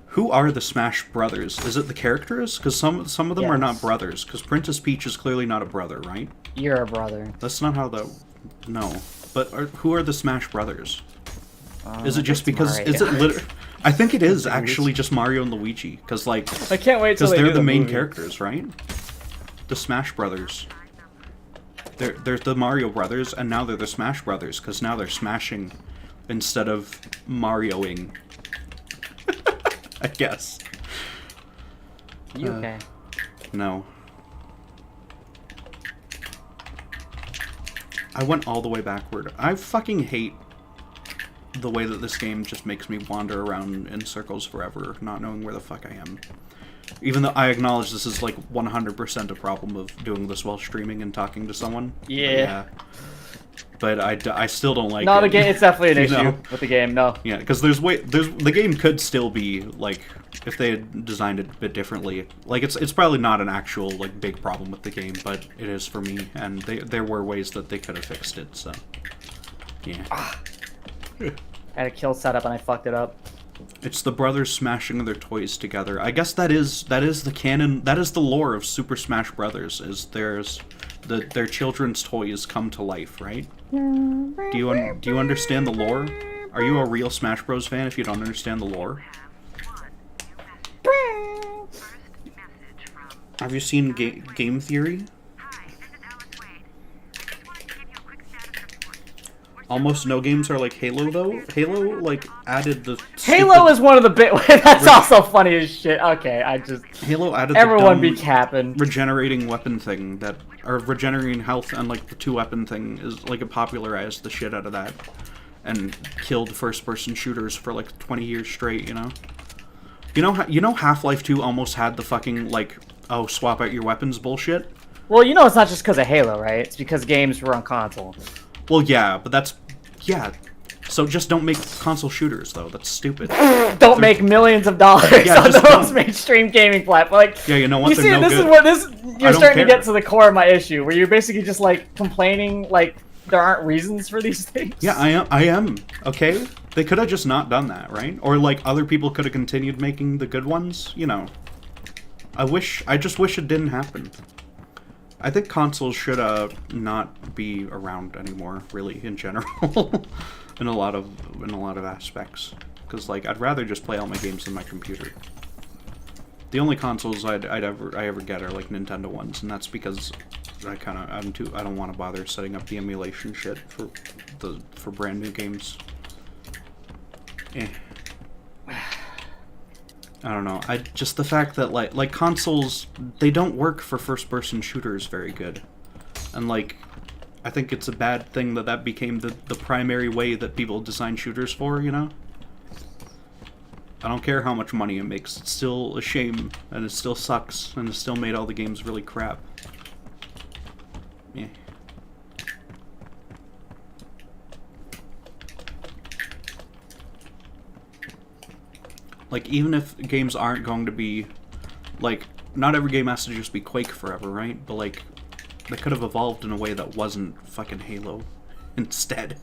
[SPEAKER 1] Who are the Smash Brothers? Is it the characters? Because some of them are not
[SPEAKER 2] Yes.
[SPEAKER 1] brothers. Because Princess Peach is clearly not a brother, right?
[SPEAKER 2] You're a brother.
[SPEAKER 1] That's not how that... No. But who are the Smash Brothers? Is it
[SPEAKER 2] I
[SPEAKER 1] just
[SPEAKER 2] think
[SPEAKER 1] because...
[SPEAKER 2] it's
[SPEAKER 1] Is it
[SPEAKER 2] Mario.
[SPEAKER 1] I think it is actually just Mario and Luigi. Because, like...
[SPEAKER 2] I can't wait till
[SPEAKER 1] Because
[SPEAKER 2] they
[SPEAKER 1] they're
[SPEAKER 2] do
[SPEAKER 1] the main
[SPEAKER 2] movie.
[SPEAKER 1] characters, right? The Smash Brothers. They're the Mario Brothers, and now they're the Smash Brothers. Because now they're smashing instead of Marioing. I guess.
[SPEAKER 2] You okay?
[SPEAKER 1] No. I went all the way backward. I fucking hate the way that this game just makes me wander around in circles forever, not knowing where the fuck I am. Even though I acknowledge this is like 100% a problem of doing this while streaming and talking to someone.
[SPEAKER 2] Yeah.
[SPEAKER 1] But I still don't like
[SPEAKER 2] No,
[SPEAKER 1] it.
[SPEAKER 2] the game. It's definitely an
[SPEAKER 1] You
[SPEAKER 2] issue
[SPEAKER 1] know?
[SPEAKER 2] with the game. No.
[SPEAKER 1] Yeah, because the game could still be like, if they had designed it a bit differently, like it's probably not an actual like big problem with the game, but it is for me, and there were ways that they could have fixed it. So yeah,
[SPEAKER 2] I had a kill setup and I fucked it up.
[SPEAKER 1] it's the brothers smashing their toys together. I guess that is the canon. That is the lore of Super Smash Brothers. Is their children's toys come to life, right? Do you understand the lore? Are you a real Smash Bros fan if you don't understand the lore? Have you seen Game Theory? Almost no games are like Halo, though. Halo, like, added the...
[SPEAKER 2] Halo is one of the bit. That's also funny as shit. Okay,
[SPEAKER 1] Halo added
[SPEAKER 2] everyone
[SPEAKER 1] the
[SPEAKER 2] be
[SPEAKER 1] dumb
[SPEAKER 2] capping.
[SPEAKER 1] regenerating weapon thing that... Or regenerating health and, like, the two-weapon thing is, like, it popularized the shit out of that. And killed first-person shooters for, like, 20 years straight, you know? You know Half-Life 2 almost had the fucking, like, oh, swap out your weapons bullshit?
[SPEAKER 2] Well, you know it's not just because of Halo, right? It's because games were on console.
[SPEAKER 1] Well, yeah, but that's... Yeah. So just don't make console shooters, though. That's stupid.
[SPEAKER 2] Don't make millions of dollars
[SPEAKER 1] Yeah,
[SPEAKER 2] on
[SPEAKER 1] just
[SPEAKER 2] the most
[SPEAKER 1] don't.
[SPEAKER 2] mainstream gaming platform. Like,
[SPEAKER 1] Yeah, you know what?
[SPEAKER 2] you
[SPEAKER 1] They're
[SPEAKER 2] see,
[SPEAKER 1] no
[SPEAKER 2] this
[SPEAKER 1] good.
[SPEAKER 2] is what this. You're
[SPEAKER 1] don't
[SPEAKER 2] starting to
[SPEAKER 1] care.
[SPEAKER 2] get to the core of my issue, where you're basically just like complaining, like there aren't reasons for these things.
[SPEAKER 1] Yeah, I am. Okay? They could have just not done that, right? Or, like, other people could have continued making the good ones, you know. I just wish it didn't happen. I think consoles should not be around anymore, really, in general. in a lot of aspects. Because, like, I'd rather just play all my games on my computer. The only consoles I ever get are, like, Nintendo ones, and that's because I don't want to bother setting up the emulation shit for brand new games. Eh. I don't know. Just the fact that like consoles, they don't work for first-person shooters very good, and like I think it's a bad thing that became the primary way that people design shooters for. You know. I don't care how much money it makes. It's still a shame, and it still sucks, and it still made all the games really crap. Yeah. Like, even if games aren't going to be, like, not every game has to just be Quake forever, right? But, like, they could have evolved in a way that wasn't fucking Halo instead.
[SPEAKER 2] I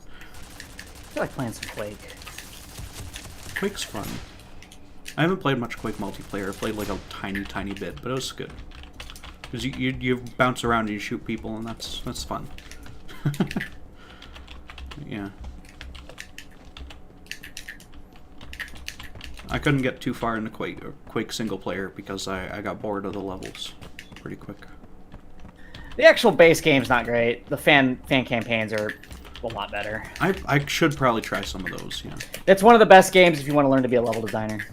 [SPEAKER 2] feel like playing some Quake.
[SPEAKER 1] Quake's fun. I haven't played much Quake multiplayer. I played, like, a tiny bit, but it was good. Because you bounce around and you shoot people, and that's fun. Yeah. I couldn't get too far into Quake single player because I got bored of the levels pretty quick.
[SPEAKER 2] The actual base game's not great. The fan campaigns are a lot better.
[SPEAKER 1] I should probably try some of those, yeah.
[SPEAKER 2] It's one of the best games if you want to learn to be a level designer.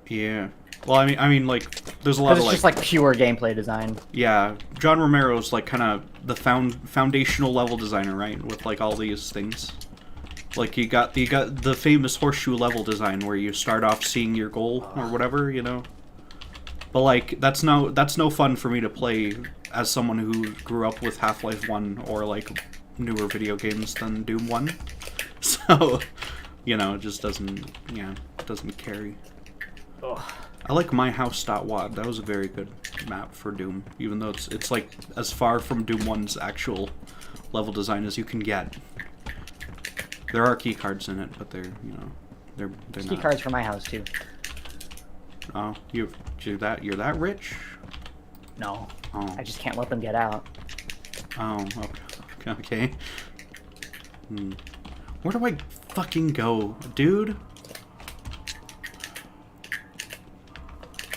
[SPEAKER 1] Yeah. Well, I mean, like, there's a lot of,
[SPEAKER 2] it's just like pure gameplay design.
[SPEAKER 1] Yeah, John Romero's, like, kind of the foundational level designer, right? With, like, all these things. Like, you got the famous horseshoe level design where you start off seeing your goal or whatever, you know? But, like, that's no fun for me to play as someone who grew up with Half-Life 1 or, like, newer video games than Doom 1. So, you know, it just doesn't carry.
[SPEAKER 2] Ugh.
[SPEAKER 1] I like myhouse.wad. That was a very good map for Doom, even though it's like as far from Doom 1's actual level design as you can get. There are key cards in it, but they're not.
[SPEAKER 2] Key cards for my house too.
[SPEAKER 1] Oh, you're that rich?
[SPEAKER 2] No.
[SPEAKER 1] Oh.
[SPEAKER 2] I just can't let them get out.
[SPEAKER 1] Oh, okay. Where do I fucking go, dude?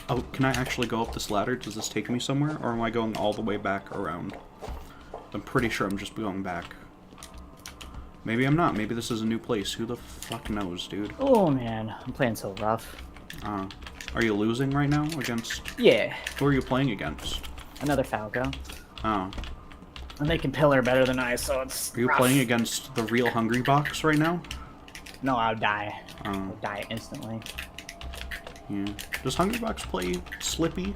[SPEAKER 1] Oh, can I actually go up this ladder? Does this take me somewhere? Or am I going all the way back around? I'm pretty sure I'm just going back. Maybe I'm not. Maybe this is a new place. Who the fuck knows, dude?
[SPEAKER 2] Oh, man. I'm playing so rough.
[SPEAKER 1] Are you losing right now against...
[SPEAKER 2] Yeah.
[SPEAKER 1] Who are you playing against?
[SPEAKER 2] Another Falco.
[SPEAKER 1] Oh.
[SPEAKER 2] And they can pillar better than I, so it's
[SPEAKER 1] Are you
[SPEAKER 2] rough.
[SPEAKER 1] playing against the real Hungry Box right now?
[SPEAKER 2] No, I'll die.
[SPEAKER 1] Oh.
[SPEAKER 2] I'll die instantly.
[SPEAKER 1] Yeah. Does Hungry Box play Slippy?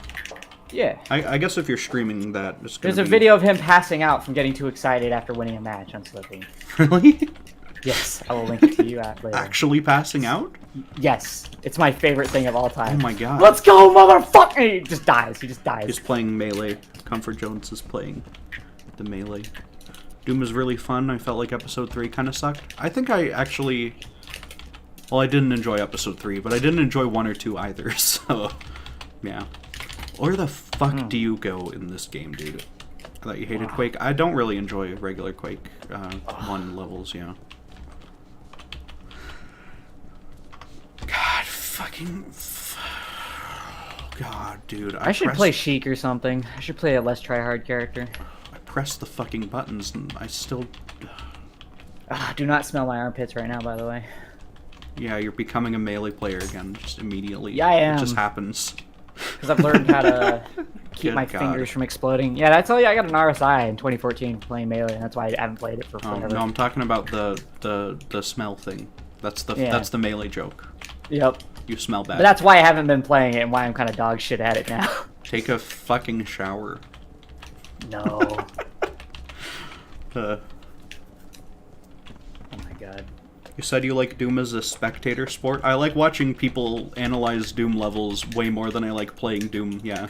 [SPEAKER 2] Yeah.
[SPEAKER 1] I guess if you're streaming that, it's gonna
[SPEAKER 2] There's a
[SPEAKER 1] be...
[SPEAKER 2] video of him passing out from getting too excited after winning a match on Slippy.
[SPEAKER 1] Really?
[SPEAKER 2] Yes, I will link it to you later.
[SPEAKER 1] Actually passing out?
[SPEAKER 2] Yes, it's my favorite thing of all time.
[SPEAKER 1] Oh my god.
[SPEAKER 2] Let's go, motherfucker! He just dies. He just dies.
[SPEAKER 1] He's playing Melee. Comfort Jones is playing the Melee. Doom is really fun. I felt like episode 3 kind of sucked. I think I actually... Well, I didn't enjoy episode 3, but I didn't enjoy 1 or 2 either, so... Yeah. Where the fuck do you go in this game, dude? I thought you hated Quake. I don't really enjoy regular Quake 1 levels, yeah. God, fucking... God, dude.
[SPEAKER 2] I should play Sheik or something. I should play a less tryhard character.
[SPEAKER 1] I pressed the fucking buttons and I still...
[SPEAKER 2] Do not smell my armpits right now, by the way.
[SPEAKER 1] Yeah, you're becoming a Melee player again, just immediately.
[SPEAKER 2] Yeah, I am.
[SPEAKER 1] It just happens.
[SPEAKER 2] Because I've learned how to keep
[SPEAKER 1] Good
[SPEAKER 2] my
[SPEAKER 1] God.
[SPEAKER 2] fingers from exploding. Yeah, did I tell you I got an RSI in 2014 playing Melee, and that's why I haven't played it for
[SPEAKER 1] Oh,
[SPEAKER 2] forever.
[SPEAKER 1] no, I'm talking about the smell thing. That's the Melee joke.
[SPEAKER 2] Yep.
[SPEAKER 1] You smell bad.
[SPEAKER 2] But that's why I haven't been playing it and why I'm kind of dog shit at it now.
[SPEAKER 1] Take a fucking shower.
[SPEAKER 2] No.
[SPEAKER 1] Uh,
[SPEAKER 2] Oh my god.
[SPEAKER 1] You said you like Doom as a spectator sport? I like watching people analyze Doom levels way more than I like playing Doom, yeah.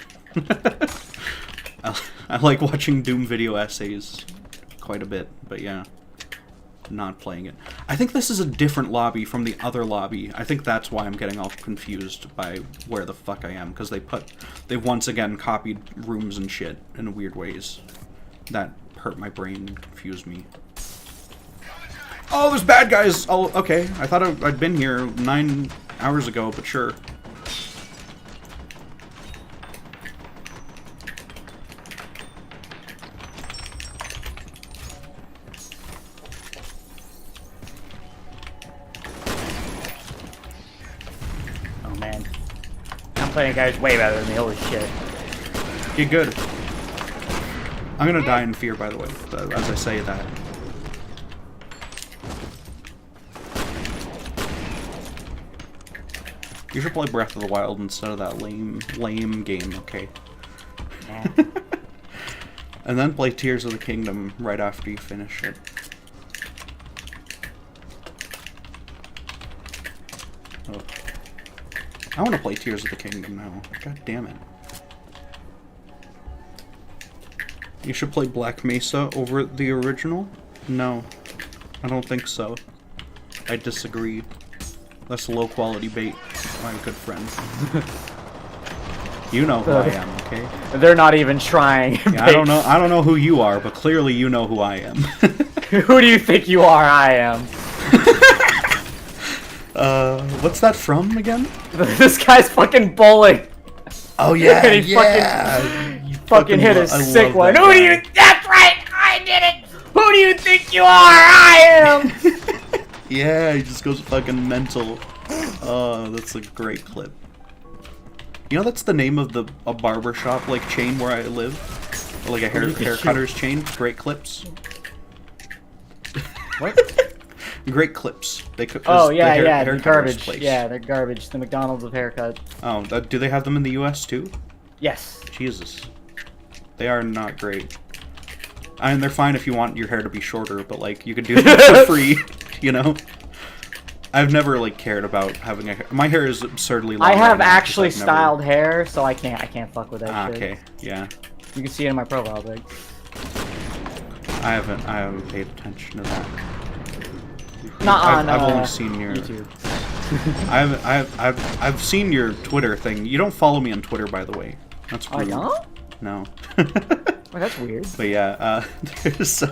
[SPEAKER 1] I like watching Doom video essays quite a bit, but yeah. not playing it. I think this is a different lobby from the other lobby. I think that's why I'm getting all confused by where the fuck I am, because they've once again copied rooms and shit in weird ways that hurt my brain and confused me. Oh, there's bad guys! Oh, okay. I thought I'd been here 9 hours ago, but sure.
[SPEAKER 2] Playing guys way better than me, holy shit.
[SPEAKER 1] Get good. I'm gonna die in fear, by the way, as I say that. You should play Breath of the Wild instead of that lame game, okay?
[SPEAKER 2] Yeah.
[SPEAKER 1] And then play Tears of the Kingdom right after you finish it. Oh. I want to play Tears of the Kingdom now. God damn it. You should play Black Mesa over the original? No. I don't think so. I disagree. That's low quality bait, my good friend. You know who I am, okay?
[SPEAKER 2] They're not even trying.
[SPEAKER 1] Yeah, I don't know who you are, but clearly you know who I am.
[SPEAKER 2] Who do you think you are? I am.
[SPEAKER 1] What's that from again?
[SPEAKER 2] This guy's fucking bowling.
[SPEAKER 1] Oh yeah,
[SPEAKER 2] And he fucking hit a sick one. Who do you? That's right, I did it. Who do you think you are? I am.
[SPEAKER 1] Yeah, he just goes fucking mental. Oh, that's a great clip. You know that's the name of a barber shop like chain where I live, or, like a haircutter's chain. Great Clips.
[SPEAKER 2] What?
[SPEAKER 1] Great Clips.
[SPEAKER 2] Oh yeah,
[SPEAKER 1] the
[SPEAKER 2] they're garbage. Place. Yeah, they're garbage. The McDonald's of haircut.
[SPEAKER 1] Oh, do they have them in the U.S. too?
[SPEAKER 2] Yes.
[SPEAKER 1] Jesus, they are not great. I mean, they're fine if you want your hair to be shorter, but like you could do them for free, you know. I've never like cared about having my hair is absurdly long.
[SPEAKER 2] I have
[SPEAKER 1] right now,
[SPEAKER 2] actually styled hair, so I can't fuck with that shit.
[SPEAKER 1] Okay, yeah.
[SPEAKER 2] You can see it in my profile pic.
[SPEAKER 1] I haven't paid attention to that.
[SPEAKER 2] Not on
[SPEAKER 1] I've only seen your
[SPEAKER 2] YouTube.
[SPEAKER 1] I've seen your Twitter thing. You don't follow me on Twitter, by the way. That's rude.
[SPEAKER 2] Oh, don't?
[SPEAKER 1] No.
[SPEAKER 2] Well, that's weird.
[SPEAKER 1] But yeah, there's.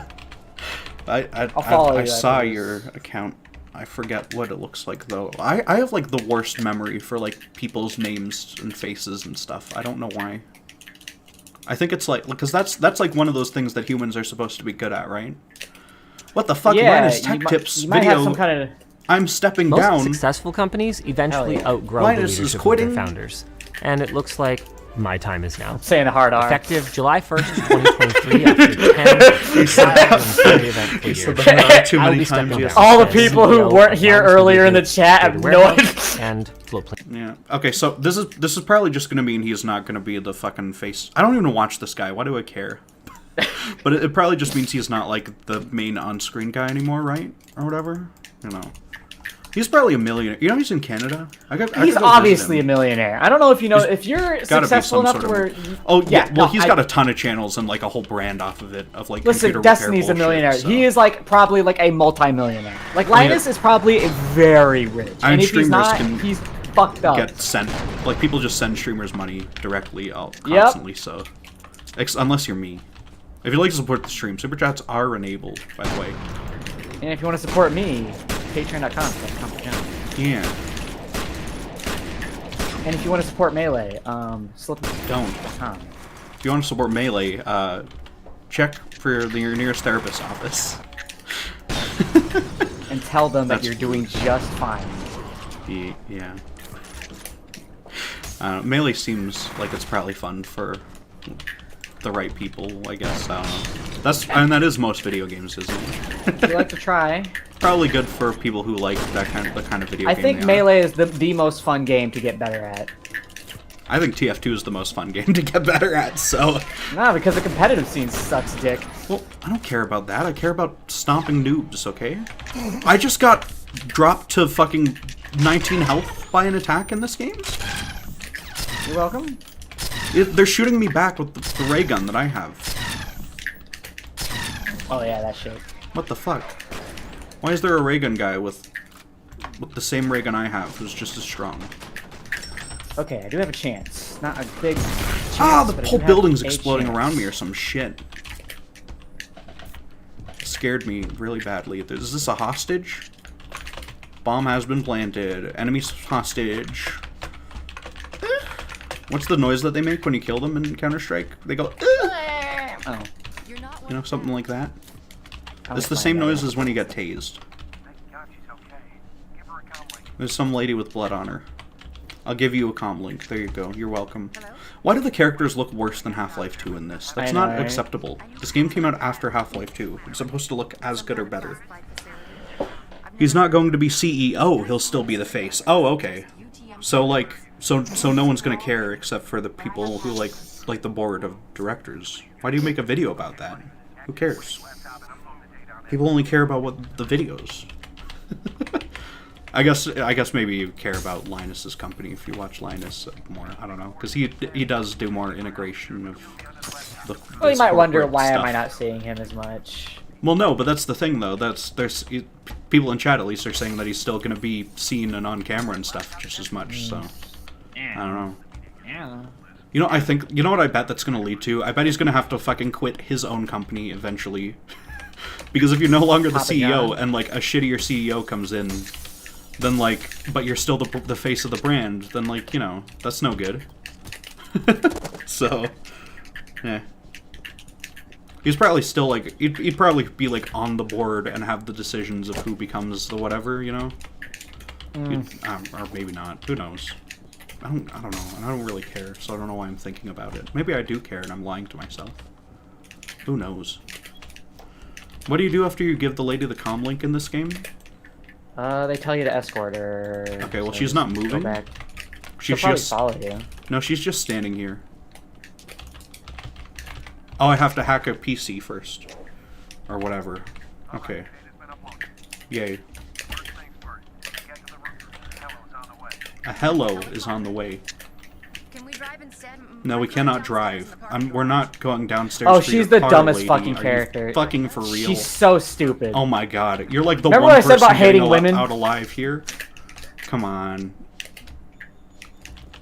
[SPEAKER 2] I'll follow you.
[SPEAKER 1] I saw your account. I forget what it looks like though. I have like the worst memory for like people's names and faces and stuff. I don't know why. I think it's like because that's like one of those things that humans are supposed to be good at, right? What the fuck?
[SPEAKER 2] Yeah,
[SPEAKER 1] Linus Tech Tips
[SPEAKER 2] you
[SPEAKER 1] video.
[SPEAKER 2] might have some kind of.
[SPEAKER 1] I'm stepping
[SPEAKER 5] Most
[SPEAKER 1] down.
[SPEAKER 5] successful companies eventually outgrow
[SPEAKER 1] Linus
[SPEAKER 5] the
[SPEAKER 1] is
[SPEAKER 5] leadership of
[SPEAKER 1] quitting.
[SPEAKER 5] their founders, and it looks like my time is now.
[SPEAKER 2] Saying the hard R.
[SPEAKER 5] Effective July 1st, 2023, after 10 event clears.
[SPEAKER 1] Too
[SPEAKER 5] I'll
[SPEAKER 1] many
[SPEAKER 5] be
[SPEAKER 1] times.
[SPEAKER 5] stepping
[SPEAKER 1] Yeah.
[SPEAKER 5] down
[SPEAKER 2] All the
[SPEAKER 5] as
[SPEAKER 2] people who
[SPEAKER 5] CEO
[SPEAKER 2] weren't
[SPEAKER 5] of
[SPEAKER 2] here
[SPEAKER 5] Lines
[SPEAKER 2] earlier in the
[SPEAKER 5] Media,
[SPEAKER 2] chat have
[SPEAKER 5] Data
[SPEAKER 2] no
[SPEAKER 5] Warehouse, and Floatplane.
[SPEAKER 1] Yeah. Okay, so this is probably just gonna mean he's not gonna be the fucking face. I don't even watch this guy. Why do I care? But it probably just means he's not like the main on-screen guy anymore, right? Or whatever. You know. He's probably a millionaire. You know he's in Canada.
[SPEAKER 2] He's obviously a millionaire. I don't know if you know if you're
[SPEAKER 1] Gotta be
[SPEAKER 2] successful
[SPEAKER 1] some
[SPEAKER 2] enough
[SPEAKER 1] sort
[SPEAKER 2] to where.
[SPEAKER 1] of. Oh yeah. Well,
[SPEAKER 2] no,
[SPEAKER 1] he's got a ton of channels and like a whole brand off of it of like.
[SPEAKER 2] Listen,
[SPEAKER 1] computer
[SPEAKER 2] Destiny's
[SPEAKER 1] repair
[SPEAKER 2] a millionaire.
[SPEAKER 1] bullshit, so.
[SPEAKER 2] He is like probably like a multi-millionaire. Like Linus is probably a very rich, and if he's not, he's fucked up.
[SPEAKER 1] Get sent like people just send streamers money directly constantly. So, unless you're me, if you'd like to support the stream, super chats are enabled. By the way.
[SPEAKER 2] And if you want to support me, patreon.com/comp.
[SPEAKER 1] Yeah.
[SPEAKER 2] And if you want to support Melee, slip.
[SPEAKER 1] Don't. If you want to support Melee, check for your nearest therapist's office.
[SPEAKER 2] And tell them that you're doing just fine.
[SPEAKER 1] Yeah. Melee seems like it's probably fun for the right people, I guess. I don't know. And that is most video games, isn't it?
[SPEAKER 2] If you like to try.
[SPEAKER 1] Probably good for people who like the kind of video game.
[SPEAKER 2] I think Melee is the most fun game to get better at.
[SPEAKER 1] I think TF2 is the most fun game to get better at, so...
[SPEAKER 2] Nah, because the competitive scene sucks dick.
[SPEAKER 1] Well, I don't care about that. I care about stomping noobs, okay? I just got dropped to fucking 19 health by an attack in this game.
[SPEAKER 2] You're welcome.
[SPEAKER 1] They're shooting me back with the ray gun that I have.
[SPEAKER 2] Oh yeah, that shit.
[SPEAKER 1] What the fuck? Why is there a ray gun guy with the same ray gun I have, who's just as strong?
[SPEAKER 2] Okay, I do have a chance. Not a big chance,
[SPEAKER 1] Ah, the
[SPEAKER 2] but I
[SPEAKER 1] whole
[SPEAKER 2] do have
[SPEAKER 1] building's
[SPEAKER 2] a
[SPEAKER 1] exploding
[SPEAKER 2] chance.
[SPEAKER 1] around me or some shit. Scared me really badly. Is this a hostage? Bomb has been planted. Enemy hostage. What's the noise that they make when you kill them in Counter-Strike? They go,
[SPEAKER 2] Oh.
[SPEAKER 1] you know, something like that.
[SPEAKER 2] I'll
[SPEAKER 1] It's the
[SPEAKER 2] find
[SPEAKER 1] same
[SPEAKER 2] out.
[SPEAKER 1] noise as when you get tased. There's some lady with blood on her. I'll give you a comm link. There you go. You're welcome. Why do the characters look worse than Half-Life 2 in this? That's
[SPEAKER 2] I know,
[SPEAKER 1] not
[SPEAKER 2] right?
[SPEAKER 1] acceptable. This game came out after Half-Life 2. It's supposed to look as good or better. He's not going to be CEO. He'll still be the face. Oh, okay. So, like, so no one's gonna care except for the people who like the board of directors. Why do you make a video about that? Who cares? People only care about what the videos. I guess maybe you care about Linus's company if you watch Linus more. I don't know, because he does do more integration of the.
[SPEAKER 2] Well, you might wonder
[SPEAKER 1] corporate
[SPEAKER 2] why
[SPEAKER 1] stuff.
[SPEAKER 2] am I not seeing him as much.
[SPEAKER 1] Well, no, but that's the thing though. There's people in chat at least are saying that he's still going to be seen and on camera and stuff just as much. So I don't know.
[SPEAKER 2] Yeah.
[SPEAKER 1] You know, you know what I bet that's going to lead to? I bet he's going to have to fucking quit his own company eventually. Because if you're no longer the
[SPEAKER 2] Papa
[SPEAKER 1] CEO
[SPEAKER 2] John.
[SPEAKER 1] and like a shittier CEO comes in, then like, but you're still the face of the brand, then like, you know, that's no good. So, yeah. He's probably still like, he'd probably be like on the board and have the decisions of who becomes the whatever, you know? Or maybe not. Who knows? I don't know. And I don't really care, so I don't know why I'm thinking about it. Maybe I do care and I'm lying to myself. Who knows? What do you do after you give the lady the comm link in this game?
[SPEAKER 2] They tell you to escort her.
[SPEAKER 1] Okay, well,
[SPEAKER 2] so
[SPEAKER 1] she's
[SPEAKER 2] just
[SPEAKER 1] not
[SPEAKER 2] go
[SPEAKER 1] moving.
[SPEAKER 2] back.
[SPEAKER 1] She's
[SPEAKER 2] She'll probably
[SPEAKER 1] just
[SPEAKER 2] follow you.
[SPEAKER 1] no, she's just standing here. Oh, I have to hack a PC first, or whatever. Okay. Yay. A hello is on the way.
[SPEAKER 6] Can we drive instead?
[SPEAKER 1] No, we cannot drive. We're not going downstairs.
[SPEAKER 2] Oh,
[SPEAKER 1] for
[SPEAKER 2] she's
[SPEAKER 1] your
[SPEAKER 2] the
[SPEAKER 1] car,
[SPEAKER 2] dumbest
[SPEAKER 1] lady.
[SPEAKER 2] fucking
[SPEAKER 1] Are you
[SPEAKER 2] character.
[SPEAKER 1] fucking for real.
[SPEAKER 2] She's so stupid.
[SPEAKER 1] Oh my god, you're like the
[SPEAKER 2] Remember
[SPEAKER 1] one
[SPEAKER 2] what I said
[SPEAKER 1] person
[SPEAKER 2] about hating
[SPEAKER 1] getting
[SPEAKER 2] women?
[SPEAKER 1] out alive here. Come on.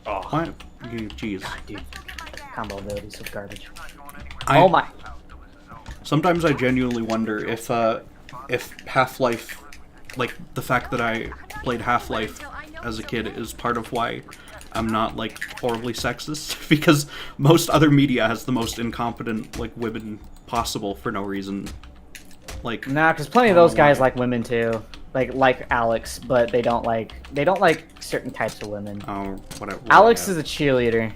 [SPEAKER 2] Oh.
[SPEAKER 1] What? Jeez.
[SPEAKER 2] Dude, combo abilities of garbage.
[SPEAKER 1] I-
[SPEAKER 2] Oh my.
[SPEAKER 1] Sometimes I genuinely wonder if Half-Life, like the fact that I played Half-Life as a kid is part of why I'm not like horribly sexist, because most other media has the most incompetent like women possible for no reason. Like
[SPEAKER 2] Nah, because plenty of those guys like women too. Like Alex, but they don't like certain types of women.
[SPEAKER 1] oh whatever.
[SPEAKER 2] Alex is a cheerleader.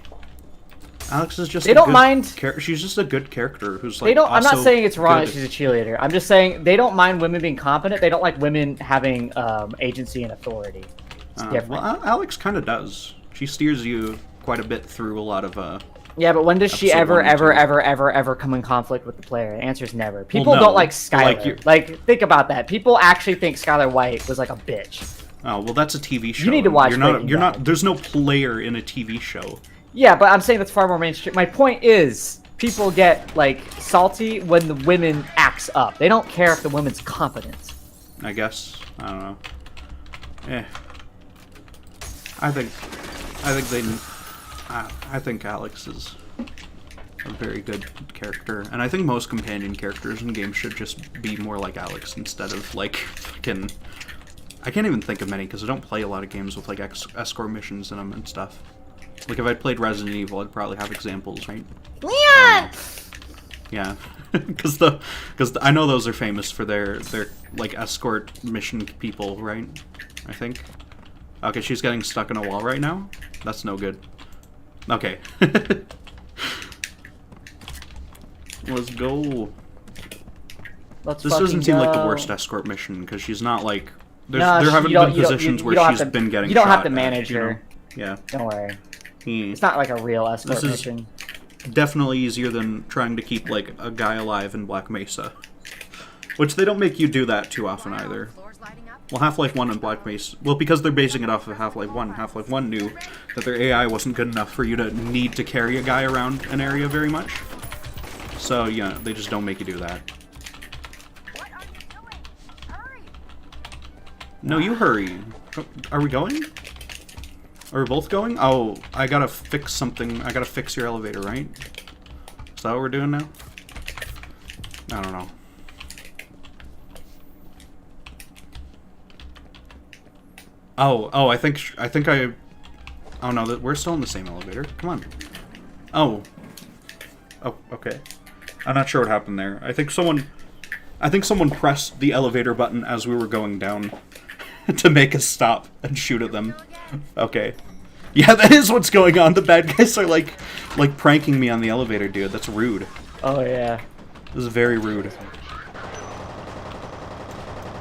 [SPEAKER 1] Alex is just
[SPEAKER 2] They
[SPEAKER 1] a
[SPEAKER 2] don't
[SPEAKER 1] good
[SPEAKER 2] mind-
[SPEAKER 1] she's just a good character who's like
[SPEAKER 2] They don't. I'm not
[SPEAKER 1] also
[SPEAKER 2] saying it's wrong that
[SPEAKER 1] good.
[SPEAKER 2] she's a cheerleader. I'm just saying they don't mind women being competent. They don't like women having agency and authority. It's different.
[SPEAKER 1] Well, Alex kind of does. She steers you quite a bit through a lot of
[SPEAKER 2] Yeah, but when does she
[SPEAKER 1] Episode
[SPEAKER 2] ever,
[SPEAKER 1] 1 and 2.
[SPEAKER 2] ever come in conflict with the player? The answer is never. People
[SPEAKER 1] no,
[SPEAKER 2] don't like
[SPEAKER 1] like
[SPEAKER 2] Skylar.
[SPEAKER 1] you're-
[SPEAKER 2] Like, think about that. People actually think Skylar White was like a bitch.
[SPEAKER 1] Oh, well, that's a TV show.
[SPEAKER 2] need to watch
[SPEAKER 1] You're not.
[SPEAKER 2] Breaking
[SPEAKER 1] You're
[SPEAKER 2] Bad.
[SPEAKER 1] not. There's no player in a TV show.
[SPEAKER 2] Yeah, but I'm saying that's far more mainstream. My point is, people get like salty when the women acts up. They don't care if the woman's competent.
[SPEAKER 1] I guess. I don't know. Eh. I think Alex is a very good character, and I think most companion characters in games should just be more like Alex instead of like fucking. I can't even think of many because I don't play a lot of games with like escort missions in them and stuff. Like if I played Resident Evil, I'd probably have examples, right?
[SPEAKER 6] Leon!
[SPEAKER 1] Yeah, because I know those are famous for their like escort mission people, right? I think. Okay, she's getting stuck in a wall right now. That's no good. Okay. Let's go.
[SPEAKER 2] Let's
[SPEAKER 1] This
[SPEAKER 2] fucking
[SPEAKER 1] doesn't seem like the
[SPEAKER 2] go.
[SPEAKER 1] worst escort mission because she's not like.
[SPEAKER 2] No,
[SPEAKER 1] There haven't
[SPEAKER 2] you don't-
[SPEAKER 1] been
[SPEAKER 2] you don't-
[SPEAKER 1] positions
[SPEAKER 2] you
[SPEAKER 1] where
[SPEAKER 2] don't
[SPEAKER 1] she's
[SPEAKER 2] have to-
[SPEAKER 1] been getting.
[SPEAKER 2] You don't have
[SPEAKER 1] shot
[SPEAKER 2] to
[SPEAKER 1] at,
[SPEAKER 2] manage
[SPEAKER 1] you know?
[SPEAKER 2] her.
[SPEAKER 1] Yeah.
[SPEAKER 2] Don't worry.
[SPEAKER 1] Hmm.
[SPEAKER 2] It's not like a real escort
[SPEAKER 1] This is-
[SPEAKER 2] mission.
[SPEAKER 1] Definitely easier than trying to keep like a guy alive in Black Mesa, which they don't make you do that too often either.
[SPEAKER 6] Floors lighting up.
[SPEAKER 1] Well, Half-Life 1 and Black Mesa... Well, because they're basing it off of Half-Life 1. Half-Life 1 knew that their AI wasn't good enough for you to need to carry a guy around an area very much. So, yeah, they just don't make you do that.
[SPEAKER 6] What are you doing? Hurry!
[SPEAKER 1] No, you hurry. Are we going? Are we both going? Oh, I gotta fix something. I gotta fix your elevator, right? Is that what we're doing now? I don't know. Oh, I think oh no, we're still in the same elevator. Come on. Oh, okay. I'm not sure what happened there. I think someone pressed the elevator button as we were going down to make us stop and shoot at them. Okay. Yeah, that is what's going on. The bad guys are like pranking me on the elevator, dude. That's rude.
[SPEAKER 2] Oh yeah.
[SPEAKER 1] This is very rude.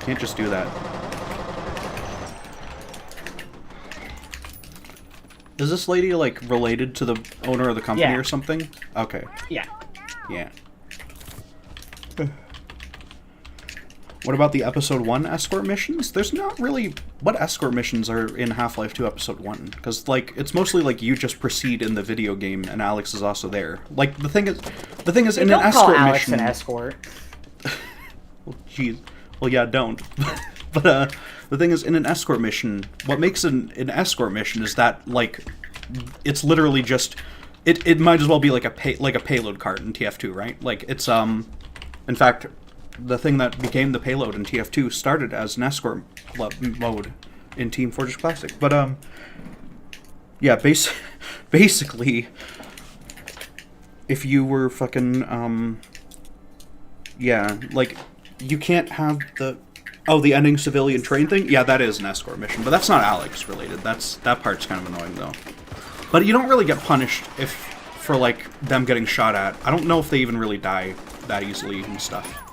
[SPEAKER 1] Can't just do that. Is this lady, like, related to the owner of the company or something? Okay.
[SPEAKER 2] Yeah.
[SPEAKER 1] Yeah. What about the Episode 1 escort missions? There's not really... What escort missions are in Half-Life 2 Episode 1? Because, like, it's mostly, like, you just proceed in the video game and Alex is also there. Like, the thing is in an escort
[SPEAKER 2] call Alex
[SPEAKER 1] mission...
[SPEAKER 2] an escort.
[SPEAKER 1] Well, jeez. Well, yeah, don't. But, the thing is, in an escort mission, what makes an escort mission is that, like, it's literally just... It might as well be like a payload cart in TF2, right? Like, it's, in fact... The thing that became the payload in TF2 started as an escort mode in Team Fortress Classic. But, yeah, basically, if you were fucking, yeah, like, you can't have the ending civilian train thing? Yeah, that is an escort mission, but that's not Alex related. That part's kind of annoying, though. But you don't really get punished for, like, them getting shot at. I don't know if they even really die that easily and stuff.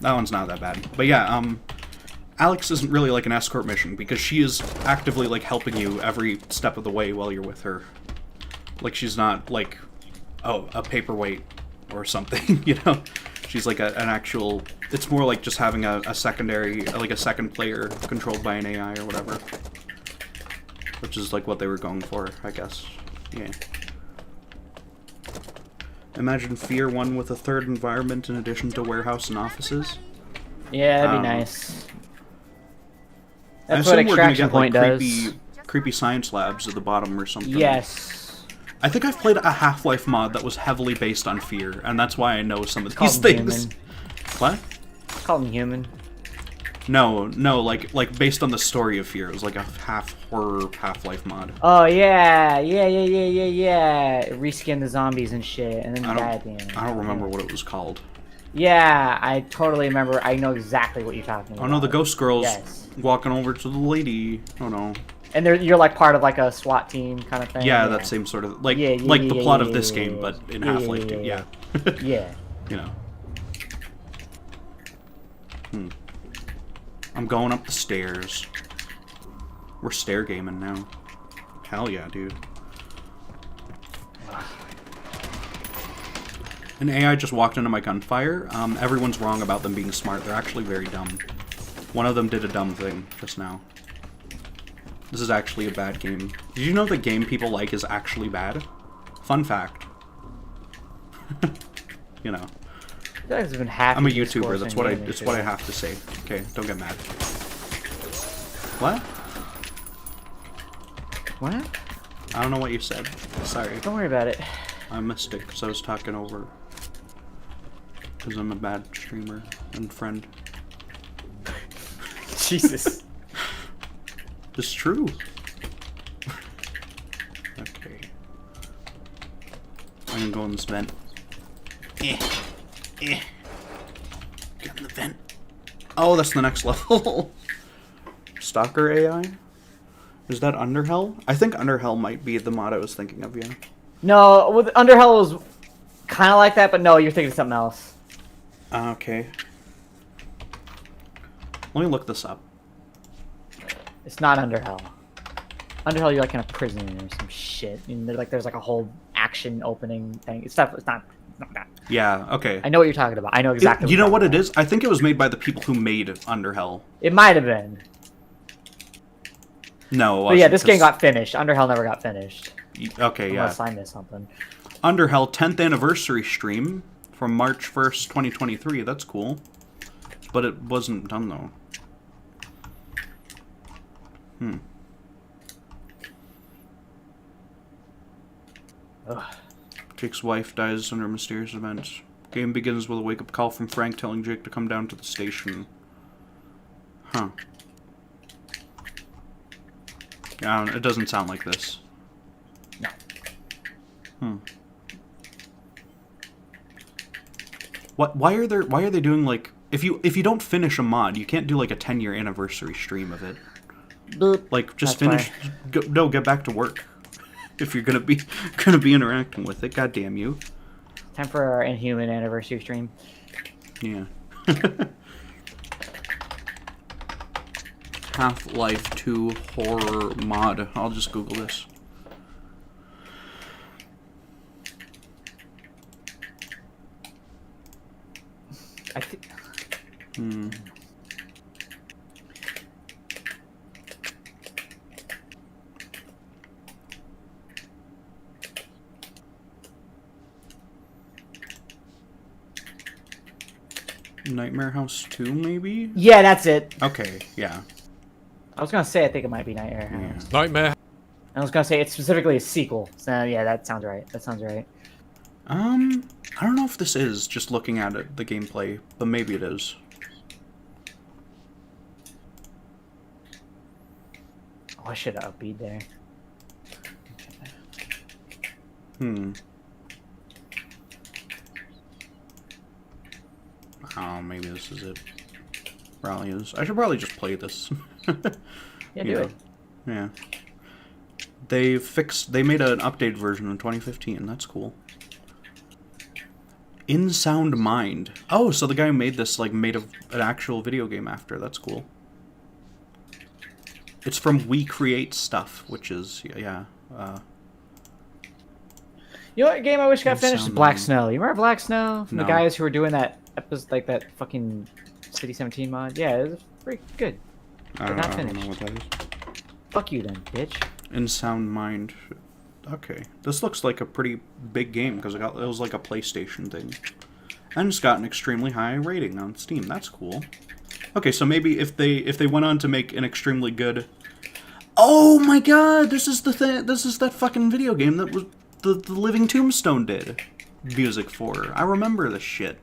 [SPEAKER 1] That one's not that bad. But yeah, Alex isn't really like an escort mission because she is actively like helping you every step of the way while you're with her. Like she's not like, oh, a paperweight or something, you know? She's like an actual... It's more like just having a secondary, like a second player controlled by an AI or whatever. Which is like what they were going for, I guess. Yeah. Imagine Fear 1 with a third environment in addition to warehouse and offices.
[SPEAKER 2] Yeah, that'd be nice. That's what Extraction Point does.
[SPEAKER 1] Creepy science labs at the bottom or something.
[SPEAKER 2] Yes.
[SPEAKER 1] I think I've played a Half-Life mod that was heavily based on Fear, and that's why I know some of these things.
[SPEAKER 2] Human.
[SPEAKER 1] What?
[SPEAKER 2] Call them human.
[SPEAKER 1] No, like based on the story of Fear. It was like a half-horror Half-Life mod.
[SPEAKER 2] Oh, yeah. Reskin the zombies and shit, and then die at the end.
[SPEAKER 1] I don't remember what it was called.
[SPEAKER 2] Yeah, I totally remember. I know exactly what you're talking about.
[SPEAKER 1] Oh no, the ghost girl's walking over to the lady. Oh no.
[SPEAKER 2] And you're like part of like a SWAT team kind of thing.
[SPEAKER 1] Yeah, that same sort of like the plot of this game, but in Half-Life 2. Yeah.
[SPEAKER 2] Yeah.
[SPEAKER 1] You know. I'm going up the stairs. We're stair gaming now. Hell yeah, dude. An AI just walked into my gunfire. Everyone's wrong about them being smart. They're actually very dumb. One of them did a dumb thing just now. This is actually a bad game. Did you know the game people like is actually bad? Fun fact. You know. I'm a YouTuber. That's what I have to say. Okay, don't get mad. What?
[SPEAKER 2] What?
[SPEAKER 1] I don't know what you said. Sorry.
[SPEAKER 2] Don't worry about it.
[SPEAKER 1] I missed it because I was talking over. Because I'm a bad streamer and friend.
[SPEAKER 2] Jesus.
[SPEAKER 1] It's true. Okay. I'm gonna go in this vent. Get in the vent. Oh, that's the next level. Stalker AI? Is that Underhell? I think Underhell might be the mod I was thinking of, yeah.
[SPEAKER 2] No, with Underhell was kind of like that, but no, you're thinking of something else.
[SPEAKER 1] Okay. Let me look this up.
[SPEAKER 2] It's not Underhell. Underhell, you're like in a prison or some shit. And there's like a whole action opening thing. It's not that.
[SPEAKER 1] Yeah, okay.
[SPEAKER 2] I know what you're talking about. I know exactly.
[SPEAKER 1] You know what it is? I think it was made by the people who made Underhell.
[SPEAKER 2] It might have been.
[SPEAKER 1] No, it wasn't.
[SPEAKER 2] But yeah, this game got finished. Underhell never got finished.
[SPEAKER 1] Okay, yeah.
[SPEAKER 2] Unless I missed something.
[SPEAKER 1] Underhell 10th anniversary stream from March 1st, 2023. That's cool. But it wasn't done, though.
[SPEAKER 2] Ugh.
[SPEAKER 1] Jake's wife dies under mysterious events. Game begins with a wake-up call from Frank telling Jake to come down to the station. Huh. Yeah, it doesn't sound like this.
[SPEAKER 2] No.
[SPEAKER 1] Why are they doing like if you don't finish a mod, you can't do like a 10-year anniversary stream of it.
[SPEAKER 4] Boop.
[SPEAKER 1] Like just
[SPEAKER 2] That's
[SPEAKER 1] finish get back to work. If you're gonna be interacting with it, god damn you.
[SPEAKER 2] Time for our Inhuman anniversary stream.
[SPEAKER 1] Yeah. Half-Life 2 horror mod. I'll just Google this.
[SPEAKER 2] I think.
[SPEAKER 1] Nightmare House 2, maybe?
[SPEAKER 2] Yeah, that's it.
[SPEAKER 1] Okay, yeah.
[SPEAKER 2] I was gonna say I think it might be Nightmare House.
[SPEAKER 3] Nightmare.
[SPEAKER 2] I was gonna say it's specifically a sequel. So yeah, that sounds right. That sounds right.
[SPEAKER 1] I don't know if this is, just looking at it, the gameplay, but maybe it is.
[SPEAKER 2] Oh, I should have upbeat there.
[SPEAKER 1] Oh, maybe this is it. Probably is. I should probably just play this.
[SPEAKER 2] Yeah, do it.
[SPEAKER 1] Yeah. They made an updated version in 2015. That's cool. In Sound Mind. Oh, so the guy who made this made an actual video game after. That's cool. It's from We Create Stuff, which is
[SPEAKER 2] You know what game I wish got finished?
[SPEAKER 1] Sound
[SPEAKER 2] Black
[SPEAKER 1] Mind.
[SPEAKER 2] Snow. You remember Black Snow? From
[SPEAKER 1] No.
[SPEAKER 2] the guys who were doing that episode, like that fucking City 17 mod? Yeah, it was pretty good.
[SPEAKER 1] I
[SPEAKER 2] But not
[SPEAKER 1] don't know
[SPEAKER 2] finished.
[SPEAKER 1] what that is.
[SPEAKER 2] Fuck you then, bitch.
[SPEAKER 1] In Sound Mind. Okay. This looks like a pretty big game because it was like a PlayStation thing. And it's got an extremely high rating on Steam. That's cool. Okay, so maybe if they went on to make an extremely good... Oh my god! This is the thing. This is that fucking video game that was the Living Tombstone did music for. I remember this shit.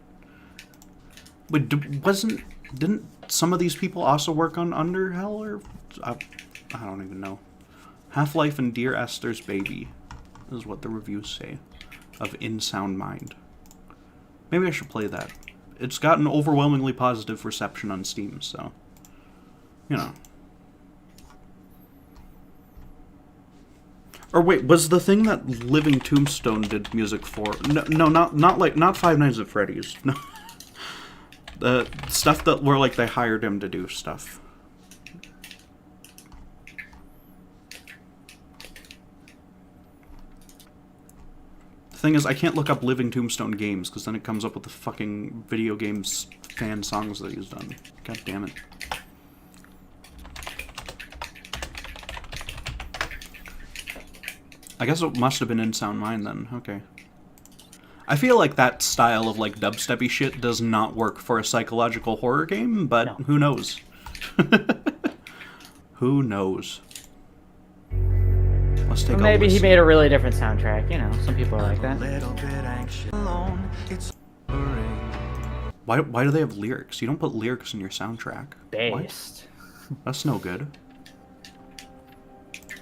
[SPEAKER 1] But didn't some of these people also work on Underhell or I don't even know. Half-Life and Dear Esther's Baby is what the reviews say of In Sound Mind. Maybe I should play that. It's got an overwhelmingly positive reception on Steam, so you know. Or wait, was the thing that Living Tombstone did music for? No, not Five Nights at Freddy's. No, the stuff that were like they hired him to do stuff. The thing is, I can't look up Living Tombstone games because then it comes up with the fucking video games fan songs that he's done. God damn it. I guess it must have been In Sound Mind then. Okay. I feel like that style of like dubsteppy shit does not work for a psychological horror game, but
[SPEAKER 2] No.
[SPEAKER 1] who knows? Who knows? Let's take
[SPEAKER 2] Or
[SPEAKER 1] a
[SPEAKER 2] maybe he
[SPEAKER 1] listen.
[SPEAKER 2] made a really different soundtrack. You know, some people are like that.
[SPEAKER 1] Why do they have lyrics? You don't put lyrics in your soundtrack. What?
[SPEAKER 2] Based.
[SPEAKER 1] That's no good.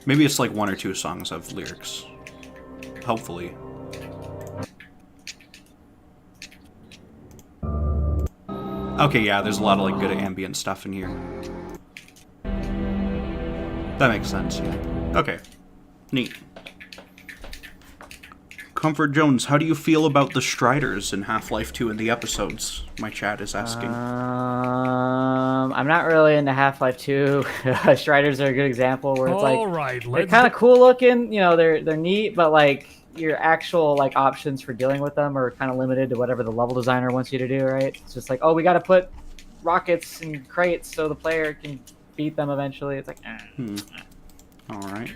[SPEAKER 1] Maybe it's like one or two songs have lyrics. Hopefully. Okay, yeah, there's a lot of like good ambient stuff in here. That makes sense, yeah. Okay. Neat. Comfort Jones, how do you feel about the Striders in Half-Life 2 in the episodes? My chat is asking.
[SPEAKER 2] I'm not really into Half-Life 2. Striders are a good example where it's like
[SPEAKER 3] right,
[SPEAKER 2] they're kind of cool looking, you know, they're neat, but like your actual like options for dealing with them are kind of limited to whatever the level designer wants you to do, right? It's just like, oh, we got to put rockets in crates so the player can beat them eventually. It's like,
[SPEAKER 1] All right.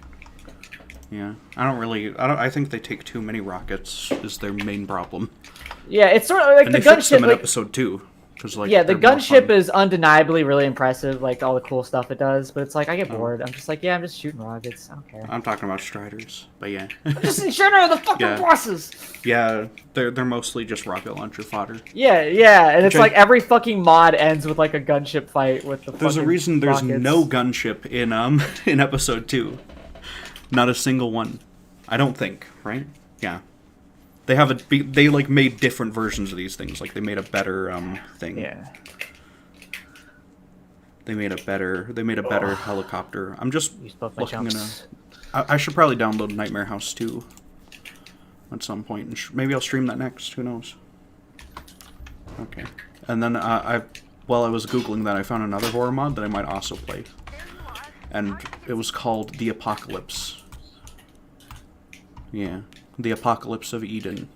[SPEAKER 1] Yeah, I think they take too many rockets is their main problem.
[SPEAKER 2] yeah, it's sort of like
[SPEAKER 1] And
[SPEAKER 2] the
[SPEAKER 1] they
[SPEAKER 2] gun
[SPEAKER 1] fixed
[SPEAKER 2] shit.
[SPEAKER 1] them in
[SPEAKER 2] Like,
[SPEAKER 1] episode 2. 'Cause, like,
[SPEAKER 2] yeah, the
[SPEAKER 1] they're more
[SPEAKER 2] gunship
[SPEAKER 1] fun.
[SPEAKER 2] is undeniably really impressive, like all the cool stuff it does. But it's like I get bored. I'm just like, yeah, I'm just shooting rockets. I don't care.
[SPEAKER 1] I'm talking about Striders, but yeah.
[SPEAKER 2] Just shooting the fucking
[SPEAKER 1] Yeah.
[SPEAKER 2] bosses.
[SPEAKER 1] Yeah, they're mostly just rocket launcher fodder.
[SPEAKER 2] Yeah, and it's
[SPEAKER 1] Which I-
[SPEAKER 2] like every fucking mod ends with like a gunship fight with the.
[SPEAKER 1] There's a
[SPEAKER 2] fucking
[SPEAKER 1] reason there's
[SPEAKER 2] rockets.
[SPEAKER 1] no gunship in in episode 2. Not a single one. I don't think, right? Yeah. They like made different versions of these things. Like they made a better thing.
[SPEAKER 2] Yeah.
[SPEAKER 1] They made a better helicopter. I'm just
[SPEAKER 2] Use both my
[SPEAKER 1] looking in a.
[SPEAKER 2] jumps.
[SPEAKER 1] I should probably download Nightmare House 2 at some point. And maybe I'll stream that next. Who knows? Okay. And then while I was googling that, I found another horror mod that I might also play, and it was called The Apocalypse. Yeah, The Apocalypse of Eden.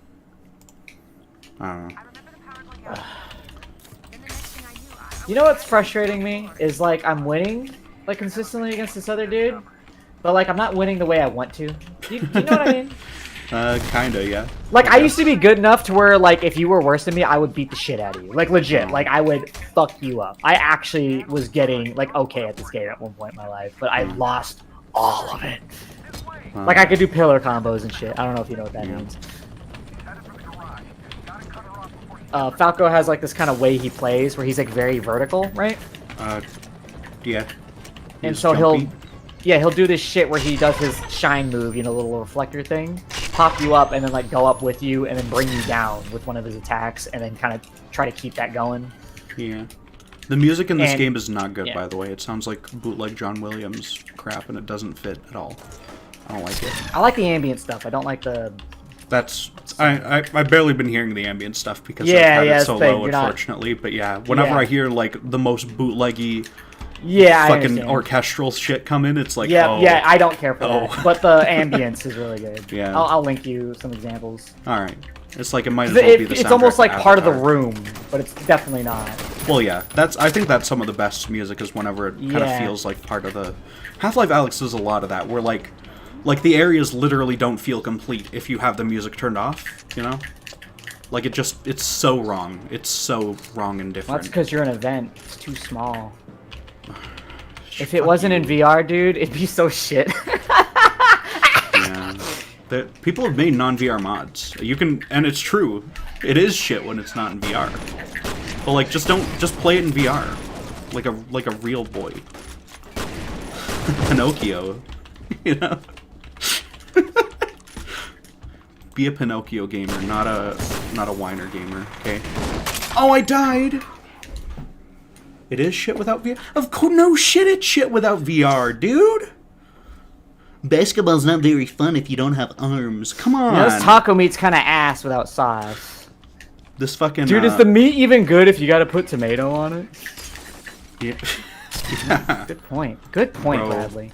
[SPEAKER 1] I don't know.
[SPEAKER 2] You know what's frustrating me is like I'm winning like consistently against this other dude, but like I'm not winning the way I want to. Do you know what I mean?
[SPEAKER 1] Kinda, yeah.
[SPEAKER 2] Like I used to be good enough to where like if you were worse than me, I would beat the shit out of you. Like legit, like I would fuck you up. I actually was getting like okay at this game at one point in my life, but I lost all of it. Like I could do pillar combos and shit. I don't know if you know what that means. Falco has like this kind of way he plays where he's like very vertical, right?
[SPEAKER 1] Yeah.
[SPEAKER 2] And
[SPEAKER 1] He's
[SPEAKER 2] so
[SPEAKER 1] jumpy.
[SPEAKER 2] he'll do this shit where he does his shine move, you know, little reflector thing, pop you up and then like go up with you and then bring you down with one of his attacks and then kind of try to keep that going.
[SPEAKER 1] Yeah. The music in this
[SPEAKER 2] And-
[SPEAKER 1] game is not good,
[SPEAKER 2] yeah.
[SPEAKER 1] by the way. It sounds like bootleg John Williams crap, and it doesn't fit at all. I don't like it.
[SPEAKER 2] I like the ambient stuff. I don't like the.
[SPEAKER 1] That's I've barely been hearing the ambient stuff because
[SPEAKER 2] Yeah,
[SPEAKER 1] I've had
[SPEAKER 2] yeah,
[SPEAKER 1] it
[SPEAKER 2] that's
[SPEAKER 1] so
[SPEAKER 2] the thing,
[SPEAKER 1] low,
[SPEAKER 2] you're not-
[SPEAKER 1] unfortunately. But yeah, whenever
[SPEAKER 2] Yeah.
[SPEAKER 1] I hear like the most bootleggy
[SPEAKER 2] Yeah, I
[SPEAKER 1] fucking
[SPEAKER 2] understand.
[SPEAKER 1] orchestral shit come in, it's like
[SPEAKER 2] Yeah,
[SPEAKER 1] oh,
[SPEAKER 2] yeah, I don't care for
[SPEAKER 1] Oh.
[SPEAKER 2] that. But the ambience is really good.
[SPEAKER 1] Yeah.
[SPEAKER 2] I'll link you some examples.
[SPEAKER 1] all right. It's like it might as well be the
[SPEAKER 2] It's almost
[SPEAKER 1] soundtrack
[SPEAKER 2] like part of the
[SPEAKER 1] Avatar.
[SPEAKER 2] room, but it's definitely not.
[SPEAKER 1] Well, yeah, I think that's some of the best music is whenever it kind of
[SPEAKER 2] Yeah.
[SPEAKER 1] feels like part of the. Half-Life Alyx does a lot of that, where like the areas literally don't feel complete if you have the music turned off. You know, like it's so wrong. It's so wrong and
[SPEAKER 2] Well,
[SPEAKER 1] different.
[SPEAKER 2] that's because you're an event. It's too small. If it wasn't in VR, dude, it'd be so shit.
[SPEAKER 1] Yeah. People have made non-VR mods. You can, and it's true. It is shit when it's not in VR. But like, just play it in VR, like a real boy. Pinocchio, you know. Be a Pinocchio gamer, not a whiner gamer. Okay. Oh, I died. It is shit without VR. Of course, no shit. It's shit without VR, dude.
[SPEAKER 4] Basketball's not very fun if you don't have arms. Come on.
[SPEAKER 2] You know, this taco meat's kind of ass without sauce.
[SPEAKER 1] This fucking
[SPEAKER 2] Dude, is the meat even good if you gotta put tomato on it?
[SPEAKER 1] yeah. Yeah.
[SPEAKER 2] Good point. Good point,
[SPEAKER 1] Bro.
[SPEAKER 2] Bradley.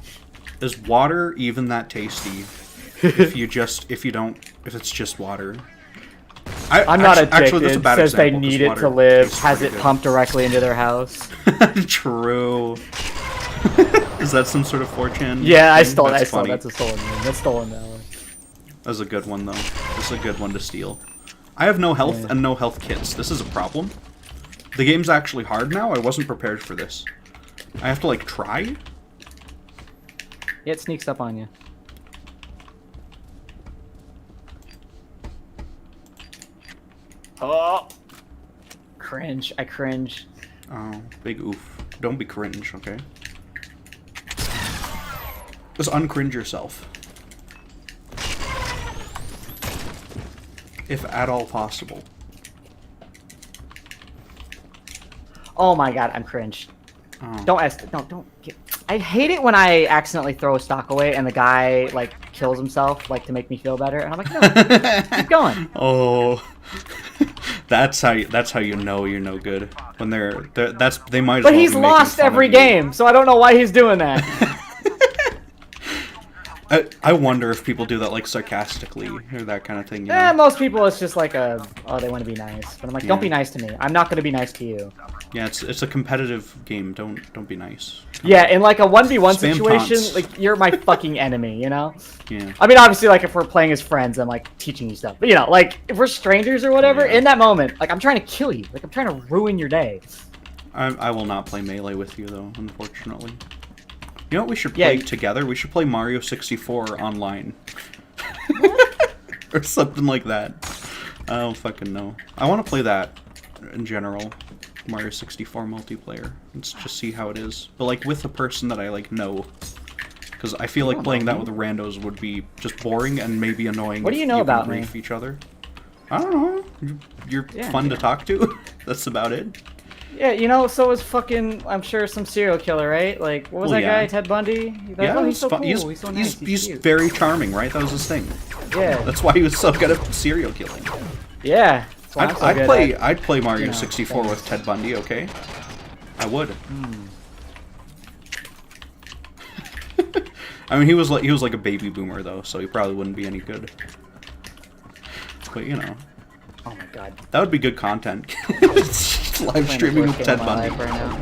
[SPEAKER 1] Is water even that tasty? if it's just water.
[SPEAKER 2] I'm not addicted.
[SPEAKER 1] Actually, that's a bad
[SPEAKER 2] Says they
[SPEAKER 1] example, 'cause
[SPEAKER 2] need it
[SPEAKER 1] water
[SPEAKER 2] to live.
[SPEAKER 1] tastes
[SPEAKER 2] Has
[SPEAKER 1] pretty
[SPEAKER 2] it
[SPEAKER 1] good.
[SPEAKER 2] pumped directly into their house.
[SPEAKER 1] True. Is that some sort of 4chan?
[SPEAKER 2] Yeah, I
[SPEAKER 1] thing?
[SPEAKER 2] stole.
[SPEAKER 1] That's
[SPEAKER 2] I stole.
[SPEAKER 1] funny.
[SPEAKER 2] That's a stolen one. That's stolen that one.
[SPEAKER 1] That's a good one, though. This is a good one to steal. I have no health and no health kits. This is a problem. The game's actually hard now. I wasn't prepared for this. I have to, like, try?
[SPEAKER 2] Yeah, it sneaks up on you. Oh, cringe! I cringe.
[SPEAKER 1] Oh, big oof. Don't be cringe, okay? Just uncringe yourself. If at all possible.
[SPEAKER 2] Oh my god, I'm cringe.
[SPEAKER 1] Oh.
[SPEAKER 2] Don't ask. No, don't. Get, I hate it when I accidentally throw a stock away and the guy like kills himself like to make me feel better, and I'm like, no, keep going.
[SPEAKER 1] Oh, that's how you know you're no good when they might. As
[SPEAKER 2] But
[SPEAKER 1] well
[SPEAKER 2] he's
[SPEAKER 1] be making
[SPEAKER 2] lost
[SPEAKER 1] fun
[SPEAKER 2] every
[SPEAKER 1] of you.
[SPEAKER 2] game, so I don't know why he's doing that.
[SPEAKER 1] I wonder if people do that like sarcastically or that kind of thing. You know?
[SPEAKER 2] Yeah, most people it's just like oh, they want to be nice. But I'm like, don't
[SPEAKER 1] Yeah.
[SPEAKER 2] be nice to me. I'm not gonna be nice to you.
[SPEAKER 1] Yeah, it's a competitive game. Don't be nice.
[SPEAKER 2] Yeah, in like a 1v1
[SPEAKER 1] Spam
[SPEAKER 2] situation,
[SPEAKER 1] taunts.
[SPEAKER 2] like you're my fucking enemy, you know?
[SPEAKER 1] Yeah.
[SPEAKER 2] I mean, obviously, like if we're playing as friends, I'm like teaching you stuff. But you know, like if we're strangers or whatever,
[SPEAKER 1] Yeah.
[SPEAKER 2] in that moment, like I'm trying to kill you. Like I'm trying to ruin your day.
[SPEAKER 1] I will not play Melee with you though, unfortunately. You know what we should
[SPEAKER 2] Yeah.
[SPEAKER 1] play together? We should play Mario 64 online. Or something like that. I don't fucking know. I want to play that in general. Mario 64 multiplayer. Let's just see how it is. But like with a person that I like know. Because I feel like playing that with randos would be just boring and maybe annoying.
[SPEAKER 2] What do
[SPEAKER 1] if
[SPEAKER 2] you know about me?
[SPEAKER 1] grief each other. I don't know. You're
[SPEAKER 2] Yeah,
[SPEAKER 1] fun to
[SPEAKER 2] yeah.
[SPEAKER 1] talk to. That's about it.
[SPEAKER 2] Yeah, you know, so was fucking, I'm sure, some serial killer, right? Like, what was
[SPEAKER 1] Well,
[SPEAKER 2] that
[SPEAKER 1] yeah.
[SPEAKER 2] guy, Ted Bundy? Like,
[SPEAKER 1] Yeah,
[SPEAKER 2] oh, he's so
[SPEAKER 1] fun.
[SPEAKER 2] cool, he's so nice,
[SPEAKER 1] he's
[SPEAKER 2] cute.
[SPEAKER 1] very charming, right? That was his thing.
[SPEAKER 2] Yeah,
[SPEAKER 1] That's why he was so good at serial killing.
[SPEAKER 2] yeah. That's why I'm so good at-
[SPEAKER 1] I'd play Mario
[SPEAKER 2] you know,
[SPEAKER 1] 64 with
[SPEAKER 2] things.
[SPEAKER 1] Ted Bundy, okay? I would. I mean, he was like a baby boomer though, so he probably wouldn't be any good. But you know,
[SPEAKER 2] Oh my god.
[SPEAKER 1] that would be good content. Live
[SPEAKER 2] Playing the
[SPEAKER 1] streaming
[SPEAKER 2] worst
[SPEAKER 1] with
[SPEAKER 2] game
[SPEAKER 1] Ted
[SPEAKER 2] of my
[SPEAKER 1] Bundy.
[SPEAKER 2] life right now.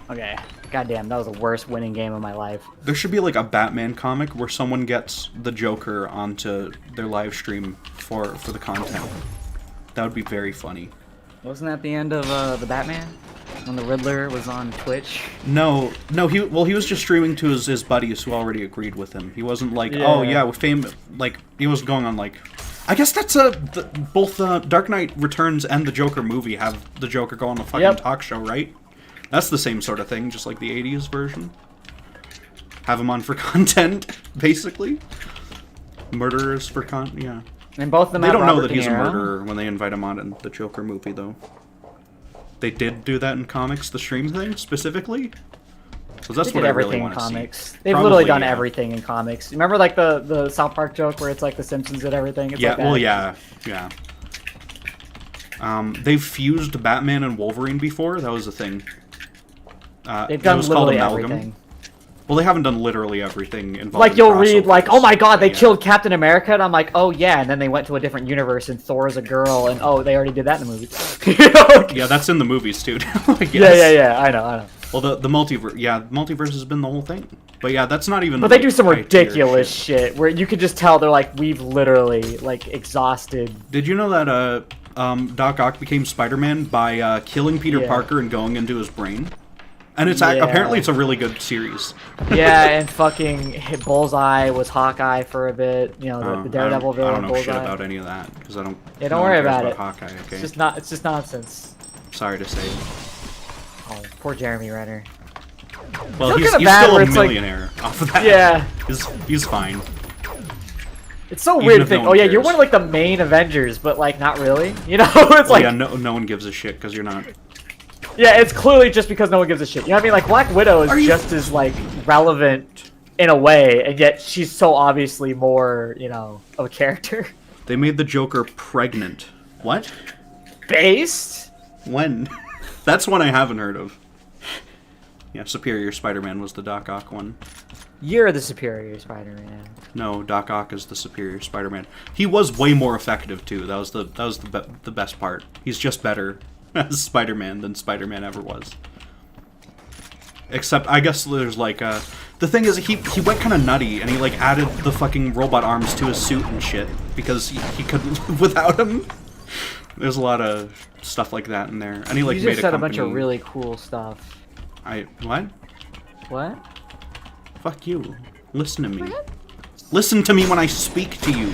[SPEAKER 2] Okay. Goddamn, that was the worst winning game of my life.
[SPEAKER 1] There should be like a Batman comic where someone gets the Joker onto their live stream for the content. That would be very funny.
[SPEAKER 2] Wasn't that the end of the Batman? When the Riddler was on Twitch?
[SPEAKER 1] No, he was just streaming to his buddies who already agreed with him. He wasn't like,
[SPEAKER 2] Yeah.
[SPEAKER 1] oh yeah, with fame, like he was going on like, I guess that's both Dark Knight Returns and the Joker movie have the Joker go on a fucking
[SPEAKER 2] Yep.
[SPEAKER 1] talk show, right? That's the same sort of thing, just like the '80s version. Have him on for content, basically. Murderers for yeah.
[SPEAKER 2] And both of them
[SPEAKER 1] They
[SPEAKER 2] have
[SPEAKER 1] don't know
[SPEAKER 2] Robert
[SPEAKER 1] that
[SPEAKER 2] De
[SPEAKER 1] he's a
[SPEAKER 2] Niro.
[SPEAKER 1] murderer when they invite him on in the Joker movie, though. They did do that in comics, the stream thing, specifically? So that's
[SPEAKER 2] They
[SPEAKER 1] what
[SPEAKER 2] did
[SPEAKER 1] I
[SPEAKER 2] everything
[SPEAKER 1] really
[SPEAKER 2] in
[SPEAKER 1] want to see.
[SPEAKER 2] comics. They've
[SPEAKER 1] Probably,
[SPEAKER 2] literally done
[SPEAKER 1] yeah.
[SPEAKER 2] everything in comics. Remember like the South Park joke where it's like the Simpsons did everything? It's
[SPEAKER 1] Yeah,
[SPEAKER 2] like that.
[SPEAKER 1] well, yeah. They've fused Batman and Wolverine before. That was a thing.
[SPEAKER 2] They've
[SPEAKER 1] it
[SPEAKER 2] done
[SPEAKER 1] was called
[SPEAKER 2] literally
[SPEAKER 1] Amalgam.
[SPEAKER 2] everything.
[SPEAKER 1] Well, they haven't done literally everything involved.
[SPEAKER 2] Like you'll read like, oh my god, they
[SPEAKER 1] Yeah.
[SPEAKER 2] killed Captain America, and I'm like, oh yeah, and then they went to a different universe and Thor's a girl, and oh, they already did that in the movie. You know?
[SPEAKER 1] Yeah, that's in the movies too. I guess.
[SPEAKER 2] Yeah, I know.
[SPEAKER 1] Well, the multiverse. Yeah, multiverse has been the whole thing. But yeah, that's not even.
[SPEAKER 2] But they
[SPEAKER 1] like,
[SPEAKER 2] do some
[SPEAKER 1] high-tier
[SPEAKER 2] ridiculous shit where you could just tell they're like, we've literally like exhausted.
[SPEAKER 1] Did you know that Doc Ock became Spider-Man by killing Peter
[SPEAKER 2] Yeah.
[SPEAKER 1] Parker and going into his brain? And it's
[SPEAKER 2] Yeah.
[SPEAKER 1] apparently it's a really good series.
[SPEAKER 2] Yeah, and fucking Bullseye was Hawkeye for a bit. You know, the Daredevil
[SPEAKER 1] I
[SPEAKER 2] villain.
[SPEAKER 1] don't know
[SPEAKER 2] Bullseye.
[SPEAKER 1] shit about any of that because I don't.
[SPEAKER 2] Yeah, don't
[SPEAKER 1] no one
[SPEAKER 2] worry
[SPEAKER 1] cares
[SPEAKER 2] about it.
[SPEAKER 1] Hawkeye, okay.
[SPEAKER 2] It's just nonsense.
[SPEAKER 1] Sorry to say.
[SPEAKER 2] Oh, poor Jeremy Renner.
[SPEAKER 1] Well,
[SPEAKER 2] Feel
[SPEAKER 1] he's
[SPEAKER 2] kinda
[SPEAKER 1] still
[SPEAKER 2] bad
[SPEAKER 1] a
[SPEAKER 2] where it's like-
[SPEAKER 1] millionaire off of that.
[SPEAKER 2] Yeah.
[SPEAKER 1] He's fine.
[SPEAKER 2] It's so
[SPEAKER 1] Even
[SPEAKER 2] weird to
[SPEAKER 1] if no
[SPEAKER 2] think.
[SPEAKER 1] one
[SPEAKER 2] Oh yeah, you're
[SPEAKER 1] cares.
[SPEAKER 2] one of like the main Avengers, but like not really. You know, it's like
[SPEAKER 1] Yeah, no one gives a shit because you're not.
[SPEAKER 2] yeah, it's clearly just because no one gives a shit. You know what I mean? Like Black Widow is
[SPEAKER 1] Are you-
[SPEAKER 2] just as like relevant in a way, and yet she's so obviously more, you know, of a character.
[SPEAKER 1] They made the Joker pregnant. What?
[SPEAKER 2] Based?
[SPEAKER 1] When? That's one I haven't heard of. Yeah, Superior Spider-Man was the Doc Ock one.
[SPEAKER 2] You're the superior Spider-Man.
[SPEAKER 1] No, Doc Ock is the Superior Spider-Man. He was way more effective too. That was the best part. He's just better as Spider-Man than Spider-Man ever was. Except I guess there's like the thing is he went kind of nutty and he like added the fucking robot arms to his suit and shit because he couldn't live without him. There's a lot of stuff like that in there. And he like
[SPEAKER 2] You
[SPEAKER 1] made
[SPEAKER 2] just
[SPEAKER 1] a
[SPEAKER 2] said a
[SPEAKER 1] company.
[SPEAKER 2] bunch of really cool stuff.
[SPEAKER 1] What?
[SPEAKER 2] What?
[SPEAKER 1] Fuck you. Listen to me. Listen to me when I speak to you.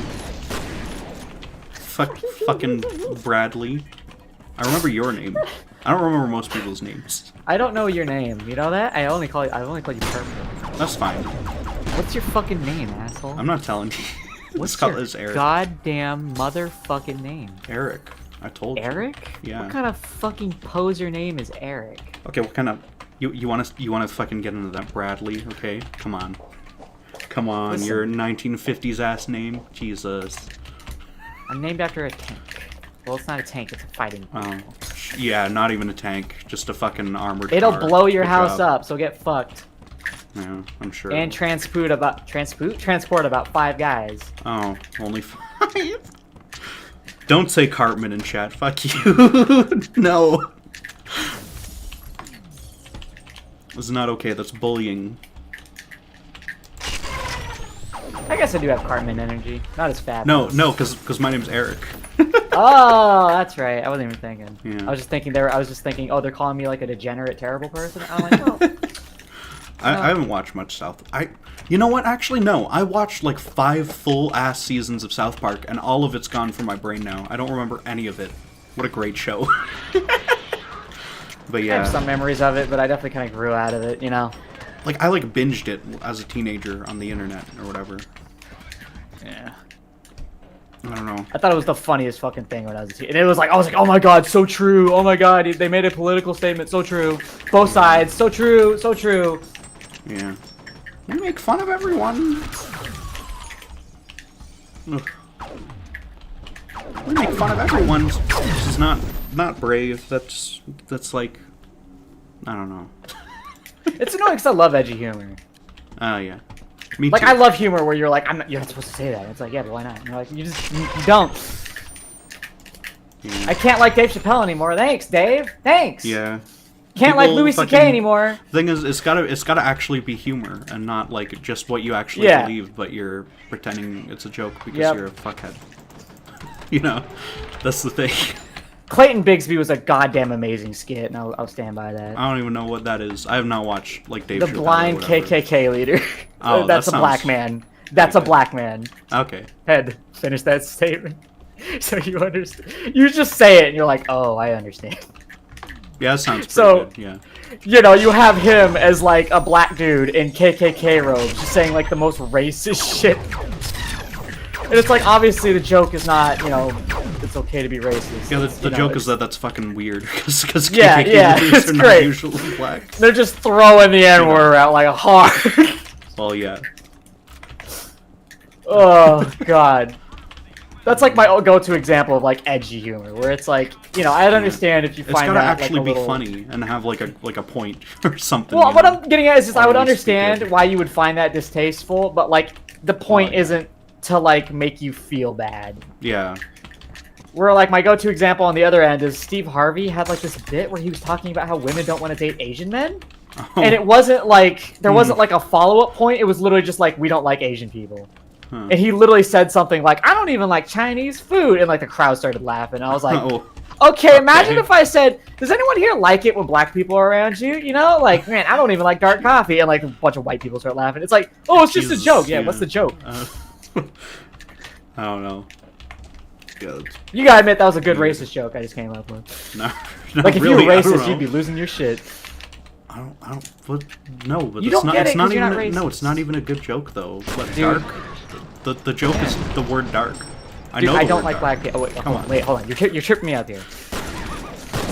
[SPEAKER 1] Fucking Bradley. I remember your name. I don't remember most people's names.
[SPEAKER 2] I don't know your name. You know that? I only call you Purple.
[SPEAKER 1] That's fine.
[SPEAKER 2] What's your fucking name, asshole?
[SPEAKER 1] I'm not telling you.
[SPEAKER 2] What's
[SPEAKER 1] It's
[SPEAKER 2] your
[SPEAKER 1] it's Eric.
[SPEAKER 2] goddamn motherfucking name?
[SPEAKER 1] Eric. I told you.
[SPEAKER 2] Eric?
[SPEAKER 1] Yeah.
[SPEAKER 2] What kind of fucking poser name is Eric?
[SPEAKER 1] Okay, what kind of you want to fucking get into that Bradley? Okay, come on. Come on,
[SPEAKER 2] Listen.
[SPEAKER 1] your 1950s ass name. Jesus.
[SPEAKER 2] I'm named after a tank. Well, it's not a tank, it's a fighting vehicle.
[SPEAKER 1] Yeah, not even a tank, just a fucking armored
[SPEAKER 2] It'll
[SPEAKER 1] car.
[SPEAKER 2] blow your
[SPEAKER 1] Good
[SPEAKER 2] house
[SPEAKER 1] job.
[SPEAKER 2] up, so get fucked.
[SPEAKER 1] Yeah, I'm sure.
[SPEAKER 2] And transport about 5 guys.
[SPEAKER 1] Oh, only 5? Don't say Cartman in chat. Fuck you. No. This is not okay. That's bullying.
[SPEAKER 2] I guess I do have Cartman energy. Not as fat.
[SPEAKER 1] No, because my name's Eric.
[SPEAKER 2] Oh, that's right. I wasn't even thinking.
[SPEAKER 1] Yeah.
[SPEAKER 2] I was just thinking, oh, they're calling me like a degenerate, terrible person. I'm like, oh.
[SPEAKER 1] I haven't watched much South. You know what? Actually, no. I watched like 5 full-ass seasons of South Park, and all of it's gone from my brain now. I don't remember any of it. What a great show. But yeah.
[SPEAKER 2] I have some memories of it, but I definitely kind of grew out of it, you know?
[SPEAKER 1] Like, I like binged it as a teenager on the internet or whatever.
[SPEAKER 2] Yeah.
[SPEAKER 1] I don't know.
[SPEAKER 2] I thought it was the funniest fucking thing when I was a teen. And I was like, oh my god, so true. Oh my god, they made a political statement, so true. Both sides, so true, so true.
[SPEAKER 1] Yeah. We make fun of everyone. Ugh. We make fun of everyone. This is not brave. That's like, I don't know.
[SPEAKER 2] It's annoying because I love edgy humor.
[SPEAKER 1] Oh yeah. Me
[SPEAKER 2] Like,
[SPEAKER 1] too.
[SPEAKER 2] I love humor where you're like, you're not supposed to say that. It's like, yeah, but why not? And you're like, you don't.
[SPEAKER 1] Yeah.
[SPEAKER 2] I can't like Dave Chappelle anymore. Thanks, Dave. Thanks.
[SPEAKER 1] Yeah.
[SPEAKER 2] Can't like
[SPEAKER 1] People
[SPEAKER 2] Louis C.K.
[SPEAKER 1] fucking-
[SPEAKER 2] anymore.
[SPEAKER 1] Thing is, it's gotta actually be humor and not like just what you actually
[SPEAKER 2] Yeah.
[SPEAKER 1] believe, but you're pretending it's a joke because
[SPEAKER 2] Yep.
[SPEAKER 1] you're a fuckhead. You know, that's the thing.
[SPEAKER 2] Clayton Bigsby was a goddamn amazing skit, and I'll stand by that.
[SPEAKER 1] I don't even know what that is. I have not watched like Dave
[SPEAKER 2] The
[SPEAKER 1] Chappelle or
[SPEAKER 2] blind
[SPEAKER 1] whatever.
[SPEAKER 2] KKK leader.
[SPEAKER 1] Oh,
[SPEAKER 2] That's
[SPEAKER 1] that
[SPEAKER 2] a black
[SPEAKER 1] sounds
[SPEAKER 2] man. That's a
[SPEAKER 1] okay.
[SPEAKER 2] black man.
[SPEAKER 1] Okay.
[SPEAKER 2] Head, finish that statement. So you understand. You just say it, and you're like, oh, I understand.
[SPEAKER 1] Yeah, that sounds pretty
[SPEAKER 2] So-
[SPEAKER 1] good. Yeah.
[SPEAKER 2] You know, you have him as like a black dude in KKK robes, just saying like the most racist shit. And it's like, obviously the joke is not, you know, it's okay to be racist.
[SPEAKER 1] Yeah,
[SPEAKER 2] It's,
[SPEAKER 1] the
[SPEAKER 2] you know,
[SPEAKER 1] joke
[SPEAKER 2] it's-
[SPEAKER 1] is that that's fucking weird because
[SPEAKER 2] Yeah,
[SPEAKER 1] KKK
[SPEAKER 2] yeah,
[SPEAKER 1] leaders
[SPEAKER 2] it's
[SPEAKER 1] are not
[SPEAKER 2] great.
[SPEAKER 1] usually black.
[SPEAKER 2] They're just throwing the N-word out like hard.
[SPEAKER 1] Well, yeah.
[SPEAKER 2] Oh, God. That's like my go-to example of like edgy humor, where it's like, you know, I'd understand if you
[SPEAKER 1] It's
[SPEAKER 2] find
[SPEAKER 1] gotta
[SPEAKER 2] that
[SPEAKER 1] actually
[SPEAKER 2] like, a
[SPEAKER 1] be
[SPEAKER 2] little...
[SPEAKER 1] funny and have like a point or something.
[SPEAKER 2] Well,
[SPEAKER 1] you
[SPEAKER 2] what
[SPEAKER 1] know?
[SPEAKER 2] I'm getting at is just I
[SPEAKER 1] Or
[SPEAKER 2] would
[SPEAKER 1] at least be
[SPEAKER 2] understand
[SPEAKER 1] good.
[SPEAKER 2] why you would find that distasteful, but like the point
[SPEAKER 1] yeah.
[SPEAKER 2] isn't to like make you feel bad.
[SPEAKER 1] Yeah.
[SPEAKER 2] Where like my go-to example on the other end is Steve Harvey had like this bit where he was talking about how women don't want to date Asian men,
[SPEAKER 1] Oh,
[SPEAKER 2] and it wasn't like there wasn't like a follow-up point. It was literally just like we don't like Asian people.
[SPEAKER 1] huh.
[SPEAKER 2] And he literally said something like, I don't even like Chinese food. And like the crowd started laughing. I was like,
[SPEAKER 1] Oh,
[SPEAKER 2] okay, imagine if I said, does anyone here like it when black people are around you? You know, like, man, I don't even like dark coffee. And like a bunch of white people start laughing. It's like, oh, it's just
[SPEAKER 1] Jesus,
[SPEAKER 2] a joke. Yeah, what's the joke?
[SPEAKER 1] I don't know. Yeah,
[SPEAKER 2] You gotta admit that was a good racist joke I just came up with.
[SPEAKER 1] no,
[SPEAKER 2] Like if
[SPEAKER 1] really,
[SPEAKER 2] you were
[SPEAKER 1] I don't
[SPEAKER 2] racist,
[SPEAKER 1] know.
[SPEAKER 2] you'd be losing your shit.
[SPEAKER 1] But no, but
[SPEAKER 2] You
[SPEAKER 1] it's
[SPEAKER 2] don't
[SPEAKER 1] not.
[SPEAKER 2] get
[SPEAKER 1] It's
[SPEAKER 2] it
[SPEAKER 1] not
[SPEAKER 2] 'cause you're
[SPEAKER 1] even.
[SPEAKER 2] not
[SPEAKER 1] No,
[SPEAKER 2] racist.
[SPEAKER 1] it's not even a good joke though. But
[SPEAKER 2] Dude.
[SPEAKER 1] dark. The joke is the word dark. I
[SPEAKER 2] Dude,
[SPEAKER 1] know.
[SPEAKER 2] I
[SPEAKER 1] the
[SPEAKER 2] don't
[SPEAKER 1] word
[SPEAKER 2] like
[SPEAKER 1] dark.
[SPEAKER 2] black people. Oh, wait,
[SPEAKER 1] Come
[SPEAKER 2] hold on.
[SPEAKER 1] on.
[SPEAKER 2] Wait, hold on. You're tripping me out here.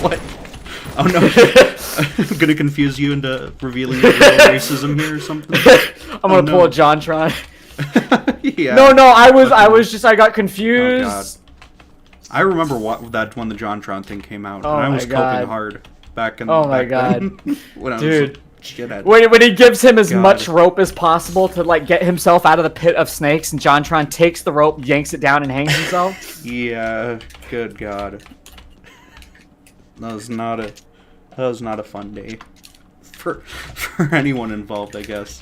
[SPEAKER 1] What? Oh no! I'm gonna confuse you into revealing your real racism here or something.
[SPEAKER 2] I'm gonna
[SPEAKER 1] no.
[SPEAKER 2] pull a JonTron.
[SPEAKER 1] Yeah.
[SPEAKER 2] No, I got
[SPEAKER 1] Oh
[SPEAKER 2] confused.
[SPEAKER 1] god. I remember that when the JonTron thing came out,
[SPEAKER 2] Oh
[SPEAKER 1] and I
[SPEAKER 2] my
[SPEAKER 1] was
[SPEAKER 2] God.
[SPEAKER 1] coping hard back in.
[SPEAKER 2] Oh my
[SPEAKER 1] back then, when I was
[SPEAKER 2] Dude.
[SPEAKER 1] a shithead.
[SPEAKER 2] When he gives him as
[SPEAKER 1] God.
[SPEAKER 2] much rope as possible to like get himself out of the pit of snakes, and JonTron takes the rope, yanks it down, and hangs himself.
[SPEAKER 1] Yeah. Good God. That was not a fun day for anyone involved, I guess.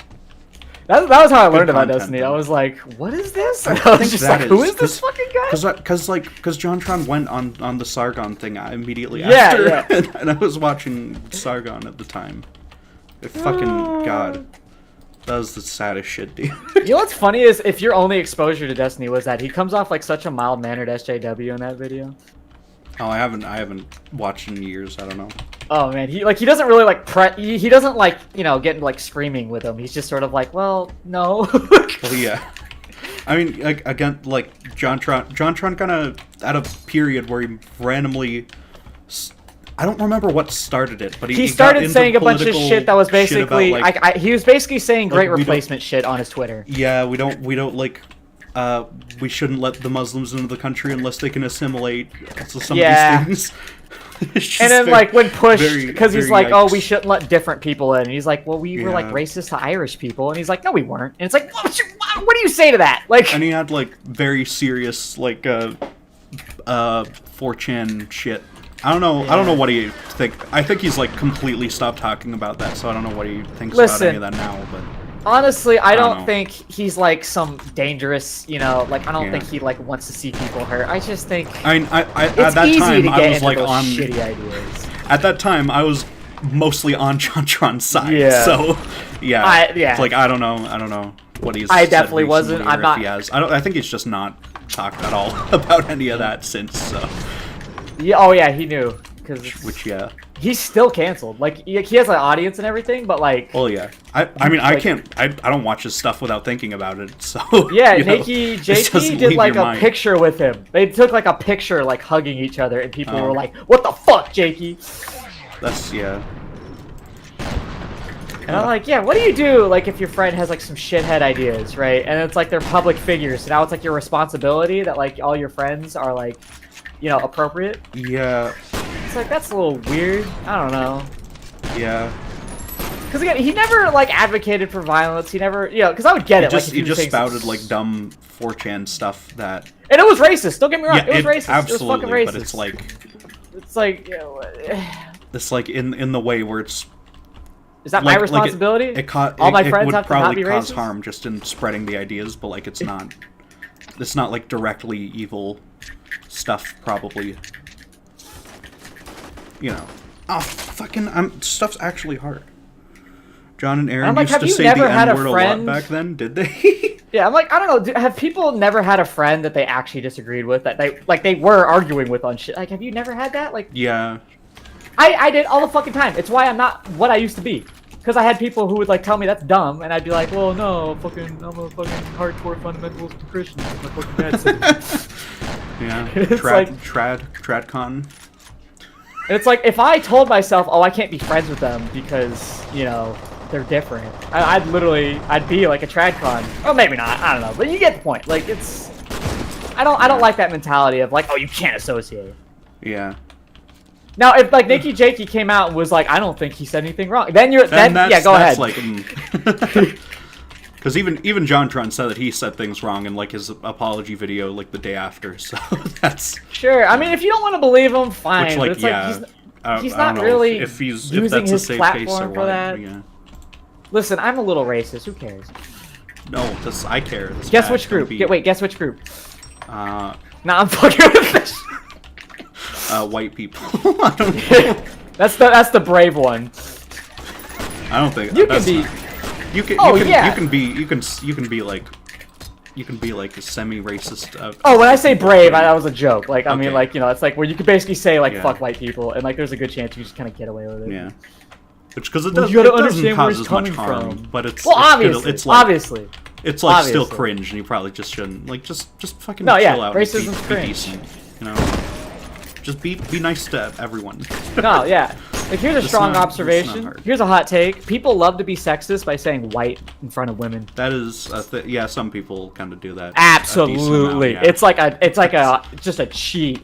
[SPEAKER 2] That was how I learned about
[SPEAKER 1] content,
[SPEAKER 2] Destiny.
[SPEAKER 1] though.
[SPEAKER 2] I was like, "What is this?" And I was
[SPEAKER 1] think
[SPEAKER 2] just
[SPEAKER 1] that
[SPEAKER 2] like, "Who
[SPEAKER 1] is-
[SPEAKER 2] is this fucking guy?"
[SPEAKER 1] Because JonTron went on the Sargon thing immediately
[SPEAKER 2] Yeah,
[SPEAKER 1] after,
[SPEAKER 2] yeah.
[SPEAKER 1] and I was watching Sargon at the time. Fucking God, that was the saddest shit, dude.
[SPEAKER 2] You know what's funny is if your only exposure to Destiny was that he comes off like such a mild mannered SJW in that video.
[SPEAKER 1] Oh, I haven't watched in years. I don't know.
[SPEAKER 2] Oh man, he doesn't really like he doesn't like, you know, getting like screaming with him. He's just sort of like, well, no.
[SPEAKER 1] Well, yeah. I mean, like, again, like JonTron kind of at a period where he randomly. I don't remember what started it, but
[SPEAKER 2] He
[SPEAKER 1] got
[SPEAKER 2] started
[SPEAKER 1] into
[SPEAKER 2] saying a bunch of
[SPEAKER 1] political
[SPEAKER 2] shit that was
[SPEAKER 1] shit about,
[SPEAKER 2] basically
[SPEAKER 1] like,
[SPEAKER 2] he was basically saying
[SPEAKER 1] like,
[SPEAKER 2] great
[SPEAKER 1] we don't-
[SPEAKER 2] replacement shit on his Twitter.
[SPEAKER 1] yeah, we don't like. We shouldn't let the Muslims into the country unless they can assimilate. So some
[SPEAKER 2] Yeah.
[SPEAKER 1] of these things. It's just
[SPEAKER 2] And then,
[SPEAKER 1] very-
[SPEAKER 2] like, when pushed,
[SPEAKER 1] very-
[SPEAKER 2] because he's
[SPEAKER 1] very
[SPEAKER 2] like, oh,
[SPEAKER 1] yikes.
[SPEAKER 2] we shouldn't let different people in. And he's like, well, we were, like,
[SPEAKER 1] Yeah.
[SPEAKER 2] racist to Irish people. And he's like, no, we weren't. And it's like, what do you say to that? Like,
[SPEAKER 1] And he had like very serious like 4chan shit. I don't know. I don't know what he think. I think he's like completely stopped talking about that. So I don't know what he thinks about any of that now. But
[SPEAKER 2] honestly, I
[SPEAKER 1] don't
[SPEAKER 2] don't
[SPEAKER 1] know.
[SPEAKER 2] think he's, like, some dangerous, like, I don't
[SPEAKER 1] Yeah.
[SPEAKER 2] think he, like, wants to see people hurt. I just think
[SPEAKER 1] I mean, I
[SPEAKER 2] it's
[SPEAKER 1] at that
[SPEAKER 2] easy
[SPEAKER 1] time
[SPEAKER 2] to get
[SPEAKER 1] I was
[SPEAKER 2] into
[SPEAKER 1] like
[SPEAKER 2] those
[SPEAKER 1] on.
[SPEAKER 2] shitty ideas.
[SPEAKER 1] At that time I was mostly on JonTron's side.
[SPEAKER 2] Yeah.
[SPEAKER 1] So yeah.
[SPEAKER 2] Yeah.
[SPEAKER 1] It's like I don't know what he's.
[SPEAKER 2] I
[SPEAKER 1] said
[SPEAKER 2] definitely
[SPEAKER 1] recently
[SPEAKER 2] wasn't.
[SPEAKER 1] or
[SPEAKER 2] I'm
[SPEAKER 1] if
[SPEAKER 2] not-
[SPEAKER 1] He has. I think he's just not talked at all about any of that since. So.
[SPEAKER 2] Yeah, oh, yeah, he knew. Because
[SPEAKER 1] Which yeah.
[SPEAKER 2] he's still canceled. Like, he has an audience and everything, but, like...
[SPEAKER 1] Well, yeah. I mean, I
[SPEAKER 2] Like-
[SPEAKER 1] can't. I don't watch his stuff without thinking about it. So
[SPEAKER 2] Yeah,
[SPEAKER 1] you know,
[SPEAKER 2] Nikki
[SPEAKER 1] it doesn't
[SPEAKER 2] JT did
[SPEAKER 1] leave
[SPEAKER 2] like
[SPEAKER 1] your
[SPEAKER 2] a
[SPEAKER 1] mind.
[SPEAKER 2] picture with him. They took like a picture like hugging each other and people
[SPEAKER 1] Oh.
[SPEAKER 2] were like, what the fuck, Jakey?
[SPEAKER 1] That's yeah.
[SPEAKER 2] And I'm like, yeah, what do you do like if your friend has like some shithead ideas, right? And it's like they're public figures, so now it's like your responsibility that like all your friends are like, appropriate.
[SPEAKER 1] Yeah.
[SPEAKER 2] It's like that's a little weird. I don't know.
[SPEAKER 1] Yeah.
[SPEAKER 2] Because again, he never like advocated for violence. He never, because I would get it.
[SPEAKER 1] He
[SPEAKER 2] like,
[SPEAKER 1] just
[SPEAKER 2] if
[SPEAKER 1] spouted like dumb 4chan stuff that.
[SPEAKER 2] and it was racist. Don't get me wrong.
[SPEAKER 1] Yeah,
[SPEAKER 2] it was racist.
[SPEAKER 1] absolutely.
[SPEAKER 2] It was fucking racist.
[SPEAKER 1] But it's like
[SPEAKER 2] it's like,
[SPEAKER 1] it's like in the way where it's.
[SPEAKER 2] is that
[SPEAKER 1] Like,
[SPEAKER 2] my responsibility?
[SPEAKER 1] All
[SPEAKER 2] my
[SPEAKER 1] it
[SPEAKER 2] friends
[SPEAKER 1] would
[SPEAKER 2] have to not
[SPEAKER 1] probably
[SPEAKER 2] be
[SPEAKER 1] cause
[SPEAKER 2] racist?
[SPEAKER 1] harm just in spreading the ideas, but like it's not. It's not like directly evil stuff, probably. Oh fucking! Stuff's actually hard. John and Aaron
[SPEAKER 2] I'm like,
[SPEAKER 1] used
[SPEAKER 2] have
[SPEAKER 1] to
[SPEAKER 2] you
[SPEAKER 1] say
[SPEAKER 2] never
[SPEAKER 1] the
[SPEAKER 2] had a
[SPEAKER 1] N-word a lot
[SPEAKER 2] friend-
[SPEAKER 1] back then, did they?
[SPEAKER 2] Yeah, I'm like, I don't know. Have people never had a friend that they actually disagreed with that they were arguing with on shit? Like, have you never had that? Like,
[SPEAKER 1] Yeah.
[SPEAKER 2] I did all the fucking time. It's why I'm not what I used to be. Because I had people who would like tell me that's dumb, and I'd be like, well, no, I'm a fucking hardcore fundamentalist Christian. My fucking dad said it.
[SPEAKER 1] Yeah.
[SPEAKER 2] It's like-
[SPEAKER 1] Tradcon.
[SPEAKER 2] It's like if I told myself, oh, I can't be friends with them because they're different. I'd be like a tradcon. Or maybe not. I don't know. But you get the point. Like it's, I don't like that mentality of like, oh, you can't associate.
[SPEAKER 1] Yeah.
[SPEAKER 2] Now, if like Nikki Jakey came out and was like, I don't think he said anything wrong, then
[SPEAKER 1] That's,
[SPEAKER 2] yeah, go ahead.
[SPEAKER 1] that's like, because even JonTron said that he said things wrong in like his apology video like the day after. So that's
[SPEAKER 2] Sure. I mean, if you don't want to believe him, fine.
[SPEAKER 1] which
[SPEAKER 2] but
[SPEAKER 1] like
[SPEAKER 2] it's
[SPEAKER 1] yeah.
[SPEAKER 2] like he's
[SPEAKER 1] I
[SPEAKER 2] not
[SPEAKER 1] don't know
[SPEAKER 2] really
[SPEAKER 1] if
[SPEAKER 2] using
[SPEAKER 1] that's a
[SPEAKER 2] his
[SPEAKER 1] safe
[SPEAKER 2] platform
[SPEAKER 1] space or
[SPEAKER 2] for
[SPEAKER 1] what.
[SPEAKER 2] that.
[SPEAKER 1] Yeah.
[SPEAKER 2] Listen, I'm a little racist. Who cares?
[SPEAKER 1] No, this I care. This
[SPEAKER 2] Guess
[SPEAKER 1] bad.
[SPEAKER 2] which group?
[SPEAKER 1] Don't be,
[SPEAKER 2] Wait, guess which group?
[SPEAKER 1] Nah,
[SPEAKER 2] I'm fucking with this.
[SPEAKER 1] white people. I don't know.
[SPEAKER 2] That's the brave one.
[SPEAKER 1] I don't think
[SPEAKER 2] You can
[SPEAKER 1] that's
[SPEAKER 2] be.
[SPEAKER 1] not- You can.
[SPEAKER 2] Oh,
[SPEAKER 1] you can,
[SPEAKER 2] yeah.
[SPEAKER 1] You can be. You can be like. You can be like a semi-racist.
[SPEAKER 2] Oh, when I say brave, that was a joke. Like, I mean,
[SPEAKER 1] Okay.
[SPEAKER 2] like, it's like where you could basically say, like,
[SPEAKER 1] Yeah.
[SPEAKER 2] fuck white people, and, like, there's a good chance you just kind of get away with it.
[SPEAKER 1] Yeah. Which, because it,
[SPEAKER 2] Well,
[SPEAKER 1] does,
[SPEAKER 2] you gotta
[SPEAKER 1] it doesn't
[SPEAKER 2] understand where
[SPEAKER 1] cause
[SPEAKER 2] he's
[SPEAKER 1] as much
[SPEAKER 2] coming
[SPEAKER 1] harm,
[SPEAKER 2] from.
[SPEAKER 1] but it's
[SPEAKER 2] Well,
[SPEAKER 1] it's
[SPEAKER 2] obviously.
[SPEAKER 1] still, it's like
[SPEAKER 2] Obviously.
[SPEAKER 1] it's like still
[SPEAKER 2] Obviously.
[SPEAKER 1] cringe, and you probably just shouldn't like just fucking
[SPEAKER 2] No, yeah,
[SPEAKER 1] chill out.
[SPEAKER 2] racism's
[SPEAKER 1] and be
[SPEAKER 2] cringe.
[SPEAKER 1] decent, you know. Just be nice to everyone.
[SPEAKER 2] No, yeah. Like, here's a
[SPEAKER 1] It's
[SPEAKER 2] strong
[SPEAKER 1] not
[SPEAKER 2] observation.
[SPEAKER 1] hard.
[SPEAKER 2] Here's a hot take. People love to be sexist by saying white in front of women.
[SPEAKER 1] That is yeah. Some people kind of do that. a decent
[SPEAKER 2] Absolutely.
[SPEAKER 1] amount, yeah.
[SPEAKER 2] It's like just a cheat.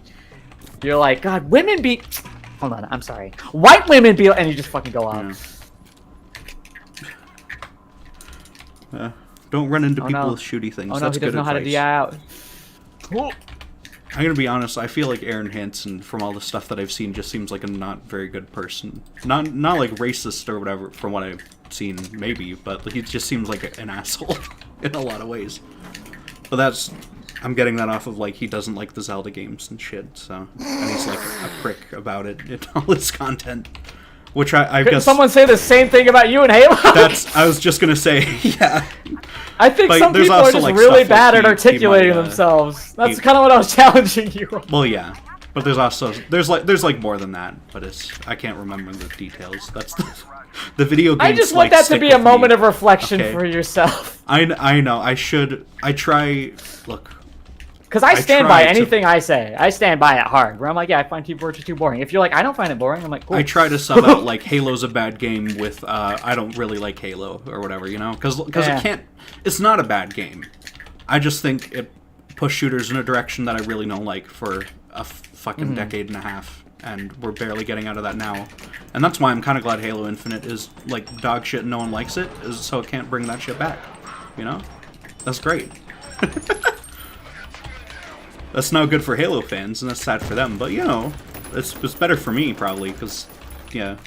[SPEAKER 2] You're like, God, women be. Hold on, I'm sorry. White women be, and you just fucking go out.
[SPEAKER 1] Yeah. Don't run into
[SPEAKER 2] Oh,
[SPEAKER 1] people
[SPEAKER 2] no.
[SPEAKER 1] with shooty things.
[SPEAKER 2] Oh no,
[SPEAKER 1] That's
[SPEAKER 2] he
[SPEAKER 1] good
[SPEAKER 2] doesn't know how to
[SPEAKER 1] advice.
[SPEAKER 2] DI out.
[SPEAKER 1] I'm gonna be honest. I feel like Aaron Hansen, from all the stuff that I've seen, just seems like a not very good person. Not like racist or whatever, from what I've seen, maybe, but he just seems like an asshole in a lot of ways. But I'm getting that off of like he doesn't like the Zelda games and shit. So and he's like a prick about it in all his content, which I
[SPEAKER 2] Couldn't
[SPEAKER 1] guess
[SPEAKER 2] someone say the same thing about you and Halo?
[SPEAKER 1] I was just gonna say, yeah.
[SPEAKER 2] I think
[SPEAKER 1] Like,
[SPEAKER 2] some
[SPEAKER 1] there's
[SPEAKER 2] people are
[SPEAKER 1] also,
[SPEAKER 2] just
[SPEAKER 1] like,
[SPEAKER 2] really
[SPEAKER 1] stuff
[SPEAKER 2] bad
[SPEAKER 1] like
[SPEAKER 2] at
[SPEAKER 1] he
[SPEAKER 2] articulating
[SPEAKER 1] might,
[SPEAKER 2] themselves. That's
[SPEAKER 1] he-
[SPEAKER 2] kind of what I was challenging you on.
[SPEAKER 1] Well, yeah, but there's like more than that, but I can't remember the details. That's the video games.
[SPEAKER 2] I just want
[SPEAKER 1] like,
[SPEAKER 2] that to
[SPEAKER 1] stick
[SPEAKER 2] be a
[SPEAKER 1] with me.
[SPEAKER 2] moment of reflection
[SPEAKER 1] Okay.
[SPEAKER 2] for yourself.
[SPEAKER 1] I know. I try. Look,
[SPEAKER 2] Because I stand
[SPEAKER 1] try
[SPEAKER 2] by
[SPEAKER 1] to-
[SPEAKER 2] anything I say. I stand by it hard. Where I'm like, yeah, I find Team Fortress 2 boring. If you're like, I don't find it boring, I'm like, cool.
[SPEAKER 1] I try to sub out like Halo's a bad game with I don't really like Halo or whatever, you know, because
[SPEAKER 2] Yeah.
[SPEAKER 1] it can't. It's not a bad game. I just think it pushed shooters in a direction that I really don't like for a fucking decade and a half, and we're barely getting out of that now. And that's why I'm kind of glad Halo Infinite is like dog shit and no one likes it, is so it can't bring that shit back. You know? That's great. That's not good for Halo fans, and that's sad for them, but you know, it's better for me probably, because, yeah,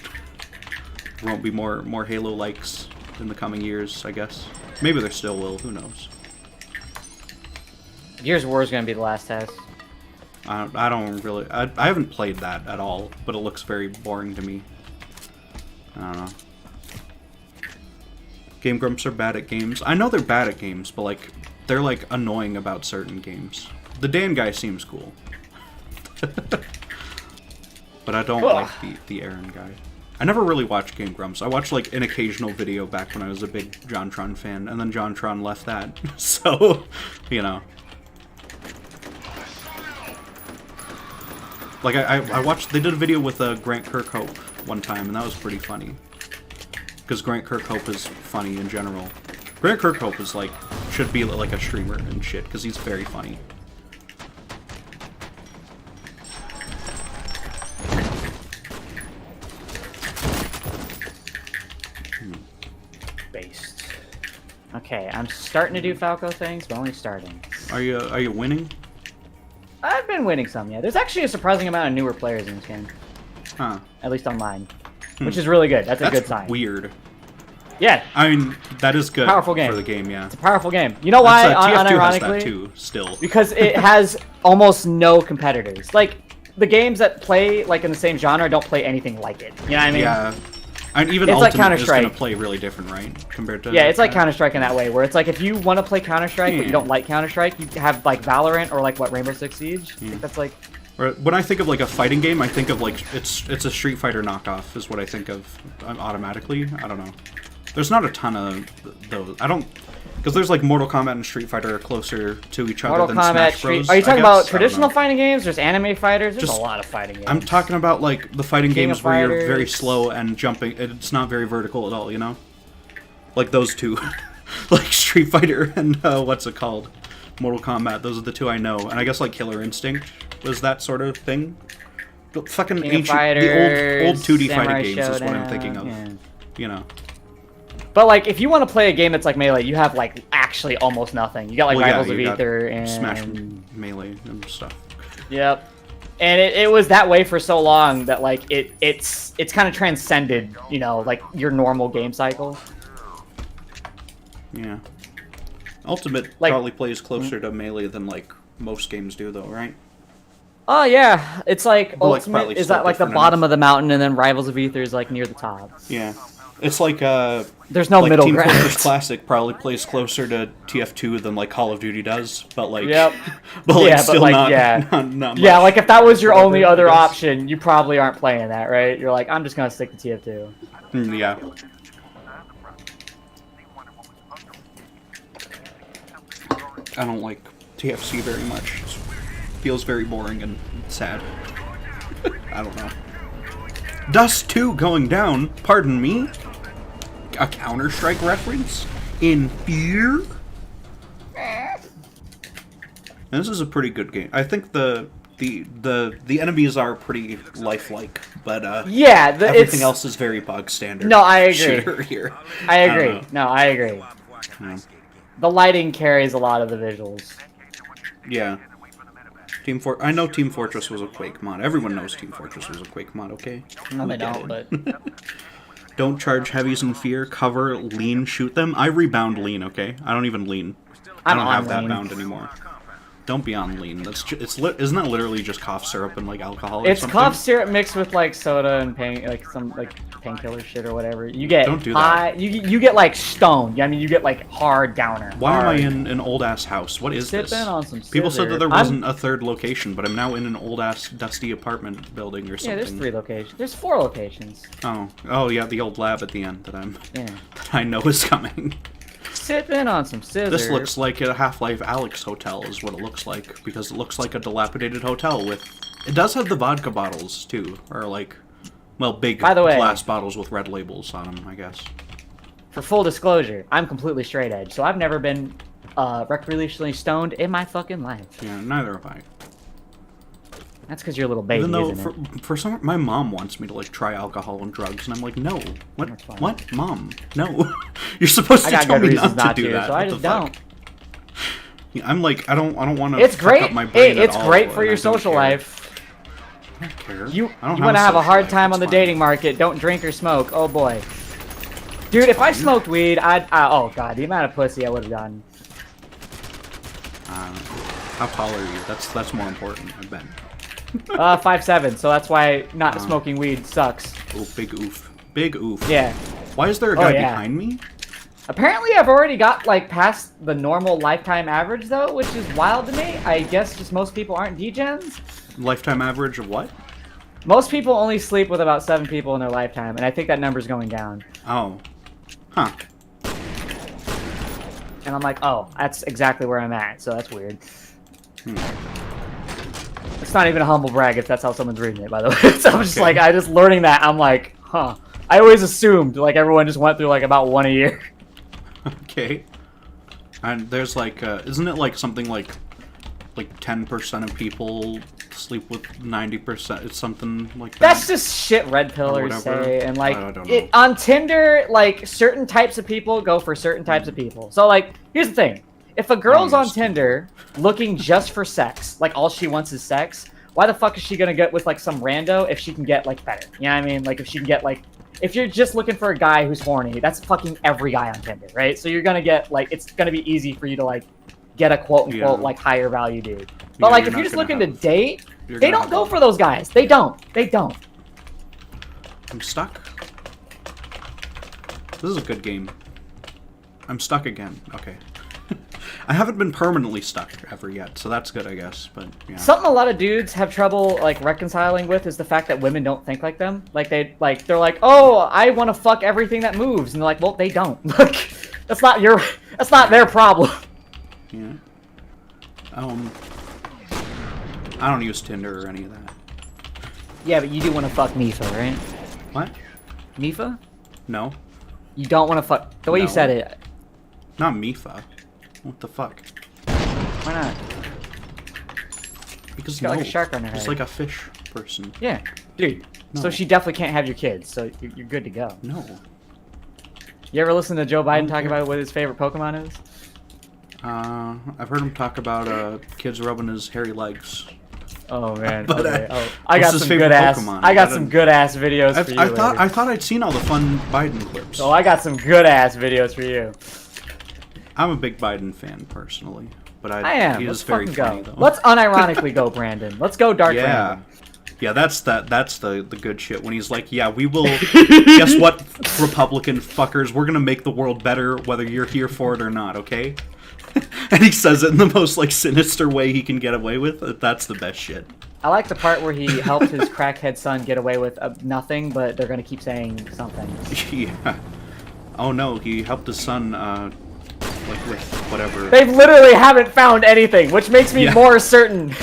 [SPEAKER 1] there won't be more Halo likes in the coming years, I guess. Maybe there still will, who knows.
[SPEAKER 2] Gears of War is going to be the last test.
[SPEAKER 1] I don't really... I haven't played that at all, but it looks very boring to me. I don't know. Game Grumps are bad at games. I know they're bad at games, but, like, they're, like, annoying about certain games. The Dan guy seems cool. But I don't like the Aaron guy. I never really watched Game Grumps. I watched, like, an occasional video back when I was a big JonTron fan, and then JonTron left that. So, you know... Like, I watched... They did a video with Grant Kirkhope one time, and that was pretty funny. Because Grant Kirkhope is funny in general. Grant Kirkhope is, like... Should be, like, a streamer and shit, because he's very funny.
[SPEAKER 2] Based. Okay, I'm starting to do Falco things, but only starting.
[SPEAKER 1] Are you winning?
[SPEAKER 2] I've been winning some, yeah. There's actually a surprising amount of newer players in this game.
[SPEAKER 1] Huh.
[SPEAKER 2] At least online. Which is really good. That's a good sign.
[SPEAKER 1] Weird.
[SPEAKER 2] Yeah.
[SPEAKER 1] I mean, that is good
[SPEAKER 2] Powerful game.
[SPEAKER 1] for the game, yeah.
[SPEAKER 2] It's a powerful game. You know why,
[SPEAKER 1] TF2 has
[SPEAKER 2] unironically?
[SPEAKER 1] that too, still.
[SPEAKER 2] Because it has almost no competitors. Like, the games that play, like, in the same genre don't play anything like it. You know what I mean?
[SPEAKER 1] Yeah. And even
[SPEAKER 2] it's
[SPEAKER 1] Ultimate
[SPEAKER 2] like Counter-Strike.
[SPEAKER 1] is going to play really different, right? Compared to...
[SPEAKER 2] Yeah, it's like Counter-Strike in that way, where it's like, if you want to play Counter-Strike, but you don't like Counter-Strike, you have, like, Valorant or, like, what, Rainbow Six Siege? I think that's, like...
[SPEAKER 1] When I think of, like, a fighting game, I think of, like, it's a Street Fighter knockoff, is what I think of automatically. I don't know. There's not a ton of those. I don't... Because there's, like, Mortal Kombat and Street Fighter are closer to each other than Smash Bros.
[SPEAKER 2] Are you talking about traditional fighting games? There's anime fighters? There's
[SPEAKER 1] Just,
[SPEAKER 2] a lot of fighting games.
[SPEAKER 1] I'm talking about, like, the fighting
[SPEAKER 2] King
[SPEAKER 1] games
[SPEAKER 2] of
[SPEAKER 1] where you're
[SPEAKER 2] Fighters.
[SPEAKER 1] very slow and jumping. It's not very vertical at all, you know? Like those two. Like Street Fighter and, what's it called? Mortal Kombat. Those are the two I know. And I guess, like, Killer Instinct was that sort of thing. The fucking
[SPEAKER 2] King of
[SPEAKER 1] ancient...
[SPEAKER 2] Fighters,
[SPEAKER 1] the old 2D
[SPEAKER 2] Samurai
[SPEAKER 1] fighting games is what I'm
[SPEAKER 2] Showdown,
[SPEAKER 1] thinking of.
[SPEAKER 2] yeah.
[SPEAKER 1] You know.
[SPEAKER 2] But, like, if you want to play a game that's like Melee, you have, like, actually almost nothing. You got, like,
[SPEAKER 1] Well, yeah,
[SPEAKER 2] Rivals of
[SPEAKER 1] you got
[SPEAKER 2] Ether and...
[SPEAKER 1] Smash Melee and stuff.
[SPEAKER 2] Yep. And it was that way for so long that, like, it's kind of transcended, you know, like, your normal game cycle.
[SPEAKER 1] Yeah. Ultimate
[SPEAKER 2] Like-
[SPEAKER 1] probably plays closer to Melee than, like, most games do, though, right?
[SPEAKER 2] Oh, yeah. It's like,
[SPEAKER 1] But, like,
[SPEAKER 2] Ultimate
[SPEAKER 1] probably
[SPEAKER 2] is
[SPEAKER 1] still
[SPEAKER 2] at, like, the
[SPEAKER 1] different
[SPEAKER 2] bottom
[SPEAKER 1] enough.
[SPEAKER 2] of the mountain, and then Rivals of Ether is, like, near the top.
[SPEAKER 1] Yeah. It's like,
[SPEAKER 2] There's no
[SPEAKER 1] like
[SPEAKER 2] middle
[SPEAKER 1] Team
[SPEAKER 2] ground.
[SPEAKER 1] Fortress Classic probably plays closer to TF2 than, like, Call of Duty does, but, like...
[SPEAKER 2] Yep.
[SPEAKER 1] but, like,
[SPEAKER 2] Yeah, but,
[SPEAKER 1] still
[SPEAKER 2] like,
[SPEAKER 1] not,
[SPEAKER 2] yeah.
[SPEAKER 1] not
[SPEAKER 2] Yeah,
[SPEAKER 1] much.
[SPEAKER 2] like, if that was your only
[SPEAKER 1] I
[SPEAKER 2] other
[SPEAKER 1] guess.
[SPEAKER 2] option, you probably aren't playing that, right? You're like, I'm just gonna stick to TF2.
[SPEAKER 1] Yeah. I don't like TFC very much. It feels very boring and sad. I don't know. Dust 2 going down, pardon me? A Counter-Strike reference? In Fear? And this is a pretty good game. I think the enemies are pretty lifelike, but
[SPEAKER 2] Yeah,
[SPEAKER 1] everything else is very bug standard.
[SPEAKER 2] No, I agree.
[SPEAKER 1] Shooter here.
[SPEAKER 2] I
[SPEAKER 1] don't
[SPEAKER 2] agree.
[SPEAKER 1] know.
[SPEAKER 2] No, I agree.
[SPEAKER 1] Yeah.
[SPEAKER 2] The lighting carries a lot of the visuals.
[SPEAKER 1] Yeah. I know Team Fortress was a Quake mod. Everyone knows Team Fortress was a Quake mod, okay?
[SPEAKER 2] No,
[SPEAKER 1] We
[SPEAKER 2] they
[SPEAKER 1] get
[SPEAKER 2] don't,
[SPEAKER 1] it.
[SPEAKER 2] but...
[SPEAKER 1] Don't charge heavies in fear, cover, lean, shoot them. I rebound lean, okay? I don't even lean. I don't
[SPEAKER 2] I'm
[SPEAKER 1] have
[SPEAKER 2] on
[SPEAKER 1] that
[SPEAKER 2] lean.
[SPEAKER 1] bound anymore. Don't be on lean. That's isn't that literally just cough syrup and like alcohol or
[SPEAKER 2] It's
[SPEAKER 1] something?
[SPEAKER 2] cough syrup mixed with like soda and some painkiller shit or whatever. You get
[SPEAKER 1] Don't do
[SPEAKER 2] high, you get like stoned. I mean, you get like hard downer.
[SPEAKER 1] Why am I
[SPEAKER 2] hard.
[SPEAKER 1] in an old ass house? What is this?
[SPEAKER 2] Sipping on some
[SPEAKER 1] People said that there
[SPEAKER 2] scissor.
[SPEAKER 1] wasn't a third location, but I'm now in an old ass dusty apartment building or something.
[SPEAKER 2] Yeah, there's 3 locations. There's 4 locations.
[SPEAKER 1] Oh yeah, the old lab at the end that
[SPEAKER 2] Yeah.
[SPEAKER 1] that I know is coming.
[SPEAKER 2] Sipping on some scissors.
[SPEAKER 1] This looks like a Half-Life Alyx hotel is what it looks like, because it looks like a dilapidated hotel with... It does have the vodka bottles, too, or like, well, big
[SPEAKER 2] By the way-
[SPEAKER 1] glass bottles with red labels on them, I guess.
[SPEAKER 2] For full disclosure, I'm completely straight edge, so I've never been recreationally stoned in my fucking life.
[SPEAKER 1] Yeah, neither have I.
[SPEAKER 2] That's because you're a little baby,
[SPEAKER 1] Even though
[SPEAKER 2] isn't it?
[SPEAKER 1] for some, my mom wants me to like try alcohol and drugs, and I'm like, no. What?
[SPEAKER 2] That's fine.
[SPEAKER 1] What, mom? No. You're supposed
[SPEAKER 2] I
[SPEAKER 1] to
[SPEAKER 2] got
[SPEAKER 1] tell
[SPEAKER 2] good
[SPEAKER 1] me
[SPEAKER 2] reasons
[SPEAKER 1] not to do that.
[SPEAKER 2] so I
[SPEAKER 1] What
[SPEAKER 2] just
[SPEAKER 1] the fuck?
[SPEAKER 2] don't.
[SPEAKER 1] Yeah, I'm like, I don't want to.
[SPEAKER 2] It's great.
[SPEAKER 1] Up my brain
[SPEAKER 2] Hey, it's
[SPEAKER 1] at all,
[SPEAKER 2] great for
[SPEAKER 1] and
[SPEAKER 2] your
[SPEAKER 1] I don't
[SPEAKER 2] social
[SPEAKER 1] care.
[SPEAKER 2] life.
[SPEAKER 1] I don't care.
[SPEAKER 2] You
[SPEAKER 1] I don't
[SPEAKER 2] want to have a
[SPEAKER 1] social
[SPEAKER 2] hard
[SPEAKER 1] life,
[SPEAKER 2] time on
[SPEAKER 1] it's
[SPEAKER 2] the
[SPEAKER 1] fine.
[SPEAKER 2] dating market. Don't drink or smoke. Oh boy. Dude, if I smoked weed, oh god, the amount of pussy I would have gotten.
[SPEAKER 1] How tall are you? That's more important, I bet.
[SPEAKER 2] 5'7", so that's why not smoking weed sucks.
[SPEAKER 1] Oh, big oof. Big oof.
[SPEAKER 2] Yeah.
[SPEAKER 1] Why is there a guy
[SPEAKER 2] yeah.
[SPEAKER 1] behind me?
[SPEAKER 2] Apparently, I've already got like past the normal lifetime average though, which is wild to me. I guess just most people aren't degens.
[SPEAKER 1] Lifetime average of what?
[SPEAKER 2] Most people only sleep with about 7 people in their lifetime, and I think that number's going down.
[SPEAKER 1] Oh. Huh.
[SPEAKER 2] And I'm like, oh, that's exactly where I'm at, so that's weird. It's not even a humble brag if that's how someone's reading it, by the way. So I'm just
[SPEAKER 1] Okay.
[SPEAKER 2] like, I just learning that, I'm like, huh. I always assumed, like, everyone just went through, like, about 1 a year.
[SPEAKER 1] Okay. And there's like, isn't it like something like 10% of people sleep with 90%? It's something like that.
[SPEAKER 2] That's just shit red
[SPEAKER 1] Or
[SPEAKER 2] pillers
[SPEAKER 1] whatever.
[SPEAKER 2] say, and like
[SPEAKER 1] I don't know.
[SPEAKER 2] on Tinder, like certain types of people go for certain types of people. So like, here's the thing: if a girl's on Tinder looking just for sex, like all she wants is sex, why the fuck is she gonna get with like some rando if she can get like better? You know what I mean? Like if she can get like, if you're just looking for a guy who's horny, that's fucking every guy on Tinder, right? So you're gonna get like, it's gonna be easy for you to like get a quote unquote like higher value dude. But
[SPEAKER 1] Yeah,
[SPEAKER 2] like
[SPEAKER 1] you're
[SPEAKER 2] if you're
[SPEAKER 1] not
[SPEAKER 2] just
[SPEAKER 1] gonna
[SPEAKER 2] looking to
[SPEAKER 1] have-
[SPEAKER 2] date,
[SPEAKER 1] you're
[SPEAKER 2] they
[SPEAKER 1] gonna
[SPEAKER 2] don't
[SPEAKER 1] have
[SPEAKER 2] go
[SPEAKER 1] a-
[SPEAKER 2] for those guys. They don't. They don't.
[SPEAKER 1] I'm stuck. This is a good game. I'm stuck again. Okay. I haven't been permanently stuck ever yet, so that's good, I guess. But yeah.
[SPEAKER 2] Something a lot of dudes have trouble like reconciling with is the fact that women don't think like them. Like they're like, oh, I want to fuck everything that moves, and they're like, well, they don't. Like, that's not their problem.
[SPEAKER 1] Yeah. I don't use Tinder or any of that.
[SPEAKER 2] Yeah, but you do want to fuck Mifa, right?
[SPEAKER 1] What?
[SPEAKER 2] Mifa?
[SPEAKER 1] No.
[SPEAKER 2] You don't want to fuck. The way you
[SPEAKER 1] No.
[SPEAKER 2] said it.
[SPEAKER 1] Not Mifa. What the fuck?
[SPEAKER 2] Why not?
[SPEAKER 1] Because
[SPEAKER 2] She's got like a shark on her
[SPEAKER 1] She's
[SPEAKER 2] head.
[SPEAKER 1] like a fish person.
[SPEAKER 2] Yeah, dude. So
[SPEAKER 1] No.
[SPEAKER 2] she definitely can't have your kids. So you're good to go.
[SPEAKER 1] No.
[SPEAKER 2] You ever listen to Joe Biden talk
[SPEAKER 1] care.
[SPEAKER 2] about what his favorite Pokemon is?
[SPEAKER 1] I've heard him talk about kids rubbing his hairy legs.
[SPEAKER 2] Oh man.
[SPEAKER 1] But,
[SPEAKER 2] okay.
[SPEAKER 1] uh,
[SPEAKER 2] Oh, I got
[SPEAKER 1] what's his
[SPEAKER 2] some
[SPEAKER 1] favorite
[SPEAKER 2] good ass.
[SPEAKER 1] Pokemon?
[SPEAKER 2] I got
[SPEAKER 1] I
[SPEAKER 2] some
[SPEAKER 1] don't-
[SPEAKER 2] good ass videos for you.
[SPEAKER 1] I
[SPEAKER 2] later.
[SPEAKER 1] thought I'd seen all the fun Biden clips.
[SPEAKER 2] Oh, I got some good ass videos for you.
[SPEAKER 1] I'm a big Biden fan personally, but
[SPEAKER 2] I am.
[SPEAKER 1] he
[SPEAKER 2] Let's
[SPEAKER 1] is very
[SPEAKER 2] fucking
[SPEAKER 1] funny
[SPEAKER 2] go.
[SPEAKER 1] though.
[SPEAKER 2] Let's unironically go, Brandon. Let's go, Dark
[SPEAKER 1] Yeah.
[SPEAKER 2] Brandon.
[SPEAKER 1] Yeah, that's the good shit when he's like, yeah, we will. Guess what, Republican fuckers? We're gonna make the world better, whether you're here for it or not. Okay? And he says it in the most like sinister way he can get away with. That's the best shit.
[SPEAKER 2] I like the part where he helped his crackhead son get away with nothing, but they're gonna keep saying something.
[SPEAKER 1] Yeah. Oh no, he helped his son, like with whatever.
[SPEAKER 2] They literally haven't found anything, which makes me
[SPEAKER 1] Yeah.
[SPEAKER 2] more certain.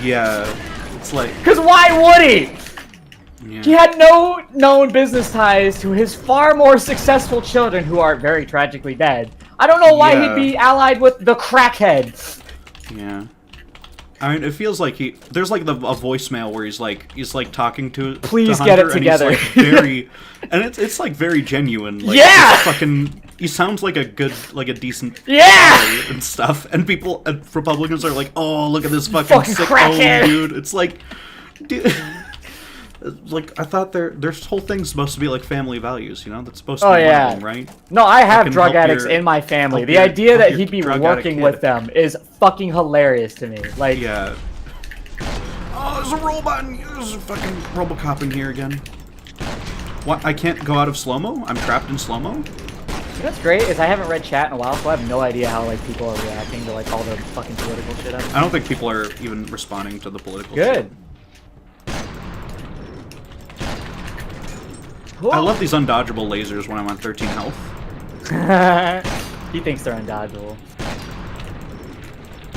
[SPEAKER 1] Yeah. It's like.
[SPEAKER 2] Cause why would he?
[SPEAKER 1] Yeah.
[SPEAKER 2] He had no known business ties to his far more successful children who are very tragically dead. I don't know why
[SPEAKER 1] Yeah.
[SPEAKER 2] he'd be allied with the crackhead.
[SPEAKER 1] Yeah. I mean, it feels like there's like a voicemail where he's like talking to
[SPEAKER 2] Please
[SPEAKER 1] to
[SPEAKER 2] get it
[SPEAKER 1] Hunter, and
[SPEAKER 2] together.
[SPEAKER 1] he's like very, and it's like very genuine. Like,
[SPEAKER 2] Yeah!
[SPEAKER 1] it's fucking. He sounds like a decent
[SPEAKER 2] Yeah!
[SPEAKER 1] guy and stuff. And people, Republicans are like, oh, look at this fucking sick
[SPEAKER 2] crackhead.
[SPEAKER 1] old dude. It's like, dude. Like, I thought their whole thing's supposed to be like family values, you know? That's supposed to
[SPEAKER 2] Oh,
[SPEAKER 1] be one
[SPEAKER 2] yeah.
[SPEAKER 1] of them, right?
[SPEAKER 2] No, I have
[SPEAKER 1] Fucking
[SPEAKER 2] drug
[SPEAKER 1] help
[SPEAKER 2] addicts
[SPEAKER 1] your-
[SPEAKER 2] in my family.
[SPEAKER 1] help
[SPEAKER 2] The
[SPEAKER 1] your-
[SPEAKER 2] idea
[SPEAKER 1] help
[SPEAKER 2] that
[SPEAKER 1] your
[SPEAKER 2] he'd be
[SPEAKER 1] drug addict
[SPEAKER 2] working
[SPEAKER 1] kid.
[SPEAKER 2] with them is fucking hilarious to me. Like,
[SPEAKER 1] Yeah. Oh, there's a robot. There's a fucking Robocop in here again. What? I can't go out of slow-mo? I'm trapped in slow-mo?
[SPEAKER 2] what's great is I haven't read chat in a while, so I have no idea how like people are reacting to like all the fucking political shit.
[SPEAKER 1] I don't think people are even responding to the political
[SPEAKER 2] Good.
[SPEAKER 1] shit. I love these undodgeable lasers when I'm on 13 health.
[SPEAKER 2] He thinks they're undodgeable.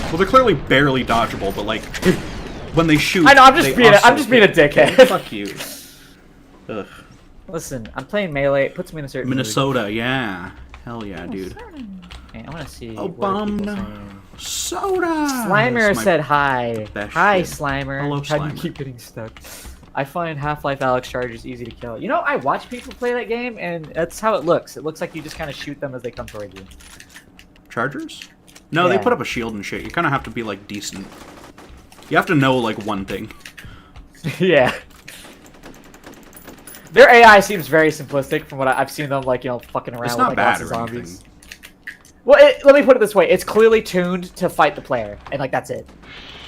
[SPEAKER 1] Well, they're clearly barely dodgeable, but like, when they shoot,
[SPEAKER 2] I know. I'm just
[SPEAKER 1] they
[SPEAKER 2] being.
[SPEAKER 1] also
[SPEAKER 2] I'm just being a
[SPEAKER 1] hit.
[SPEAKER 2] dickhead.
[SPEAKER 1] Fuck you. Ugh.
[SPEAKER 2] Listen, I'm playing melee. It puts me in a certain mood.
[SPEAKER 1] Minnesota, yeah. Hell yeah, dude.
[SPEAKER 2] Okay, I want to see.
[SPEAKER 1] Oh,
[SPEAKER 2] what are people
[SPEAKER 1] bum.
[SPEAKER 2] saying.
[SPEAKER 1] Soda!
[SPEAKER 2] Slimer
[SPEAKER 1] That's my
[SPEAKER 2] said hi.
[SPEAKER 1] best
[SPEAKER 2] Hi,
[SPEAKER 1] shit.
[SPEAKER 2] Slimer.
[SPEAKER 1] Hello,
[SPEAKER 2] How do you
[SPEAKER 1] Slimer.
[SPEAKER 2] keep getting stuck? I find Half-Life Alyx charges easy to kill. You know, I watch people play that game, and that's how it looks. It looks like you just kind of shoot them as they come towards you.
[SPEAKER 1] Chargers? No, they
[SPEAKER 2] Yeah.
[SPEAKER 1] put up a shield and shit. You kind of have to be, like, decent. You have to know, like, one thing.
[SPEAKER 2] Yeah. Their AI seems very simplistic from what I've seen them, like, you know, fucking around
[SPEAKER 1] It's
[SPEAKER 2] with,
[SPEAKER 1] not
[SPEAKER 2] like,
[SPEAKER 1] bad
[SPEAKER 2] lots of
[SPEAKER 1] or
[SPEAKER 2] zombies.
[SPEAKER 1] anything.
[SPEAKER 2] Well, let me put it this way. It's clearly tuned to fight the player, and, like, that's it.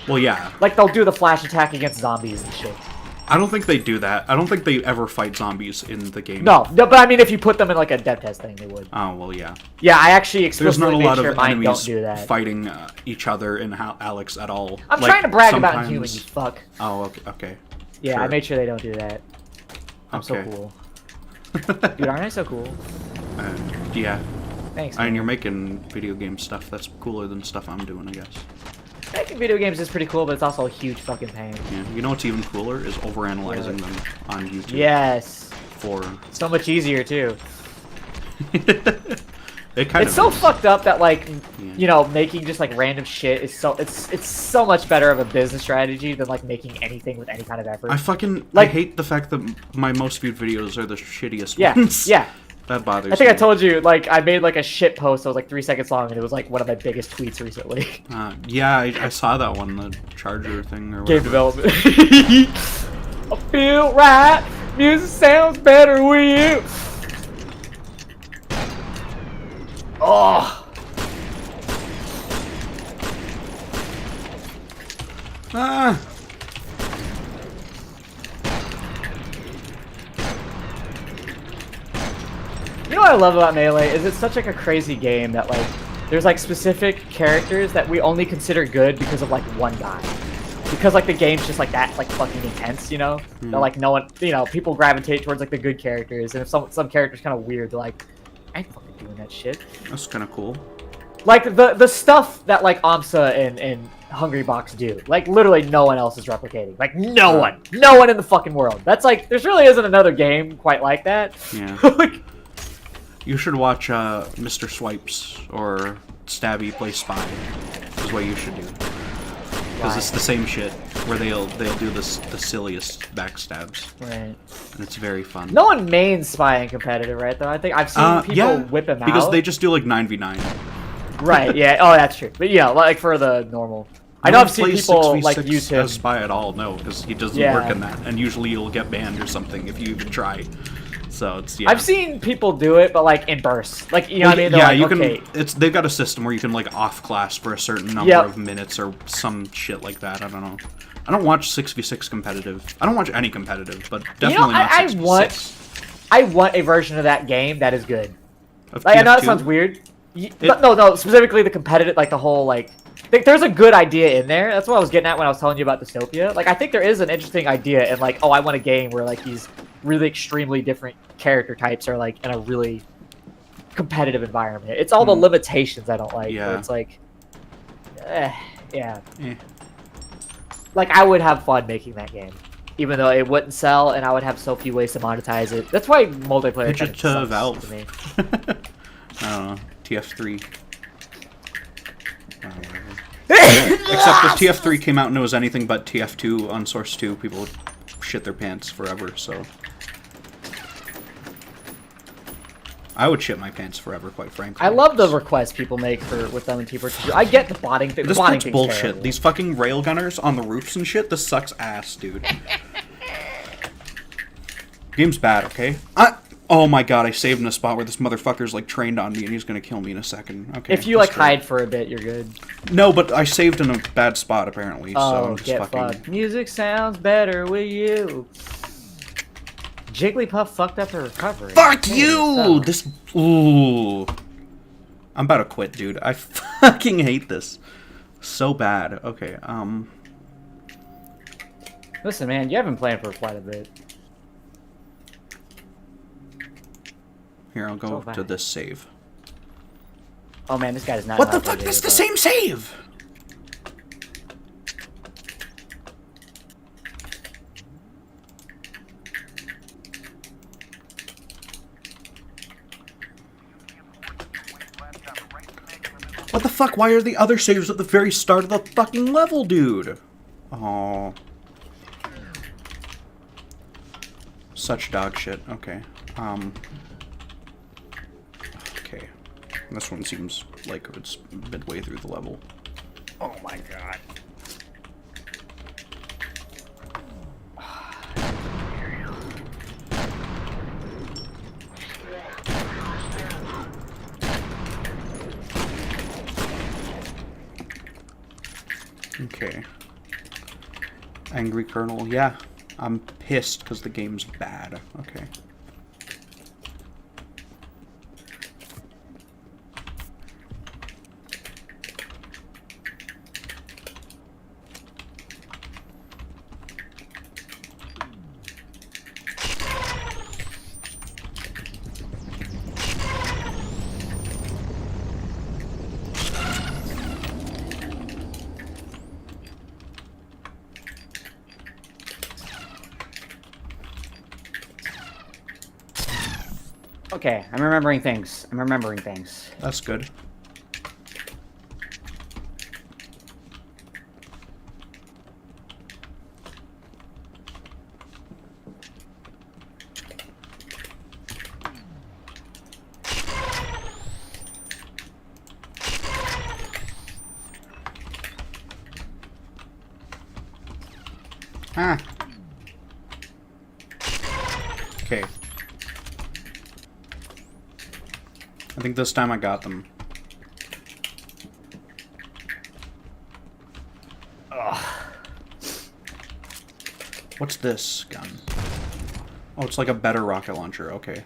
[SPEAKER 1] Well, yeah.
[SPEAKER 2] Like, they'll do the flash attack against zombies and shit.
[SPEAKER 1] I don't think they do that. I don't think they ever fight zombies in the game.
[SPEAKER 2] No, but I mean, if you put them in, like, a death test thing, they would.
[SPEAKER 1] Oh, well, yeah.
[SPEAKER 2] Yeah, I actually
[SPEAKER 1] There's
[SPEAKER 2] explicitly
[SPEAKER 1] not a
[SPEAKER 2] made
[SPEAKER 1] lot
[SPEAKER 2] sure
[SPEAKER 1] of
[SPEAKER 2] mine don't
[SPEAKER 1] enemies
[SPEAKER 2] do that.
[SPEAKER 1] fighting each other in Alex at all.
[SPEAKER 2] I'm
[SPEAKER 1] Like,
[SPEAKER 2] trying to brag about
[SPEAKER 1] sometimes-
[SPEAKER 2] human, you fuck.
[SPEAKER 1] Oh, okay. Okay.
[SPEAKER 2] Yeah,
[SPEAKER 1] Sure.
[SPEAKER 2] I made sure they don't do that. I'm so
[SPEAKER 1] Okay.
[SPEAKER 2] cool. Dude, aren't I so cool?
[SPEAKER 1] Yeah.
[SPEAKER 2] Thanks,
[SPEAKER 1] I mean,
[SPEAKER 2] man.
[SPEAKER 1] you're making video game stuff. That's cooler than stuff I'm doing, I guess.
[SPEAKER 2] Making video games is pretty cool, but it's also a huge fucking pain.
[SPEAKER 1] Yeah. You know what's even cooler is overanalyzing them on YouTube.
[SPEAKER 2] Yes.
[SPEAKER 1] For
[SPEAKER 2] So much easier, too.
[SPEAKER 1] it kind
[SPEAKER 2] It's
[SPEAKER 1] of
[SPEAKER 2] so
[SPEAKER 1] is.
[SPEAKER 2] fucked up that, like,
[SPEAKER 1] Yeah.
[SPEAKER 2] you know, making just, like, random shit is so... It's so much better of a business strategy than, like, making anything with any kind of effort.
[SPEAKER 1] I fucking
[SPEAKER 2] Like-
[SPEAKER 1] I hate the fact that my most viewed videos are the shittiest
[SPEAKER 2] Yeah,
[SPEAKER 1] ones.
[SPEAKER 2] yeah.
[SPEAKER 1] That bothers
[SPEAKER 2] I think
[SPEAKER 1] me.
[SPEAKER 2] I told you, like, I made, like, a shit post that was, like, 3 seconds long, and it was, like, one of my biggest tweets recently.
[SPEAKER 1] Yeah, I saw that one, the charger thing or
[SPEAKER 2] Game
[SPEAKER 1] whatever.
[SPEAKER 2] development. I feel right. Music sounds better with you. Oh.
[SPEAKER 1] Ah.
[SPEAKER 2] You know what I love about Melee is it's such like a crazy game that like there's like specific characters that we only consider good because of like one guy. Because like the game's just like that like fucking intense, you know? That like no one, you know, people gravitate towards like the good characters, and if some character's kind of weird, they're like, I ain't fucking doing that shit.
[SPEAKER 1] That's kind of cool.
[SPEAKER 2] Like the stuff that like AMSA and Hungry Box do, like literally no one else is replicating. Like no one in the fucking world. That's like there's really isn't another game quite like that.
[SPEAKER 1] Yeah.
[SPEAKER 2] Like,
[SPEAKER 1] You should watch Mr. Swipes or Stabby play Spy. Is what you should do. Because it's the same shit where they'll do the silliest backstabs,
[SPEAKER 2] right.
[SPEAKER 1] and it's very fun.
[SPEAKER 2] No one mains Spy in competitive, right? Though I think I've seen people
[SPEAKER 1] yeah,
[SPEAKER 2] whip him out.
[SPEAKER 1] because they just do like 9v9.
[SPEAKER 2] Right, yeah. Oh, that's true. But yeah, like for the normal. I know
[SPEAKER 1] No
[SPEAKER 2] I've
[SPEAKER 1] one
[SPEAKER 2] seen
[SPEAKER 1] plays
[SPEAKER 2] people
[SPEAKER 1] 6v6
[SPEAKER 2] like use him.
[SPEAKER 1] as Spy at all. No, because he doesn't
[SPEAKER 2] Yeah.
[SPEAKER 1] work in that, and usually you'll get banned or something if you even try. So it's yeah.
[SPEAKER 2] I've seen people do it, but like in bursts. Like you know what I mean? They're
[SPEAKER 1] Yeah,
[SPEAKER 2] like,
[SPEAKER 1] you
[SPEAKER 2] okay.
[SPEAKER 1] can. They've got a system where you can like off class for a certain number
[SPEAKER 2] Yep.
[SPEAKER 1] of minutes or some shit like that. I don't know. I don't watch 6v6 competitive. I don't watch any competitive, but definitely
[SPEAKER 2] You know,
[SPEAKER 1] not
[SPEAKER 2] I
[SPEAKER 1] 6v6.
[SPEAKER 2] want a version of that game that is good.
[SPEAKER 1] Of
[SPEAKER 2] Like I know that
[SPEAKER 1] TF2?
[SPEAKER 2] sounds weird. But no, specifically the competitive, like the whole like. There's a good idea in there. That's what I was getting at when I was telling you about Dystopia. Like I think there is an interesting idea, and like, oh, I want a game where like these really extremely different character types are like in a really competitive environment. It's all the limitations I don't like.
[SPEAKER 1] Yeah.
[SPEAKER 2] Where it's like, yeah.
[SPEAKER 1] Eh.
[SPEAKER 2] Like I would have fun making that game, even though it wouldn't sell, and I would have so few ways to monetize it. That's why multiplayer
[SPEAKER 1] Pitch
[SPEAKER 2] kind
[SPEAKER 1] it
[SPEAKER 2] of
[SPEAKER 1] to
[SPEAKER 2] sucks
[SPEAKER 1] Valve.
[SPEAKER 2] to me.
[SPEAKER 1] I don't know. TF3. Except if TF3 came out and it was anything but TF2 on Source 2, people would shit their pants forever, so... I would shit my pants forever, quite frankly.
[SPEAKER 2] I love the requests people make for with them and T-Virtual. I get the botting thing.
[SPEAKER 1] This
[SPEAKER 2] the botting
[SPEAKER 1] part's
[SPEAKER 2] thing's
[SPEAKER 1] bullshit.
[SPEAKER 2] terrible.
[SPEAKER 1] These fucking railgunners on the roofs and shit, this sucks ass, dude. Game's bad, okay? Oh my god, I saved in a spot where this motherfucker's like trained on me and he's gonna kill me in a second. Okay.
[SPEAKER 2] If you
[SPEAKER 1] that's
[SPEAKER 2] like
[SPEAKER 1] great.
[SPEAKER 2] hide for a bit, you're good.
[SPEAKER 1] No, but I saved in a bad spot apparently, so
[SPEAKER 2] Oh,
[SPEAKER 1] I'm just
[SPEAKER 2] get
[SPEAKER 1] fucking...
[SPEAKER 2] fucked. Music sounds better with you. Jigglypuff fucked up her recovery.
[SPEAKER 1] Fuck
[SPEAKER 2] Hey,
[SPEAKER 1] you!
[SPEAKER 2] so-
[SPEAKER 1] This... Ooh. I'm about to quit, dude. I fucking hate this. So bad. Okay,
[SPEAKER 2] Listen, man, you have been playing for quite a bit.
[SPEAKER 1] Here, I'll go
[SPEAKER 2] So
[SPEAKER 1] to
[SPEAKER 2] bad.
[SPEAKER 1] this save.
[SPEAKER 2] Oh man, this guy does not.
[SPEAKER 1] What
[SPEAKER 2] know
[SPEAKER 1] the
[SPEAKER 2] how to
[SPEAKER 1] fuck?
[SPEAKER 2] play
[SPEAKER 1] That's the
[SPEAKER 2] Jigglypuff.
[SPEAKER 1] same save! What the fuck? Why are the other saves at the very start of the fucking level, dude? Oh. Such dog shit. Okay. Okay. This one seems like it's midway through the level. Oh my god. Okay. Angry Colonel. Yeah. I'm pissed because the game's bad. Okay.
[SPEAKER 2] Okay, I'm remembering things. I'm remembering things.
[SPEAKER 1] That's good. Ah. Okay. I think this time I got them. Ugh. What's this gun? Oh, it's like a better rocket launcher. Okay.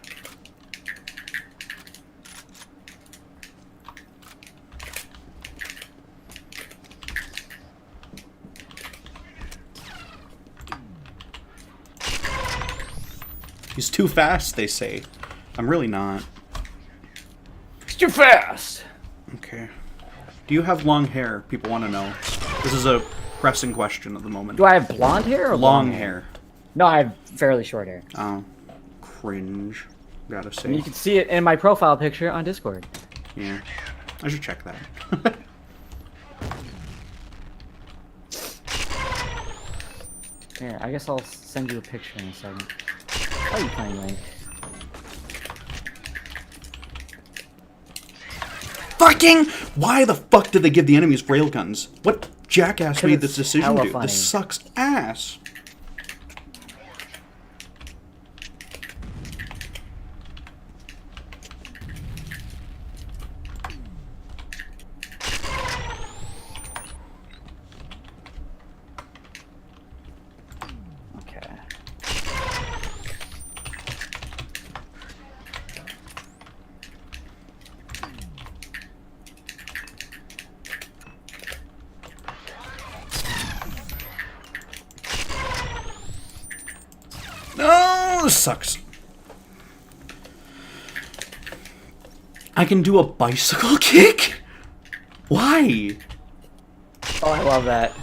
[SPEAKER 1] He's too fast, they say. I'm really not.
[SPEAKER 2] Too fast.
[SPEAKER 1] Okay. Do you have long hair? People want to know. This is a pressing question at the moment.
[SPEAKER 2] Do I have blonde hair or
[SPEAKER 1] long hair?
[SPEAKER 2] No, I have fairly short hair.
[SPEAKER 1] Oh, cringe. Gotta say.
[SPEAKER 2] And you can see it in my profile picture on Discord.
[SPEAKER 1] Yeah, I should check that.
[SPEAKER 2] Here, I guess I'll send you a picture in a second. How are you playing, Link?
[SPEAKER 1] Fucking! Why the fuck did they give the enemies railguns? What jackass made this decision,
[SPEAKER 2] hella
[SPEAKER 1] dude?
[SPEAKER 2] funny.
[SPEAKER 1] This sucks ass.
[SPEAKER 2] Okay.
[SPEAKER 1] No, this sucks. I can do a bicycle kick? Why?
[SPEAKER 2] Oh, I love that.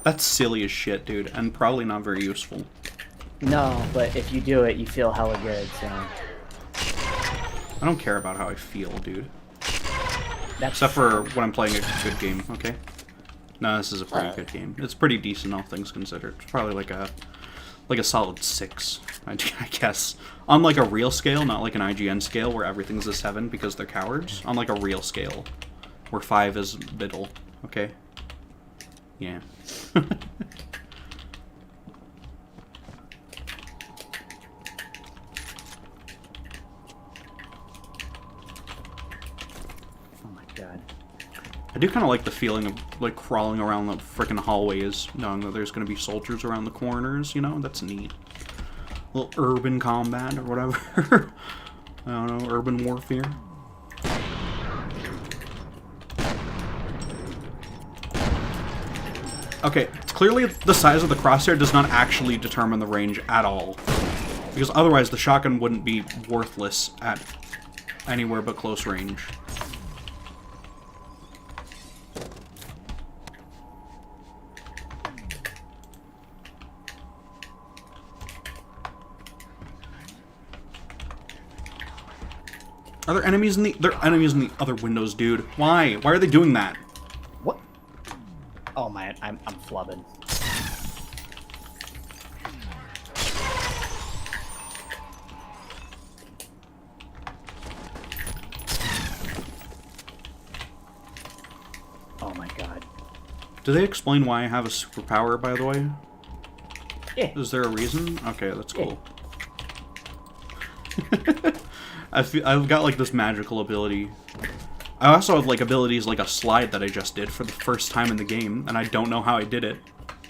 [SPEAKER 1] That's silly as shit, dude, and probably not very useful.
[SPEAKER 2] No, but if you do it, you feel hella good, so...
[SPEAKER 1] I don't care about how I feel, dude.
[SPEAKER 2] That's
[SPEAKER 1] Except for when I'm playing a good game, okay? No, this is a pretty good game. It's pretty decent, all things considered. It's probably like a solid 6, I guess. On like a real scale, not like an IGN scale where everything's a 7 because they're cowards. On like a real scale, where 5 is middle, okay? Yeah.
[SPEAKER 2] Oh my god.
[SPEAKER 1] I do kind of like the feeling of like crawling around the frickin' hallways, knowing that there's going to be soldiers around the corners, you know? That's neat. A little urban combat or whatever. I don't know, urban warfare. Okay, clearly the size of the crosshair does not actually determine the range at all. Because otherwise the shotgun wouldn't be worthless at anywhere but close range. Are there enemies in the... There are enemies in the other windows, dude. Why? Why are they doing that?
[SPEAKER 2] What? Oh man, I'm flubbing. Oh my god.
[SPEAKER 1] Do they explain why I have a superpower, by the way?
[SPEAKER 2] Yeah.
[SPEAKER 1] Is there a reason? Okay, that's cool. I've got like this magical ability. I also have like abilities like a slide that I just did for the first time in the game, and I don't know how I did it.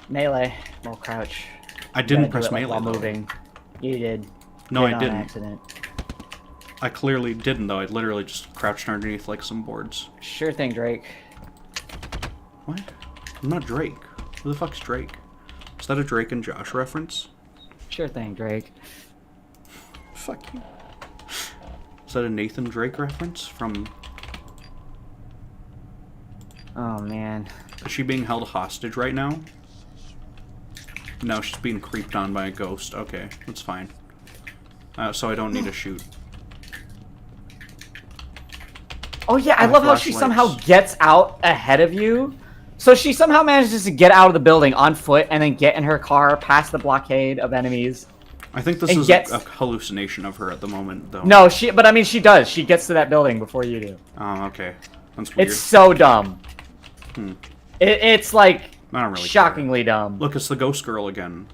[SPEAKER 2] Melee, or crouch.
[SPEAKER 1] I didn't
[SPEAKER 2] You gotta
[SPEAKER 1] press
[SPEAKER 2] do it, like,
[SPEAKER 1] melee
[SPEAKER 2] while
[SPEAKER 1] though.
[SPEAKER 2] moving. You did.
[SPEAKER 1] No, I
[SPEAKER 2] on
[SPEAKER 1] didn't.
[SPEAKER 2] Accident.
[SPEAKER 1] I clearly didn't though. I literally just crouched underneath like some boards.
[SPEAKER 2] Sure thing, Drake.
[SPEAKER 1] What? I'm not Drake. Who the fuck's Drake? Is that a Drake and Josh reference?
[SPEAKER 2] Sure thing, Drake.
[SPEAKER 1] Fuck you. Is that a Nathan Drake reference from...
[SPEAKER 2] Oh man.
[SPEAKER 1] Is she being held hostage right now? No, she's being creeped on by a ghost. Okay, that's fine. So I don't need to shoot.
[SPEAKER 2] Oh yeah, I love how she somehow gets out ahead of you. So she somehow manages to get out of the building on foot and then get in her car past the blockade of enemies.
[SPEAKER 1] I think this
[SPEAKER 2] And
[SPEAKER 1] is
[SPEAKER 2] gets-
[SPEAKER 1] a hallucination of her at the moment, though.
[SPEAKER 2] No, but I mean she does. She gets to that building before you do.
[SPEAKER 1] Oh, okay. That's weird.
[SPEAKER 2] It's so dumb.
[SPEAKER 1] Hmm.
[SPEAKER 2] It's like
[SPEAKER 1] I don't really
[SPEAKER 2] shockingly dumb.
[SPEAKER 1] Look, it's the ghost girl again.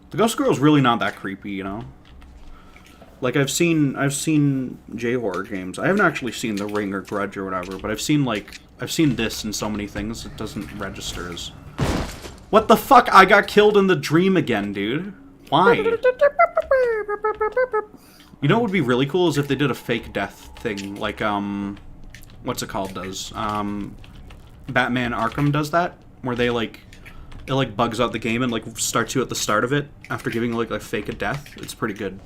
[SPEAKER 1] The ghost girl's really not that creepy, you know? Like, I've seen J-horror games. I haven't actually seen The Ring or Grudge or whatever, but I've seen this in so many things, it doesn't register as... What the fuck? I got killed in the dream again, dude. Why? You know what would be really cool is if they did a fake death thing, like, what's it called does? Batman Arkham does that, where they, like, it, like, bugs out the game and, like, starts you at the start of it after giving, like, a fake death. It's pretty good.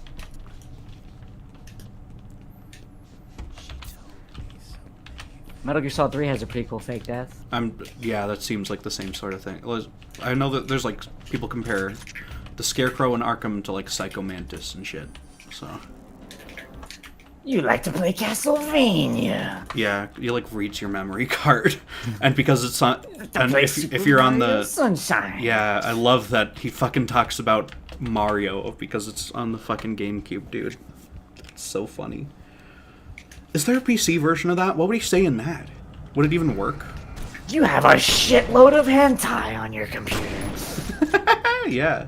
[SPEAKER 2] Metal Gear Solid 3 has a pretty cool fake death.
[SPEAKER 1] Yeah, that seems like the same sort of thing. I know that there's, like, people compare the Scarecrow in Arkham to, like, Psycho Mantis and shit, so...
[SPEAKER 2] You like to play Castlevania.
[SPEAKER 1] Yeah, you like reads your memory card, and because it's on, and if you're on the
[SPEAKER 2] Sunshine.
[SPEAKER 1] Yeah, I love that he fucking talks about Mario because it's on the fucking GameCube, dude. It's so funny. Is there a PC version of that? What would he say in that? Would it even work?
[SPEAKER 2] You have a shitload of hentai on your computer.
[SPEAKER 1] Yeah.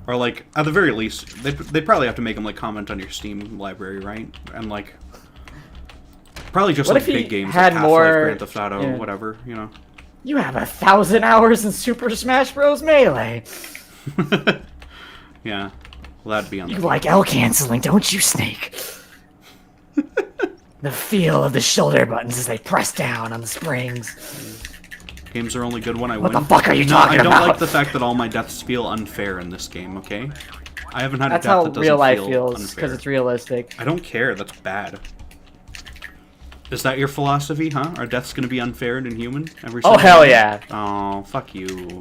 [SPEAKER 1] Or, like, at the very least, they probably have to make him, like, comment on your Steam library, right? And, like, probably just,
[SPEAKER 2] What
[SPEAKER 1] like,
[SPEAKER 2] if he
[SPEAKER 1] big games
[SPEAKER 2] had
[SPEAKER 1] like Half-Life,
[SPEAKER 2] more-
[SPEAKER 1] Grand Theft Auto,
[SPEAKER 2] yeah.
[SPEAKER 1] whatever, you know?
[SPEAKER 2] You have 1,000 hours in Super Smash Bros. Melee.
[SPEAKER 1] Yeah. Well, that'd be on
[SPEAKER 2] You
[SPEAKER 1] the...
[SPEAKER 2] like L canceling, don't you, Snake? The feel of the shoulder buttons as they press down on the springs.
[SPEAKER 1] Games are only good when I
[SPEAKER 2] What
[SPEAKER 1] win.
[SPEAKER 2] the fuck are you
[SPEAKER 1] No,
[SPEAKER 2] talking
[SPEAKER 1] I don't
[SPEAKER 2] about?
[SPEAKER 1] like the fact that all my deaths feel unfair in this game, okay? I haven't had
[SPEAKER 2] That's
[SPEAKER 1] a death
[SPEAKER 2] how
[SPEAKER 1] that doesn't
[SPEAKER 2] real life
[SPEAKER 1] feel
[SPEAKER 2] feels,
[SPEAKER 1] unfair.
[SPEAKER 2] because it's realistic.
[SPEAKER 1] I don't care, that's bad. Is that your philosophy, huh? Are deaths gonna be unfair and inhuman? Every
[SPEAKER 2] Oh,
[SPEAKER 1] single
[SPEAKER 2] hell
[SPEAKER 1] one?
[SPEAKER 2] yeah.
[SPEAKER 1] Oh, fuck you.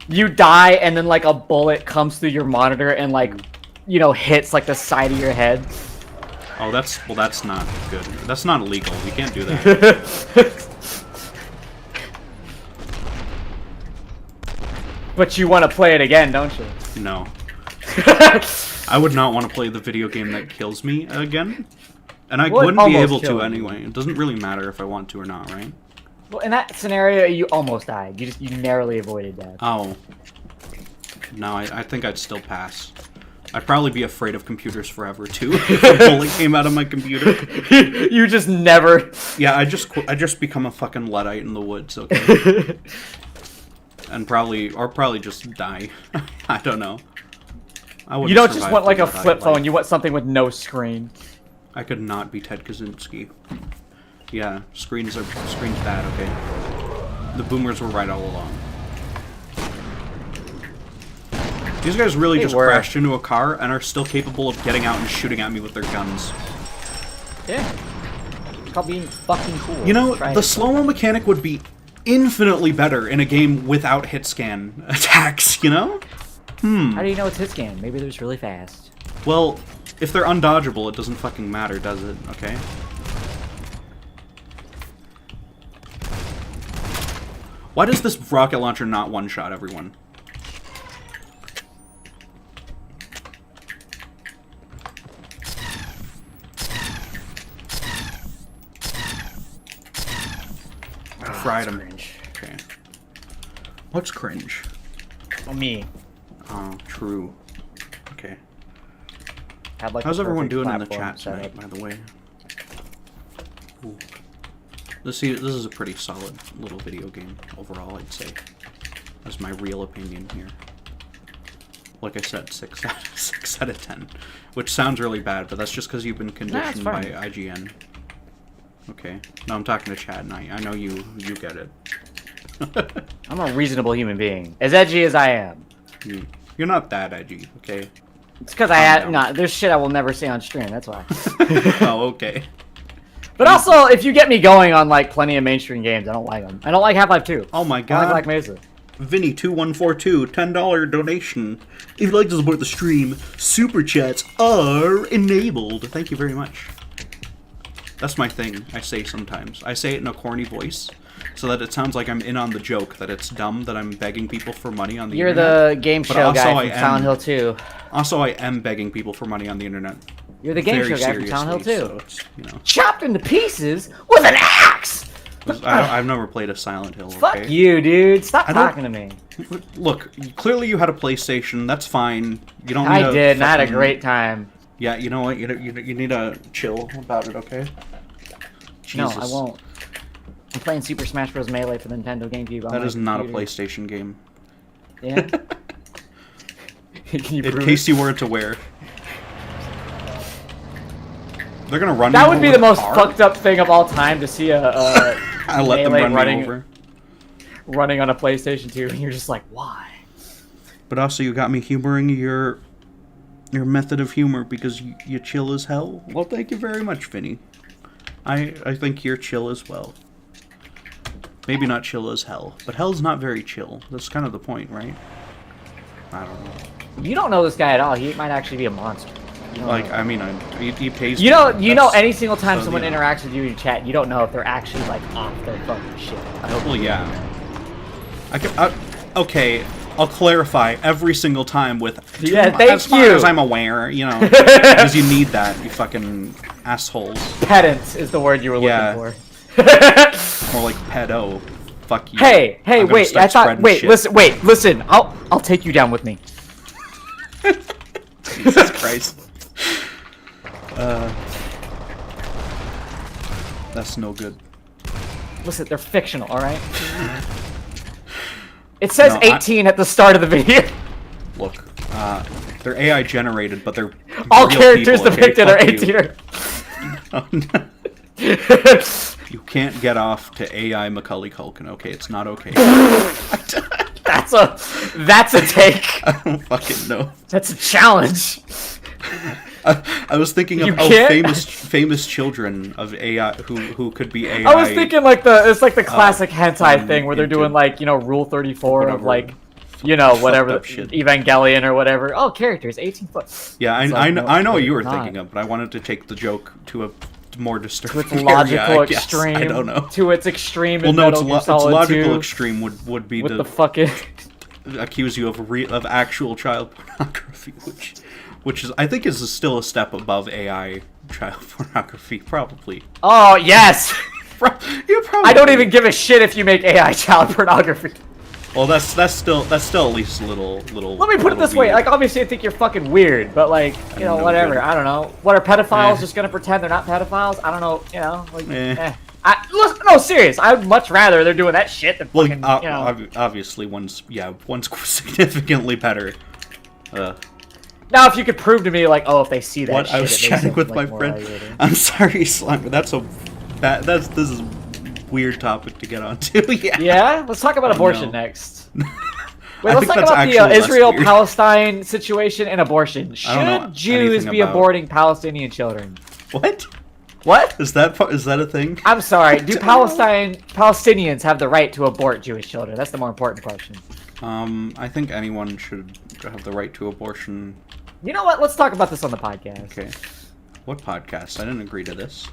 [SPEAKER 2] You die, and then, like, a bullet comes through your monitor and, like, you know, hits, like, the side of your head.
[SPEAKER 1] Oh, that's not good. That's not illegal. You can't do that.
[SPEAKER 2] But you want to play it again, don't you?
[SPEAKER 1] No. I would not want to play the video game that kills me again. And I
[SPEAKER 2] Well, it
[SPEAKER 1] wouldn't be
[SPEAKER 2] almost
[SPEAKER 1] able to
[SPEAKER 2] killed you.
[SPEAKER 1] anyway. It doesn't really matter if I want to or not, right?
[SPEAKER 2] Well, in that scenario, you almost died. You narrowly avoided death.
[SPEAKER 1] Oh. No, I think I'd still pass. I'd probably be afraid of computers forever, too, if a bullet came out of my computer.
[SPEAKER 2] You just never...
[SPEAKER 1] Yeah, I just become a fucking Luddite in the woods, okay? And probably just die. I don't know.
[SPEAKER 2] You don't just want, like, a flip phone. You want something with no screen.
[SPEAKER 1] I could not be Ted Kaczynski. Yeah, screens bad, okay? The boomers were right all along. These guys really
[SPEAKER 2] They
[SPEAKER 1] just
[SPEAKER 2] were.
[SPEAKER 1] crashed into a car and are still capable of getting out and shooting at me with their guns.
[SPEAKER 2] Yeah. It's called being fucking cool.
[SPEAKER 1] You know,
[SPEAKER 2] Try
[SPEAKER 1] the
[SPEAKER 2] it.
[SPEAKER 1] slow-mo mechanic would be infinitely better in a game without hit scan attacks, you know?
[SPEAKER 2] How do you know it's hit scan? Maybe they're just really fast.
[SPEAKER 1] Well, If they're undodgeable, it doesn't fucking matter, does it? Okay. Why does this rocket launcher not one-shot everyone? I fried him. Okay. What's cringe?
[SPEAKER 2] Well, me.
[SPEAKER 1] Oh, true. Okay.
[SPEAKER 2] Had, like,
[SPEAKER 1] How's
[SPEAKER 2] the
[SPEAKER 1] everyone
[SPEAKER 2] perfect
[SPEAKER 1] doing in the
[SPEAKER 2] platform
[SPEAKER 1] chat
[SPEAKER 2] set
[SPEAKER 1] tonight,
[SPEAKER 2] up.
[SPEAKER 1] by the way? Ooh. This is a pretty solid little video game overall, I'd say. That's my real opinion here. Like I said, 6 out of 10. Which sounds really bad, but that's just because you've been conditioned by IGN. Okay. No, I'm talking to Chad, and I know you get it.
[SPEAKER 2] I'm a reasonable human being. As edgy as I am.
[SPEAKER 1] You're not that edgy, okay?
[SPEAKER 2] It's because I had... Nah, there's shit I will never say on stream, that's why.
[SPEAKER 1] Oh, okay.
[SPEAKER 2] But also, if you get me going on, like, plenty of mainstream games, I don't like them. I don't like Half-Life 2.
[SPEAKER 1] Oh my
[SPEAKER 2] I
[SPEAKER 1] god.
[SPEAKER 2] like Black Mesa.
[SPEAKER 1] Vinny2142, $10 donation. If you'd like to support the stream, super chats are enabled. Thank you very much. That's my thing, I say sometimes. I say it in a corny voice, so that it sounds like I'm in on the joke, that it's dumb that I'm begging people for money on the internet.
[SPEAKER 2] You're the game
[SPEAKER 1] But
[SPEAKER 2] show
[SPEAKER 1] also
[SPEAKER 2] guy from Silent Hill 2.
[SPEAKER 1] Also, I am begging people for money on the internet.
[SPEAKER 2] You're the game
[SPEAKER 1] very
[SPEAKER 2] show guy from Silent Hill 2.
[SPEAKER 1] seriously, so it's, you know.
[SPEAKER 2] Chopped into pieces with an axe!
[SPEAKER 1] I've never played a Silent Hill, okay?
[SPEAKER 2] Fuck you, dude. Stop
[SPEAKER 1] I don't-
[SPEAKER 2] talking to me.
[SPEAKER 1] Look, clearly you had a PlayStation, that's fine. You don't need
[SPEAKER 2] I did, and I had a great time.
[SPEAKER 1] Yeah, you know what? You need to chill about it, okay? Jesus.
[SPEAKER 2] No, I won't. I'm playing Super Smash Bros. Melee for the Nintendo GameCube. on
[SPEAKER 1] That
[SPEAKER 2] my
[SPEAKER 1] is not a
[SPEAKER 2] computer.
[SPEAKER 1] PlayStation game.
[SPEAKER 2] Yeah? Can you
[SPEAKER 1] In
[SPEAKER 2] prove
[SPEAKER 1] case
[SPEAKER 2] it?
[SPEAKER 1] you were aware. They're gonna run
[SPEAKER 2] That
[SPEAKER 1] me
[SPEAKER 2] would be
[SPEAKER 1] over
[SPEAKER 2] the most
[SPEAKER 1] car?
[SPEAKER 2] fucked up thing of all time, to see a
[SPEAKER 1] I let them
[SPEAKER 2] Melee
[SPEAKER 1] run
[SPEAKER 2] running,
[SPEAKER 1] me over.
[SPEAKER 2] running on a PlayStation 2, and you're just like, why?
[SPEAKER 1] But also, you got me humoring your method of humor because you chill as hell. Well, thank you very much, Vinny. I think you're chill as well. Maybe not chill as hell, but hell's not very chill. That's kind of the point, right? I don't know.
[SPEAKER 2] You don't know this guy at all. He might actually be a monster. You don't
[SPEAKER 1] Like,
[SPEAKER 2] know.
[SPEAKER 1] I mean, he pays.
[SPEAKER 2] You know, any single time
[SPEAKER 1] so,
[SPEAKER 2] someone
[SPEAKER 1] you know.
[SPEAKER 2] interacts with you in chat, you don't know if they're actually like off their fucking shit. I hope.
[SPEAKER 1] Well, yeah. Okay, I'll clarify every single time with.
[SPEAKER 2] Yeah,
[SPEAKER 1] As
[SPEAKER 2] thank
[SPEAKER 1] far
[SPEAKER 2] you.
[SPEAKER 1] as I'm aware, you know, because you need that, you fucking assholes.
[SPEAKER 2] Pedant is the word you were
[SPEAKER 1] Yeah.
[SPEAKER 2] looking for.
[SPEAKER 1] More like pedo. Fuck you.
[SPEAKER 2] Hey,
[SPEAKER 1] I'm gonna
[SPEAKER 2] wait!
[SPEAKER 1] start
[SPEAKER 2] I thought.
[SPEAKER 1] spreading
[SPEAKER 2] Wait,
[SPEAKER 1] shit.
[SPEAKER 2] listen. I'll take you down with me.
[SPEAKER 1] Jesus Christ. That's no good.
[SPEAKER 2] Listen, they're fictional, all right? It says
[SPEAKER 1] No,
[SPEAKER 2] 18 at the start of the video.
[SPEAKER 1] Look, they're AI generated, but they're
[SPEAKER 2] All
[SPEAKER 1] real
[SPEAKER 2] characters
[SPEAKER 1] people, okay?
[SPEAKER 2] depicted are
[SPEAKER 1] Fuck
[SPEAKER 2] 18.
[SPEAKER 1] you. You can't get off to AI Macaulay Culkin, okay? It's not okay.
[SPEAKER 2] That's a take.
[SPEAKER 1] I don't fucking know.
[SPEAKER 2] That's a challenge.
[SPEAKER 1] I was thinking
[SPEAKER 2] You
[SPEAKER 1] of
[SPEAKER 2] can't?
[SPEAKER 1] famous children of AI who could be AI.
[SPEAKER 2] I was thinking like it's like the classic hentai thing where they're
[SPEAKER 1] into
[SPEAKER 2] doing like, you know, Rule 34 of
[SPEAKER 1] whatever
[SPEAKER 2] like, you know, whatever,
[SPEAKER 1] up shit.
[SPEAKER 2] Evangelion or whatever. Oh, characters, 18 foot.
[SPEAKER 1] Yeah,
[SPEAKER 2] It's
[SPEAKER 1] I
[SPEAKER 2] like,
[SPEAKER 1] know,
[SPEAKER 2] no,
[SPEAKER 1] I know what you were
[SPEAKER 2] not.
[SPEAKER 1] thinking of, but I wanted to take the joke to a more disturbing
[SPEAKER 2] To its logical
[SPEAKER 1] area, I guess.
[SPEAKER 2] extreme.
[SPEAKER 1] I don't know.
[SPEAKER 2] To its extreme
[SPEAKER 1] Well,
[SPEAKER 2] in
[SPEAKER 1] no,
[SPEAKER 2] Metal Gear
[SPEAKER 1] its
[SPEAKER 2] Solid
[SPEAKER 1] logical
[SPEAKER 2] 2
[SPEAKER 1] extreme would be
[SPEAKER 2] with
[SPEAKER 1] to
[SPEAKER 2] the fucking...
[SPEAKER 1] accuse you of actual child pornography, which is I think is still a step above AI child pornography, probably.
[SPEAKER 2] Oh, yes!
[SPEAKER 1] You probably.
[SPEAKER 2] I don't even give a shit if you make AI child pornography.
[SPEAKER 1] Well, that's still at least a little.
[SPEAKER 2] Let me put it this way,
[SPEAKER 1] weird.
[SPEAKER 2] like, obviously I think you're fucking weird, but like, you know,
[SPEAKER 1] No
[SPEAKER 2] whatever,
[SPEAKER 1] good.
[SPEAKER 2] I don't know. What, are pedophiles
[SPEAKER 1] Eh.
[SPEAKER 2] just gonna pretend they're not pedophiles? I don't know, you know, like,
[SPEAKER 1] Eh.
[SPEAKER 2] Listen, no, serious, I would much rather they're doing that shit than
[SPEAKER 1] Well,
[SPEAKER 2] fucking, you know.
[SPEAKER 1] obviously one's significantly better.
[SPEAKER 2] Now, if you could prove to me, like, oh, if they see that
[SPEAKER 1] What
[SPEAKER 2] shit,
[SPEAKER 1] I was
[SPEAKER 2] it makes
[SPEAKER 1] chatting
[SPEAKER 2] them,
[SPEAKER 1] with
[SPEAKER 2] like,
[SPEAKER 1] my
[SPEAKER 2] more
[SPEAKER 1] friend.
[SPEAKER 2] aggravating.
[SPEAKER 1] I'm sorry, Slime, but this is a weird topic to get onto. Yeah.
[SPEAKER 2] Yeah? Let's talk about
[SPEAKER 1] I
[SPEAKER 2] abortion
[SPEAKER 1] know.
[SPEAKER 2] next.
[SPEAKER 1] I
[SPEAKER 2] Wait, let's
[SPEAKER 1] think
[SPEAKER 2] talk
[SPEAKER 1] that's
[SPEAKER 2] about the
[SPEAKER 1] actually less
[SPEAKER 2] Israel-Palestine situation and abortion.
[SPEAKER 1] I don't know
[SPEAKER 2] Should Jews
[SPEAKER 1] anything
[SPEAKER 2] be
[SPEAKER 1] about-
[SPEAKER 2] aborting Palestinian children?
[SPEAKER 1] What?
[SPEAKER 2] What?
[SPEAKER 1] Is that a thing?
[SPEAKER 2] I'm sorry. Do Palestinians have the right to abort Jewish children? That's the more important question.
[SPEAKER 1] I think anyone should have the right to abortion.
[SPEAKER 2] You know what? Let's talk about this on the podcast.
[SPEAKER 1] Okay. What podcast? I didn't agree to this.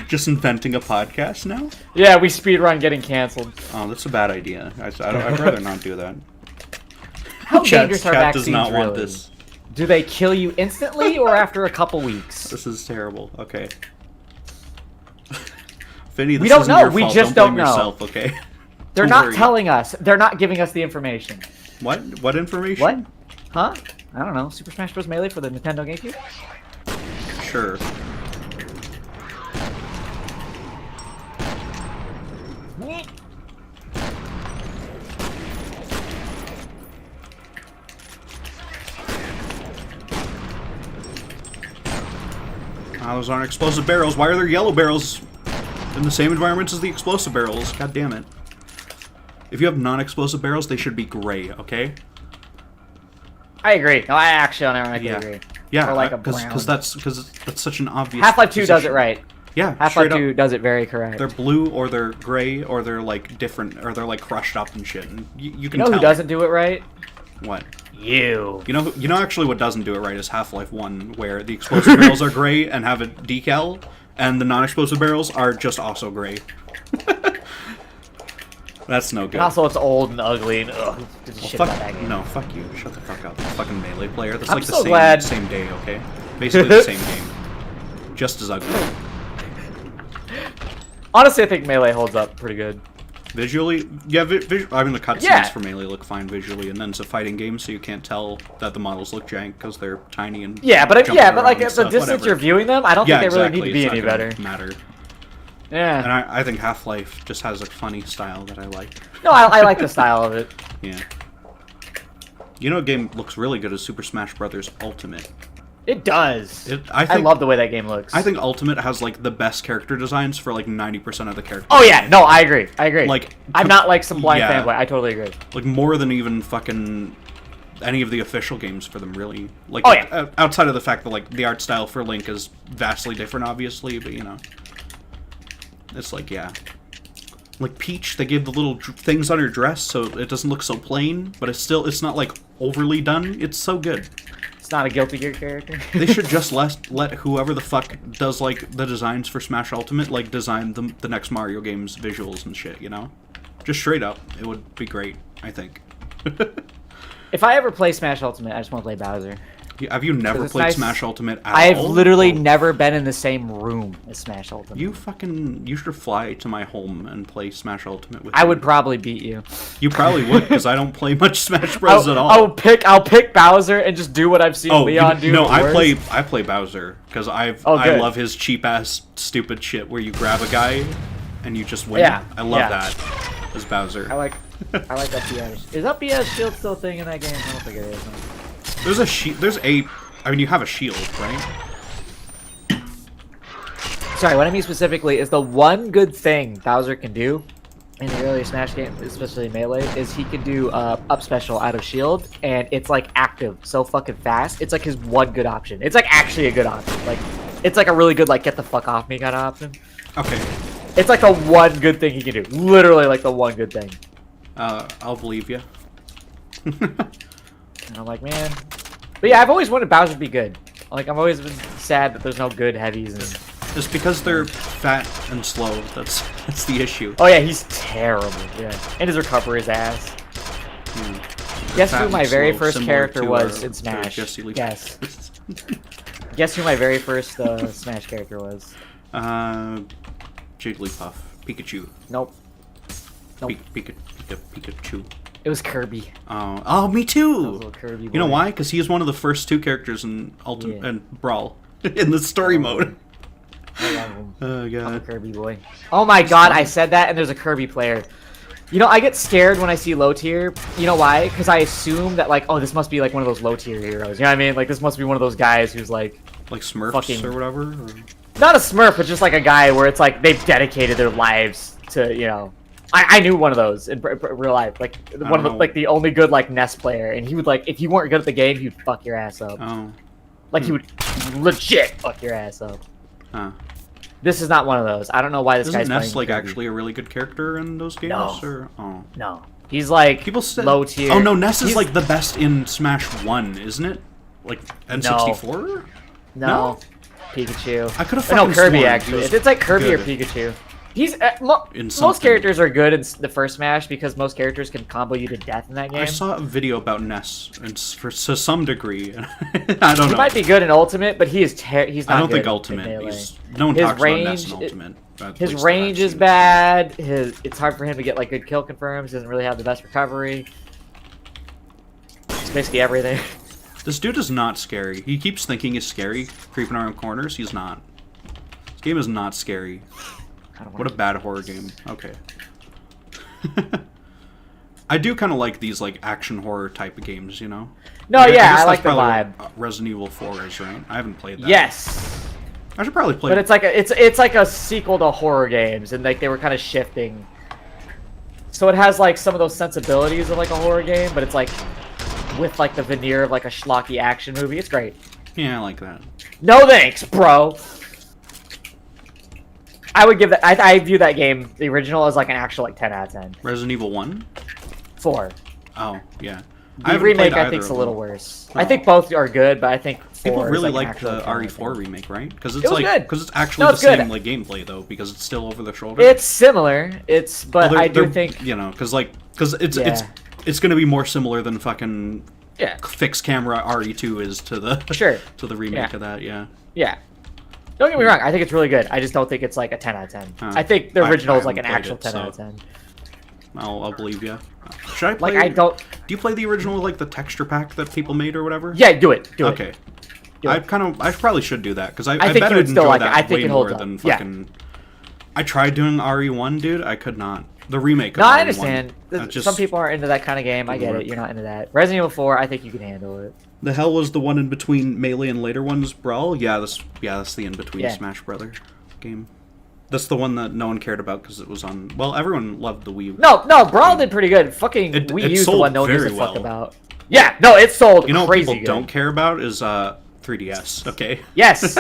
[SPEAKER 1] Just inventing a podcast now?
[SPEAKER 2] Yeah, we speedrun getting canceled.
[SPEAKER 1] Oh, that's a bad idea. I'd rather not do that.
[SPEAKER 2] How
[SPEAKER 1] Chat
[SPEAKER 2] dangerous are
[SPEAKER 1] does
[SPEAKER 2] vaccines
[SPEAKER 1] not
[SPEAKER 2] really?
[SPEAKER 1] want this.
[SPEAKER 2] Do they kill you instantly or after a couple weeks?
[SPEAKER 1] This is terrible. Okay. Finny, this
[SPEAKER 2] We don't
[SPEAKER 1] isn't
[SPEAKER 2] know.
[SPEAKER 1] your
[SPEAKER 2] We
[SPEAKER 1] fault.
[SPEAKER 2] just
[SPEAKER 1] don't blame
[SPEAKER 2] don't know.
[SPEAKER 1] yourself, okay?
[SPEAKER 2] They're
[SPEAKER 1] Don't
[SPEAKER 2] not
[SPEAKER 1] worry.
[SPEAKER 2] telling us. They're not giving us the information.
[SPEAKER 1] What? What information?
[SPEAKER 2] What? Huh? I don't know. Super Smash Bros. Melee for the Nintendo GameCube?
[SPEAKER 1] Sure. Those aren't explosive barrels. Why are there yellow barrels in the same environments as the explosive barrels? God damn it. If you have non-explosive barrels, they should be gray, okay?
[SPEAKER 2] I agree. No, I actually unironically
[SPEAKER 1] Yeah.
[SPEAKER 2] agree.
[SPEAKER 1] Yeah,
[SPEAKER 2] Or like a
[SPEAKER 1] because
[SPEAKER 2] brown.
[SPEAKER 1] that's such an obvious
[SPEAKER 2] Half-Life 2 does it
[SPEAKER 1] position.
[SPEAKER 2] right.
[SPEAKER 1] Yeah,
[SPEAKER 2] Half-Life
[SPEAKER 1] straight up.
[SPEAKER 2] 2 does it very correct.
[SPEAKER 1] They're blue, or they're gray, or they're like different, or they're like crushed up and shit. And you
[SPEAKER 2] You
[SPEAKER 1] can
[SPEAKER 2] know
[SPEAKER 1] tell.
[SPEAKER 2] who doesn't do it right?
[SPEAKER 1] What?
[SPEAKER 2] You.
[SPEAKER 1] You know actually what doesn't do it right is Half-Life 1, where the explosive barrels are gray and have a decal, and the non-explosive barrels are just also gray. That's no good.
[SPEAKER 2] And also, it's old and ugly and ugh. Did
[SPEAKER 1] Well,
[SPEAKER 2] shit
[SPEAKER 1] fuck,
[SPEAKER 2] about that game.
[SPEAKER 1] no, fuck you. Shut the fuck up. Fucking Melee player. That's
[SPEAKER 2] I'm
[SPEAKER 1] like the
[SPEAKER 2] so glad.
[SPEAKER 1] same day, okay? Basically the same game. Just as ugly.
[SPEAKER 2] Honestly, I think Melee holds up pretty good.
[SPEAKER 1] Visually, yeah, I mean the cutscenes
[SPEAKER 2] Yeah.
[SPEAKER 1] for Melee look fine visually, and then it's a fighting game, so you can't tell that the models look jank because they're tiny and
[SPEAKER 2] Yeah, but
[SPEAKER 1] jumping
[SPEAKER 2] like
[SPEAKER 1] around and
[SPEAKER 2] at the
[SPEAKER 1] stuff,
[SPEAKER 2] distance
[SPEAKER 1] whatever.
[SPEAKER 2] you're viewing them, I don't
[SPEAKER 1] Yeah,
[SPEAKER 2] think they really
[SPEAKER 1] exactly.
[SPEAKER 2] need to be
[SPEAKER 1] It's
[SPEAKER 2] any
[SPEAKER 1] not
[SPEAKER 2] better.
[SPEAKER 1] gonna matter.
[SPEAKER 2] Yeah.
[SPEAKER 1] And I think Half-Life just has a funny style that I like.
[SPEAKER 2] No, I like the style of it.
[SPEAKER 1] Yeah. You know, a game looks really good as Super Smash Bros. Ultimate.
[SPEAKER 2] It does.
[SPEAKER 1] I
[SPEAKER 2] I love the way that game looks.
[SPEAKER 1] I think Ultimate has like the best character designs for like 90% of the characters.
[SPEAKER 2] Oh yeah, no, I agree. I agree.
[SPEAKER 1] Like,
[SPEAKER 2] I'm not like some blind
[SPEAKER 1] yeah.
[SPEAKER 2] fanboy. I totally agree.
[SPEAKER 1] Like more than even fucking any of the official games for them, really. Like,
[SPEAKER 2] Oh, yeah.
[SPEAKER 1] Outside of the fact that like the art style for Link is vastly different, obviously, but you know, it's like yeah. Like Peach, they gave the little things on her dress so it doesn't look so plain, but it's not like overly done. It's so good.
[SPEAKER 2] It's not a Guilty Gear character.
[SPEAKER 1] They should just let whoever the fuck does like the designs for Smash Ultimate like design the next Mario game's visuals and shit, you know? Just straight up, it would be great, I think.
[SPEAKER 2] If I ever play Smash Ultimate, I just want to play Bowser.
[SPEAKER 1] Have you never
[SPEAKER 2] it's
[SPEAKER 1] played
[SPEAKER 2] nice.
[SPEAKER 1] Smash Ultimate at
[SPEAKER 2] I've
[SPEAKER 1] all?
[SPEAKER 2] literally
[SPEAKER 1] Or-
[SPEAKER 2] never been in the same room as Smash Ultimate.
[SPEAKER 1] You should fly to my home and play Smash Ultimate with
[SPEAKER 2] I
[SPEAKER 1] me.
[SPEAKER 2] would probably beat you.
[SPEAKER 1] You probably would, because I don't play much Smash Bros. At all.
[SPEAKER 2] I'll pick Bowser and just do what I've seen Leon do.
[SPEAKER 1] No,
[SPEAKER 2] at
[SPEAKER 1] I
[SPEAKER 2] worst.
[SPEAKER 1] play Bowser because I
[SPEAKER 2] good.
[SPEAKER 1] love his cheap ass stupid shit where you grab a guy and you just win.
[SPEAKER 2] Yeah,
[SPEAKER 1] I love
[SPEAKER 2] yeah.
[SPEAKER 1] that as Bowser.
[SPEAKER 2] I like UPS. Is UPS shield still a thing in that game? I don't think it is. No.
[SPEAKER 1] I mean, you have a shield, right?
[SPEAKER 2] Sorry, what I mean specifically is the one good thing Bowser can do in the earlier Smash game, especially Melee, is he can do up special out of shield, and it's like active so fucking fast. It's like his one good option. It's like actually a good option. Like, it's like a really good like get the fuck off me kind of option.
[SPEAKER 1] Okay.
[SPEAKER 2] It's like the one good thing he can do. Literally like the one good thing.
[SPEAKER 1] I'll believe you.
[SPEAKER 2] And I'm like, man. But yeah, I've always wanted Bowser to be good. Like, I've always been sad that there's no good heavies. And...
[SPEAKER 1] It's because they're fat and slow. That's the issue.
[SPEAKER 2] Oh yeah, he's terrible. Yeah, and his recovery is ass. Guess
[SPEAKER 1] Fat
[SPEAKER 2] who
[SPEAKER 1] and
[SPEAKER 2] my very
[SPEAKER 1] slow,
[SPEAKER 2] first
[SPEAKER 1] similar
[SPEAKER 2] character
[SPEAKER 1] to
[SPEAKER 2] was
[SPEAKER 1] our-
[SPEAKER 2] in Smash?
[SPEAKER 1] to Jesse Lee.
[SPEAKER 2] Guess. Guess who my very first Smash character was?
[SPEAKER 1] Jigglypuff, Pikachu,
[SPEAKER 2] Nope. Nope.
[SPEAKER 1] Pikachu.
[SPEAKER 2] It was Kirby.
[SPEAKER 1] Oh, me
[SPEAKER 2] That was
[SPEAKER 1] too.
[SPEAKER 2] little Kirby
[SPEAKER 1] You know
[SPEAKER 2] boy.
[SPEAKER 1] why? Because he is one of the first two characters in Ultimate
[SPEAKER 2] Yeah.
[SPEAKER 1] and Brawl in the story mode.
[SPEAKER 2] I love him.
[SPEAKER 1] Oh
[SPEAKER 2] I'm a
[SPEAKER 1] god.
[SPEAKER 2] Kirby boy. Oh my god, I said that and there's a Kirby player. You know, I get scared when I see low tier. You know why? Because I assume that, like, oh, this must be, like, one of those low tier heroes. You know what I mean? Like, this must be one of those guys who's, like...
[SPEAKER 1] Like Smurfs
[SPEAKER 2] Fucking-
[SPEAKER 1] or whatever. Or...
[SPEAKER 2] Not a Smurf, but just, like, a guy where it's, like, they've dedicated their lives to, you know... I knew one of those in real life. Like, one of the,
[SPEAKER 1] know.
[SPEAKER 2] like, the only good, like, NES player. And he would, like, if you weren't good at the game, he'd fuck your ass up.
[SPEAKER 1] Oh.
[SPEAKER 2] Like, he would legit fuck your ass up.
[SPEAKER 1] Huh.
[SPEAKER 2] This is not one of those. I don't know why this
[SPEAKER 1] Isn't
[SPEAKER 2] guy's
[SPEAKER 1] Ness
[SPEAKER 2] playing
[SPEAKER 1] like
[SPEAKER 2] Kirby.
[SPEAKER 1] actually a really good character in those games?
[SPEAKER 2] No.
[SPEAKER 1] Or oh.
[SPEAKER 2] No. He's like
[SPEAKER 1] People said
[SPEAKER 2] low tier.
[SPEAKER 1] Oh no, Ness is
[SPEAKER 2] He's-
[SPEAKER 1] like the best in Smash 1, isn't it? Like N64?
[SPEAKER 2] No. Pikachu.
[SPEAKER 1] I could've
[SPEAKER 2] No,
[SPEAKER 1] fucking
[SPEAKER 2] Kirby
[SPEAKER 1] sworn he
[SPEAKER 2] actually.
[SPEAKER 1] was
[SPEAKER 2] It's like Kirby or
[SPEAKER 1] good.
[SPEAKER 2] Pikachu. He's
[SPEAKER 1] In
[SPEAKER 2] most
[SPEAKER 1] something.
[SPEAKER 2] characters are good in the first Smash because most characters can combo you to death in that game.
[SPEAKER 1] I saw a video about Ness, and to some degree. I don't
[SPEAKER 2] He
[SPEAKER 1] know.
[SPEAKER 2] might be good in Ultimate, but he's not.
[SPEAKER 1] I don't
[SPEAKER 2] good
[SPEAKER 1] think
[SPEAKER 2] in
[SPEAKER 1] Ultimate.
[SPEAKER 2] Melee.
[SPEAKER 1] No one
[SPEAKER 2] His
[SPEAKER 1] talks about Ness
[SPEAKER 2] range-
[SPEAKER 1] in Ultimate. at
[SPEAKER 2] His
[SPEAKER 1] least that
[SPEAKER 2] range
[SPEAKER 1] I've
[SPEAKER 2] is
[SPEAKER 1] seen.
[SPEAKER 2] bad. It's hard for him to get like good kill confirms. He doesn't really have the best recovery. It's basically everything.
[SPEAKER 1] This dude is not scary. He keeps thinking he's scary, creeping around corners. He's not. This game is not scary. What a bad horror game. Okay. I do kind of like these like action horror type of games, you know?
[SPEAKER 2] No,
[SPEAKER 1] Like,
[SPEAKER 2] yeah,
[SPEAKER 1] guess
[SPEAKER 2] I
[SPEAKER 1] that's
[SPEAKER 2] like the
[SPEAKER 1] probably
[SPEAKER 2] vibe.
[SPEAKER 1] what, Resident Evil 4 is, right? I haven't played that.
[SPEAKER 2] Yes,
[SPEAKER 1] I should probably play.
[SPEAKER 2] but it's like it's like a sequel to horror games, and like they were kind of shifting. So it has like some of those sensibilities of like a horror game, but it's like with like the veneer of like a schlocky action movie. It's great.
[SPEAKER 1] Yeah, I like that.
[SPEAKER 2] No thanks, bro. I would give that. I view that game, the original, as like an actual like 10 out of 10.
[SPEAKER 1] Resident Evil 1?
[SPEAKER 2] 4.
[SPEAKER 1] Oh, yeah.
[SPEAKER 2] The
[SPEAKER 1] haven't
[SPEAKER 2] remake
[SPEAKER 1] played
[SPEAKER 2] I
[SPEAKER 1] either
[SPEAKER 2] think's a
[SPEAKER 1] of
[SPEAKER 2] little
[SPEAKER 1] them.
[SPEAKER 2] worse.
[SPEAKER 1] Oh.
[SPEAKER 2] I think both are good, but I think 4
[SPEAKER 1] People
[SPEAKER 2] is,
[SPEAKER 1] really
[SPEAKER 2] like, an
[SPEAKER 1] like
[SPEAKER 2] actual
[SPEAKER 1] the
[SPEAKER 2] 10 out of
[SPEAKER 1] RE4
[SPEAKER 2] 10.
[SPEAKER 1] remake, right? Because it's
[SPEAKER 2] It was
[SPEAKER 1] like
[SPEAKER 2] good.
[SPEAKER 1] because it's actually
[SPEAKER 2] No,
[SPEAKER 1] the
[SPEAKER 2] it's good.
[SPEAKER 1] same like gameplay though, because it's still over the shoulder.
[SPEAKER 2] It's similar. But
[SPEAKER 1] Well,
[SPEAKER 2] I do
[SPEAKER 1] they're-
[SPEAKER 2] think
[SPEAKER 1] you know, because it's
[SPEAKER 2] Yeah.
[SPEAKER 1] it's gonna be more similar than fucking
[SPEAKER 2] yeah,
[SPEAKER 1] fixed camera RE2 is to the
[SPEAKER 2] Sure.
[SPEAKER 1] to the remake
[SPEAKER 2] Yeah.
[SPEAKER 1] of that. Yeah.
[SPEAKER 2] yeah. Don't get me wrong. I think it's really good. I just don't think it's like a 10 out of 10.
[SPEAKER 1] Huh.
[SPEAKER 2] I think the
[SPEAKER 1] I
[SPEAKER 2] original is like an
[SPEAKER 1] haven't
[SPEAKER 2] actual
[SPEAKER 1] played
[SPEAKER 2] 10
[SPEAKER 1] it,
[SPEAKER 2] out of
[SPEAKER 1] so-
[SPEAKER 2] 10.
[SPEAKER 1] I'll believe you. Should I play?
[SPEAKER 2] Like I don't.
[SPEAKER 1] Do you play the original like the texture pack that people made or whatever?
[SPEAKER 2] Yeah, do it. Do it.
[SPEAKER 1] Okay.
[SPEAKER 2] Do
[SPEAKER 1] I
[SPEAKER 2] it.
[SPEAKER 1] probably should do that because I
[SPEAKER 2] think
[SPEAKER 1] bet
[SPEAKER 2] you would
[SPEAKER 1] I'd
[SPEAKER 2] still
[SPEAKER 1] enjoy
[SPEAKER 2] like it.
[SPEAKER 1] that
[SPEAKER 2] I think
[SPEAKER 1] way
[SPEAKER 2] it holds
[SPEAKER 1] more
[SPEAKER 2] up.
[SPEAKER 1] than
[SPEAKER 2] Yeah.
[SPEAKER 1] fucking. I tried doing RE1, dude. I could not. The remake.
[SPEAKER 2] No,
[SPEAKER 1] of
[SPEAKER 2] I
[SPEAKER 1] RE1,
[SPEAKER 2] understand.
[SPEAKER 1] that just-
[SPEAKER 2] Some people aren't into that kind of game. I get
[SPEAKER 1] work.
[SPEAKER 2] it. You're not into that. Resident Evil 4, I think you can handle it.
[SPEAKER 1] The hell was the one in between Melee and later ones, Brawl? Yeah, that's the in between
[SPEAKER 2] Yeah.
[SPEAKER 1] Smash Brother game. That's the one that no one cared about because it was on. Well, everyone loved the Wii.
[SPEAKER 2] No, Brawl did pretty good. Fucking
[SPEAKER 1] It
[SPEAKER 2] Wii U's the
[SPEAKER 1] sold
[SPEAKER 2] one no one gives a
[SPEAKER 1] very
[SPEAKER 2] fuck
[SPEAKER 1] well.
[SPEAKER 2] about. Yeah, no, it sold
[SPEAKER 1] You know what
[SPEAKER 2] crazy
[SPEAKER 1] people
[SPEAKER 2] good.
[SPEAKER 1] don't care about is 3DS. Okay.
[SPEAKER 2] Yes.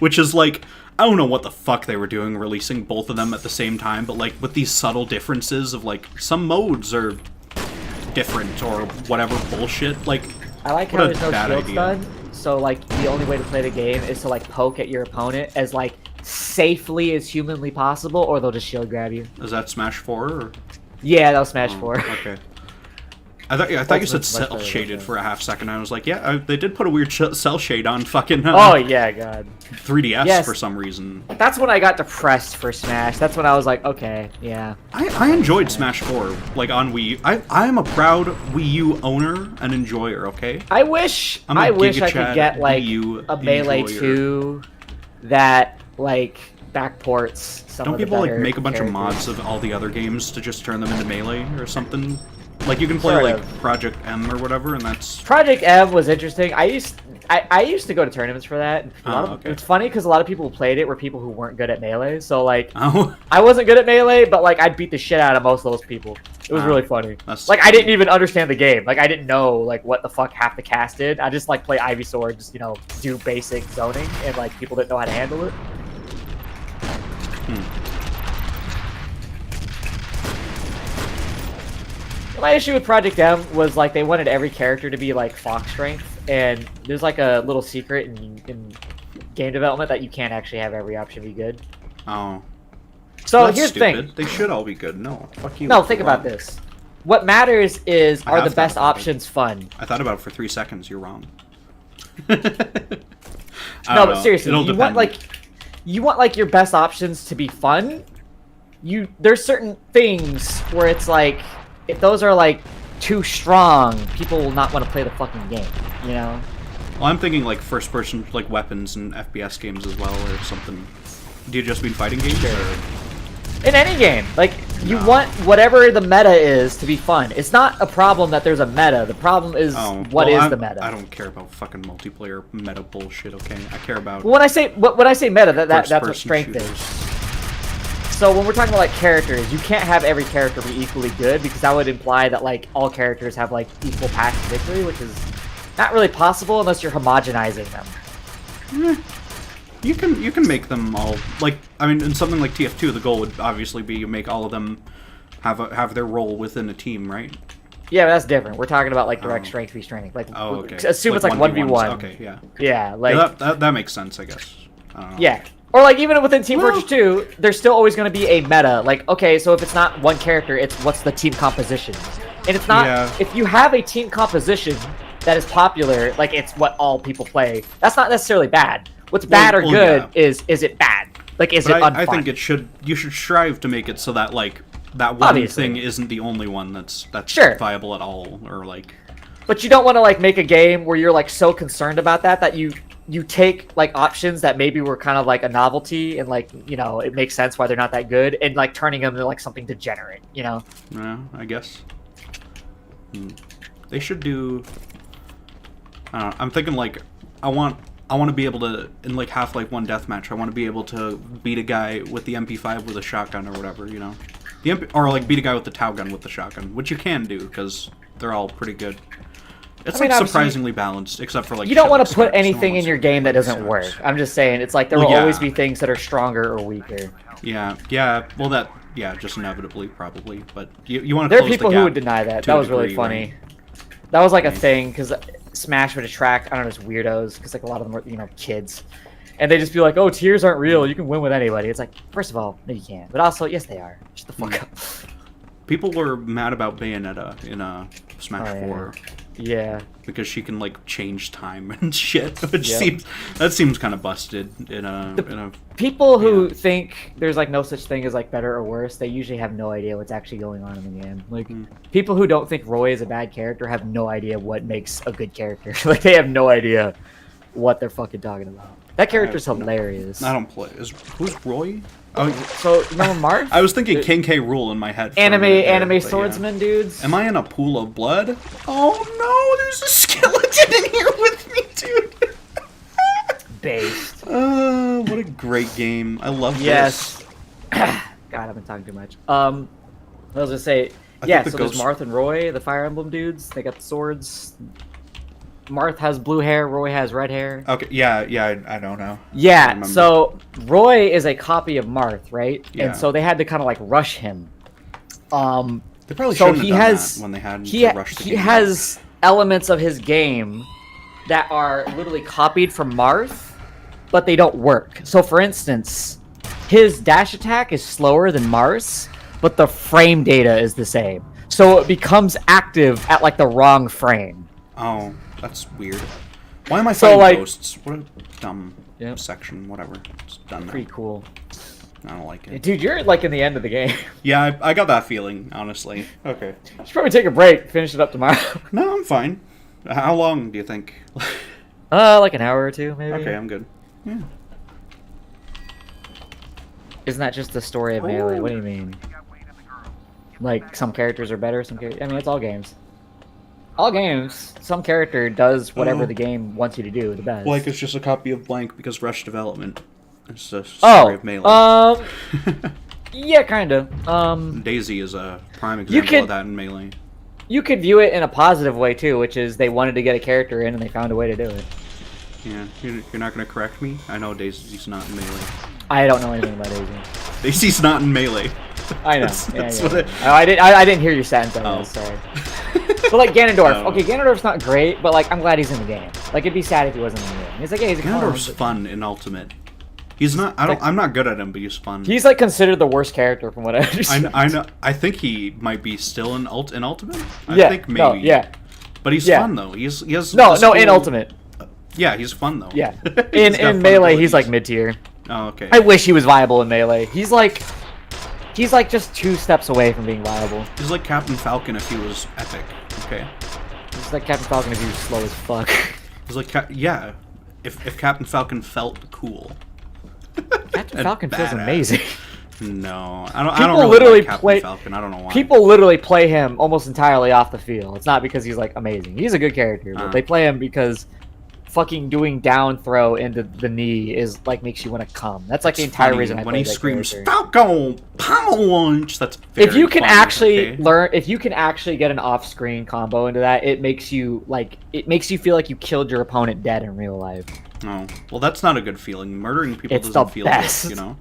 [SPEAKER 1] Which is like, I don't know what the fuck they were doing releasing both of them at the same time, but like with these subtle differences of like some modes are different or whatever bullshit. Like,
[SPEAKER 2] I like
[SPEAKER 1] what
[SPEAKER 2] how
[SPEAKER 1] a
[SPEAKER 2] there's no
[SPEAKER 1] bad
[SPEAKER 2] shield
[SPEAKER 1] idea.
[SPEAKER 2] stun. So like the only way to play the game is to like poke at your opponent as like safely as humanly possible, or they'll just shield grab you.
[SPEAKER 1] Is that Smash 4 or?
[SPEAKER 2] Yeah, that was Smash
[SPEAKER 1] Oh,
[SPEAKER 2] 4.
[SPEAKER 1] okay. I thought you said
[SPEAKER 2] Ultimate's much
[SPEAKER 1] cell
[SPEAKER 2] better
[SPEAKER 1] shaded
[SPEAKER 2] than
[SPEAKER 1] for a half second. I was like, yeah, they did put a weird cell shade on fucking
[SPEAKER 2] Oh yeah, God.
[SPEAKER 1] 3DS
[SPEAKER 2] Yes.
[SPEAKER 1] for some reason.
[SPEAKER 2] That's when I got depressed for Smash. That's when I was like, okay, yeah.
[SPEAKER 1] I enjoyed Smash 4, like on Wii. I am a proud Wii U owner and enjoyer. Okay.
[SPEAKER 2] I wish
[SPEAKER 1] I'm a
[SPEAKER 2] I wish I
[SPEAKER 1] Giga Chad
[SPEAKER 2] could get like
[SPEAKER 1] Wii U
[SPEAKER 2] a Melee
[SPEAKER 1] enjoyer.
[SPEAKER 2] 2 that like backports some
[SPEAKER 1] Don't
[SPEAKER 2] of the
[SPEAKER 1] people like
[SPEAKER 2] better
[SPEAKER 1] make a bunch of
[SPEAKER 2] characters.
[SPEAKER 1] mods of all the other games to just turn them into Melee or something? Like you can play
[SPEAKER 2] Sort
[SPEAKER 1] like
[SPEAKER 2] of.
[SPEAKER 1] Project M or whatever, and that's
[SPEAKER 2] Project M was interesting. I used to go to tournaments for that.
[SPEAKER 1] Okay.
[SPEAKER 2] It's funny because a lot of people who played it were people who weren't good at Melee. So like,
[SPEAKER 1] oh
[SPEAKER 2] I wasn't good at Melee, but like I'd beat the shit out of most of those people. It was really funny.
[SPEAKER 1] that's
[SPEAKER 2] Like I didn't even understand the game. Like I didn't know like what the fuck half the cast did. I just like play Ivy Sword, just do basic zoning, and like people didn't know how to handle it. My issue with Project M was like they wanted every character to be like Fox strength, and there's like a little secret in game development that you can't actually have every option be good.
[SPEAKER 1] oh.
[SPEAKER 2] So
[SPEAKER 1] That's
[SPEAKER 2] here's
[SPEAKER 1] stupid.
[SPEAKER 2] the thing.
[SPEAKER 1] They should all be good. No, fuck you.
[SPEAKER 2] No, think about
[SPEAKER 1] Wrong.
[SPEAKER 2] this. What matters is
[SPEAKER 1] I
[SPEAKER 2] are
[SPEAKER 1] have
[SPEAKER 2] the
[SPEAKER 1] thought
[SPEAKER 2] best
[SPEAKER 1] about it.
[SPEAKER 2] options fun?
[SPEAKER 1] I thought about it for 3 seconds. You're wrong.
[SPEAKER 2] No, but seriously,
[SPEAKER 1] It'll
[SPEAKER 2] you
[SPEAKER 1] depend.
[SPEAKER 2] want like your best options to be fun. There's certain things where it's like if those are like too strong, people will not want to play the fucking game. You know?
[SPEAKER 1] Well, I'm thinking like first-person like weapons and FPS games as well, or something. Do you just mean fighting games? Or?
[SPEAKER 2] In any game, like you
[SPEAKER 1] No.
[SPEAKER 2] want whatever the meta is to be fun. It's not a problem that there's a meta. The problem is what is the meta.
[SPEAKER 1] I don't care about fucking multiplayer meta bullshit. Okay, I care about.
[SPEAKER 2] Well, when I say meta, that's what
[SPEAKER 1] First-person
[SPEAKER 2] strength
[SPEAKER 1] shooters.
[SPEAKER 2] is. So when we're talking about like characters, you can't have every character be equally good because that would imply that like all characters have like equal path to victory, which is not really possible unless you're homogenizing them.
[SPEAKER 1] You can make them all like. I mean, in something like TF2, the goal would obviously be you make all of them have their role within a team, right?
[SPEAKER 2] Yeah, but that's different. We're talking about like direct strength v strength. Like,
[SPEAKER 1] okay.
[SPEAKER 2] assume it's like 1v1.
[SPEAKER 1] Okay, yeah.
[SPEAKER 2] Yeah, like
[SPEAKER 1] that makes sense, I guess. I don't know.
[SPEAKER 2] yeah. Or like even within Team Fortress 2, there's still always going to be a meta. Like, okay, so if it's not one character, it's what's the team composition. And it's not if you have a team composition that is popular, like it's what all people play. That's not necessarily bad. What's bad or good is it bad? Like is it unfun?
[SPEAKER 1] I think you should strive to make it so that like that one thing isn't the only one that's viable at all, or like.
[SPEAKER 2] But you don't want to like make a game where you're like so concerned about that you take like options that maybe were kind of like a novelty and like, you know, it makes sense why they're not that good, and like turning them into like something degenerate, you know?
[SPEAKER 1] Yeah, I guess. They should do. I'm thinking like I want to be able to, in like Half-Life 1 deathmatch, I want to be able to beat a guy with the MP5 with a shotgun or whatever, you know, or like beat a guy with the Tau gun with the shotgun, which you can do because they're all pretty good. It's like surprisingly balanced, except for like
[SPEAKER 2] you don't want to put anything in your game that doesn't work. I'm just saying, it's like there will always be things that are stronger or weaker.
[SPEAKER 1] Yeah. Well, just inevitably probably, but you want to.
[SPEAKER 2] There are people who would deny that. That was really funny. Right? That was like a thing because Smash would attract, I don't know, just weirdos, because like a lot of them were, you know, kids, and they just be like, oh, tiers aren't real, you can win with anybody. It's like, first of all, no, you can't, but also, yes, they are. Shut the fuck up.
[SPEAKER 1] People were mad about Bayonetta in Smash 4.
[SPEAKER 2] Yeah.
[SPEAKER 1] Because she can like change time and shit, which seems kind of busted in a.
[SPEAKER 2] People who think there's like no such thing as like better or worse, they usually have no idea what's actually going on in the game. Like people who don't think Roy is a bad character have no idea what makes a good character. Like they have no idea what they're fucking talking about. That character's hilarious.
[SPEAKER 1] I don't play. Who's Roy? Oh,
[SPEAKER 2] so remember Marth?
[SPEAKER 1] I was thinking King K. Rool in my head.
[SPEAKER 2] Anime swordsman dudes.
[SPEAKER 1] Am I in a pool of blood? Oh no, there's a skeleton in here with me, dude.
[SPEAKER 2] Based.
[SPEAKER 1] What a great game. I love this.
[SPEAKER 2] God, I've been talking too much. I was gonna say, so there's Marth and Roy, the Fire Emblem dudes. They got the swords. Marth has blue hair, Roy has red hair.
[SPEAKER 1] Okay, I don't know.
[SPEAKER 2] Yeah, so Roy is a copy of Marth, right?
[SPEAKER 1] Yeah.
[SPEAKER 2] And so they had to kind of like rush him.
[SPEAKER 1] They probably shouldn't have done that when they had to rush the game.
[SPEAKER 2] He has elements of his game that are literally copied from Marth, but they don't work. So for instance, his dash attack is slower than Marth's, but the frame data is the same. So it becomes active at like the wrong frame.
[SPEAKER 1] Oh. That's weird. Why am I fighting ghosts? What a dumb section. Whatever. It's done now.
[SPEAKER 2] Pretty cool.
[SPEAKER 1] I don't like it.
[SPEAKER 2] Dude, you're like in the end of the game.
[SPEAKER 1] Yeah, I got that feeling, honestly. Okay.
[SPEAKER 2] You should probably take a break. Finish it up tomorrow.
[SPEAKER 1] No, I'm fine. How long do you think?
[SPEAKER 2] Like an hour or two, maybe.
[SPEAKER 1] Okay, I'm good. Yeah.
[SPEAKER 2] Isn't that just the story of Melee? What do you mean? Like, some characters are better, some characters... I mean, it's all games. All games, some character does whatever the game wants you to do the best.
[SPEAKER 1] Like it's just a copy of Blank because Rush Development. It's a story of Melee.
[SPEAKER 2] Yeah, kinda.
[SPEAKER 1] Daisy is a prime example of that in Melee.
[SPEAKER 2] You could view it in a positive way too, which is they wanted to get a character in and they found a way to do it.
[SPEAKER 1] Yeah, you're not gonna correct me? I know Daisy's not in Melee.
[SPEAKER 2] I don't know anything about Daisy.
[SPEAKER 1] Daisy's not in Melee.
[SPEAKER 2] I know. I didn't hear your sentence. Sorry. But like Ganondorf, okay, Ganondorf's not great, but like I'm glad he's in the game. Like it'd be sad if he wasn't in the game. He's like, yeah, he's a
[SPEAKER 1] Ganondorf's fun in Ultimate. He's not. I'm not good at him, but he's fun.
[SPEAKER 2] He's like considered the worst character from what I understand.
[SPEAKER 1] I know. I think he might be still in Ultimate. I think maybe.
[SPEAKER 2] No, yeah.
[SPEAKER 1] But he's fun though. He has
[SPEAKER 2] in Ultimate.
[SPEAKER 1] Yeah, he's fun though.
[SPEAKER 2] Yeah. in Melee, he's like mid tier.
[SPEAKER 1] Oh, okay.
[SPEAKER 2] I wish he was viable in Melee. He's like just 2 steps away from being viable.
[SPEAKER 1] He's like Captain Falcon if he was epic. Okay.
[SPEAKER 2] He's like Captain Falcon if he was slow as fuck.
[SPEAKER 1] He's like if Captain Falcon felt cool.
[SPEAKER 2] Captain Falcon feels amazing.
[SPEAKER 1] No, I don't really like Captain Falcon. I don't know why.
[SPEAKER 2] People literally play him almost entirely off the field. It's not because he's like amazing. He's a good character, but they play him because fucking doing down throw into the knee is like makes you want to come. That's like the entire reason I play
[SPEAKER 1] when he screams Falcon power launch. That's very
[SPEAKER 2] if you can
[SPEAKER 1] funny,
[SPEAKER 2] actually learn, if you can actually get an off-screen combo into that, it makes you feel like you killed your opponent dead in real life.
[SPEAKER 1] Oh, well, that's not a good feeling. Murdering people doesn't feel good, you know.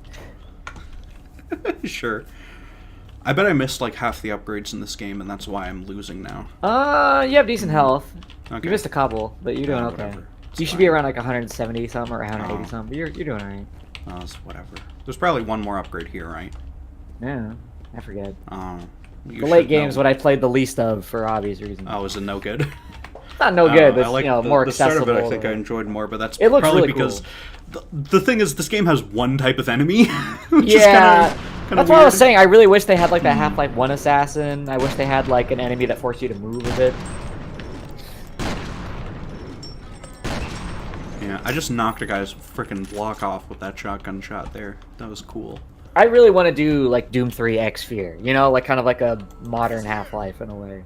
[SPEAKER 1] Sure. I bet I missed like half the upgrades in this game, and that's why I'm losing now.
[SPEAKER 2] You have decent health.
[SPEAKER 1] Okay.
[SPEAKER 2] You missed a couple, but you're doing
[SPEAKER 1] Yeah,
[SPEAKER 2] okay.
[SPEAKER 1] whatever. It's
[SPEAKER 2] You should
[SPEAKER 1] fine.
[SPEAKER 2] be around like 170 some or 180
[SPEAKER 1] Oh.
[SPEAKER 2] some, but you're doing alright.
[SPEAKER 1] Oh, it's whatever. There's probably one more upgrade here, right?
[SPEAKER 2] Yeah, I forget.
[SPEAKER 1] Oh.
[SPEAKER 2] The late game's what I played the least of for obvious reasons.
[SPEAKER 1] Oh, is it no good?
[SPEAKER 2] Not no good, but
[SPEAKER 1] I like
[SPEAKER 2] more
[SPEAKER 1] the start
[SPEAKER 2] accessible.
[SPEAKER 1] of it. I think I enjoyed more, but that's
[SPEAKER 2] It looks
[SPEAKER 1] probably
[SPEAKER 2] really
[SPEAKER 1] because
[SPEAKER 2] cool.
[SPEAKER 1] the thing is, this game has one type of enemy. Which
[SPEAKER 2] Yeah,
[SPEAKER 1] is kinda
[SPEAKER 2] that's what I was
[SPEAKER 1] weird.
[SPEAKER 2] saying. I really wish they had like that Half-Life 1 assassin. I wish they had like an enemy that forced you to move a bit.
[SPEAKER 1] Yeah, I just knocked a guy's freaking block off with that shotgun shot there. That was cool.
[SPEAKER 2] I really want to do like Doom 3 X Fear, you know, like kind of like a modern Half-Life in a way.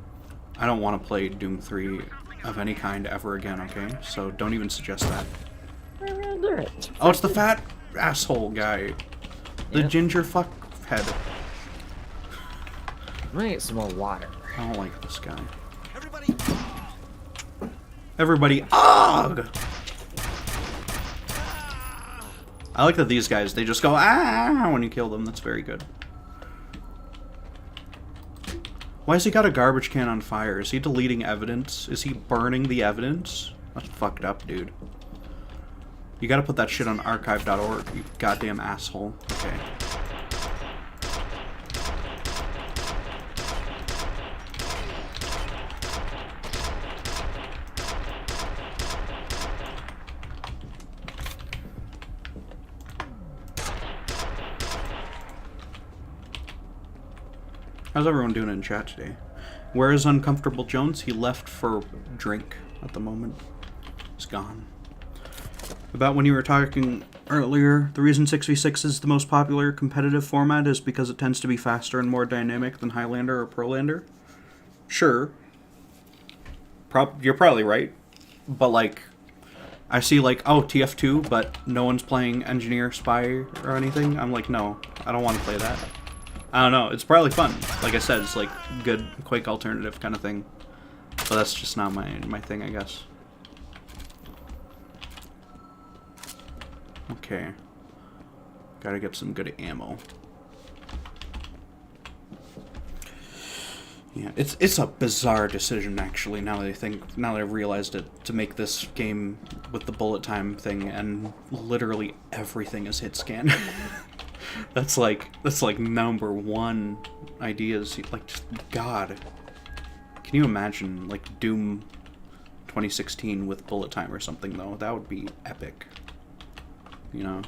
[SPEAKER 1] I don't want to play Doom 3 of any kind ever again, okay? So don't even suggest that. Oh, it's the fat asshole guy. The
[SPEAKER 2] Yep.
[SPEAKER 1] ginger fuck head.
[SPEAKER 2] I'm gonna get some more water.
[SPEAKER 1] I don't like this guy. Everybody, AUG! I like that these guys, they just go, ah, when you kill them. That's very good. Why has he got a garbage can on fire? Is he deleting evidence? Is he burning the evidence? That's fucked up, dude. You gotta put that shit on archive.org, you goddamn asshole. Okay. How's everyone doing in chat today? Where is Uncomfortable Jones? He left for drink at the moment. He's gone. About when you were talking earlier, the reason 6v6 is the most popular competitive format is because it tends to be faster and more dynamic than Highlander or Prolander. Sure. You're probably right. But like, I see like, oh, TF2, but no one's playing Engineer, Spy, or anything. I'm like, no, I don't want to play that. I don't know, it's probably fun. Like I said, it's like good Quake alternative kind of thing. But that's just not my thing, I guess. Okay. Gotta get some good ammo. Yeah, it's a bizarre decision actually, now that I've realized it, to make this game with the bullet time thing and literally everything is hit scan. That's like number one ideas. Like, just God, can you imagine like Doom 2016 with bullet time or something though? That would be epic. You know,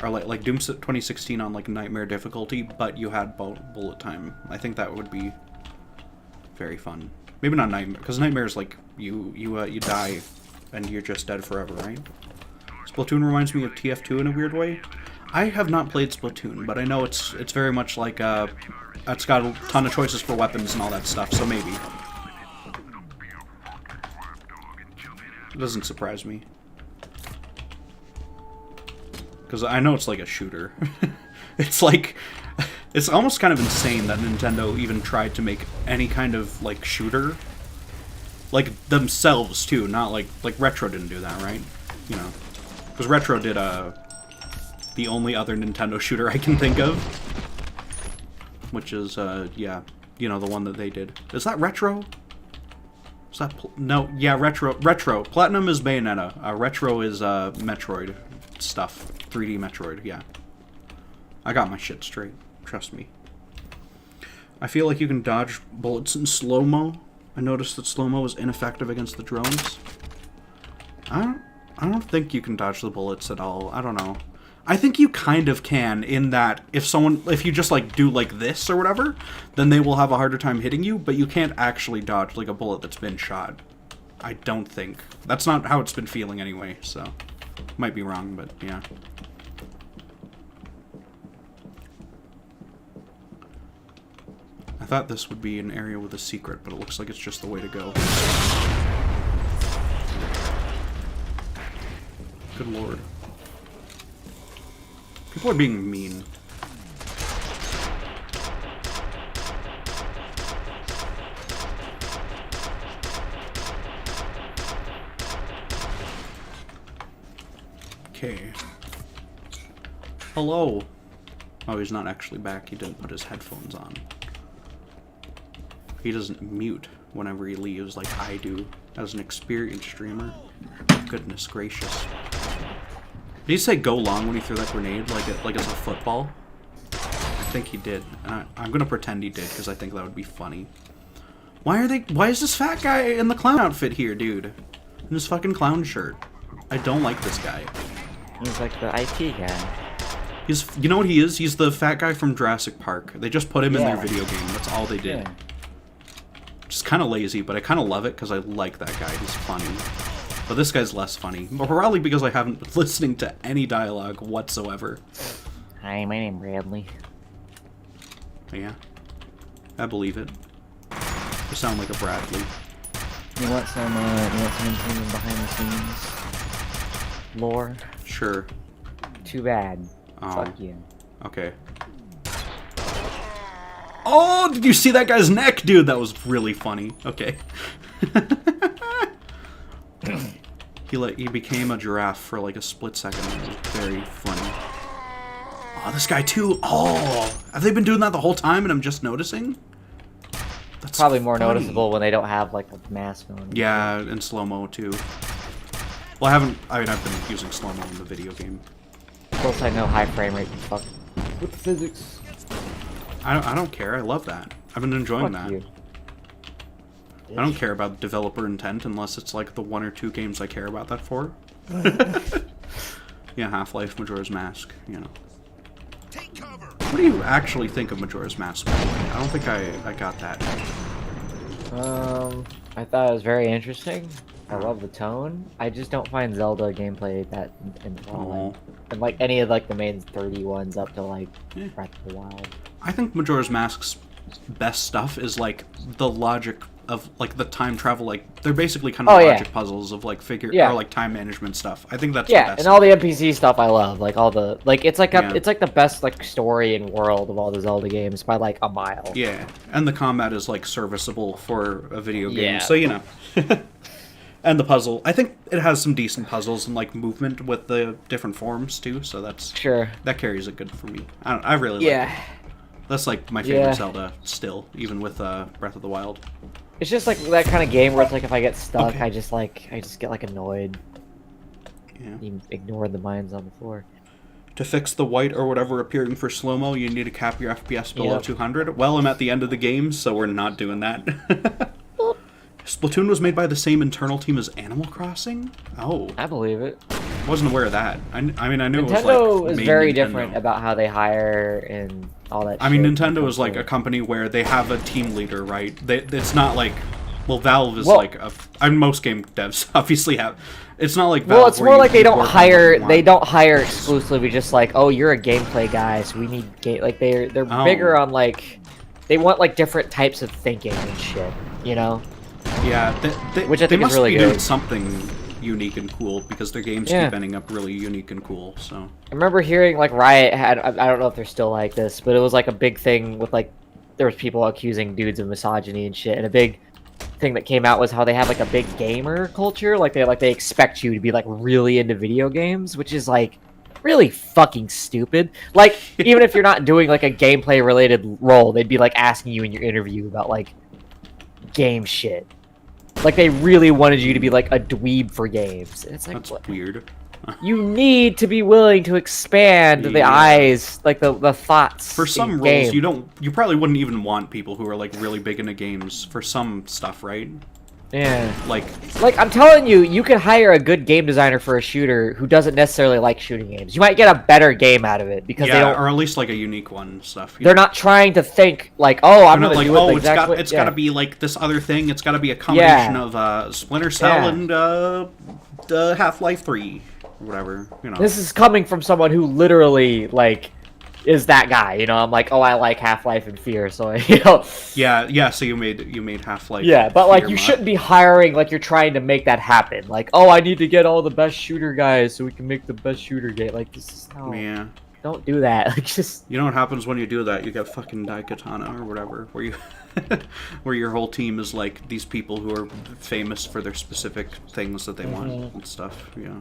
[SPEAKER 1] or like Doom 2016 on like nightmare difficulty, but you had bullet time. I think that would be very fun. Maybe not nightmare, because nightmare is like you die and you're just dead forever, right? Splatoon reminds me of TF2 in a weird way. I have not played Splatoon, but I know it's very much like it's got a ton of choices for weapons and all that stuff, so maybe. It doesn't surprise me. Because I know it's like a shooter. It's like, it's almost kind of insane that Nintendo even tried to make any kind of like shooter. Like themselves too, not like Retro didn't do that, right? You know, because Retro did the only other Nintendo shooter I can think of, which is yeah, you know, the one that they did. Is that Retro? Is that no? Yeah, Retro. Platinum is Bayonetta. Retro is Metroid stuff. 3D Metroid. Yeah, I got my shit straight. Trust me. I feel like you can dodge bullets in slow-mo. I noticed that slow-mo is ineffective against the drones. I don't think you can dodge the bullets at all. I don't know. I think you kind of can, in that if you just like do like this or whatever, then they will have a harder time hitting you, but you can't actually dodge like a bullet that's been shot. I don't think. That's not how it's been feeling anyway, so might be wrong, but yeah. I thought this would be an area with a secret, but it looks like it's just the way to go. Good lord. People are being mean. Okay. Hello. Oh, he's not actually back. He didn't put his headphones on. He doesn't mute whenever he leaves like I do as an experienced streamer. Goodness gracious. Did he say go long when he threw that grenade like it's a football? I think he did. I'm gonna pretend he did because I think that would be funny. Why is this fat guy in the clown outfit here, dude? In his fucking clown shirt. I don't like this guy.
[SPEAKER 2] He's like the IT guy.
[SPEAKER 1] You know what he is? He's the fat guy from Jurassic Park. They just put him in their
[SPEAKER 2] Yeah.
[SPEAKER 1] video game. That's all they did.
[SPEAKER 2] Yeah.
[SPEAKER 1] Just kind of lazy, but I kind of love it because I like that guy. He's funny. But this guy's less funny. Probably because I haven't been listening to any dialogue whatsoever.
[SPEAKER 2] Hi, my name's Bradley.
[SPEAKER 1] Yeah. I believe it. You sound like a Bradley.
[SPEAKER 2] You want some information behind the scenes lore?
[SPEAKER 1] Sure.
[SPEAKER 2] Too bad.
[SPEAKER 1] Oh.
[SPEAKER 2] Fuck you.
[SPEAKER 1] Okay. Oh, did you see that guy's neck? Dude, that was really funny. Okay. He became a giraffe for like a split second. It was very funny. Oh, this guy too. Oh, have they been doing that the whole time and I'm just noticing? That's
[SPEAKER 2] Probably more
[SPEAKER 1] funny.
[SPEAKER 2] noticeable when they don't have like a mask on.
[SPEAKER 1] Yeah, in slow-mo too. Well, I've been using slow-mo in the video game.
[SPEAKER 2] Of course I know high frame rate can fuck with the physics.
[SPEAKER 1] I don't care. I love that. I've been enjoying
[SPEAKER 2] Fuck
[SPEAKER 1] that.
[SPEAKER 2] you.
[SPEAKER 1] I don't care about developer intent unless it's like the 1 or 2 games I care about that for. Yeah, Half-Life, Majora's Mask, you know. What do you actually think of Majora's Mask? By the way? I don't think I got that.
[SPEAKER 2] I thought it was very interesting. I love the tone. I just don't find Zelda gameplay that enthralling. And like any of like the main 30 ones up to like Breath of the Wild.
[SPEAKER 1] I think Majora's Mask's best stuff is like the logic of like the time travel, like they're basically kind of logic puzzles of like or like time management stuff. I think that's the best
[SPEAKER 2] and all the NPC stuff I love, like all the it's like it's like the best like story and world of all the Zelda games by like a mile.
[SPEAKER 1] Yeah, and the combat is like serviceable for a video game,
[SPEAKER 2] Yeah.
[SPEAKER 1] so you know. And the puzzle, I think it has some decent puzzles and like movement with the different forms too, so that's that carries it good for me. I really like it. That's like my favorite Zelda still, even with Breath of the Wild.
[SPEAKER 2] It's just like that kind of game where it's like if I get stuck, I just get like annoyed.
[SPEAKER 1] Yeah.
[SPEAKER 2] You ignore the mines on the floor.
[SPEAKER 1] To fix the white or whatever appearing for slow-mo, you need to cap your FPS below 200. Well, I'm at the end of the game, so we're not doing that. Splatoon was made by the same internal team as Animal Crossing? Oh.
[SPEAKER 2] I believe it.
[SPEAKER 1] Wasn't aware of that. I mean, I knew
[SPEAKER 2] Nintendo
[SPEAKER 1] it was like
[SPEAKER 2] is
[SPEAKER 1] main
[SPEAKER 2] very
[SPEAKER 1] Nintendo.
[SPEAKER 2] different about how they hire and all that
[SPEAKER 1] I mean,
[SPEAKER 2] shit.
[SPEAKER 1] Nintendo is like a company where they have a team leader, right? It's not like... Well, Valve is like a... I mean, most game devs obviously have... It's not like Valve.
[SPEAKER 2] Well, it's
[SPEAKER 1] where
[SPEAKER 2] more
[SPEAKER 1] you
[SPEAKER 2] like they
[SPEAKER 1] can
[SPEAKER 2] don't
[SPEAKER 1] work on
[SPEAKER 2] hire.
[SPEAKER 1] what you
[SPEAKER 2] They
[SPEAKER 1] want.
[SPEAKER 2] don't hire exclusively. Just like, oh, you're a gameplay guy, so we need like they're bigger on like they want like different types of thinking and shit. You know?
[SPEAKER 1] Yeah,
[SPEAKER 2] Which I think
[SPEAKER 1] they must
[SPEAKER 2] is really
[SPEAKER 1] be
[SPEAKER 2] good.
[SPEAKER 1] doing something unique and cool because their games keep ending up really unique and cool. So
[SPEAKER 2] I remember hearing like Riot had. I don't know if they're still like this, but it was like a big thing with like there was people accusing dudes of misogyny and shit, and a big thing that came out was how they have like a big gamer culture, like they expect you to be like really into video games, which is like really fucking stupid. Like even if you're not doing like a gameplay related role, they'd be like asking you in your interview about like game shit. Like they really wanted you to be like a dweeb for games. And it's like
[SPEAKER 1] that's weird.
[SPEAKER 2] You need to be willing to expand the eyes, like the thoughts.
[SPEAKER 1] For some roles, you probably wouldn't even want people who are like really big into games for some stuff, right?
[SPEAKER 2] Yeah.
[SPEAKER 1] Like
[SPEAKER 2] I'm telling you, you can hire a good game designer for a shooter who doesn't necessarily like shooting games. You might get a better game out of it because they don't,
[SPEAKER 1] or at least like a unique one and stuff.
[SPEAKER 2] They're not trying to think like, oh, I'm gonna do it the exact way.
[SPEAKER 1] It's got to be like this other thing. It's got to be a combination of Splinter Cell and Half-Life 3. Whatever, you know.
[SPEAKER 2] This is coming from someone who literally like is that guy, you know. I'm like, oh, I like Half-Life and Fear, so you know.
[SPEAKER 1] Yeah. So you made Half-Life.
[SPEAKER 2] Yeah, but like you
[SPEAKER 1] mod.
[SPEAKER 2] shouldn't be hiring like you're trying to make that happen. Like, oh, I need to get all the best shooter guys so we can make the best shooter game. Like this is
[SPEAKER 1] Yeah.
[SPEAKER 2] Don't do that. Like just.
[SPEAKER 1] You know what happens when you do that? You get fucking Daikatana or whatever, where you. Where your whole team is like these people who are famous for their specific things that they want and stuff. Yeah.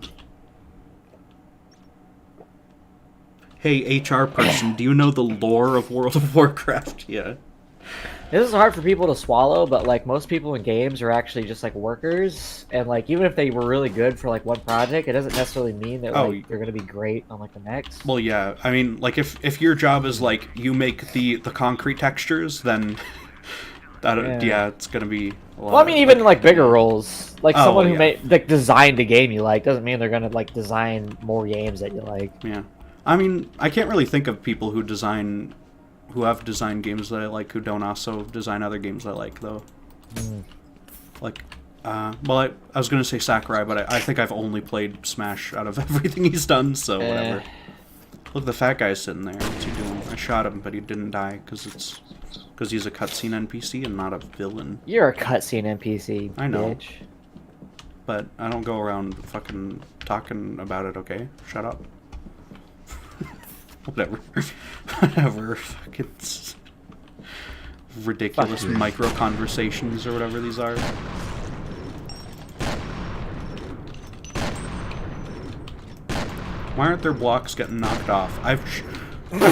[SPEAKER 1] Hey, HR person, do you know the lore of World of Warcraft? Yeah.
[SPEAKER 2] This is hard for people to swallow, but like most people in games are actually just like workers, and like even if they were really good for like one project, it doesn't necessarily mean that like they're gonna be great on like the next.
[SPEAKER 1] Well, yeah. I mean, like if your job is like you make the concrete textures, then yeah, it's gonna be. A lot
[SPEAKER 2] Well, I mean, even like bigger roles, like
[SPEAKER 1] Oh,
[SPEAKER 2] someone who
[SPEAKER 1] yeah.
[SPEAKER 2] made like designed a game you like, doesn't mean they're gonna like design more games that you like.
[SPEAKER 1] Yeah. I mean, I can't really think of people who have designed games that I like who don't also design other games I like, though. Like, well, I was gonna say Sakurai, but I think I've only played Smash out of everything he's done, so whatever. Look, the fat guy's sitting there. What's he doing? I shot him, but he didn't die because he's a cutscene NPC and not a villain.
[SPEAKER 2] You're a cutscene NPC,
[SPEAKER 1] I know.
[SPEAKER 2] bitch.
[SPEAKER 1] But I don't go around fucking talking about it, okay? Shut up. Whatever. Whatever. Fucking ridiculous micro conversations or whatever these are. Why aren't their blocks getting knocked off? I've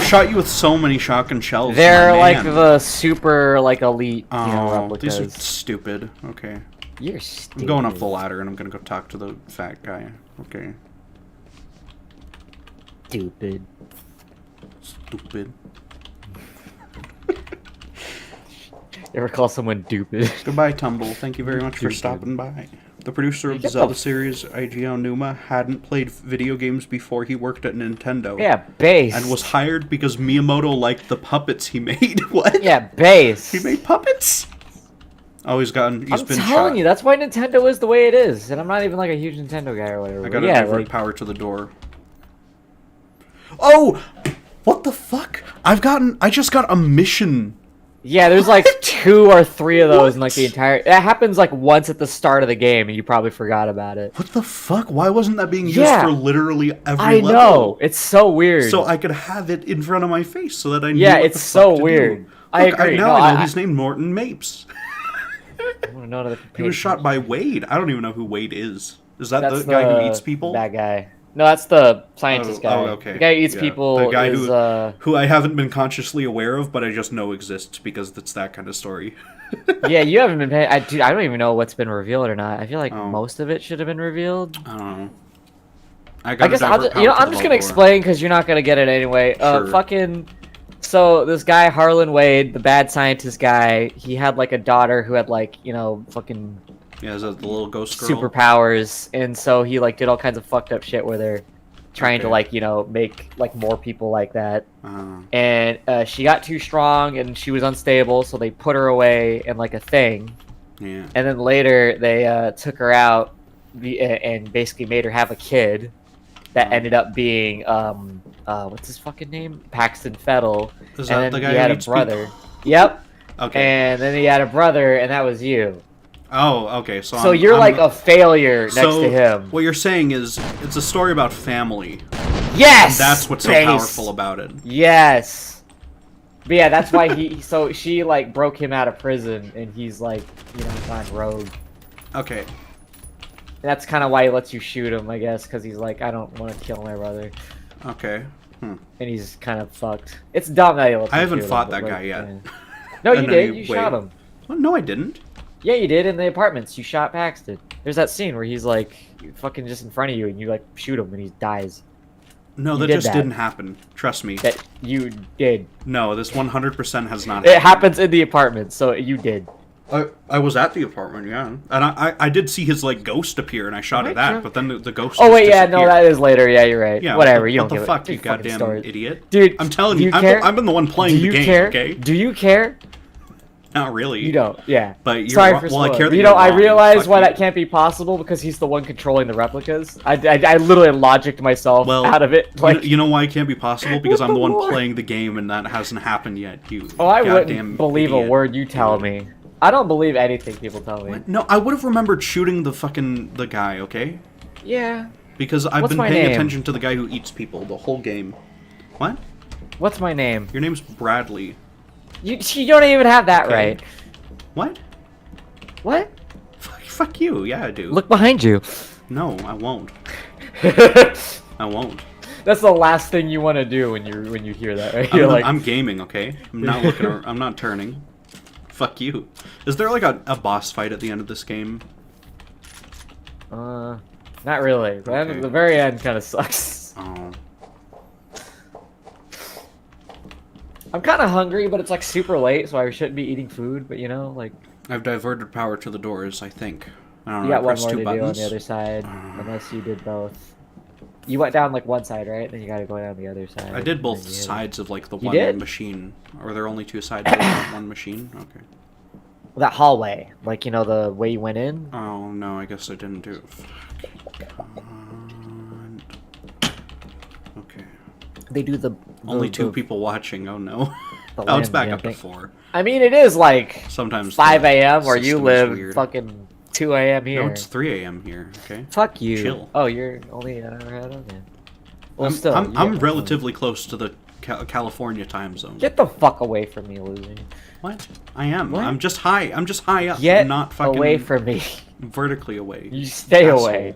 [SPEAKER 1] shot you with so many shotgun shells.
[SPEAKER 2] They're
[SPEAKER 1] my
[SPEAKER 2] like
[SPEAKER 1] man.
[SPEAKER 2] the super like elite, you know,
[SPEAKER 1] Oh,
[SPEAKER 2] replicas.
[SPEAKER 1] these are stupid. Okay.
[SPEAKER 2] You're stupid.
[SPEAKER 1] I'm going up the ladder and I'm gonna go talk to the fat guy. Okay.
[SPEAKER 2] Stupid.
[SPEAKER 1] Stupid.
[SPEAKER 2] You ever call someone stupid?
[SPEAKER 1] Goodbye, Tumble. Thank you very much for stopping by. The producer of the Zelda series, Igeo Numa, hadn't played video games before he worked at Nintendo.
[SPEAKER 2] Yeah, base.
[SPEAKER 1] And was hired because Miyamoto liked the puppets he made. What?
[SPEAKER 2] Yeah, base.
[SPEAKER 1] He made puppets? Oh, he's been
[SPEAKER 2] I'm telling
[SPEAKER 1] shot.
[SPEAKER 2] you, that's why Nintendo is the way it is. And I'm not even like a huge Nintendo guy or whatever.
[SPEAKER 1] I
[SPEAKER 2] but
[SPEAKER 1] gotta
[SPEAKER 2] yeah,
[SPEAKER 1] divert
[SPEAKER 2] like,
[SPEAKER 1] power to the door. Oh! What the fuck? I just got a mission.
[SPEAKER 2] yeah, there's like 2 or 3 of those in like the entire. It happens like once at the start of the game, and you probably forgot about it.
[SPEAKER 1] What the fuck? Why wasn't that being used
[SPEAKER 2] Yeah.
[SPEAKER 1] for literally every
[SPEAKER 2] I
[SPEAKER 1] level?
[SPEAKER 2] know, it's so weird.
[SPEAKER 1] So I could have it in front of my face so that I knew
[SPEAKER 2] Yeah,
[SPEAKER 1] what
[SPEAKER 2] it's
[SPEAKER 1] the
[SPEAKER 2] so
[SPEAKER 1] fuck to
[SPEAKER 2] weird.
[SPEAKER 1] do.
[SPEAKER 2] I
[SPEAKER 1] Look,
[SPEAKER 2] agree.
[SPEAKER 1] now
[SPEAKER 2] No,
[SPEAKER 1] I know
[SPEAKER 2] I-
[SPEAKER 1] he's named Morton Mapes.
[SPEAKER 2] I wanna know that
[SPEAKER 1] He was shot by Wade. I don't even know who Wade is. Is that
[SPEAKER 2] That's
[SPEAKER 1] the guy who eats people?
[SPEAKER 2] Bad guy. No, that's the scientist guy.
[SPEAKER 1] Oh, okay.
[SPEAKER 2] The guy who eats
[SPEAKER 1] Yeah.
[SPEAKER 2] people.
[SPEAKER 1] The guy
[SPEAKER 2] is,
[SPEAKER 1] who I haven't been consciously aware of, but I just know exists because it's that kind of story.
[SPEAKER 2] yeah, you haven't been paying. Dude, I don't even know what's been revealed or not. I feel like
[SPEAKER 1] Oh.
[SPEAKER 2] most of it should have been revealed.
[SPEAKER 1] I don't know. I
[SPEAKER 2] guess I'm just gonna explain because you're not gonna get it anyway.
[SPEAKER 1] Sure.
[SPEAKER 2] Fucking. So this guy Harlan Wade, the bad scientist guy, he had like a daughter who had like fucking
[SPEAKER 1] Yeah, is that the little ghost girl?
[SPEAKER 2] superpowers, and so he like did all kinds of fucked up shit where they're trying to
[SPEAKER 1] Okay.
[SPEAKER 2] like make like more people like that.
[SPEAKER 1] Uh,
[SPEAKER 2] And she got too strong and she was unstable, so they put her away in like a thing.
[SPEAKER 1] yeah.
[SPEAKER 2] And then later they took her out and basically made her have a kid that ended up being what's his fucking name? Paxton Fettle.
[SPEAKER 1] Is
[SPEAKER 2] And
[SPEAKER 1] that
[SPEAKER 2] then
[SPEAKER 1] the guy
[SPEAKER 2] he
[SPEAKER 1] who
[SPEAKER 2] had a
[SPEAKER 1] eats
[SPEAKER 2] brother.
[SPEAKER 1] people?
[SPEAKER 2] Yep.
[SPEAKER 1] Okay.
[SPEAKER 2] And then he had a brother, and that was you.
[SPEAKER 1] Oh, okay.
[SPEAKER 2] So you're like a failure next to him.
[SPEAKER 1] What you're saying is it's a story about family.
[SPEAKER 2] Yes.
[SPEAKER 1] That's what's so
[SPEAKER 2] Base.
[SPEAKER 1] powerful about it.
[SPEAKER 2] Yes. But yeah, that's why so she like broke him out of prison, and he's like gone rogue.
[SPEAKER 1] Okay.
[SPEAKER 2] That's kind of why he lets you shoot him, I guess, because he's like, I don't want to kill my brother,
[SPEAKER 1] Okay.
[SPEAKER 2] and he's kind of fucked. It's dumb that he lets
[SPEAKER 1] I
[SPEAKER 2] you
[SPEAKER 1] haven't
[SPEAKER 2] shoot
[SPEAKER 1] fought
[SPEAKER 2] him,
[SPEAKER 1] that
[SPEAKER 2] but,
[SPEAKER 1] guy
[SPEAKER 2] like,
[SPEAKER 1] yet.
[SPEAKER 2] yeah. No, you
[SPEAKER 1] And then
[SPEAKER 2] did.
[SPEAKER 1] he-
[SPEAKER 2] You shot him.
[SPEAKER 1] Well, no, I didn't.
[SPEAKER 2] Yeah, you did in the apartments. You shot Paxton. There's that scene where he's like fucking just in front of you, and you like shoot him, and he dies.
[SPEAKER 1] No,
[SPEAKER 2] You
[SPEAKER 1] that
[SPEAKER 2] did
[SPEAKER 1] just
[SPEAKER 2] that.
[SPEAKER 1] didn't happen. Trust me.
[SPEAKER 2] That you did.
[SPEAKER 1] No, this 100% has not
[SPEAKER 2] It
[SPEAKER 1] happened.
[SPEAKER 2] happens in the apartment, so you did.
[SPEAKER 1] I was at the apartment, yeah. And I did see his, like, ghost appear, and I shot at that,
[SPEAKER 2] sure.
[SPEAKER 1] but then the ghost
[SPEAKER 2] Oh
[SPEAKER 1] just
[SPEAKER 2] wait, yeah, no,
[SPEAKER 1] disappeared.
[SPEAKER 2] that is later. Yeah, you're right.
[SPEAKER 1] Yeah,
[SPEAKER 2] Whatever.
[SPEAKER 1] What
[SPEAKER 2] You don't
[SPEAKER 1] the
[SPEAKER 2] give
[SPEAKER 1] fuck,
[SPEAKER 2] a
[SPEAKER 1] you
[SPEAKER 2] fucking
[SPEAKER 1] goddamn
[SPEAKER 2] story.
[SPEAKER 1] idiot.
[SPEAKER 2] Dude,
[SPEAKER 1] I'm telling
[SPEAKER 2] do
[SPEAKER 1] you,
[SPEAKER 2] you care?
[SPEAKER 1] I've been the one playing
[SPEAKER 2] Do
[SPEAKER 1] the
[SPEAKER 2] you
[SPEAKER 1] game,
[SPEAKER 2] care?
[SPEAKER 1] okay?
[SPEAKER 2] Do you care?
[SPEAKER 1] Not really.
[SPEAKER 2] You don't. Yeah.
[SPEAKER 1] But you're
[SPEAKER 2] Sorry
[SPEAKER 1] wrong-
[SPEAKER 2] for
[SPEAKER 1] well, I
[SPEAKER 2] spoiling.
[SPEAKER 1] care that
[SPEAKER 2] You
[SPEAKER 1] you're
[SPEAKER 2] know, I
[SPEAKER 1] wrong.
[SPEAKER 2] realize
[SPEAKER 1] Fuck
[SPEAKER 2] why
[SPEAKER 1] you.
[SPEAKER 2] that can't be possible because he's the one controlling the replicas. I literally logicked myself
[SPEAKER 1] Well,
[SPEAKER 2] out of it. Like,
[SPEAKER 1] you know why it can't be possible? Because I'm the one
[SPEAKER 2] more?
[SPEAKER 1] playing the game, and that hasn't happened yet, you
[SPEAKER 2] oh, I
[SPEAKER 1] goddamn
[SPEAKER 2] wouldn't believe
[SPEAKER 1] idiot.
[SPEAKER 2] a word you tell me. I don't believe anything people tell me.
[SPEAKER 1] What? No, I would have remembered shooting the guy, okay?
[SPEAKER 2] Yeah.
[SPEAKER 1] Because I've
[SPEAKER 2] What's
[SPEAKER 1] been
[SPEAKER 2] my
[SPEAKER 1] paying
[SPEAKER 2] name?
[SPEAKER 1] attention to the guy who eats people the whole game. What?
[SPEAKER 2] What's my name?
[SPEAKER 1] Your name's Bradley.
[SPEAKER 2] You don't even have that
[SPEAKER 1] Okay.
[SPEAKER 2] right.
[SPEAKER 1] What?
[SPEAKER 2] What?
[SPEAKER 1] Fuck you. Yeah, I do.
[SPEAKER 2] Look behind you.
[SPEAKER 1] No, I won't. I won't.
[SPEAKER 2] That's the last thing you want to do when you hear that, right? You're like,
[SPEAKER 1] I'm gaming, okay? I'm not looking. I'm not turning. Fuck you. Is there like a boss fight at the end of this game?
[SPEAKER 2] not really.
[SPEAKER 1] Okay.
[SPEAKER 2] The very end kind of sucks.
[SPEAKER 1] Oh.
[SPEAKER 2] I'm kind of hungry, but it's like super late, so I shouldn't be eating food. But you know, like
[SPEAKER 1] I've diverted power to the doors, I think. I don't know.
[SPEAKER 2] you got
[SPEAKER 1] I
[SPEAKER 2] one
[SPEAKER 1] pressed
[SPEAKER 2] more to
[SPEAKER 1] two
[SPEAKER 2] do on
[SPEAKER 1] buttons.
[SPEAKER 2] the other side, unless you did both. You went down like one side, right? Then you gotta go down the other side.
[SPEAKER 1] I did
[SPEAKER 2] and
[SPEAKER 1] both
[SPEAKER 2] then you hit it.
[SPEAKER 1] sides of like the
[SPEAKER 2] You
[SPEAKER 1] one
[SPEAKER 2] did?
[SPEAKER 1] machine. Or are there only two sides of one machine? Okay.
[SPEAKER 2] That hallway, like you know the way you went in.
[SPEAKER 1] Oh no, I guess I didn't do it. Okay.
[SPEAKER 2] They do the
[SPEAKER 1] Only two
[SPEAKER 2] the-
[SPEAKER 1] people watching. Oh no.
[SPEAKER 2] the
[SPEAKER 1] Oh, it's
[SPEAKER 2] limb,
[SPEAKER 1] back
[SPEAKER 2] yeah,
[SPEAKER 1] up to
[SPEAKER 2] thing.
[SPEAKER 1] 4.
[SPEAKER 2] I mean, it is like
[SPEAKER 1] Sometimes
[SPEAKER 2] 5
[SPEAKER 1] the
[SPEAKER 2] a.m. where you
[SPEAKER 1] system is
[SPEAKER 2] live,
[SPEAKER 1] weird.
[SPEAKER 2] fucking 2 a.m. here.
[SPEAKER 1] No, it's 3 a.m. here. Okay.
[SPEAKER 2] Fuck you.
[SPEAKER 1] Chill.
[SPEAKER 2] Oh, you're only an hour ahead. Okay. Well, still, you
[SPEAKER 1] I'm
[SPEAKER 2] get-
[SPEAKER 1] relatively close to the California time zone.
[SPEAKER 2] Get the fuck away from me, loser.
[SPEAKER 1] What? I am.
[SPEAKER 2] What?
[SPEAKER 1] I'm just high. I'm just high up.
[SPEAKER 2] Get
[SPEAKER 1] I'm not fucking
[SPEAKER 2] away from me.
[SPEAKER 1] vertically away.
[SPEAKER 2] You stay
[SPEAKER 1] Asshole.
[SPEAKER 2] away.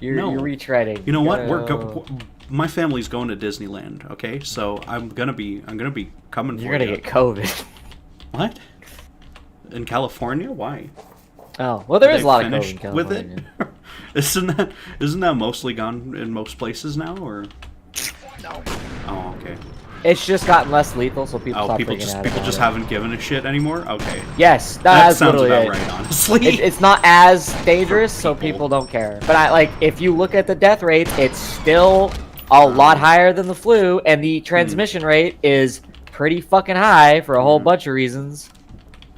[SPEAKER 2] You're
[SPEAKER 1] No.
[SPEAKER 2] retreading.
[SPEAKER 1] You know what?
[SPEAKER 2] Go.
[SPEAKER 1] My family's going to Disneyland. Okay, so I'm gonna be coming
[SPEAKER 2] You're
[SPEAKER 1] for
[SPEAKER 2] gonna
[SPEAKER 1] you.
[SPEAKER 2] get COVID.
[SPEAKER 1] What? In California? Why?
[SPEAKER 2] Oh, well, there
[SPEAKER 1] Are
[SPEAKER 2] is a
[SPEAKER 1] they
[SPEAKER 2] lot of COVID in
[SPEAKER 1] finished
[SPEAKER 2] California.
[SPEAKER 1] with it? isn't that mostly gone in most places now, or?
[SPEAKER 2] No.
[SPEAKER 1] Oh, okay.
[SPEAKER 2] It's just gotten less lethal, so people
[SPEAKER 1] Oh,
[SPEAKER 2] stop
[SPEAKER 1] people
[SPEAKER 2] freaking
[SPEAKER 1] just
[SPEAKER 2] out
[SPEAKER 1] people
[SPEAKER 2] about
[SPEAKER 1] just
[SPEAKER 2] it.
[SPEAKER 1] haven't given a shit anymore. Okay.
[SPEAKER 2] Yes,
[SPEAKER 1] That
[SPEAKER 2] that's
[SPEAKER 1] sounds
[SPEAKER 2] literally
[SPEAKER 1] about
[SPEAKER 2] it.
[SPEAKER 1] right, honestly.
[SPEAKER 2] It's not as dangerous, so
[SPEAKER 1] people.
[SPEAKER 2] people don't care. But I like if you look at the death rates, it's still a lot higher than the flu, and the transmission rate is pretty fucking high for a whole bunch of reasons.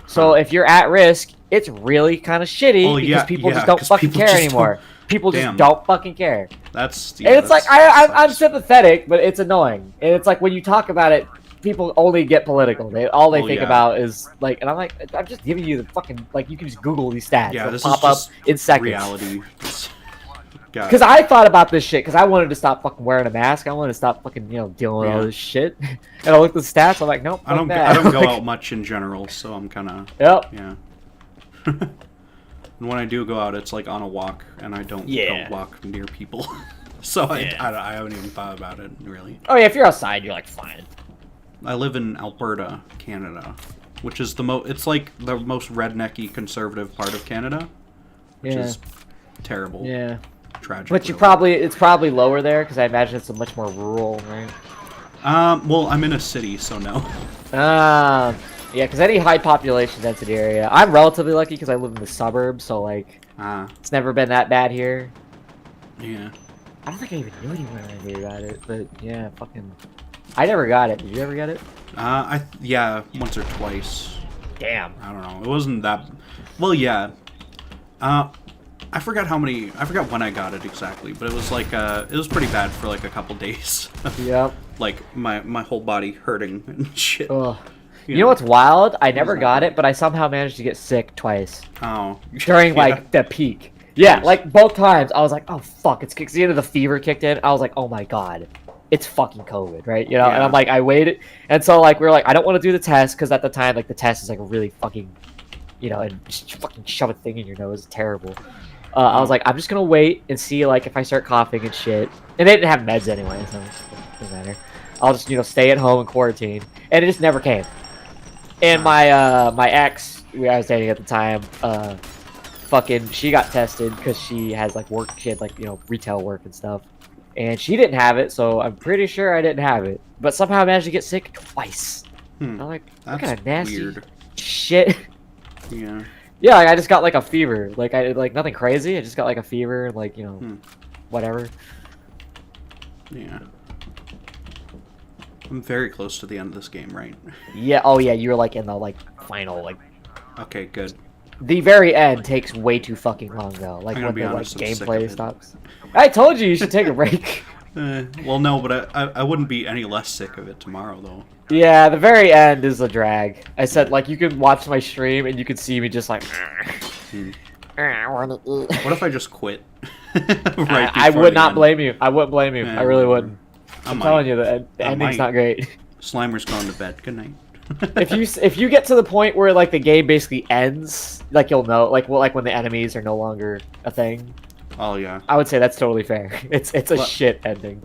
[SPEAKER 2] So if you're at risk, it's really kind of shitty
[SPEAKER 1] Oh,
[SPEAKER 2] because
[SPEAKER 1] yeah,
[SPEAKER 2] people
[SPEAKER 1] yeah,
[SPEAKER 2] just don't
[SPEAKER 1] 'cause
[SPEAKER 2] fucking
[SPEAKER 1] people
[SPEAKER 2] care
[SPEAKER 1] just
[SPEAKER 2] anymore.
[SPEAKER 1] don't-
[SPEAKER 2] People
[SPEAKER 1] Damn.
[SPEAKER 2] just don't fucking care.
[SPEAKER 1] That's
[SPEAKER 2] And it's like
[SPEAKER 1] that's-
[SPEAKER 2] I'm
[SPEAKER 1] sucks.
[SPEAKER 2] sympathetic, but it's annoying. And it's like when you talk about it, people only get political. All they
[SPEAKER 1] Oh,
[SPEAKER 2] think
[SPEAKER 1] yeah.
[SPEAKER 2] about is like, and I'm like, I'm just giving you the fucking like. You can just Google these stats.
[SPEAKER 1] Yeah,
[SPEAKER 2] They'll
[SPEAKER 1] this
[SPEAKER 2] pop
[SPEAKER 1] is
[SPEAKER 2] up
[SPEAKER 1] just
[SPEAKER 2] in seconds.
[SPEAKER 1] reality.
[SPEAKER 2] Because I thought about this shit because I wanted to stop fucking wearing a mask. I wanted to stop fucking dealing with all
[SPEAKER 1] Yeah.
[SPEAKER 2] this shit. And I looked at the stats. I'm like, nope.
[SPEAKER 1] I don't go out much in general, so I'm kind of
[SPEAKER 2] Yep.
[SPEAKER 1] yeah. And when I do go out, it's like on a walk, and I don't walk near people. So I haven't even thought about it really.
[SPEAKER 2] Oh yeah, if you're outside, you're like fine.
[SPEAKER 1] I live in Alberta, Canada, which is it's like the most rednecky conservative part of Canada, which
[SPEAKER 2] Yeah.
[SPEAKER 1] is terrible.
[SPEAKER 2] Yeah.
[SPEAKER 1] Tragic.
[SPEAKER 2] But
[SPEAKER 1] really.
[SPEAKER 2] it's probably lower there because I imagine it's a much more rural, right?
[SPEAKER 1] Well, I'm in a city, so no.
[SPEAKER 2] Yeah, because any high population density area, I'm relatively lucky because I live in the suburbs, so like it's never been that bad here.
[SPEAKER 1] Yeah.
[SPEAKER 2] I don't think I even knew anyone around here got it, but yeah, fucking. I never got it. Did you ever get it?
[SPEAKER 1] Yeah, once or twice.
[SPEAKER 2] Damn.
[SPEAKER 1] I don't know. It wasn't that. Well, yeah. I forgot when I got it exactly, but it was like it was pretty bad for like a couple days.
[SPEAKER 2] Yep.
[SPEAKER 1] Like my whole body hurting and shit.
[SPEAKER 2] Ugh. You know what's wild? I never got it, but I somehow managed to get sick twice
[SPEAKER 1] Oh.
[SPEAKER 2] during
[SPEAKER 1] Yeah.
[SPEAKER 2] like the peak. Yeah,
[SPEAKER 1] Nice.
[SPEAKER 2] like both times, I was like, "Oh fuck!" It's because the end of the fever kicked in. I was like, "Oh my god, it's fucking COVID," right? You know. And
[SPEAKER 1] Yeah.
[SPEAKER 2] I'm like, I waited, and so like we were like, I don't want to do the test because at the time, like the test is like really fucking, and just fucking shove a thing in your nose. It's terrible. I was like, I'm just gonna wait and see like if I start coughing and shit. And they didn't have meds anyway, so it doesn't matter. I'll just stay at home and quarantine, and it just never came. And my my ex, I was dating at the time, fucking, she got tested because she has like work, she had like retail work and stuff, and she didn't have it, so I'm pretty sure I didn't have it. But somehow I managed to get sick twice. I'm like, what kind of nasty
[SPEAKER 1] weird.
[SPEAKER 2] shit.
[SPEAKER 1] Yeah.
[SPEAKER 2] Yeah, like, I just got like a fever, like nothing crazy. I just got like a fever, and like whatever.
[SPEAKER 1] Yeah. I'm very close to the end of this game, right?
[SPEAKER 2] Yeah. Oh yeah, you were like in the like final like.
[SPEAKER 1] Okay, good.
[SPEAKER 2] The very end takes way too fucking long though. Like
[SPEAKER 1] I'm gonna
[SPEAKER 2] when
[SPEAKER 1] be
[SPEAKER 2] the like
[SPEAKER 1] honest, I'm sick of
[SPEAKER 2] gameplay
[SPEAKER 1] it.
[SPEAKER 2] stops. I told you should take a break.
[SPEAKER 1] Well, no, but I wouldn't be any less sick of it tomorrow, though.
[SPEAKER 2] Yeah, the very end is a drag. I said like you can watch my stream and you can see me just like. I want to eat.
[SPEAKER 1] What if I just quit?
[SPEAKER 2] I would not blame you. I wouldn't blame you.
[SPEAKER 1] Yeah,
[SPEAKER 2] I really
[SPEAKER 1] whatever.
[SPEAKER 2] wouldn't. I'm telling you, the ending's
[SPEAKER 1] might.
[SPEAKER 2] not great.
[SPEAKER 1] Slimer's going to bed. Good night.
[SPEAKER 2] if you get to the point where like the game basically ends, like you'll know, like when the enemies are no longer a thing.
[SPEAKER 1] Oh yeah.
[SPEAKER 2] I would say that's totally fair. It's a
[SPEAKER 1] Well-
[SPEAKER 2] shit ending.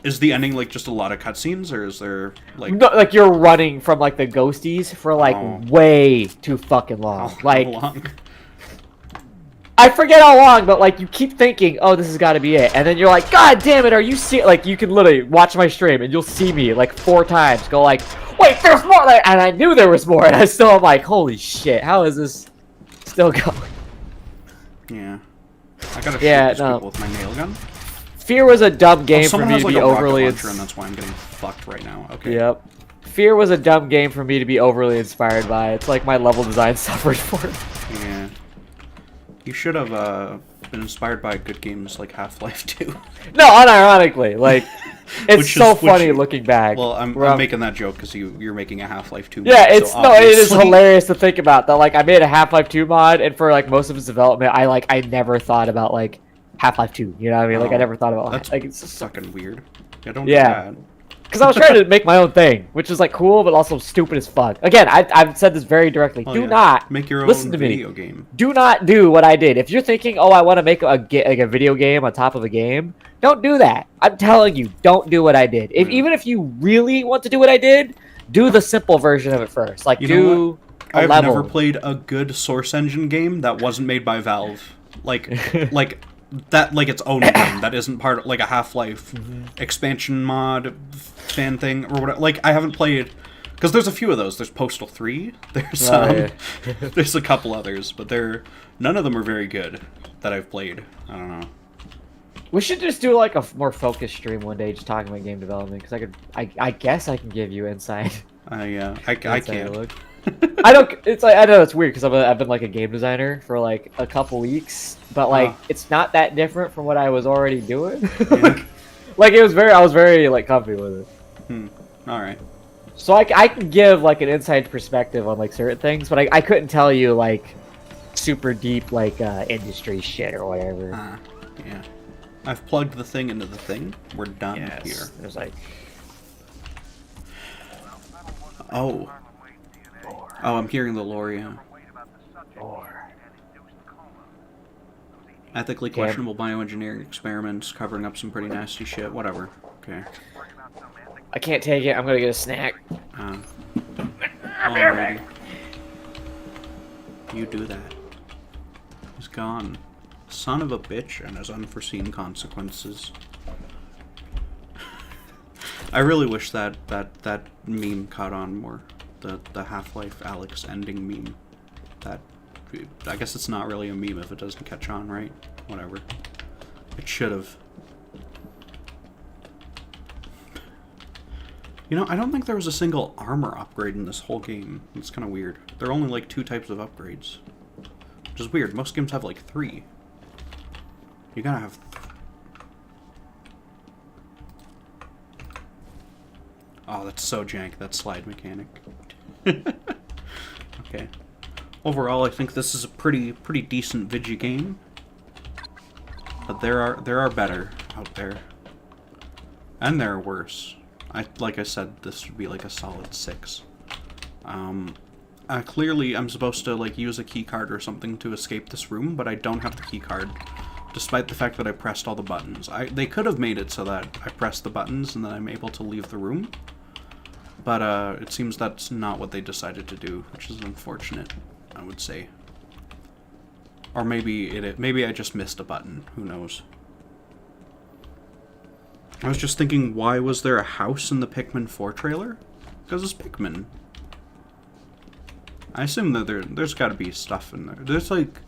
[SPEAKER 1] Is the ending like just a lot of cutscenes, or is there like
[SPEAKER 2] No, like you're running from like the ghosties for like
[SPEAKER 1] Oh.
[SPEAKER 2] way too fucking long. Like
[SPEAKER 1] how long?
[SPEAKER 2] I forget how long, but like you keep thinking, oh, this has got to be it, and then you're like, God damn it, are you see? Like you can literally watch my stream and you'll see me like 4 times go like, wait, there's more, like, and I knew there was more, and I still am like, holy shit, how is this still going?
[SPEAKER 1] Yeah. I gotta shoot
[SPEAKER 2] Yeah,
[SPEAKER 1] these
[SPEAKER 2] no.
[SPEAKER 1] people with my nail gun.
[SPEAKER 2] Fear was a dumb game for
[SPEAKER 1] Someone
[SPEAKER 2] me
[SPEAKER 1] has
[SPEAKER 2] to
[SPEAKER 1] like
[SPEAKER 2] be
[SPEAKER 1] a rocket
[SPEAKER 2] overly.
[SPEAKER 1] launcher, and that's why I'm getting fucked right now. Okay.
[SPEAKER 2] Yep. Fear was a dumb game for me to be overly inspired by. It's like my level design suffered for it.
[SPEAKER 1] Yeah. You should have been inspired by good games like Half-Life 2.
[SPEAKER 2] No, unironically, like it's
[SPEAKER 1] Which
[SPEAKER 2] so
[SPEAKER 1] is-
[SPEAKER 2] funny
[SPEAKER 1] which-
[SPEAKER 2] looking back.
[SPEAKER 1] Well, I'm
[SPEAKER 2] where
[SPEAKER 1] making that joke because you're making a Half-Life 2
[SPEAKER 2] Yeah,
[SPEAKER 1] mod,
[SPEAKER 2] it's
[SPEAKER 1] so
[SPEAKER 2] no, it is
[SPEAKER 1] obviously-
[SPEAKER 2] hilarious to think about that. Like I made a Half-Life 2 mod, and for like most of its development, I never thought about like Half-Life 2. You know what I mean? Like I
[SPEAKER 1] Oh,
[SPEAKER 2] never thought about
[SPEAKER 1] That's
[SPEAKER 2] like it's just
[SPEAKER 1] fucking weird. Yeah, don't
[SPEAKER 2] Yeah.
[SPEAKER 1] do that.
[SPEAKER 2] because I was trying to make my own thing, which is like cool, but also stupid as fuck. Again, I've said this very directly.
[SPEAKER 1] Oh,
[SPEAKER 2] Do
[SPEAKER 1] yeah.
[SPEAKER 2] not
[SPEAKER 1] make your
[SPEAKER 2] listen
[SPEAKER 1] own
[SPEAKER 2] to me.
[SPEAKER 1] video game.
[SPEAKER 2] Do not do what I did. If you're thinking, oh, I want to make like a video game on top of a game, don't do that. I'm telling you, don't do what I did. If
[SPEAKER 1] Yeah.
[SPEAKER 2] even if you really want to do what I did, do the simple version of it first. Like
[SPEAKER 1] You know
[SPEAKER 2] do a
[SPEAKER 1] I've
[SPEAKER 2] level.
[SPEAKER 1] never played a good Source Engine game that wasn't made by Valve. Like that, like its own game that isn't part of like a Half-Life expansion mod fan thing or whatever. Like I haven't played because there's a few of those. There's Postal 3. There's there's a couple others, but none of them are very good that I've played. I don't know.
[SPEAKER 2] We should just do like a more focused stream one day, just talking about game development, because I guess I can give you insight.
[SPEAKER 1] I
[SPEAKER 2] Inside
[SPEAKER 1] can't.
[SPEAKER 2] look. I don't. It's like I know it's weird because I've been like a game designer for like a couple weeks, but like it's not that different from what I was already doing. like it was I was very like comfy with it.
[SPEAKER 1] All right.
[SPEAKER 2] So I can give like an inside perspective on like certain things, but I couldn't tell you like super deep like industry shit or whatever.
[SPEAKER 1] Yeah. I've plugged the thing into the thing. We're done here.
[SPEAKER 2] There's like
[SPEAKER 1] Oh. Oh, I'm hearing the lore, yeah. Ethically questionable bioengineering experiments, covering up some pretty nasty shit. Whatever. Okay.
[SPEAKER 2] I can't take it. I'm gonna get a snack.
[SPEAKER 1] Alrighty. You do that. He's gone. Son of a bitch and his unforeseen consequences. I really wish that meme caught on more. The Half-Life Alex ending meme. That I guess it's not really a meme if it doesn't catch on, right? Whatever. It should have. You know, I don't think there was a single armor upgrade in this whole game. It's kind of weird. There are only like 2 types of upgrades. Which is weird. Most games have like 3. You gotta have... Oh, that's so jank, that slide mechanic. Okay. Overall, I think this is a pretty decent Vigi game. But there are better out there. And there are worse. Like I said, this would be like a solid 6. Clearly, I'm supposed to like use a key card or something to escape this room, but I don't have the key card, despite the fact that I pressed all the buttons. They could have made it so that I press the buttons and then I'm able to leave the room, but it seems that's not what they decided to do, which is unfortunate, I would say. Or maybe I just missed a button. Who knows? I was just thinking, why was there a house in the Pikmin 4 trailer? Because it's Pikmin. I assume that there's got to be stuff in there. There's like...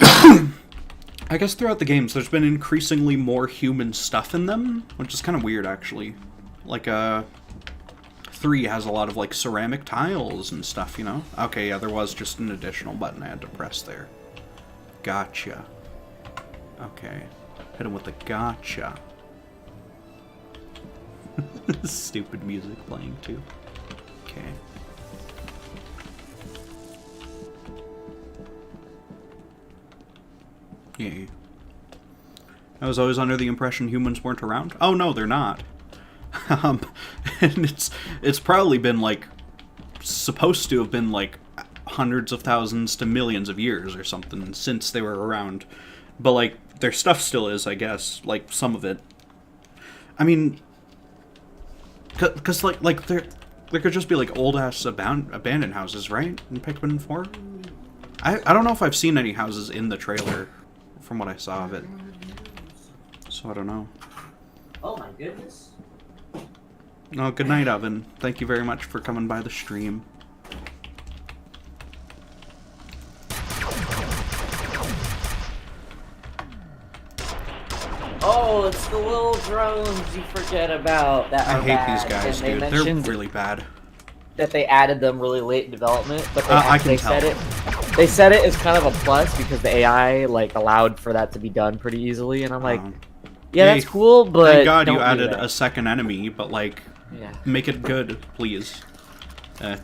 [SPEAKER 1] I guess throughout the games, there's been increasingly more human stuff in them, which is kind of weird, actually. Like, 3 has a lot of, like, ceramic tiles and stuff, you know? Okay, yeah, there was just an additional button I had to press there. Gotcha. Okay. Hit him with the gotcha. Stupid music playing too. Okay. Yeah. I was always under the impression humans weren't around. Oh no, they're not. And it's probably been like supposed to have been like hundreds of thousands to millions of years or something since they were around. But like their stuff still is, I guess, like some of it. I mean, because like there could just be like old ass abandoned houses, right? In Pikmin 4. I don't know if I've seen any houses in the trailer, from what I saw of it. So I don't know.
[SPEAKER 2] Oh my goodness.
[SPEAKER 1] Oh, good night, Oven. Thank you very much for coming by the stream.
[SPEAKER 2] Oh, it's the little drones you forget about that
[SPEAKER 1] I
[SPEAKER 2] are
[SPEAKER 1] hate
[SPEAKER 2] bad.
[SPEAKER 1] these guys,
[SPEAKER 2] And they
[SPEAKER 1] dude. They're
[SPEAKER 2] mentioned
[SPEAKER 1] really bad.
[SPEAKER 2] that they added them really late in development, but they,
[SPEAKER 1] I can
[SPEAKER 2] they
[SPEAKER 1] tell.
[SPEAKER 2] said it. They said it as kind of a plus because the AI like allowed for that to be done pretty easily, and I'm like, yeah,
[SPEAKER 1] Hey,
[SPEAKER 2] that's cool, but
[SPEAKER 1] thank God
[SPEAKER 2] don't
[SPEAKER 1] you
[SPEAKER 2] do
[SPEAKER 1] added
[SPEAKER 2] that.
[SPEAKER 1] a second enemy, but like,
[SPEAKER 2] Yeah.
[SPEAKER 1] make it good, please.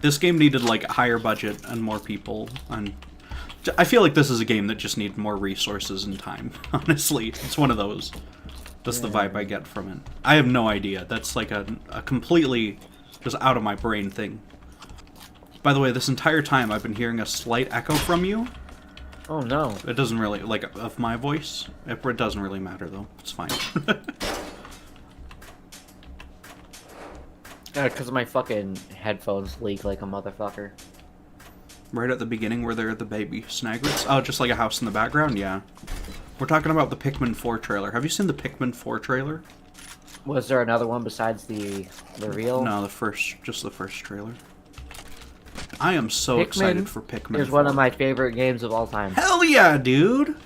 [SPEAKER 1] This game needed like a higher budget and more people, and I feel like this is a game that just needs more resources and time. Honestly, it's one of those. That's the vibe I get from it. I have no idea. That's like a completely just out of my brain thing. By the way, this entire time I've been hearing a slight echo from you.
[SPEAKER 2] Oh no.
[SPEAKER 1] It doesn't really, like, of my voice. It doesn't really matter, though. It's fine.
[SPEAKER 2] Because my fucking headphones leak like a motherfucker.
[SPEAKER 1] Right at the beginning where they're the baby snaggers. Oh, just like a house in the background? Yeah. We're talking about the Pikmin 4 trailer. Have you seen the Pikmin 4 trailer?
[SPEAKER 2] Was there another one besides the reveal?
[SPEAKER 1] No, just the first trailer. I am so excited for Pikmin 4.
[SPEAKER 2] It's one of my favorite games of all time.
[SPEAKER 1] Hell yeah, dude!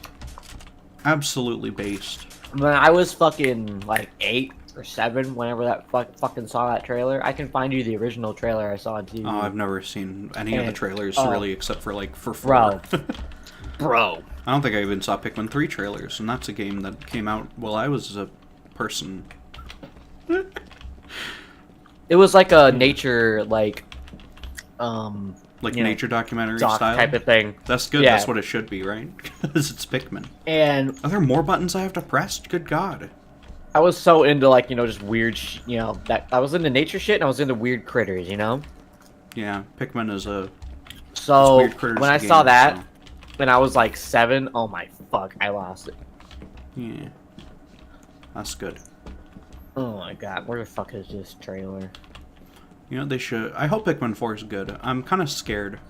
[SPEAKER 1] Absolutely based.
[SPEAKER 2] When I was fucking like 8 or 7, whenever that fucking saw that trailer, I can find you the original trailer I saw on TV.
[SPEAKER 1] Oh, I've never seen any of the trailers, really, except for, like, for 4.
[SPEAKER 2] Bro. Bro.
[SPEAKER 1] I don't think I even saw Pikmin 3 trailers, and that's a game that came out while I was a person.
[SPEAKER 2] It was like a nature, like
[SPEAKER 1] nature documentary
[SPEAKER 2] doc
[SPEAKER 1] style?
[SPEAKER 2] type of thing.
[SPEAKER 1] That's good,
[SPEAKER 2] Yeah.
[SPEAKER 1] that's what it should be, right? Because it's Pikmin.
[SPEAKER 2] And
[SPEAKER 1] Are there more buttons I have to press? Good God.
[SPEAKER 2] I was so into, like, just weird, that I was into nature shit and I was into weird critters,
[SPEAKER 1] Yeah, Pikmin is a...
[SPEAKER 2] So,
[SPEAKER 1] weird critters
[SPEAKER 2] when I
[SPEAKER 1] game,
[SPEAKER 2] saw that,
[SPEAKER 1] so-
[SPEAKER 2] when I was like 7, oh my fuck, I lost it.
[SPEAKER 1] Yeah. That's good.
[SPEAKER 2] Oh my god, where the fuck is this trailer?
[SPEAKER 1] You know, they should... I hope Pikmin 4 is good. I'm kind of scared.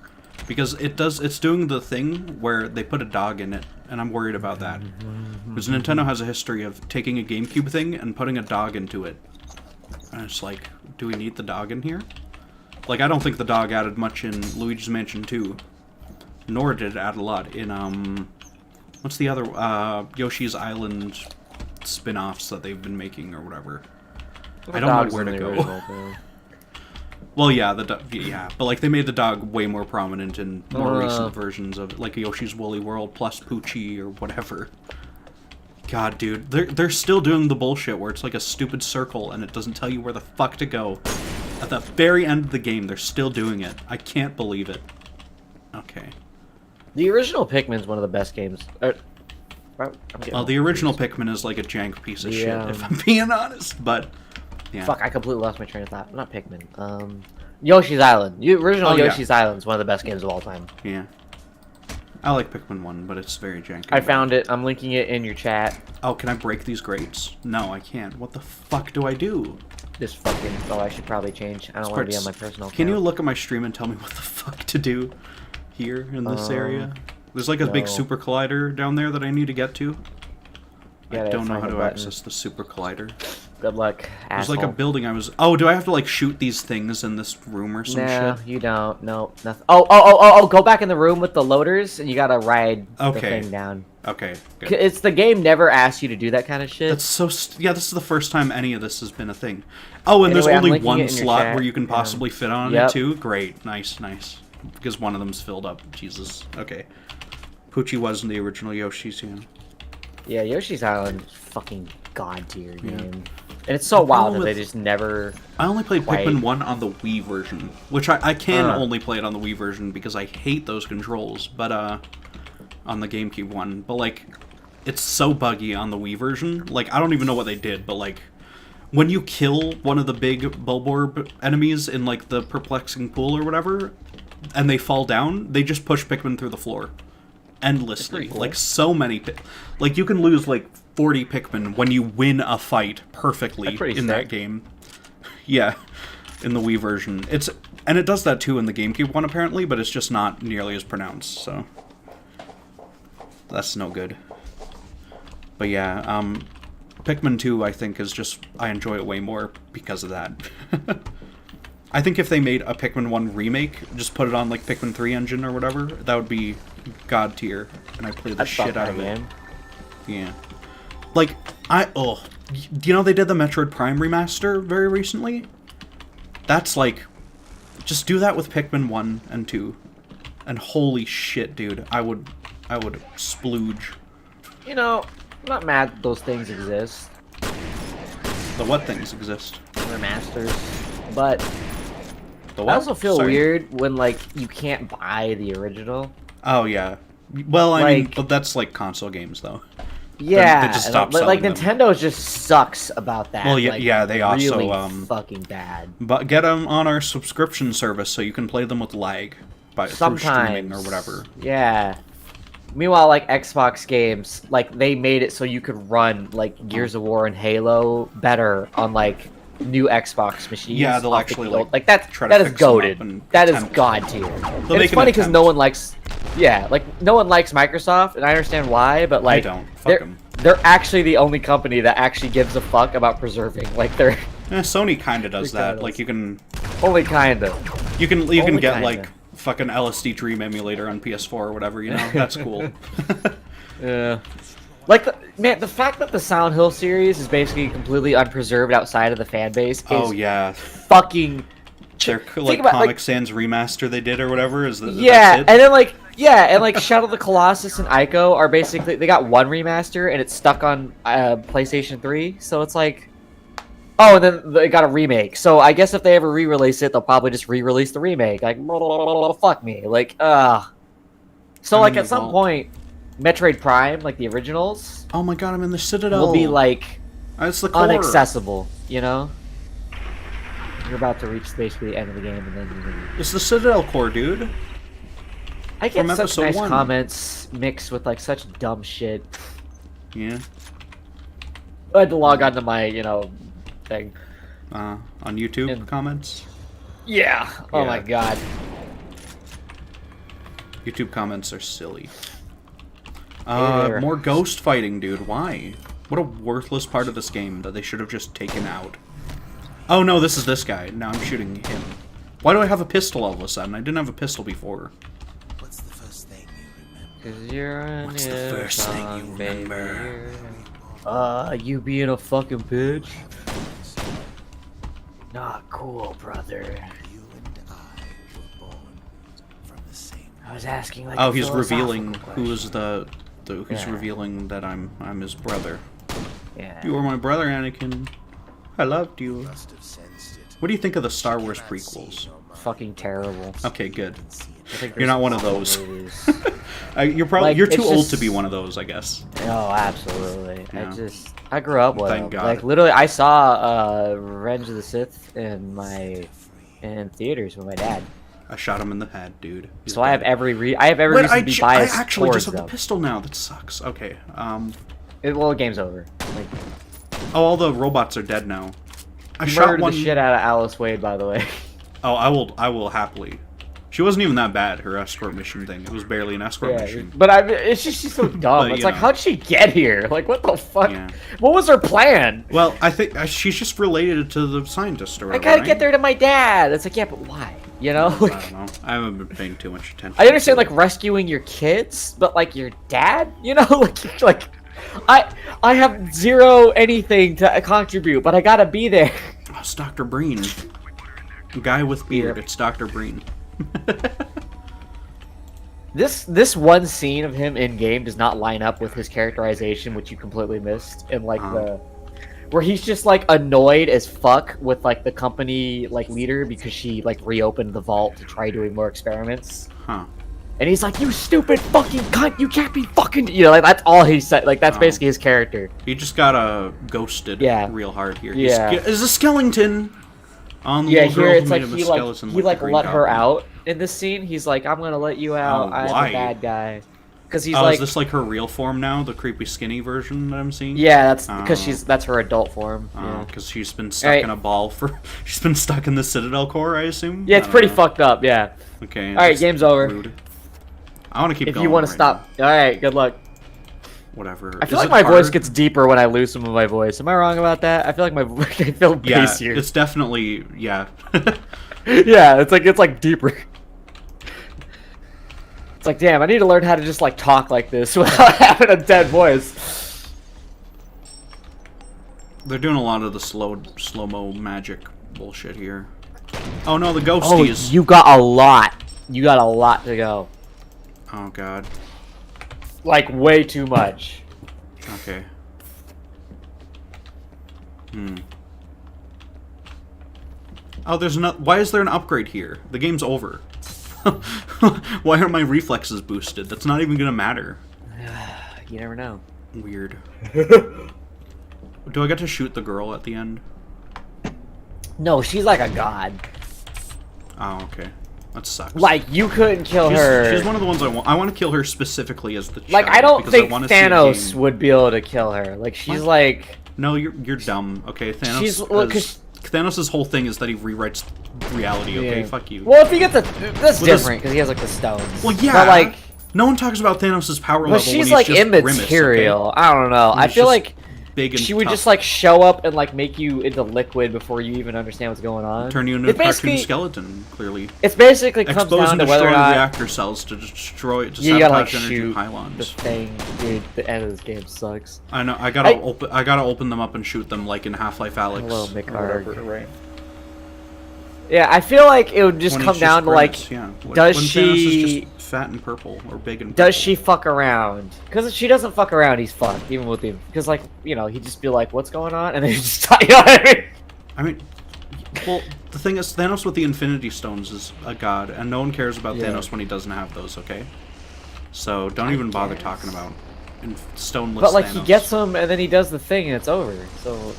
[SPEAKER 1] Because it's doing the thing where they put a dog in it, and I'm worried about that. Because Nintendo has a history of taking a GameCube thing and putting a dog into it. And it's like, do we need the dog in here? Like, I don't think the dog added much in Luigi's Mansion 2. Nor did it add a lot in, what's the other, Yoshi's Island spin-offs that they've been making or whatever. I don't know where to go. Well, yeah, but like they made the dog way more prominent in more recent versions of it, like Yoshi's Woolly World plus Poochie or whatever. God, dude, they're still doing the bullshit where it's like a stupid circle and it doesn't tell you where the fuck to go. At the very end of the game, they're still doing it. I can't believe it. Okay.
[SPEAKER 2] The original Pikmin's one of the best games.
[SPEAKER 1] Well, the original Pikmin is like a jank piece of shit, if I'm being honest, but... Yeah.
[SPEAKER 2] Fuck, I completely lost my train of thought. Not Pikmin. Yoshi's Island. The original Yoshi's Island is one of the best games of all time.
[SPEAKER 1] Yeah. I like Pikmin 1, but it's very janky.
[SPEAKER 2] I found it. I'm linking it in your chat.
[SPEAKER 1] Oh, can I break these grates? No, I can't. What the fuck do I do?
[SPEAKER 2] This fucking... Oh, I should probably change. I don't want to be on my personal account.
[SPEAKER 1] Can you look at my stream and tell me what the fuck to do here in this area? There's like a big super collider down there that I need to get to. I don't know how to access the super collider.
[SPEAKER 2] Good luck, asshole.
[SPEAKER 1] There's like a building I was... Oh, do I have to like shoot these things in this room or some shit?
[SPEAKER 2] No, you don't. No, nothing. Oh, go back in the room with the loaders and you gotta ride the thing down.
[SPEAKER 1] Okay, good.
[SPEAKER 2] It's the game never asks you to do that kind of shit.
[SPEAKER 1] That's so... Yeah, this is the first time any of this has been a thing. Oh, and
[SPEAKER 2] Anyway,
[SPEAKER 1] there's
[SPEAKER 2] I'm
[SPEAKER 1] only
[SPEAKER 2] linking
[SPEAKER 1] one
[SPEAKER 2] it in your
[SPEAKER 1] slot
[SPEAKER 2] chat.
[SPEAKER 1] where you can possibly fit on
[SPEAKER 2] Yep.
[SPEAKER 1] it too? Great. Nice, nice. Because one of them's filled up. Jesus. Okay. Poochie was in the original Yoshi's, yeah.
[SPEAKER 2] Yeah, Yoshi's Island is fucking god tier game. And it's so wild that they just never...
[SPEAKER 1] I only played Pikmin 1 on the Wii version, which I can only play it on the Wii version because I hate those controls, but on the GameCube one. But like, it's so buggy on the Wii version. Like, I don't even know what they did, but like, when you kill one of the big Bulborb enemies in like the perplexing pool or whatever, and they fall down, they just push Pikmin through the floor. Endlessly.
[SPEAKER 2] Cool.
[SPEAKER 1] Like, so many... Like, you can lose like 40 Pikmin when you win a fight perfectly
[SPEAKER 2] That's pretty
[SPEAKER 1] in that
[SPEAKER 2] sick.
[SPEAKER 1] game. Yeah, in the Wii version. And it does that too in the GameCube one apparently, but it's just not nearly as pronounced, so that's no good. But yeah, Pikmin 2 I think is just, I enjoy it way more because of that. I think if they made a Pikmin 1 remake, just put it on like Pikmin 3 engine or whatever, that would be god tier, and I played the shit out of it. Yeah. Like, you know they did the Metroid Prime remaster very recently? That's like, just do that with Pikmin 1 and 2. And holy shit, dude, I would splooge.
[SPEAKER 2] You know, I'm not mad that those things exist.
[SPEAKER 1] The what things exist?
[SPEAKER 2] They're masters. But
[SPEAKER 1] The what?
[SPEAKER 2] I also feel
[SPEAKER 1] Sorry.
[SPEAKER 2] weird when, like, you can't buy the original.
[SPEAKER 1] Oh, yeah. Well, I mean,
[SPEAKER 2] Like-
[SPEAKER 1] but that's like console games, though.
[SPEAKER 2] Yeah,
[SPEAKER 1] just stopped
[SPEAKER 2] like
[SPEAKER 1] selling them.
[SPEAKER 2] Nintendo just sucks about that.
[SPEAKER 1] Well, yeah,
[SPEAKER 2] like,
[SPEAKER 1] yeah, they also,
[SPEAKER 2] really fucking bad.
[SPEAKER 1] But get them on our subscription service so you can play them with lag through streaming or whatever.
[SPEAKER 2] Yeah. Meanwhile, like Xbox games, like they made it so you could run like Gears of War and Halo better on like new Xbox machines.
[SPEAKER 1] Yeah, they'll
[SPEAKER 2] off the
[SPEAKER 1] actually,
[SPEAKER 2] old-
[SPEAKER 1] like,
[SPEAKER 2] that
[SPEAKER 1] try to
[SPEAKER 2] is
[SPEAKER 1] fix them up
[SPEAKER 2] goated.
[SPEAKER 1] and
[SPEAKER 2] That is
[SPEAKER 1] attempt-
[SPEAKER 2] god tier.
[SPEAKER 1] They'll
[SPEAKER 2] And
[SPEAKER 1] make
[SPEAKER 2] it's
[SPEAKER 1] an
[SPEAKER 2] funny because
[SPEAKER 1] attempt.
[SPEAKER 2] no one likes. Yeah, like no one likes Microsoft, and I understand why, but like
[SPEAKER 1] don't. Fuck
[SPEAKER 2] they're
[SPEAKER 1] 'em.
[SPEAKER 2] they're actually the only company that actually gives a fuck about preserving. Like they're
[SPEAKER 1] Sony kind of does that.
[SPEAKER 2] Regardless.
[SPEAKER 1] Like you can
[SPEAKER 2] only kind of.
[SPEAKER 1] get
[SPEAKER 2] kinda.
[SPEAKER 1] like fucking LSD Dream emulator on PS4 or whatever. You know, that's cool.
[SPEAKER 2] Yeah. Like, the fact that the Silent Hill series is basically completely unpreserved outside of the fan base is
[SPEAKER 1] Oh yeah,
[SPEAKER 2] fucking...
[SPEAKER 1] their
[SPEAKER 2] Think
[SPEAKER 1] like
[SPEAKER 2] about,
[SPEAKER 1] Comic
[SPEAKER 2] like-
[SPEAKER 1] Sans remaster they did or whatever is that?
[SPEAKER 2] Yeah,
[SPEAKER 1] that's it?
[SPEAKER 2] and then, like, Shadow of the Colossus and Ico are basically... They got one remaster, and it's stuck on PlayStation 3, so it's like... Oh, and then they got a remake. So I guess if they ever re-release it, they'll probably just re-release the remake. Like, fuck me. Like, So, like, at some point, Metroid Prime, like the originals,
[SPEAKER 1] Oh my god, I'm in the Citadel.
[SPEAKER 2] will be, like...
[SPEAKER 1] It's the core.
[SPEAKER 2] unaccessible, you know? You're about to reach basically the end of the game, and then you're gonna...
[SPEAKER 1] It's the Citadel core, dude.
[SPEAKER 2] I get
[SPEAKER 1] From
[SPEAKER 2] such
[SPEAKER 1] episode
[SPEAKER 2] nice
[SPEAKER 1] 1.
[SPEAKER 2] comments mixed with like such dumb shit.
[SPEAKER 1] Yeah.
[SPEAKER 2] I had to log on to my, thing.
[SPEAKER 1] On YouTube
[SPEAKER 2] And-
[SPEAKER 1] comments.
[SPEAKER 2] Yeah. Oh
[SPEAKER 1] Yeah.
[SPEAKER 2] my god.
[SPEAKER 1] YouTube comments are silly.
[SPEAKER 2] They're-
[SPEAKER 1] More ghost fighting, dude. Why? What a worthless part of this game that they should have just taken out. Oh no, this is this guy. Now I'm shooting him. Why do I have a pistol all of a sudden? I didn't have a pistol before.
[SPEAKER 3] What's the first thing you remember?
[SPEAKER 2] 'Cause you're a
[SPEAKER 1] What's the
[SPEAKER 2] new
[SPEAKER 1] first thing you
[SPEAKER 2] song, baby,
[SPEAKER 1] remember?
[SPEAKER 2] you being a fucking bitch? Not cool, brother.
[SPEAKER 3] You and I were born from the same.
[SPEAKER 2] I was asking like.
[SPEAKER 1] Oh,
[SPEAKER 2] a
[SPEAKER 1] he's revealing
[SPEAKER 2] philosophical
[SPEAKER 1] who is
[SPEAKER 2] question.
[SPEAKER 1] who's
[SPEAKER 2] Yeah.
[SPEAKER 1] revealing that I'm his brother.
[SPEAKER 2] Yeah.
[SPEAKER 1] You were my brother, Anakin. I loved you.
[SPEAKER 3] Must have sensed it.
[SPEAKER 1] What do you think of the Star Wars prequels?
[SPEAKER 2] Fucking terrible.
[SPEAKER 1] Okay, good.
[SPEAKER 2] I think
[SPEAKER 1] You're
[SPEAKER 2] there's
[SPEAKER 1] not one of
[SPEAKER 2] some
[SPEAKER 1] those.
[SPEAKER 2] movies.
[SPEAKER 1] You're probably
[SPEAKER 2] Like,
[SPEAKER 1] you're too
[SPEAKER 2] it's
[SPEAKER 1] old
[SPEAKER 2] just-
[SPEAKER 1] to be one of those, I guess.
[SPEAKER 2] Oh, absolutely.
[SPEAKER 1] Yeah.
[SPEAKER 2] I grew up with
[SPEAKER 1] Thank
[SPEAKER 2] them.
[SPEAKER 1] God.
[SPEAKER 2] Like literally, I saw Revenge of the Sith in theaters with my dad.
[SPEAKER 1] I shot him in the head, dude. He's
[SPEAKER 2] So I have
[SPEAKER 1] dead.
[SPEAKER 2] every reason
[SPEAKER 1] Wait,
[SPEAKER 2] to be
[SPEAKER 1] I
[SPEAKER 2] biased
[SPEAKER 1] actually
[SPEAKER 2] towards
[SPEAKER 1] just have
[SPEAKER 2] them.
[SPEAKER 1] the pistol now. That sucks. Okay.
[SPEAKER 2] Well, the game's over. Like,
[SPEAKER 1] Oh, all the robots are dead now. I
[SPEAKER 2] murdered
[SPEAKER 1] shot one.
[SPEAKER 2] the shit out of Alice Wade, by the way.
[SPEAKER 1] Oh, I will happily. She wasn't even that bad. Her escort mission thing. It was barely an escort mission.
[SPEAKER 2] but it's just she's so dumb.
[SPEAKER 1] But,
[SPEAKER 2] It's
[SPEAKER 1] you
[SPEAKER 2] like,
[SPEAKER 1] know.
[SPEAKER 2] how'd she get here? Like, what the fuck?
[SPEAKER 1] Yeah.
[SPEAKER 2] What was her plan?
[SPEAKER 1] Well, I think she's just related to the scientist or
[SPEAKER 2] I
[SPEAKER 1] whatever.
[SPEAKER 2] gotta
[SPEAKER 1] right?
[SPEAKER 2] get there to my dad. It's like, yeah, but why? You know?
[SPEAKER 1] I
[SPEAKER 2] Like,
[SPEAKER 1] don't know. I haven't been paying too much attention.
[SPEAKER 2] I understand
[SPEAKER 1] to
[SPEAKER 2] like rescuing your kids, but like your dad, you know, like I have zero anything to contribute, but I gotta be there.
[SPEAKER 1] Oh, it's Dr. Breen. Guy with beard.
[SPEAKER 2] Yep.
[SPEAKER 1] It's Dr. Breen.
[SPEAKER 2] This one scene of him in game does not line up with his characterization, which you completely missed. And like where he's just like annoyed as fuck with like the company like leader because she like reopened the vault to try doing more experiments.
[SPEAKER 1] Huh.
[SPEAKER 2] And he's like, "You stupid fucking cunt! You can't be fucking." You know, like that's all he said. Like that's basically his character.
[SPEAKER 1] He just got ghosted
[SPEAKER 2] Yeah.
[SPEAKER 1] real hard here.
[SPEAKER 2] Yeah.
[SPEAKER 1] Is a skeleton on the
[SPEAKER 2] Yeah,
[SPEAKER 1] little girl
[SPEAKER 2] here
[SPEAKER 1] who
[SPEAKER 2] it's like
[SPEAKER 1] made him a
[SPEAKER 2] he
[SPEAKER 1] skeleton
[SPEAKER 2] like
[SPEAKER 1] with the
[SPEAKER 2] let
[SPEAKER 1] green
[SPEAKER 2] her
[SPEAKER 1] goblin.
[SPEAKER 2] out in this scene. He's like, "I'm gonna let you out.
[SPEAKER 1] Oh,
[SPEAKER 2] I'm
[SPEAKER 1] why?
[SPEAKER 2] a bad guy." Because he's
[SPEAKER 1] Oh,
[SPEAKER 2] like,
[SPEAKER 1] is this like her real form now? The creepy skinny version that I'm seeing?
[SPEAKER 2] yeah, that's because
[SPEAKER 1] Oh.
[SPEAKER 2] that's her adult form.
[SPEAKER 1] Oh,
[SPEAKER 2] Yeah,
[SPEAKER 1] because she's been stuck
[SPEAKER 2] Alright.
[SPEAKER 1] in a ball for... She's been stuck in the Citadel core, I assume?
[SPEAKER 2] yeah, it's
[SPEAKER 1] I don't
[SPEAKER 2] pretty
[SPEAKER 1] know.
[SPEAKER 2] fucked up. Yeah.
[SPEAKER 1] Okay.
[SPEAKER 2] All right,
[SPEAKER 1] that's
[SPEAKER 2] game's over.
[SPEAKER 1] rude. I want to keep
[SPEAKER 2] If
[SPEAKER 1] going
[SPEAKER 2] you want to
[SPEAKER 1] right
[SPEAKER 2] stop, all right, good luck.
[SPEAKER 1] now. Whatever.
[SPEAKER 2] I feel
[SPEAKER 1] Is
[SPEAKER 2] like
[SPEAKER 1] it
[SPEAKER 2] my voice
[SPEAKER 1] hard?
[SPEAKER 2] gets deeper when I lose some of my voice. Am I wrong about that? I feel like my I feel
[SPEAKER 1] Yeah,
[SPEAKER 2] bassier.
[SPEAKER 1] it's definitely... Yeah.
[SPEAKER 2] Yeah, it's like deeper. It's like, damn, I need to learn how to just like talk like this without having a dead voice.
[SPEAKER 1] They're doing a lot of the slow-mo magic bullshit here. Oh no, the ghosties!
[SPEAKER 2] Oh, you got a lot. You got a lot to go.
[SPEAKER 1] Oh god.
[SPEAKER 2] Like way too much.
[SPEAKER 1] Okay. Oh, there's not. Why is there an upgrade here? The game's over. Why are my reflexes boosted? That's not even gonna matter.
[SPEAKER 2] You never know.
[SPEAKER 1] Weird. Do I get to shoot the girl at the end?
[SPEAKER 2] No, she's like a god.
[SPEAKER 1] Oh, okay. That sucks.
[SPEAKER 2] Like you couldn't kill her.
[SPEAKER 1] She's one of the ones I want. I want to kill her specifically as the
[SPEAKER 2] Like
[SPEAKER 1] child,
[SPEAKER 2] I don't
[SPEAKER 1] because
[SPEAKER 2] think
[SPEAKER 1] wanna see a
[SPEAKER 2] Thanos
[SPEAKER 1] game.
[SPEAKER 2] would be able to kill her. Like she's
[SPEAKER 1] What?
[SPEAKER 2] like
[SPEAKER 1] No, you're dumb. Okay, Thanos.
[SPEAKER 2] She's- well, 'cause-
[SPEAKER 1] Thanos' whole thing is that he rewrites reality. Okay,
[SPEAKER 2] Yeah.
[SPEAKER 1] fuck you.
[SPEAKER 2] Well, if he gets a that's
[SPEAKER 1] Well, this-
[SPEAKER 2] different because he has like the stones.
[SPEAKER 1] Well, yeah.
[SPEAKER 2] But like,
[SPEAKER 1] no one talks about Thanos' power
[SPEAKER 2] but
[SPEAKER 1] level when
[SPEAKER 2] she's
[SPEAKER 1] he's
[SPEAKER 2] like
[SPEAKER 1] just
[SPEAKER 2] immaterial.
[SPEAKER 1] Grimace,
[SPEAKER 2] I don't know. I
[SPEAKER 1] He's
[SPEAKER 2] feel
[SPEAKER 1] just
[SPEAKER 2] like
[SPEAKER 1] big and
[SPEAKER 2] she would
[SPEAKER 1] tough.
[SPEAKER 2] just like show up and like make you into liquid before you even understand what's going on.
[SPEAKER 1] Turn you into
[SPEAKER 2] It
[SPEAKER 1] a cartoon
[SPEAKER 2] basically-
[SPEAKER 1] skeleton. Clearly,
[SPEAKER 2] It basically comes
[SPEAKER 1] expose
[SPEAKER 2] down
[SPEAKER 1] and
[SPEAKER 2] to whether
[SPEAKER 1] destroy
[SPEAKER 2] or not
[SPEAKER 1] reactor cells to destroy to
[SPEAKER 2] you gotta like
[SPEAKER 1] sabotage energy
[SPEAKER 2] shoot the
[SPEAKER 1] pylons.
[SPEAKER 2] thing, dude. The end of this game sucks.
[SPEAKER 1] I know. I gotta open them up and shoot them like in Half-Life Alyx.
[SPEAKER 2] Hello,
[SPEAKER 1] or
[SPEAKER 2] McArg.
[SPEAKER 1] whatever, right?
[SPEAKER 2] Yeah, I feel like it would just
[SPEAKER 1] When
[SPEAKER 2] come
[SPEAKER 1] he's
[SPEAKER 2] down to like,
[SPEAKER 1] Grimace, yeah.
[SPEAKER 2] does
[SPEAKER 1] when
[SPEAKER 2] she-
[SPEAKER 1] Thanos is just fat and purple or big and purple.
[SPEAKER 2] does she fuck around? Because if she doesn't fuck around, he's fucked, even with him. Because like, you know, he'd just be like, "What's going on?" and then he'd just, you know what I mean?
[SPEAKER 1] I mean, well, the thing is, Thanos with the Infinity Stones is a god, and no one cares about
[SPEAKER 2] Yeah.
[SPEAKER 1] Thanos when he doesn't have those. Okay, so don't even bother talking about stoneless.
[SPEAKER 2] But like,
[SPEAKER 1] Thanos.
[SPEAKER 2] he gets them, and then he does the thing, and it's over. So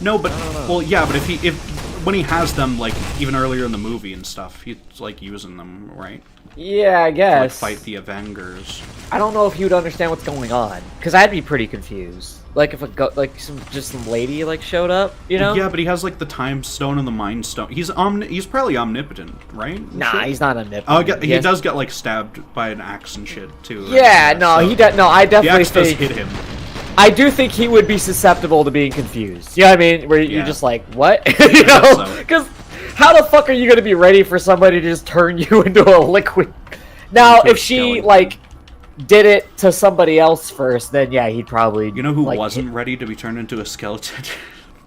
[SPEAKER 1] No, but
[SPEAKER 2] know.
[SPEAKER 1] well, yeah, but if when he has them, like even earlier in the movie and stuff, he's like using them, right?
[SPEAKER 2] yeah, I
[SPEAKER 1] To, like
[SPEAKER 2] guess.
[SPEAKER 1] fight the Avengers.
[SPEAKER 2] I don't know if he would understand what's going on, because I'd be pretty confused. Like if some lady like showed up, you know?
[SPEAKER 1] Yeah, but he has like the Time Stone and the Mind Stone. He's probably omnipotent, right? And
[SPEAKER 2] Nah,
[SPEAKER 1] shit?
[SPEAKER 2] he's not omnipotent.
[SPEAKER 1] Oh, he
[SPEAKER 2] Yes.
[SPEAKER 1] does get like stabbed by an axe and shit too. right?
[SPEAKER 2] Yeah, no,
[SPEAKER 1] so
[SPEAKER 2] he does. No, I
[SPEAKER 1] The
[SPEAKER 2] definitely
[SPEAKER 1] axe does
[SPEAKER 2] think.
[SPEAKER 1] hit him.
[SPEAKER 2] I do think he would be susceptible to being confused. You know what I mean? Where you're
[SPEAKER 1] Yeah.
[SPEAKER 2] just like, what? You
[SPEAKER 1] guess
[SPEAKER 2] know?
[SPEAKER 1] so.
[SPEAKER 2] Because how the fuck are you gonna be ready for somebody to just turn you into a liquid? Now,
[SPEAKER 1] Into a
[SPEAKER 2] if she
[SPEAKER 1] skeleton.
[SPEAKER 2] like did it to somebody else first, then yeah, he'd probably.
[SPEAKER 1] You know who
[SPEAKER 2] like,
[SPEAKER 1] wasn't ready to be turned into a skeleton?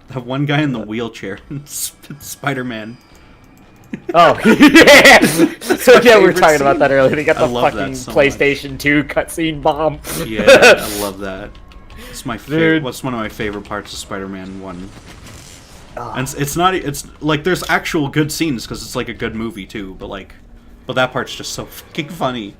[SPEAKER 1] That one guy in the wheelchair in Spider-Man.
[SPEAKER 2] Oh, yeah. So yeah, we were
[SPEAKER 1] favorite
[SPEAKER 2] talking about
[SPEAKER 1] scene.
[SPEAKER 2] that earlier. They got
[SPEAKER 1] I
[SPEAKER 2] the
[SPEAKER 1] love
[SPEAKER 2] fucking
[SPEAKER 1] that so
[SPEAKER 2] PlayStation 2 cutscene bomb.
[SPEAKER 1] Yeah, I love that. It's my favorite.
[SPEAKER 2] Dude.
[SPEAKER 1] What's one of my favorite parts of Spider-Man 1?
[SPEAKER 2] Ah.
[SPEAKER 1] And it's not. It's like there's actual good scenes because it's like a good movie too. But that part's just so fucking funny.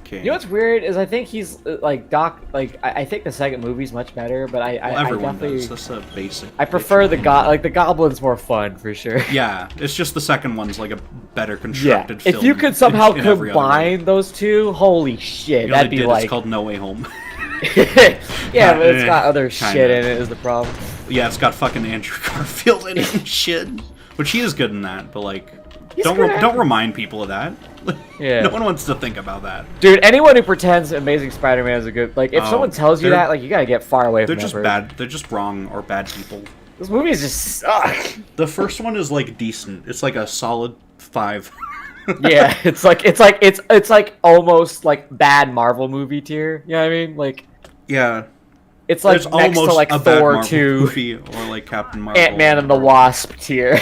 [SPEAKER 1] Okay.
[SPEAKER 2] You know what's weird is I think he's like Doc. Like I think the second movie's much better, but
[SPEAKER 1] Well,
[SPEAKER 2] I
[SPEAKER 1] everyone
[SPEAKER 2] definitely
[SPEAKER 1] does. That's a basic.
[SPEAKER 2] I prefer the the Goblin's more fun for sure.
[SPEAKER 1] Yeah, it's just the second one's like a better
[SPEAKER 2] Yeah,
[SPEAKER 1] constructed film.
[SPEAKER 2] if you could somehow
[SPEAKER 1] in every other way.
[SPEAKER 2] combine those two, holy shit,
[SPEAKER 1] You know,
[SPEAKER 2] that'd
[SPEAKER 1] they
[SPEAKER 2] be
[SPEAKER 1] did,
[SPEAKER 2] like.
[SPEAKER 1] It's called No Way Home.
[SPEAKER 2] Yeah, but it's got other
[SPEAKER 1] Kinda.
[SPEAKER 2] shit in it. Is the problem?
[SPEAKER 1] Yeah, it's got fucking Andrew Garfield in it and shit. Which he is good in that, but like,
[SPEAKER 2] He's
[SPEAKER 1] don't
[SPEAKER 2] good at
[SPEAKER 1] don't
[SPEAKER 2] it.
[SPEAKER 1] remind people of that.
[SPEAKER 2] Yeah.
[SPEAKER 1] No one wants to think about that.
[SPEAKER 2] Dude, anyone who pretends Amazing Spider-Man is a good like, if
[SPEAKER 1] Oh,
[SPEAKER 2] someone tells you
[SPEAKER 1] they're-
[SPEAKER 2] that, like, you gotta get far away
[SPEAKER 1] They're
[SPEAKER 2] from
[SPEAKER 1] just
[SPEAKER 2] that
[SPEAKER 1] bad. They're just wrong or bad people.
[SPEAKER 2] This movie is just suck.
[SPEAKER 1] The first one is like decent. It's like a solid 5.
[SPEAKER 2] Yeah, it's like almost like bad Marvel movie tier. You know what I mean? Like,
[SPEAKER 1] Yeah.
[SPEAKER 2] it's like
[SPEAKER 1] It's
[SPEAKER 2] next to
[SPEAKER 1] almost
[SPEAKER 2] like
[SPEAKER 1] a bad
[SPEAKER 2] Thor
[SPEAKER 1] Marvel
[SPEAKER 2] 2,
[SPEAKER 1] movie or like Captain Marvel.
[SPEAKER 2] Ant-Man and the Wasp tier.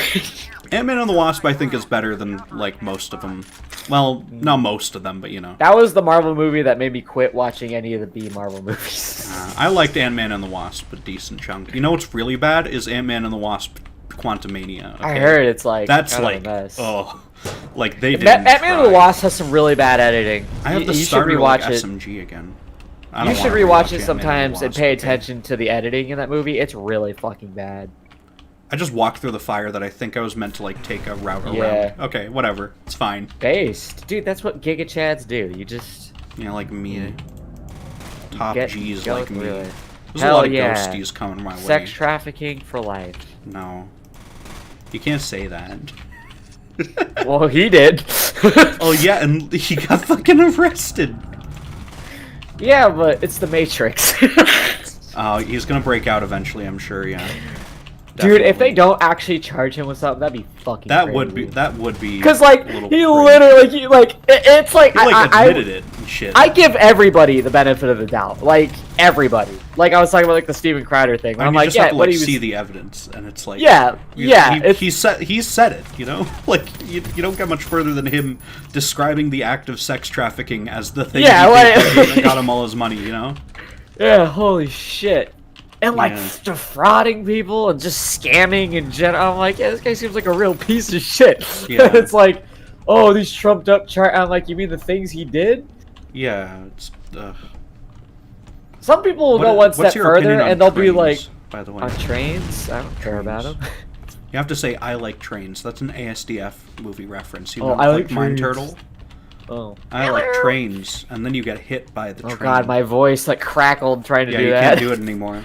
[SPEAKER 1] Ant-Man and the Wasp, I think, is better than like most of them. Well, not most of them, but you know.
[SPEAKER 2] That was the Marvel movie that made me quit watching any of the B Marvel movies.
[SPEAKER 1] I liked Ant-Man and the Wasp, a decent chunk. You know what's really bad is Ant-Man and the Wasp: Quantumania. Okay?
[SPEAKER 2] I heard it's like
[SPEAKER 1] That's
[SPEAKER 2] kind of
[SPEAKER 1] like
[SPEAKER 2] a mess.
[SPEAKER 1] oh, like they didn't.
[SPEAKER 2] Ant-Man and the
[SPEAKER 1] try.
[SPEAKER 2] Wasp has some really bad editing.
[SPEAKER 1] I have the
[SPEAKER 2] you should
[SPEAKER 1] starter
[SPEAKER 2] rewatch
[SPEAKER 1] like
[SPEAKER 2] it.
[SPEAKER 1] SMG again. I
[SPEAKER 2] You
[SPEAKER 1] don't
[SPEAKER 2] should
[SPEAKER 1] wanna
[SPEAKER 2] rewatch
[SPEAKER 1] Ant-Man
[SPEAKER 2] it sometimes and
[SPEAKER 1] Wasp,
[SPEAKER 2] pay
[SPEAKER 1] okay?
[SPEAKER 2] attention to the editing in that movie. It's really fucking bad.
[SPEAKER 1] I just walked through the fire that I think I was meant to, like, take a route around.
[SPEAKER 2] Yeah.
[SPEAKER 1] Okay, whatever. It's fine.
[SPEAKER 2] Based. Dude, that's what Giga Chads do. You just...
[SPEAKER 1] You know, like me. Top G's
[SPEAKER 2] go
[SPEAKER 1] like me.
[SPEAKER 2] through it.
[SPEAKER 1] There's
[SPEAKER 2] Hell
[SPEAKER 1] a lot of
[SPEAKER 2] yeah.
[SPEAKER 1] ghosties coming my way.
[SPEAKER 2] Sex trafficking for life.
[SPEAKER 1] No. You can't say that.
[SPEAKER 2] Well, he did.
[SPEAKER 1] Oh, yeah, and he got fucking arrested.
[SPEAKER 2] Yeah, but it's the Matrix.
[SPEAKER 1] He's gonna break out eventually, I'm sure, yeah.
[SPEAKER 2] Dude, if they
[SPEAKER 1] Definitely.
[SPEAKER 2] don't actually charge him with something, that'd be fucking
[SPEAKER 1] That
[SPEAKER 2] crazy.
[SPEAKER 1] would be
[SPEAKER 2] Because, like,
[SPEAKER 1] a little
[SPEAKER 2] he
[SPEAKER 1] cringe.
[SPEAKER 2] literally, it's like,
[SPEAKER 1] He, like, admitted it and shit.
[SPEAKER 2] I give everybody the benefit of the doubt. Like, everybody. Like, I was talking about, like, the Steven Crowder thing.
[SPEAKER 1] I mean,
[SPEAKER 2] I'm
[SPEAKER 1] you
[SPEAKER 2] like,
[SPEAKER 1] just
[SPEAKER 2] yeah,
[SPEAKER 1] have to,
[SPEAKER 2] what
[SPEAKER 1] like,
[SPEAKER 2] he was...
[SPEAKER 1] see the evidence, and it's like...
[SPEAKER 2] Yeah, yeah.
[SPEAKER 1] He said it, you know? Like, you don't get much further than him describing the act of sex trafficking as the thing
[SPEAKER 2] Yeah,
[SPEAKER 1] that got him all his money, you know?
[SPEAKER 2] Yeah, holy shit. And, like,
[SPEAKER 1] Yeah.
[SPEAKER 2] defrauding people and just scamming in general. I'm like, yeah, this guy seems like a real piece of shit.
[SPEAKER 1] Yeah.
[SPEAKER 2] It's like, oh, these trumped up I'm like, you mean the things he did?
[SPEAKER 1] Yeah, it's...
[SPEAKER 2] Some people will go one step
[SPEAKER 1] what's your
[SPEAKER 2] further
[SPEAKER 1] opinion on
[SPEAKER 2] and they'll be like,
[SPEAKER 1] trains, by the way?
[SPEAKER 2] on trains? I don't care about them.
[SPEAKER 1] You have to say, I like trains. That's an ASDF movie reference. You
[SPEAKER 2] Oh,
[SPEAKER 1] know,
[SPEAKER 2] I
[SPEAKER 1] like
[SPEAKER 2] like
[SPEAKER 1] Mine
[SPEAKER 2] trains.
[SPEAKER 1] Turtle.
[SPEAKER 2] Oh.
[SPEAKER 1] I like trains, and then you get hit by the
[SPEAKER 2] Oh
[SPEAKER 1] train.
[SPEAKER 2] god, my voice like crackled trying to
[SPEAKER 1] Yeah,
[SPEAKER 2] do
[SPEAKER 1] you
[SPEAKER 2] that.
[SPEAKER 1] can't do it anymore.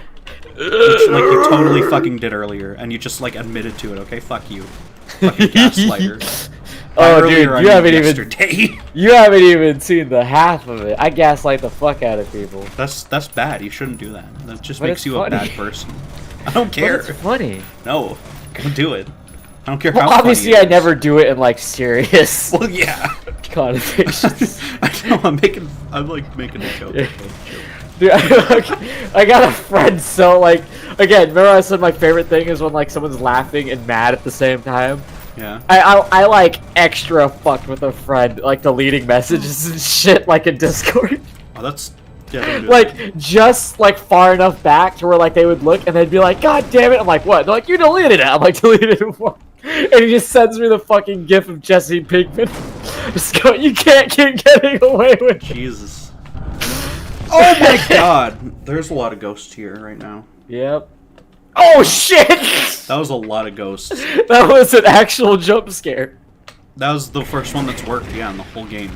[SPEAKER 1] Like you totally fucking did earlier, and you just like admitted to it. Okay, fuck you, fucking gaslighter.
[SPEAKER 2] Oh,
[SPEAKER 1] Earlier,
[SPEAKER 2] dude,
[SPEAKER 1] I
[SPEAKER 2] you
[SPEAKER 1] mean
[SPEAKER 2] haven't even
[SPEAKER 1] yesterday.
[SPEAKER 2] you haven't even seen the half of it. I gaslight the fuck out of people.
[SPEAKER 1] That's bad. You shouldn't do that. That just
[SPEAKER 2] But
[SPEAKER 1] makes
[SPEAKER 2] it's
[SPEAKER 1] you
[SPEAKER 2] funny.
[SPEAKER 1] a bad person. I don't care.
[SPEAKER 2] But it's funny.
[SPEAKER 1] No, don't do it. I don't care
[SPEAKER 2] Well,
[SPEAKER 1] how funny
[SPEAKER 2] obviously,
[SPEAKER 1] it
[SPEAKER 2] I
[SPEAKER 1] is.
[SPEAKER 2] never do it in like serious
[SPEAKER 1] Well, yeah.
[SPEAKER 2] connotations.
[SPEAKER 1] I know. I'm like making a joke.
[SPEAKER 2] Yeah. Dude, I got a friend, so like, again, remember I said my favorite thing is when like someone's laughing and mad at the same time?
[SPEAKER 1] Yeah.
[SPEAKER 2] I like extra fucked with a friend, like deleting messages and shit like in Discord.
[SPEAKER 1] Oh, that's yeah. Don't do that.
[SPEAKER 2] Like, just like far enough back to where like they would look and they'd be like, God damn it, I'm like, what? They're like, you deleted it. I'm like, deleted what? And he just sends me the fucking gif of Jesse Pinkman. Just go, you can't keep getting away with it.
[SPEAKER 1] Jesus. Oh my god! There's a lot of ghosts here right now.
[SPEAKER 2] Yep. Oh shit!
[SPEAKER 1] That was a lot of ghosts.
[SPEAKER 2] That was an actual jump scare.
[SPEAKER 1] That was the first one that's worked, yeah, in the whole game.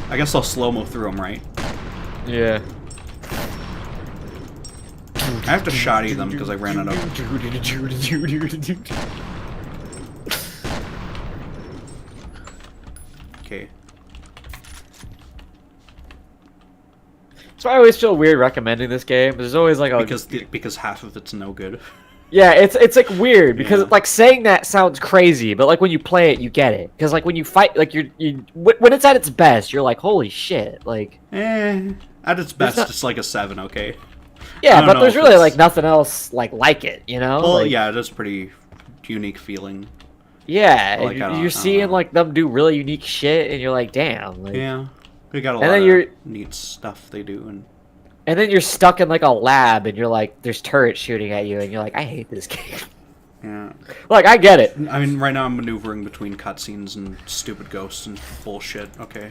[SPEAKER 1] I guess I'll slow-mo through them, right?
[SPEAKER 2] Yeah.
[SPEAKER 1] I have to shoddy them because I ran out of... Okay.
[SPEAKER 2] So I always feel weird recommending this game. There's always like a
[SPEAKER 1] Because half of it's no good.
[SPEAKER 2] yeah, it's like weird because
[SPEAKER 1] Yeah.
[SPEAKER 2] like saying that sounds crazy, but like when you play it, you get it. Because like when you fight, like when it's at its best, you're like, holy shit, like
[SPEAKER 1] At its best,
[SPEAKER 2] not-
[SPEAKER 1] it's like a 7, okay?
[SPEAKER 2] yeah,
[SPEAKER 1] don't
[SPEAKER 2] but
[SPEAKER 1] know
[SPEAKER 2] there's
[SPEAKER 1] if
[SPEAKER 2] really
[SPEAKER 1] it's-
[SPEAKER 2] like nothing else like it, you know?
[SPEAKER 1] Well,
[SPEAKER 2] Like,
[SPEAKER 1] yeah, it is pretty unique feeling.
[SPEAKER 2] yeah.
[SPEAKER 1] Like, I don't
[SPEAKER 2] You're seeing
[SPEAKER 1] know.
[SPEAKER 2] like them do really unique shit, and you're like, damn. Like,
[SPEAKER 1] Yeah. They got a
[SPEAKER 2] And
[SPEAKER 1] lot
[SPEAKER 2] then
[SPEAKER 1] of
[SPEAKER 2] you're-
[SPEAKER 1] neat stuff they do, and...
[SPEAKER 2] And then you're stuck in like a lab, and you're like, there's turrets shooting at you, and you're like, I hate this game.
[SPEAKER 1] Yeah.
[SPEAKER 2] Like, I get it.
[SPEAKER 1] I mean, right now I'm maneuvering between cutscenes and stupid ghosts and bullshit, okay?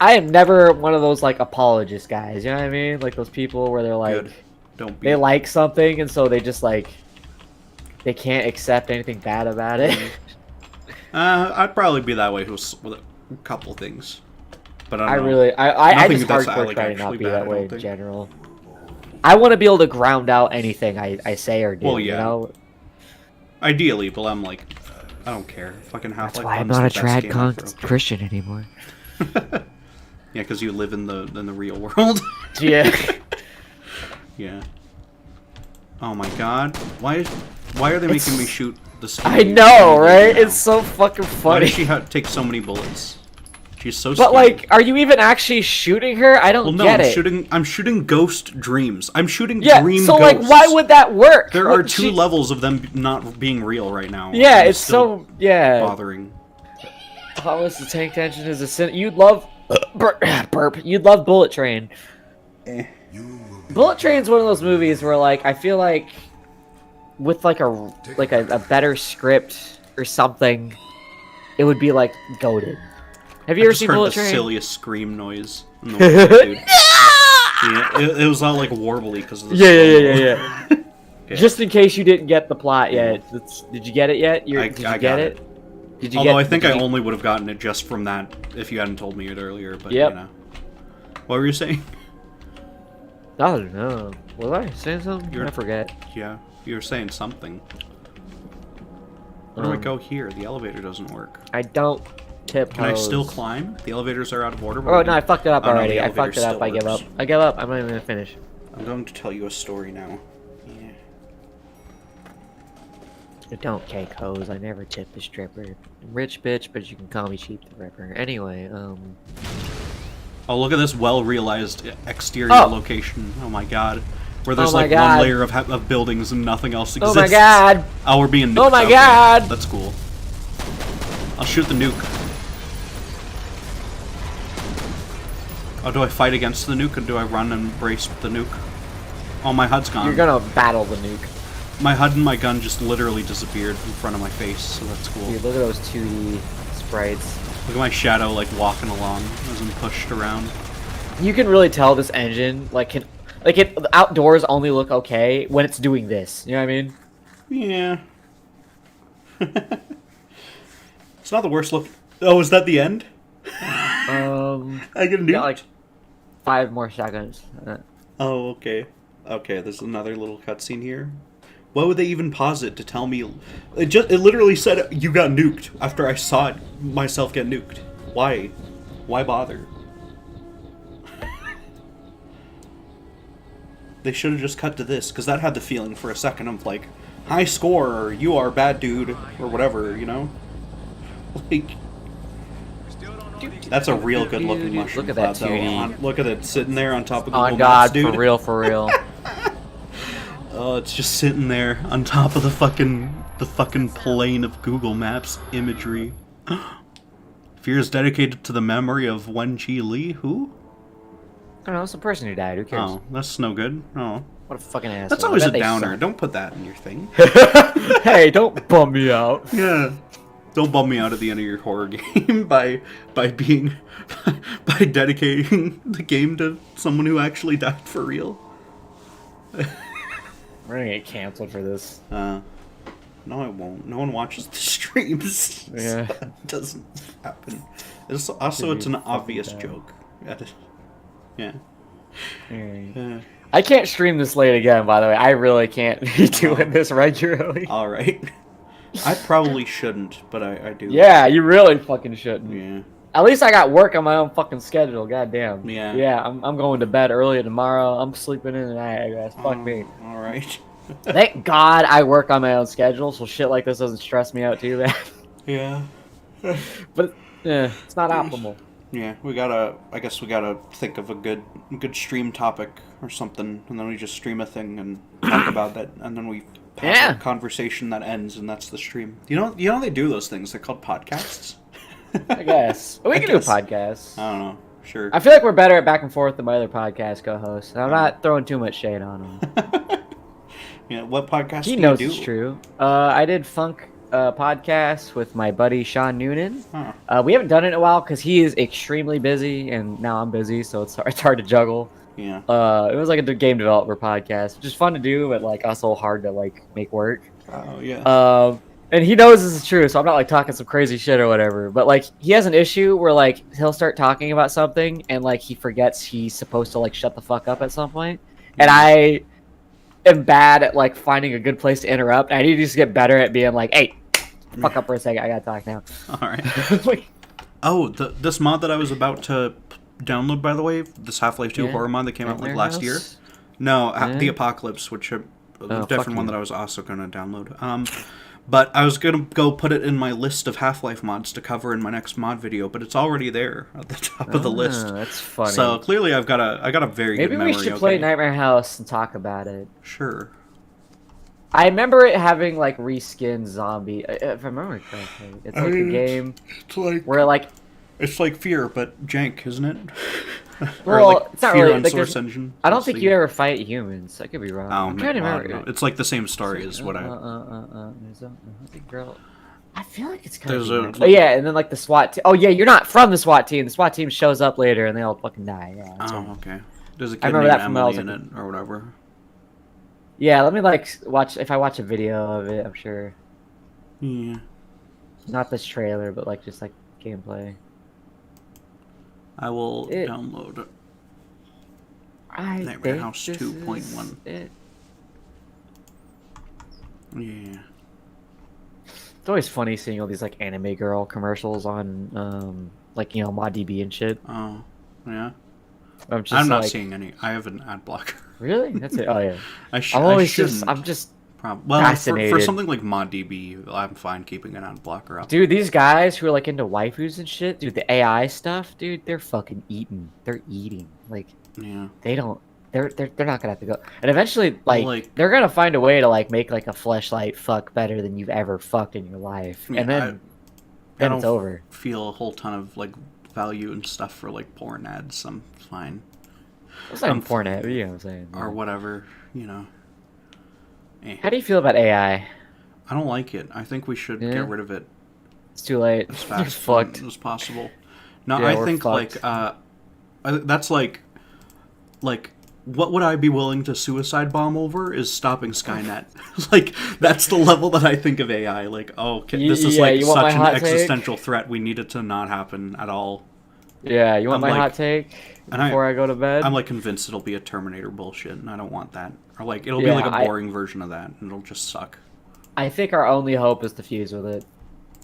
[SPEAKER 2] I am never one of those like apologist guys. You know what I mean? Like those people where they're like,
[SPEAKER 1] Good. Don't be...
[SPEAKER 2] they like something, and so they just like, they can't accept anything bad about it.
[SPEAKER 1] I'd probably be that way with a couple things. But I
[SPEAKER 2] I
[SPEAKER 1] don't know.
[SPEAKER 2] really, I
[SPEAKER 1] Nothing
[SPEAKER 2] just
[SPEAKER 1] that's,
[SPEAKER 2] hardcore
[SPEAKER 1] like,
[SPEAKER 2] try to not
[SPEAKER 1] actually
[SPEAKER 2] be
[SPEAKER 1] bad, I
[SPEAKER 2] that
[SPEAKER 1] don't
[SPEAKER 2] way in
[SPEAKER 1] think.
[SPEAKER 2] general. I want to be able to ground out anything I say or do.
[SPEAKER 1] Well,
[SPEAKER 2] You
[SPEAKER 1] yeah.
[SPEAKER 2] know?
[SPEAKER 1] Ideally, but I'm like, I don't care. Fucking Half-Life
[SPEAKER 2] That's why I'm
[SPEAKER 1] 1's the
[SPEAKER 2] not a
[SPEAKER 1] best
[SPEAKER 2] trad
[SPEAKER 1] game ever, okay?
[SPEAKER 2] Christian anymore.
[SPEAKER 1] Yeah, because you live in the real world.
[SPEAKER 2] Yeah.
[SPEAKER 1] Yeah. Oh my god. Why are they making me shoot the stupid
[SPEAKER 2] I know,
[SPEAKER 1] lady
[SPEAKER 2] right?
[SPEAKER 1] now?
[SPEAKER 2] It's so fucking
[SPEAKER 1] Why
[SPEAKER 2] funny.
[SPEAKER 1] does she take so many bullets? She's so
[SPEAKER 2] But
[SPEAKER 1] stupid.
[SPEAKER 2] like, are you even actually shooting her? I don't
[SPEAKER 1] well, no,
[SPEAKER 2] get
[SPEAKER 1] I'm
[SPEAKER 2] it.
[SPEAKER 1] I'm shooting ghost dreams. I'm shooting
[SPEAKER 2] Yeah,
[SPEAKER 1] dream
[SPEAKER 2] so
[SPEAKER 1] ghosts.
[SPEAKER 2] like, why would that work?
[SPEAKER 1] There are
[SPEAKER 2] Like,
[SPEAKER 1] two
[SPEAKER 2] she-
[SPEAKER 1] levels of them not being real right now.
[SPEAKER 2] Yeah,
[SPEAKER 1] and
[SPEAKER 2] it's so yeah.
[SPEAKER 1] bothering.
[SPEAKER 2] Thomas the Tank Engine is a sin. You'd love burp. You'd love Bullet Train. Bullet Train's one of those movies where like I feel like with like a better script or something, it would be like goated. Have you
[SPEAKER 1] I
[SPEAKER 2] ever
[SPEAKER 1] just
[SPEAKER 2] seen
[SPEAKER 1] heard
[SPEAKER 2] Bullet
[SPEAKER 1] the
[SPEAKER 2] Train?
[SPEAKER 1] silliest scream noise in the world, dude. Yeah, it was all like warbly because of the
[SPEAKER 2] Yeah.
[SPEAKER 1] Yeah.
[SPEAKER 2] Just in case you didn't get the plot yet, did you get it yet? Did you
[SPEAKER 1] I
[SPEAKER 2] get
[SPEAKER 1] got
[SPEAKER 2] it? Did you
[SPEAKER 1] Although
[SPEAKER 2] get,
[SPEAKER 1] I think
[SPEAKER 2] did
[SPEAKER 1] I
[SPEAKER 2] you-
[SPEAKER 1] only would have gotten it just from that if you hadn't told me it earlier. But
[SPEAKER 2] Yep.
[SPEAKER 1] you know, what were you saying?
[SPEAKER 2] I don't know. Was I saying something?
[SPEAKER 1] You're-
[SPEAKER 2] I forget.
[SPEAKER 1] Yeah, you were saying something. Where do I go here? The elevator doesn't work.
[SPEAKER 2] I don't tip
[SPEAKER 1] Can I still
[SPEAKER 2] hose.
[SPEAKER 1] climb? The elevators are out of order.
[SPEAKER 2] Oh no, I fucked it up
[SPEAKER 1] Oh, no,
[SPEAKER 2] already.
[SPEAKER 1] the
[SPEAKER 2] I
[SPEAKER 1] elevator
[SPEAKER 2] fucked it up.
[SPEAKER 1] still
[SPEAKER 2] I give up.
[SPEAKER 1] works.
[SPEAKER 2] I give up. I'm not even gonna finish.
[SPEAKER 1] I'm going to tell you a story now. Yeah.
[SPEAKER 2] Don't cake hose. I never tip the stripper. Rich bitch, but you can call me cheap the ripper. Anyway,
[SPEAKER 1] Oh, look at this well-realized exterior
[SPEAKER 2] Oh.
[SPEAKER 1] location. Oh my god. Where there's
[SPEAKER 2] my
[SPEAKER 1] like
[SPEAKER 2] God.
[SPEAKER 1] one layer of buildings and nothing else
[SPEAKER 2] Oh
[SPEAKER 1] exists.
[SPEAKER 2] my god!
[SPEAKER 1] Oh, we're being nuked.
[SPEAKER 2] Oh my
[SPEAKER 1] Okay,
[SPEAKER 2] God.
[SPEAKER 1] That's cool. I'll shoot the nuke. Oh, do I fight against the nuke or do I run and brace the nuke? Oh, my HUD's gone.
[SPEAKER 2] You're gonna battle the nuke.
[SPEAKER 1] My HUD and my gun just literally disappeared in front of my face, so that's cool.
[SPEAKER 2] Dude, look at those 2D sprites.
[SPEAKER 1] Look at my shadow, like, walking along as I'm pushed around.
[SPEAKER 2] You can really tell this engine, the outdoors only look okay when it's doing this. You know what I mean?
[SPEAKER 1] Yeah. It's not the worst look. Oh, is that the end? I get a nuke?
[SPEAKER 2] Got like 5 more seconds.
[SPEAKER 1] Oh, okay. Okay, there's another little cutscene here. Why would they even pause it to tell me? It literally said you got nuked after I saw it myself get nuked. Why? Why bother? They should have just cut to this, because that had the feeling for a second of like, high score, or you are bad dude, or whatever, you know? Like, that's a real good looking mushroom
[SPEAKER 2] Look at that
[SPEAKER 1] cloud, though.
[SPEAKER 2] 2D.
[SPEAKER 1] Look at it sitting there on top of Google
[SPEAKER 2] On
[SPEAKER 1] Maps,
[SPEAKER 2] God,
[SPEAKER 1] dude.
[SPEAKER 2] for real, for real.
[SPEAKER 1] Oh, it's just sitting there on top of the fucking plane of Google Maps imagery. Fear is dedicated to the memory of Wen Chi Lee. Who?
[SPEAKER 2] I don't know, it's the person who died. Who cares?
[SPEAKER 1] Oh, that's no good. Oh,
[SPEAKER 2] What a fucking asshole.
[SPEAKER 1] that's always
[SPEAKER 2] I
[SPEAKER 1] a
[SPEAKER 2] bet they
[SPEAKER 1] downer.
[SPEAKER 2] suck.
[SPEAKER 1] Don't put that in your thing.
[SPEAKER 2] Hey, don't bum me out.
[SPEAKER 1] Yeah. Don't bum me out at the end of your horror game by dedicating the game to someone who actually died for real.
[SPEAKER 2] We're gonna get canceled for this.
[SPEAKER 1] No, I won't. No one watches the streams.
[SPEAKER 2] Yeah.
[SPEAKER 1] So it doesn't happen. It's an obvious joke. Yeah.
[SPEAKER 2] Alright. I can't stream this late again, by the way. I really can't be doing this regularly.
[SPEAKER 1] All right. I probably shouldn't, but I do.
[SPEAKER 2] Yeah, you really fucking shouldn't.
[SPEAKER 1] Yeah.
[SPEAKER 2] At least I got work on my own fucking schedule. Goddamn.
[SPEAKER 1] Yeah.
[SPEAKER 2] Yeah, I'm going to bed early tomorrow. I'm sleeping in tonight, I guess. Fuck me.
[SPEAKER 1] All right.
[SPEAKER 2] Thank God I work on my own schedule, so shit like this doesn't stress me out too bad.
[SPEAKER 1] Yeah.
[SPEAKER 2] But it's not optimal.
[SPEAKER 1] Yeah, I guess we gotta think of a good stream topic or something, and then we just stream a thing and talk about that, and then we have a conversation that ends, and that's the stream. You know they do those things. They're called podcasts.
[SPEAKER 2] I guess. We can do a podcast.
[SPEAKER 1] I don't know. Sure.
[SPEAKER 2] I feel like we're better at back and forth than my other podcast co-hosts. I'm not throwing too much shade on him.
[SPEAKER 1] Yeah. What podcast
[SPEAKER 2] He
[SPEAKER 1] do
[SPEAKER 2] knows
[SPEAKER 1] you do?
[SPEAKER 2] it's true. I did Funk podcast with my buddy Sean Noonan.
[SPEAKER 1] Huh.
[SPEAKER 2] We haven't done it in a while because he is extremely busy, and now I'm busy, so it's hard to juggle.
[SPEAKER 1] Yeah.
[SPEAKER 2] It was like a game developer podcast, which is fun to do, but like also hard to like make work.
[SPEAKER 1] Oh yeah.
[SPEAKER 2] And he knows this is true, so I'm not like talking some crazy shit or whatever. But like he has an issue where like he'll start talking about something and like he forgets he's supposed to like shut the fuck up at some point. And I am bad at like finding a good place to interrupt. I need to just get better at being like, hey, fuck up for a second, I gotta talk now.
[SPEAKER 1] All right. Oh, this mod that I was about to download, by the way, this Half-Life 2 horror mod that came out like last year. No, The Apocalypse, which a different one that I was also gonna download. But I was gonna go put it in my list of Half-Life mods to cover in my next mod video, but it's already there at the top of the list.
[SPEAKER 2] That's funny.
[SPEAKER 1] So clearly, I got a very good memory.
[SPEAKER 2] Maybe we should play Nightmare House and talk about it.
[SPEAKER 1] Sure.
[SPEAKER 2] I remember it having like reskinned zombie. If I remember correctly, it's like a game
[SPEAKER 1] It's like
[SPEAKER 2] where like
[SPEAKER 1] Fear, but jank, isn't it?
[SPEAKER 2] Well,
[SPEAKER 1] or like
[SPEAKER 2] it's not
[SPEAKER 1] Fear
[SPEAKER 2] really
[SPEAKER 1] on
[SPEAKER 2] like
[SPEAKER 1] Source
[SPEAKER 2] there's-
[SPEAKER 1] Engine.
[SPEAKER 2] I don't
[SPEAKER 1] Let's
[SPEAKER 2] think
[SPEAKER 1] see.
[SPEAKER 2] you ever fight humans. I could be wrong.
[SPEAKER 1] Oh,
[SPEAKER 2] I'm trying to
[SPEAKER 1] well, I
[SPEAKER 2] remember.
[SPEAKER 1] don't know. It's like the same story as what I.
[SPEAKER 2] There's a girl. I feel like it's kind
[SPEAKER 1] There's
[SPEAKER 2] of.
[SPEAKER 1] a-
[SPEAKER 2] Oh yeah, and then like the SWAT team. Oh yeah, you're not from the SWAT team. The SWAT team shows up later and they all fucking die. Yeah. That's
[SPEAKER 1] Oh,
[SPEAKER 2] right.
[SPEAKER 1] okay. There's a
[SPEAKER 2] I
[SPEAKER 1] kid
[SPEAKER 2] remember
[SPEAKER 1] named
[SPEAKER 2] that from when I was
[SPEAKER 1] Emily in
[SPEAKER 2] like-
[SPEAKER 1] it, or whatever.
[SPEAKER 2] Yeah, let me like watch if I watch a video of it. I'm sure
[SPEAKER 1] Yeah.
[SPEAKER 2] not this trailer, but like just like gameplay.
[SPEAKER 1] I will
[SPEAKER 2] It-
[SPEAKER 1] download it.
[SPEAKER 2] I
[SPEAKER 1] Nightmare
[SPEAKER 2] think
[SPEAKER 1] House
[SPEAKER 2] this
[SPEAKER 1] 2.1.
[SPEAKER 2] is it.
[SPEAKER 1] Yeah.
[SPEAKER 2] It's always funny seeing all these like anime girl commercials on like ModDB and shit.
[SPEAKER 1] Oh, yeah.
[SPEAKER 2] I'm
[SPEAKER 1] I'm not
[SPEAKER 2] like,
[SPEAKER 1] seeing any. I have an ad blocker.
[SPEAKER 2] Really? That's it. Oh yeah.
[SPEAKER 1] I
[SPEAKER 2] I'm just
[SPEAKER 1] well,
[SPEAKER 2] fascinated.
[SPEAKER 1] for something like ModDB, I'm fine keeping an ad blocker up.
[SPEAKER 2] dude, these guys who are like into waifus and shit, dude, the AI stuff, dude, they're fucking eating. They're eating. Like
[SPEAKER 1] Yeah.
[SPEAKER 2] they don't. They're not gonna have to go. And eventually, like,
[SPEAKER 1] like-
[SPEAKER 2] they're gonna find a way to like make like a fleshlight fuck better than you've ever fucked in your life,
[SPEAKER 1] Yeah,
[SPEAKER 2] and then
[SPEAKER 1] I
[SPEAKER 2] it's
[SPEAKER 1] don't
[SPEAKER 2] over.
[SPEAKER 1] feel a whole ton of like value and stuff for like porn ads. I'm fine.
[SPEAKER 2] It's not important, you know what I'm saying?
[SPEAKER 1] Or whatever,
[SPEAKER 2] How do you feel about AI?
[SPEAKER 1] I don't like it. I think we should
[SPEAKER 2] Yeah.
[SPEAKER 1] get rid of it
[SPEAKER 2] It's too late.
[SPEAKER 1] as
[SPEAKER 2] You're
[SPEAKER 1] fast
[SPEAKER 2] fucked.
[SPEAKER 1] as possible. No,
[SPEAKER 2] Yeah,
[SPEAKER 1] I
[SPEAKER 2] we're
[SPEAKER 1] think
[SPEAKER 2] fucked.
[SPEAKER 1] that's like what would I be willing to suicide bomb over is stopping Skynet. Like that's the level that I think of AI. Like, oh, this is
[SPEAKER 2] Yeah,
[SPEAKER 1] like
[SPEAKER 2] you want my
[SPEAKER 1] such an
[SPEAKER 2] hot take?
[SPEAKER 1] existential threat. We need it to not happen at all.
[SPEAKER 2] Yeah, you want
[SPEAKER 1] I'm
[SPEAKER 2] my
[SPEAKER 1] like-
[SPEAKER 2] hot take
[SPEAKER 1] and I-
[SPEAKER 2] before I go to bed?
[SPEAKER 1] I'm like convinced it'll be a Terminator bullshit, and I don't want that. Or like it'll be
[SPEAKER 2] Yeah,
[SPEAKER 1] like a boring version of that, and it'll just suck.
[SPEAKER 2] I think our only hope is to fuse with it.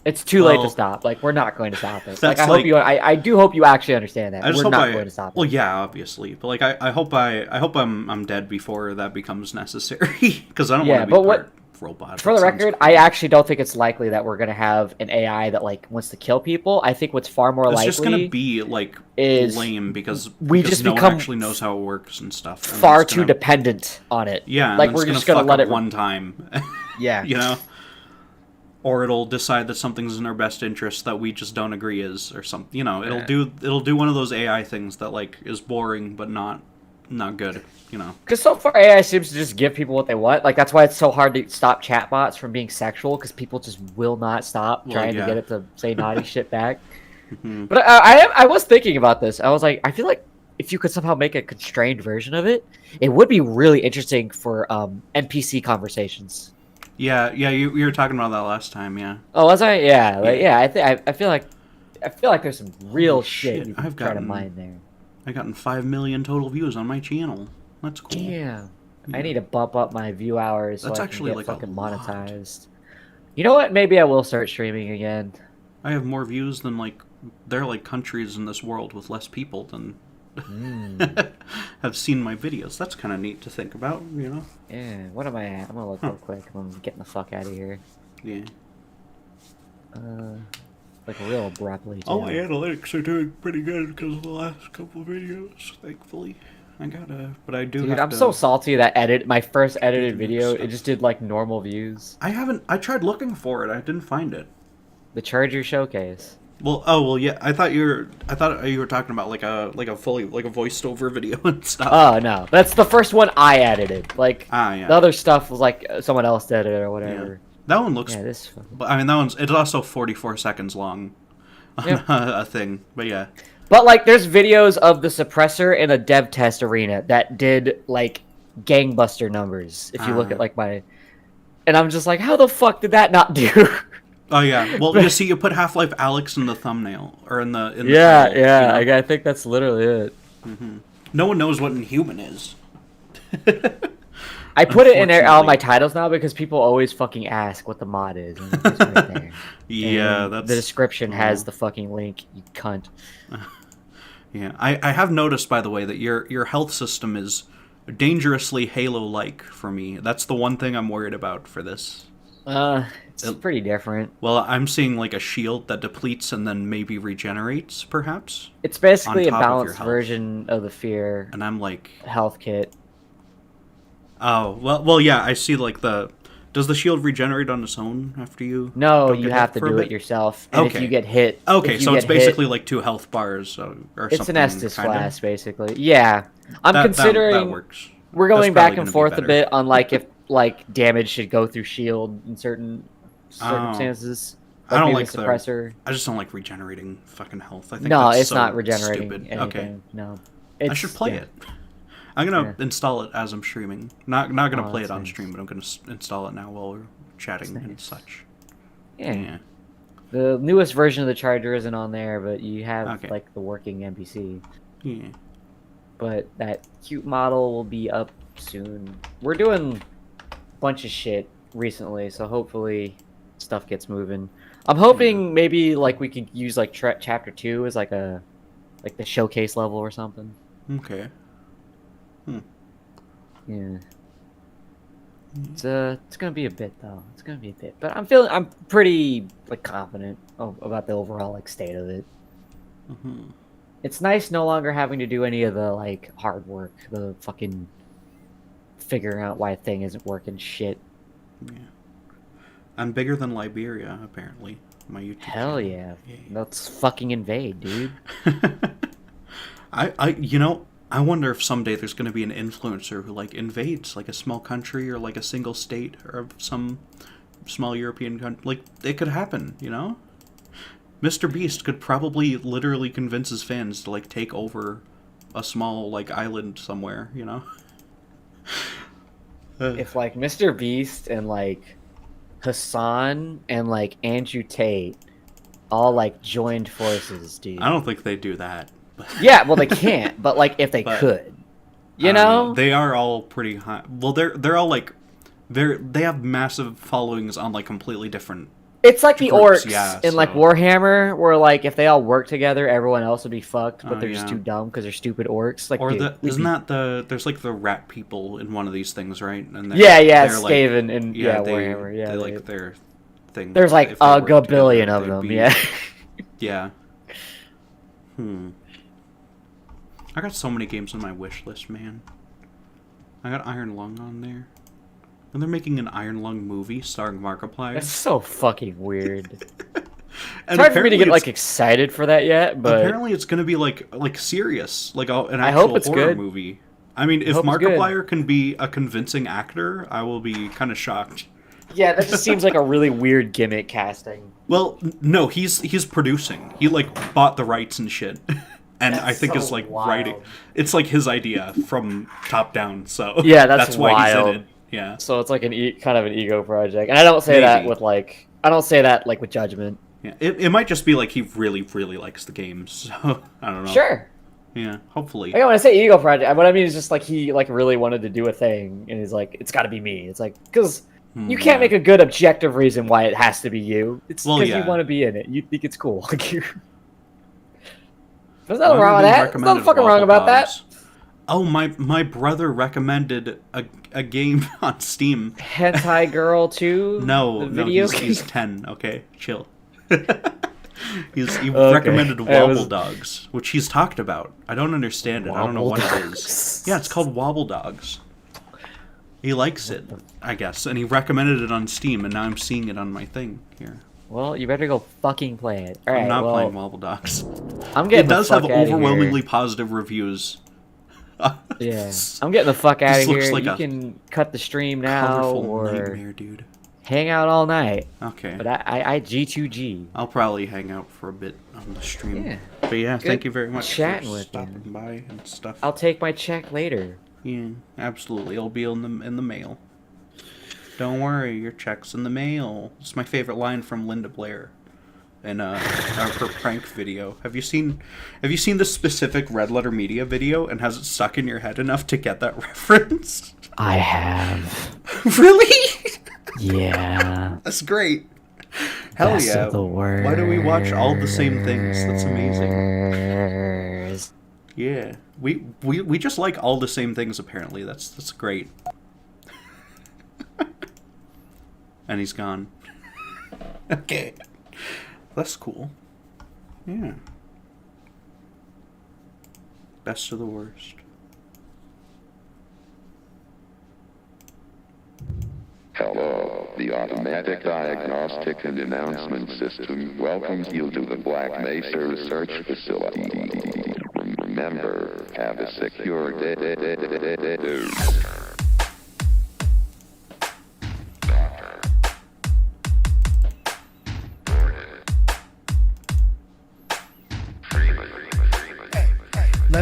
[SPEAKER 2] It's too late
[SPEAKER 1] Well,
[SPEAKER 2] to stop. Like we're not going to stop it.
[SPEAKER 1] that's
[SPEAKER 2] Like I
[SPEAKER 1] like-
[SPEAKER 2] hope you. I do hope you actually understand that.
[SPEAKER 1] I just
[SPEAKER 2] We're
[SPEAKER 1] hope
[SPEAKER 2] not going to stop it.
[SPEAKER 1] Well, yeah, obviously, but like I hope I'm dead before that becomes necessary because I don't
[SPEAKER 2] Yeah,
[SPEAKER 1] want to
[SPEAKER 2] but
[SPEAKER 1] be
[SPEAKER 2] what-
[SPEAKER 1] part robot.
[SPEAKER 2] For
[SPEAKER 1] That
[SPEAKER 2] the
[SPEAKER 1] sounds
[SPEAKER 2] record,
[SPEAKER 1] cool.
[SPEAKER 2] I actually don't think it's likely that we're going to have an AI that like wants to kill people. I think what's far more
[SPEAKER 1] It's
[SPEAKER 2] likely
[SPEAKER 1] just gonna be like
[SPEAKER 2] is
[SPEAKER 1] lame because
[SPEAKER 2] we just
[SPEAKER 1] no
[SPEAKER 2] become
[SPEAKER 1] one actually knows how it works and stuff. and
[SPEAKER 2] far
[SPEAKER 1] it's
[SPEAKER 2] too
[SPEAKER 1] gonna-
[SPEAKER 2] dependent on it.
[SPEAKER 1] Yeah,
[SPEAKER 2] like
[SPEAKER 1] and
[SPEAKER 2] we're
[SPEAKER 1] it's
[SPEAKER 2] just gonna
[SPEAKER 1] fuck
[SPEAKER 2] let
[SPEAKER 1] up
[SPEAKER 2] it.
[SPEAKER 1] one time.
[SPEAKER 2] Yeah,
[SPEAKER 1] You know. Or it'll decide that something's in our best interest that we just don't agree is, or something. You know, it'll do one of those AI things that like is boring but not good. You know.
[SPEAKER 2] Because so far AI seems to just give people what they want. Like that's why it's so hard to stop chatbots from being sexual because people just will not stop
[SPEAKER 1] Well,
[SPEAKER 2] trying
[SPEAKER 1] yeah.
[SPEAKER 2] to get it to say naughty shit back. But I was thinking about this. I was like, I feel like if you could somehow make a constrained version of it, it would be really interesting for NPC conversations.
[SPEAKER 1] Yeah, you were talking about that last time. Yeah.
[SPEAKER 2] Oh, was I? Yeah, like,
[SPEAKER 1] Yeah.
[SPEAKER 2] I feel like there's some real
[SPEAKER 1] Holy
[SPEAKER 2] shit
[SPEAKER 1] shit,
[SPEAKER 2] you can
[SPEAKER 1] I've
[SPEAKER 2] try to
[SPEAKER 1] gotten-
[SPEAKER 2] mine there.
[SPEAKER 1] I gotten 5 million total views on my channel. That's cool.
[SPEAKER 2] Damn. I need to bump up my view hours so
[SPEAKER 1] That's
[SPEAKER 2] I
[SPEAKER 1] actually,
[SPEAKER 2] can get
[SPEAKER 1] like, a
[SPEAKER 2] fucking
[SPEAKER 1] lot.
[SPEAKER 2] monetized. You know what? Maybe I will start streaming again.
[SPEAKER 1] I have more views than like there are like countries in this world with less people than have seen my videos. That's kind of neat to think about, you know?
[SPEAKER 2] Yeah, what am I at? I'm gonna look real quick. I'm getting the fuck out of here.
[SPEAKER 1] Yeah.
[SPEAKER 2] Like real abruptly. Too.
[SPEAKER 1] All my analytics are doing pretty good because of the last couple of videos, thankfully. But I do
[SPEAKER 2] Dude,
[SPEAKER 1] have
[SPEAKER 2] I'm
[SPEAKER 1] to...
[SPEAKER 2] so salty that my first edited video,
[SPEAKER 1] stuff.
[SPEAKER 2] it just did like normal views.
[SPEAKER 1] I tried looking for it. I didn't find it.
[SPEAKER 2] The Charger Showcase.
[SPEAKER 1] Well, yeah. I thought you were talking about like a fully like a voiced over video and stuff.
[SPEAKER 2] Oh no, that's the first one I edited. Like
[SPEAKER 1] yeah.
[SPEAKER 2] the other stuff was like someone else did it or whatever.
[SPEAKER 1] That one looks.
[SPEAKER 2] Yeah, this.
[SPEAKER 1] But I mean, it's also 44 seconds long. On
[SPEAKER 2] Yep.
[SPEAKER 1] a thing, but yeah.
[SPEAKER 2] But like, there's videos of the suppressor in a dev test arena that did like gangbuster numbers. If you look at like my, and I'm just like, how the fuck did that not do?
[SPEAKER 1] Oh yeah. Well, you see, you put Half-Life Alex in the thumbnail or in the
[SPEAKER 2] Yeah,
[SPEAKER 1] title,
[SPEAKER 2] yeah.
[SPEAKER 1] you know?
[SPEAKER 2] I think that's literally it.
[SPEAKER 1] No one knows what Inhuman is.
[SPEAKER 2] I put it in there, all
[SPEAKER 1] Unfortunately.
[SPEAKER 2] my titles now because people always fucking ask what the mod is. And it's right there.
[SPEAKER 1] Yeah,
[SPEAKER 2] And
[SPEAKER 1] that's
[SPEAKER 2] the description has the fucking link. You cunt.
[SPEAKER 1] Yeah. I have noticed, by the way, that your health system is dangerously Halo-like for me. That's the one thing I'm worried about for this.
[SPEAKER 2] It's pretty different.
[SPEAKER 1] Well, I'm seeing like a shield that depletes and then maybe regenerates, perhaps.
[SPEAKER 2] It's basically a
[SPEAKER 1] on top of your
[SPEAKER 2] balanced
[SPEAKER 1] health.
[SPEAKER 2] version of the Fear
[SPEAKER 1] And I'm like,
[SPEAKER 2] health kit.
[SPEAKER 1] oh, well, yeah. I see like does the shield regenerate on its own after you?
[SPEAKER 2] No,
[SPEAKER 1] don't
[SPEAKER 2] you
[SPEAKER 1] get
[SPEAKER 2] have
[SPEAKER 1] hit
[SPEAKER 2] to
[SPEAKER 1] for a
[SPEAKER 2] do
[SPEAKER 1] bit?
[SPEAKER 2] it yourself. And if
[SPEAKER 1] Okay.
[SPEAKER 2] you get hit,
[SPEAKER 1] Okay,
[SPEAKER 2] if you
[SPEAKER 1] so it's
[SPEAKER 2] get hit-
[SPEAKER 1] basically like 2 health bars or
[SPEAKER 2] it's
[SPEAKER 1] something.
[SPEAKER 2] an Estus
[SPEAKER 1] kinda.
[SPEAKER 2] flask, basically. Yeah, I'm
[SPEAKER 1] That
[SPEAKER 2] considering.
[SPEAKER 1] works.
[SPEAKER 2] We're
[SPEAKER 1] That's
[SPEAKER 2] going back
[SPEAKER 1] probably
[SPEAKER 2] and
[SPEAKER 1] gonna be
[SPEAKER 2] forth a
[SPEAKER 1] better.
[SPEAKER 2] bit on like if like damage should go through shield in certain
[SPEAKER 1] Oh.
[SPEAKER 2] circumstances.
[SPEAKER 1] I don't
[SPEAKER 2] maybe
[SPEAKER 1] like
[SPEAKER 2] the suppressor.
[SPEAKER 1] I just don't like regenerating fucking health. I think
[SPEAKER 2] no,
[SPEAKER 1] that's
[SPEAKER 2] it's
[SPEAKER 1] so
[SPEAKER 2] not regenerating
[SPEAKER 1] stupid.
[SPEAKER 2] anything.
[SPEAKER 1] Okay,
[SPEAKER 2] No,
[SPEAKER 1] I should play it. I'm gonna
[SPEAKER 2] Yeah.
[SPEAKER 1] install it as I'm streaming. Not gonna
[SPEAKER 2] Oh,
[SPEAKER 1] play it
[SPEAKER 2] that's
[SPEAKER 1] on
[SPEAKER 2] nice.
[SPEAKER 1] stream, but I'm gonna install it now while we're chatting
[SPEAKER 2] That's
[SPEAKER 1] and
[SPEAKER 2] nice.
[SPEAKER 1] such.
[SPEAKER 2] Yeah.
[SPEAKER 1] Yeah.
[SPEAKER 2] The newest version of the charger isn't on there, but you have
[SPEAKER 1] Okay.
[SPEAKER 2] like the working NPC.
[SPEAKER 1] Yeah.
[SPEAKER 2] But that cute model will be up soon. We're doing a bunch of shit recently, so hopefully stuff gets moving. I'm hoping maybe like we could use like chapter 2 as like the showcase level or something.
[SPEAKER 1] Okay.
[SPEAKER 2] Yeah. It's gonna be a bit though. It's gonna be a bit, but I'm pretty like confident about the overall like state of it.
[SPEAKER 1] Mm-hmm.
[SPEAKER 2] It's nice no longer having to do any of the like hard work, the fucking figuring out why a thing isn't working shit.
[SPEAKER 1] Yeah. I'm bigger than Liberia, apparently. My YouTube
[SPEAKER 2] Hell
[SPEAKER 1] channel.
[SPEAKER 2] yeah.
[SPEAKER 1] Yeah.
[SPEAKER 2] Let's fucking invade, dude.
[SPEAKER 1] I wonder if someday there's going to be an influencer who like invades like a small country or like a single state or some small European country. Like it could happen, you know? Mr. Beast could probably literally convince his fans to like take over a small like island somewhere, you know?
[SPEAKER 2] If like Mr. Beast and like Hassan and like Andrew Tate all like joined forces, dude.
[SPEAKER 1] I don't think they do that.
[SPEAKER 2] Yeah, well they can't, but like if they
[SPEAKER 1] But,
[SPEAKER 2] could. You
[SPEAKER 1] I don't
[SPEAKER 2] know?
[SPEAKER 1] they are all pretty high. Well, they're all like they have massive followings on like completely different.
[SPEAKER 2] It's like the
[SPEAKER 1] groups,
[SPEAKER 2] orcs
[SPEAKER 1] yeah,
[SPEAKER 2] in like
[SPEAKER 1] so-
[SPEAKER 2] Warhammer, where like if they all work together, everyone else would be fucked, but
[SPEAKER 1] Oh,
[SPEAKER 2] they're just
[SPEAKER 1] yeah.
[SPEAKER 2] too dumb because they're stupid orcs. Like,
[SPEAKER 1] Or
[SPEAKER 2] dude, we'd
[SPEAKER 1] isn't
[SPEAKER 2] be-
[SPEAKER 1] that there's like the rat people in one of these things, right? And
[SPEAKER 2] Yeah,
[SPEAKER 1] they're, like-
[SPEAKER 2] Skaven and
[SPEAKER 1] yeah,
[SPEAKER 2] Warhammer. Yeah,
[SPEAKER 1] they like their thing.
[SPEAKER 2] there's like
[SPEAKER 1] if they
[SPEAKER 2] a
[SPEAKER 1] work together,
[SPEAKER 2] gabillion of
[SPEAKER 1] they'd
[SPEAKER 2] them.
[SPEAKER 1] be-
[SPEAKER 2] Yeah.
[SPEAKER 1] Yeah. I got so many games on my wish list, man. I got Iron Lung on there. And they're making an Iron Lung movie starring Markiplier.
[SPEAKER 2] That's so fucking weird.
[SPEAKER 1] And
[SPEAKER 2] It's hard for me to
[SPEAKER 1] apparently
[SPEAKER 2] get
[SPEAKER 1] it's-
[SPEAKER 2] like excited for that yet, but
[SPEAKER 1] apparently it's gonna be like serious, like an
[SPEAKER 2] I
[SPEAKER 1] actual
[SPEAKER 2] hope it's
[SPEAKER 1] horror
[SPEAKER 2] good.
[SPEAKER 1] movie. I mean, if
[SPEAKER 2] hope it's good.
[SPEAKER 1] Markiplier can be a convincing actor, I will be kind of shocked.
[SPEAKER 2] yeah, that just seems like a really weird gimmick casting.
[SPEAKER 1] Well, no, he's producing. He like bought the rights and shit, and I
[SPEAKER 2] That's
[SPEAKER 1] think
[SPEAKER 2] so
[SPEAKER 1] is like
[SPEAKER 2] wild.
[SPEAKER 1] writing. It's like his idea from top down. So
[SPEAKER 2] Yeah, that's
[SPEAKER 1] why he's
[SPEAKER 2] wild.
[SPEAKER 1] in it. Yeah,
[SPEAKER 2] So it's like kind of an ego project, and I don't say that
[SPEAKER 1] Maybe.
[SPEAKER 2] with like I don't say that like with judgment.
[SPEAKER 1] yeah. It might just be like he really likes the games. So I don't know.
[SPEAKER 2] Sure.
[SPEAKER 1] Yeah, hopefully.
[SPEAKER 2] Like, when I say ego project, what I mean is just like he like really wanted to do a thing, and he's like, it's got to be me. It's like because you can't
[SPEAKER 1] yeah.
[SPEAKER 2] make a good objective reason why it has to be you. It's
[SPEAKER 1] Well,
[SPEAKER 2] because
[SPEAKER 1] yeah.
[SPEAKER 2] you want to be in it. You think it's cool. Like you. There's
[SPEAKER 1] Well,
[SPEAKER 2] nothing wrong with
[SPEAKER 1] I've been
[SPEAKER 2] that. There's
[SPEAKER 1] recommended
[SPEAKER 2] nothing fucking wrong
[SPEAKER 1] Wobble
[SPEAKER 2] about that.
[SPEAKER 1] Dogs. Oh, my brother recommended a game on Steam.
[SPEAKER 2] Hentai Girl 2.
[SPEAKER 1] No,
[SPEAKER 2] the
[SPEAKER 1] no,
[SPEAKER 2] video
[SPEAKER 1] he's
[SPEAKER 2] game?
[SPEAKER 1] 10. Okay, chill. He
[SPEAKER 2] Okay.
[SPEAKER 1] recommended
[SPEAKER 2] It
[SPEAKER 1] Wobble
[SPEAKER 2] was-
[SPEAKER 1] Dogs, which he's talked about. I don't understand it. I don't know
[SPEAKER 2] Wobble
[SPEAKER 1] what it
[SPEAKER 2] Dogs.
[SPEAKER 1] is. Yeah, it's called Wobble Dogs. He likes it, I guess, and he recommended it on Steam, and now I'm seeing it on my thing here.
[SPEAKER 2] Well, you better go fucking play it. All right,
[SPEAKER 1] I'm not
[SPEAKER 2] well,
[SPEAKER 1] playing Wobble Dogs.
[SPEAKER 2] I'm getting
[SPEAKER 1] It does
[SPEAKER 2] the
[SPEAKER 1] have
[SPEAKER 2] fuck outta here.
[SPEAKER 1] overwhelmingly positive reviews.
[SPEAKER 2] Yeah, I'm getting the fuck out
[SPEAKER 1] This
[SPEAKER 2] of
[SPEAKER 1] looks
[SPEAKER 2] here.
[SPEAKER 1] like
[SPEAKER 2] you
[SPEAKER 1] a
[SPEAKER 2] can cut the stream now
[SPEAKER 1] Colorful
[SPEAKER 2] or
[SPEAKER 1] nightmare, dude.
[SPEAKER 2] hang out all night.
[SPEAKER 1] Okay.
[SPEAKER 2] But I G2G.
[SPEAKER 1] I'll probably hang out for a bit on the stream.
[SPEAKER 2] Yeah.
[SPEAKER 1] But yeah,
[SPEAKER 2] Good
[SPEAKER 1] thank you very much
[SPEAKER 2] chatting
[SPEAKER 1] for
[SPEAKER 2] with you.
[SPEAKER 1] stopping by and stuff.
[SPEAKER 2] I'll take my check later.
[SPEAKER 1] Yeah, absolutely. It'll be in the mail. Don't worry, your check's in the mail. It's my favorite line from Linda Blair in her prank video. Have you seen this specific Red Letter Media video, and has it stuck in your head enough to get that reference?
[SPEAKER 2] I have.
[SPEAKER 1] Really?
[SPEAKER 2] Yeah.
[SPEAKER 1] That's great. Hell
[SPEAKER 2] Best
[SPEAKER 1] yeah.
[SPEAKER 2] of the
[SPEAKER 1] Why do we watch all the same things? That's amazing.
[SPEAKER 2] worst.
[SPEAKER 1] Yeah. We just like all the same things apparently. That's great. And he's gone. Okay. That's cool. Yeah. Best of the worst.
[SPEAKER 7] Hello, the Automatic Diagnostic and Announcement System welcomes you to the Black Mesa Research Facility. Remember, have a secure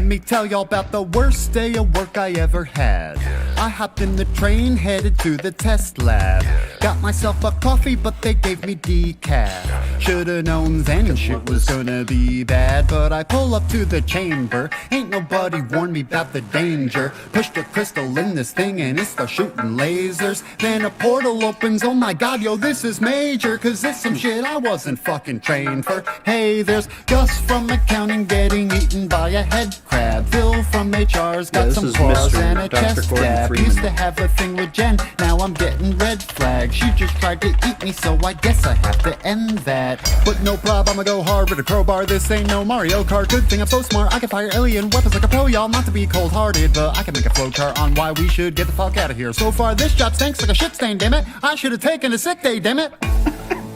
[SPEAKER 8] Let me tell y'all about the worst day of work I ever had. I hopped in the train, headed to the test lab. Got myself a coffee, but they gave me decaf. Should've known then shit was gonna be bad, but I pull up to the chamber. Ain't nobody warned me about the danger. Pushed a crystal in this thing and it starts shooting lasers. Then a portal opens, oh my god, yo, this is major. Cause this some shit I wasn't fucking trained for. Hey, there's Gus from accounting getting eaten by a head crab. Phil from HR's got
[SPEAKER 1] this
[SPEAKER 8] some
[SPEAKER 1] is
[SPEAKER 8] claws
[SPEAKER 1] Mr.
[SPEAKER 8] and a
[SPEAKER 1] Dr.
[SPEAKER 8] chest
[SPEAKER 1] Gordon
[SPEAKER 8] gap.
[SPEAKER 1] Freeman.
[SPEAKER 8] Used to have a thing with Jen, now I'm getting red flags. She just tried to eat me, so I guess I have to end that. But no problem, I'ma go hard with a crowbar. This ain't no Mario Kart. Good thing I'm so smart, I can fire alien weapons like a pro, y'all. Not to be cold-hearted, but I can make a flowchart on why we should get the fuck out of here. So far, this job stinks like a shit stain, damn it. I should have taken a sick day, damn it.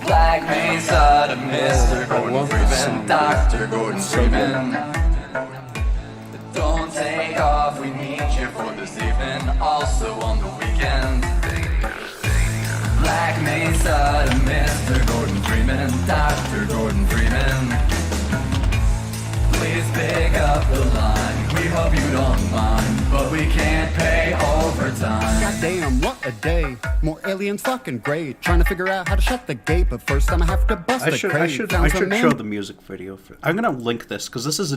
[SPEAKER 9] Black Mesa to Mr. Gordon Freeman, Dr. Gordon Freeman. Don't take off, we need you for this evening, also on the weekend. Black Mesa to Mr. Gordon Freeman, Dr. Gordon Freeman. Please pick up the line, we hope you don't mind, but we can't pay overtime.
[SPEAKER 8] Goddamn, what a day. More aliens fucking great. Trying to figure out how to shut the gate, but first I'm gonna have to bust
[SPEAKER 1] I
[SPEAKER 8] the
[SPEAKER 1] should
[SPEAKER 8] crate. Found some
[SPEAKER 1] show
[SPEAKER 8] man-
[SPEAKER 1] the music video. I'm gonna link this because this is a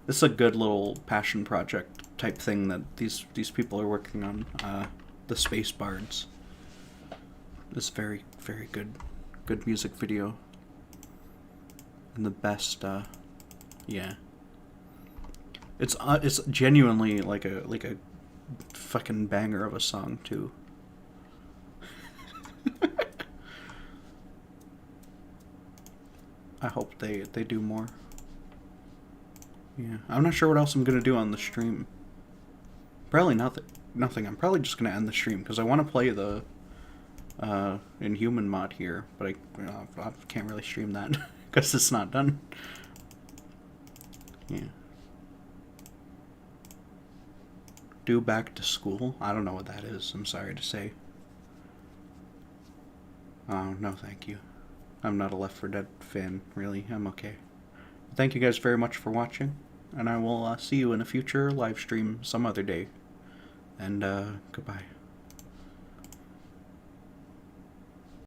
[SPEAKER 1] this is a good little passion project type thing that these people are working on. The Space Bards. This very good music video. And the best. Yeah. It's genuinely like a fucking banger of a song too. I hope they do more. Yeah, I'm not sure what else I'm gonna do on the stream. Probably nothing. I'm probably just gonna end the stream because I want to play the Inhuman mod here, but I can't really stream that because it's not done. Yeah. Due back to school? I don't know what that is. I'm sorry to say. Oh, no thank you. I'm not a Left 4 Dead fan, really. I'm okay. Thank you guys very much for watching, and I will see you in a future live stream some other day. And, goodbye.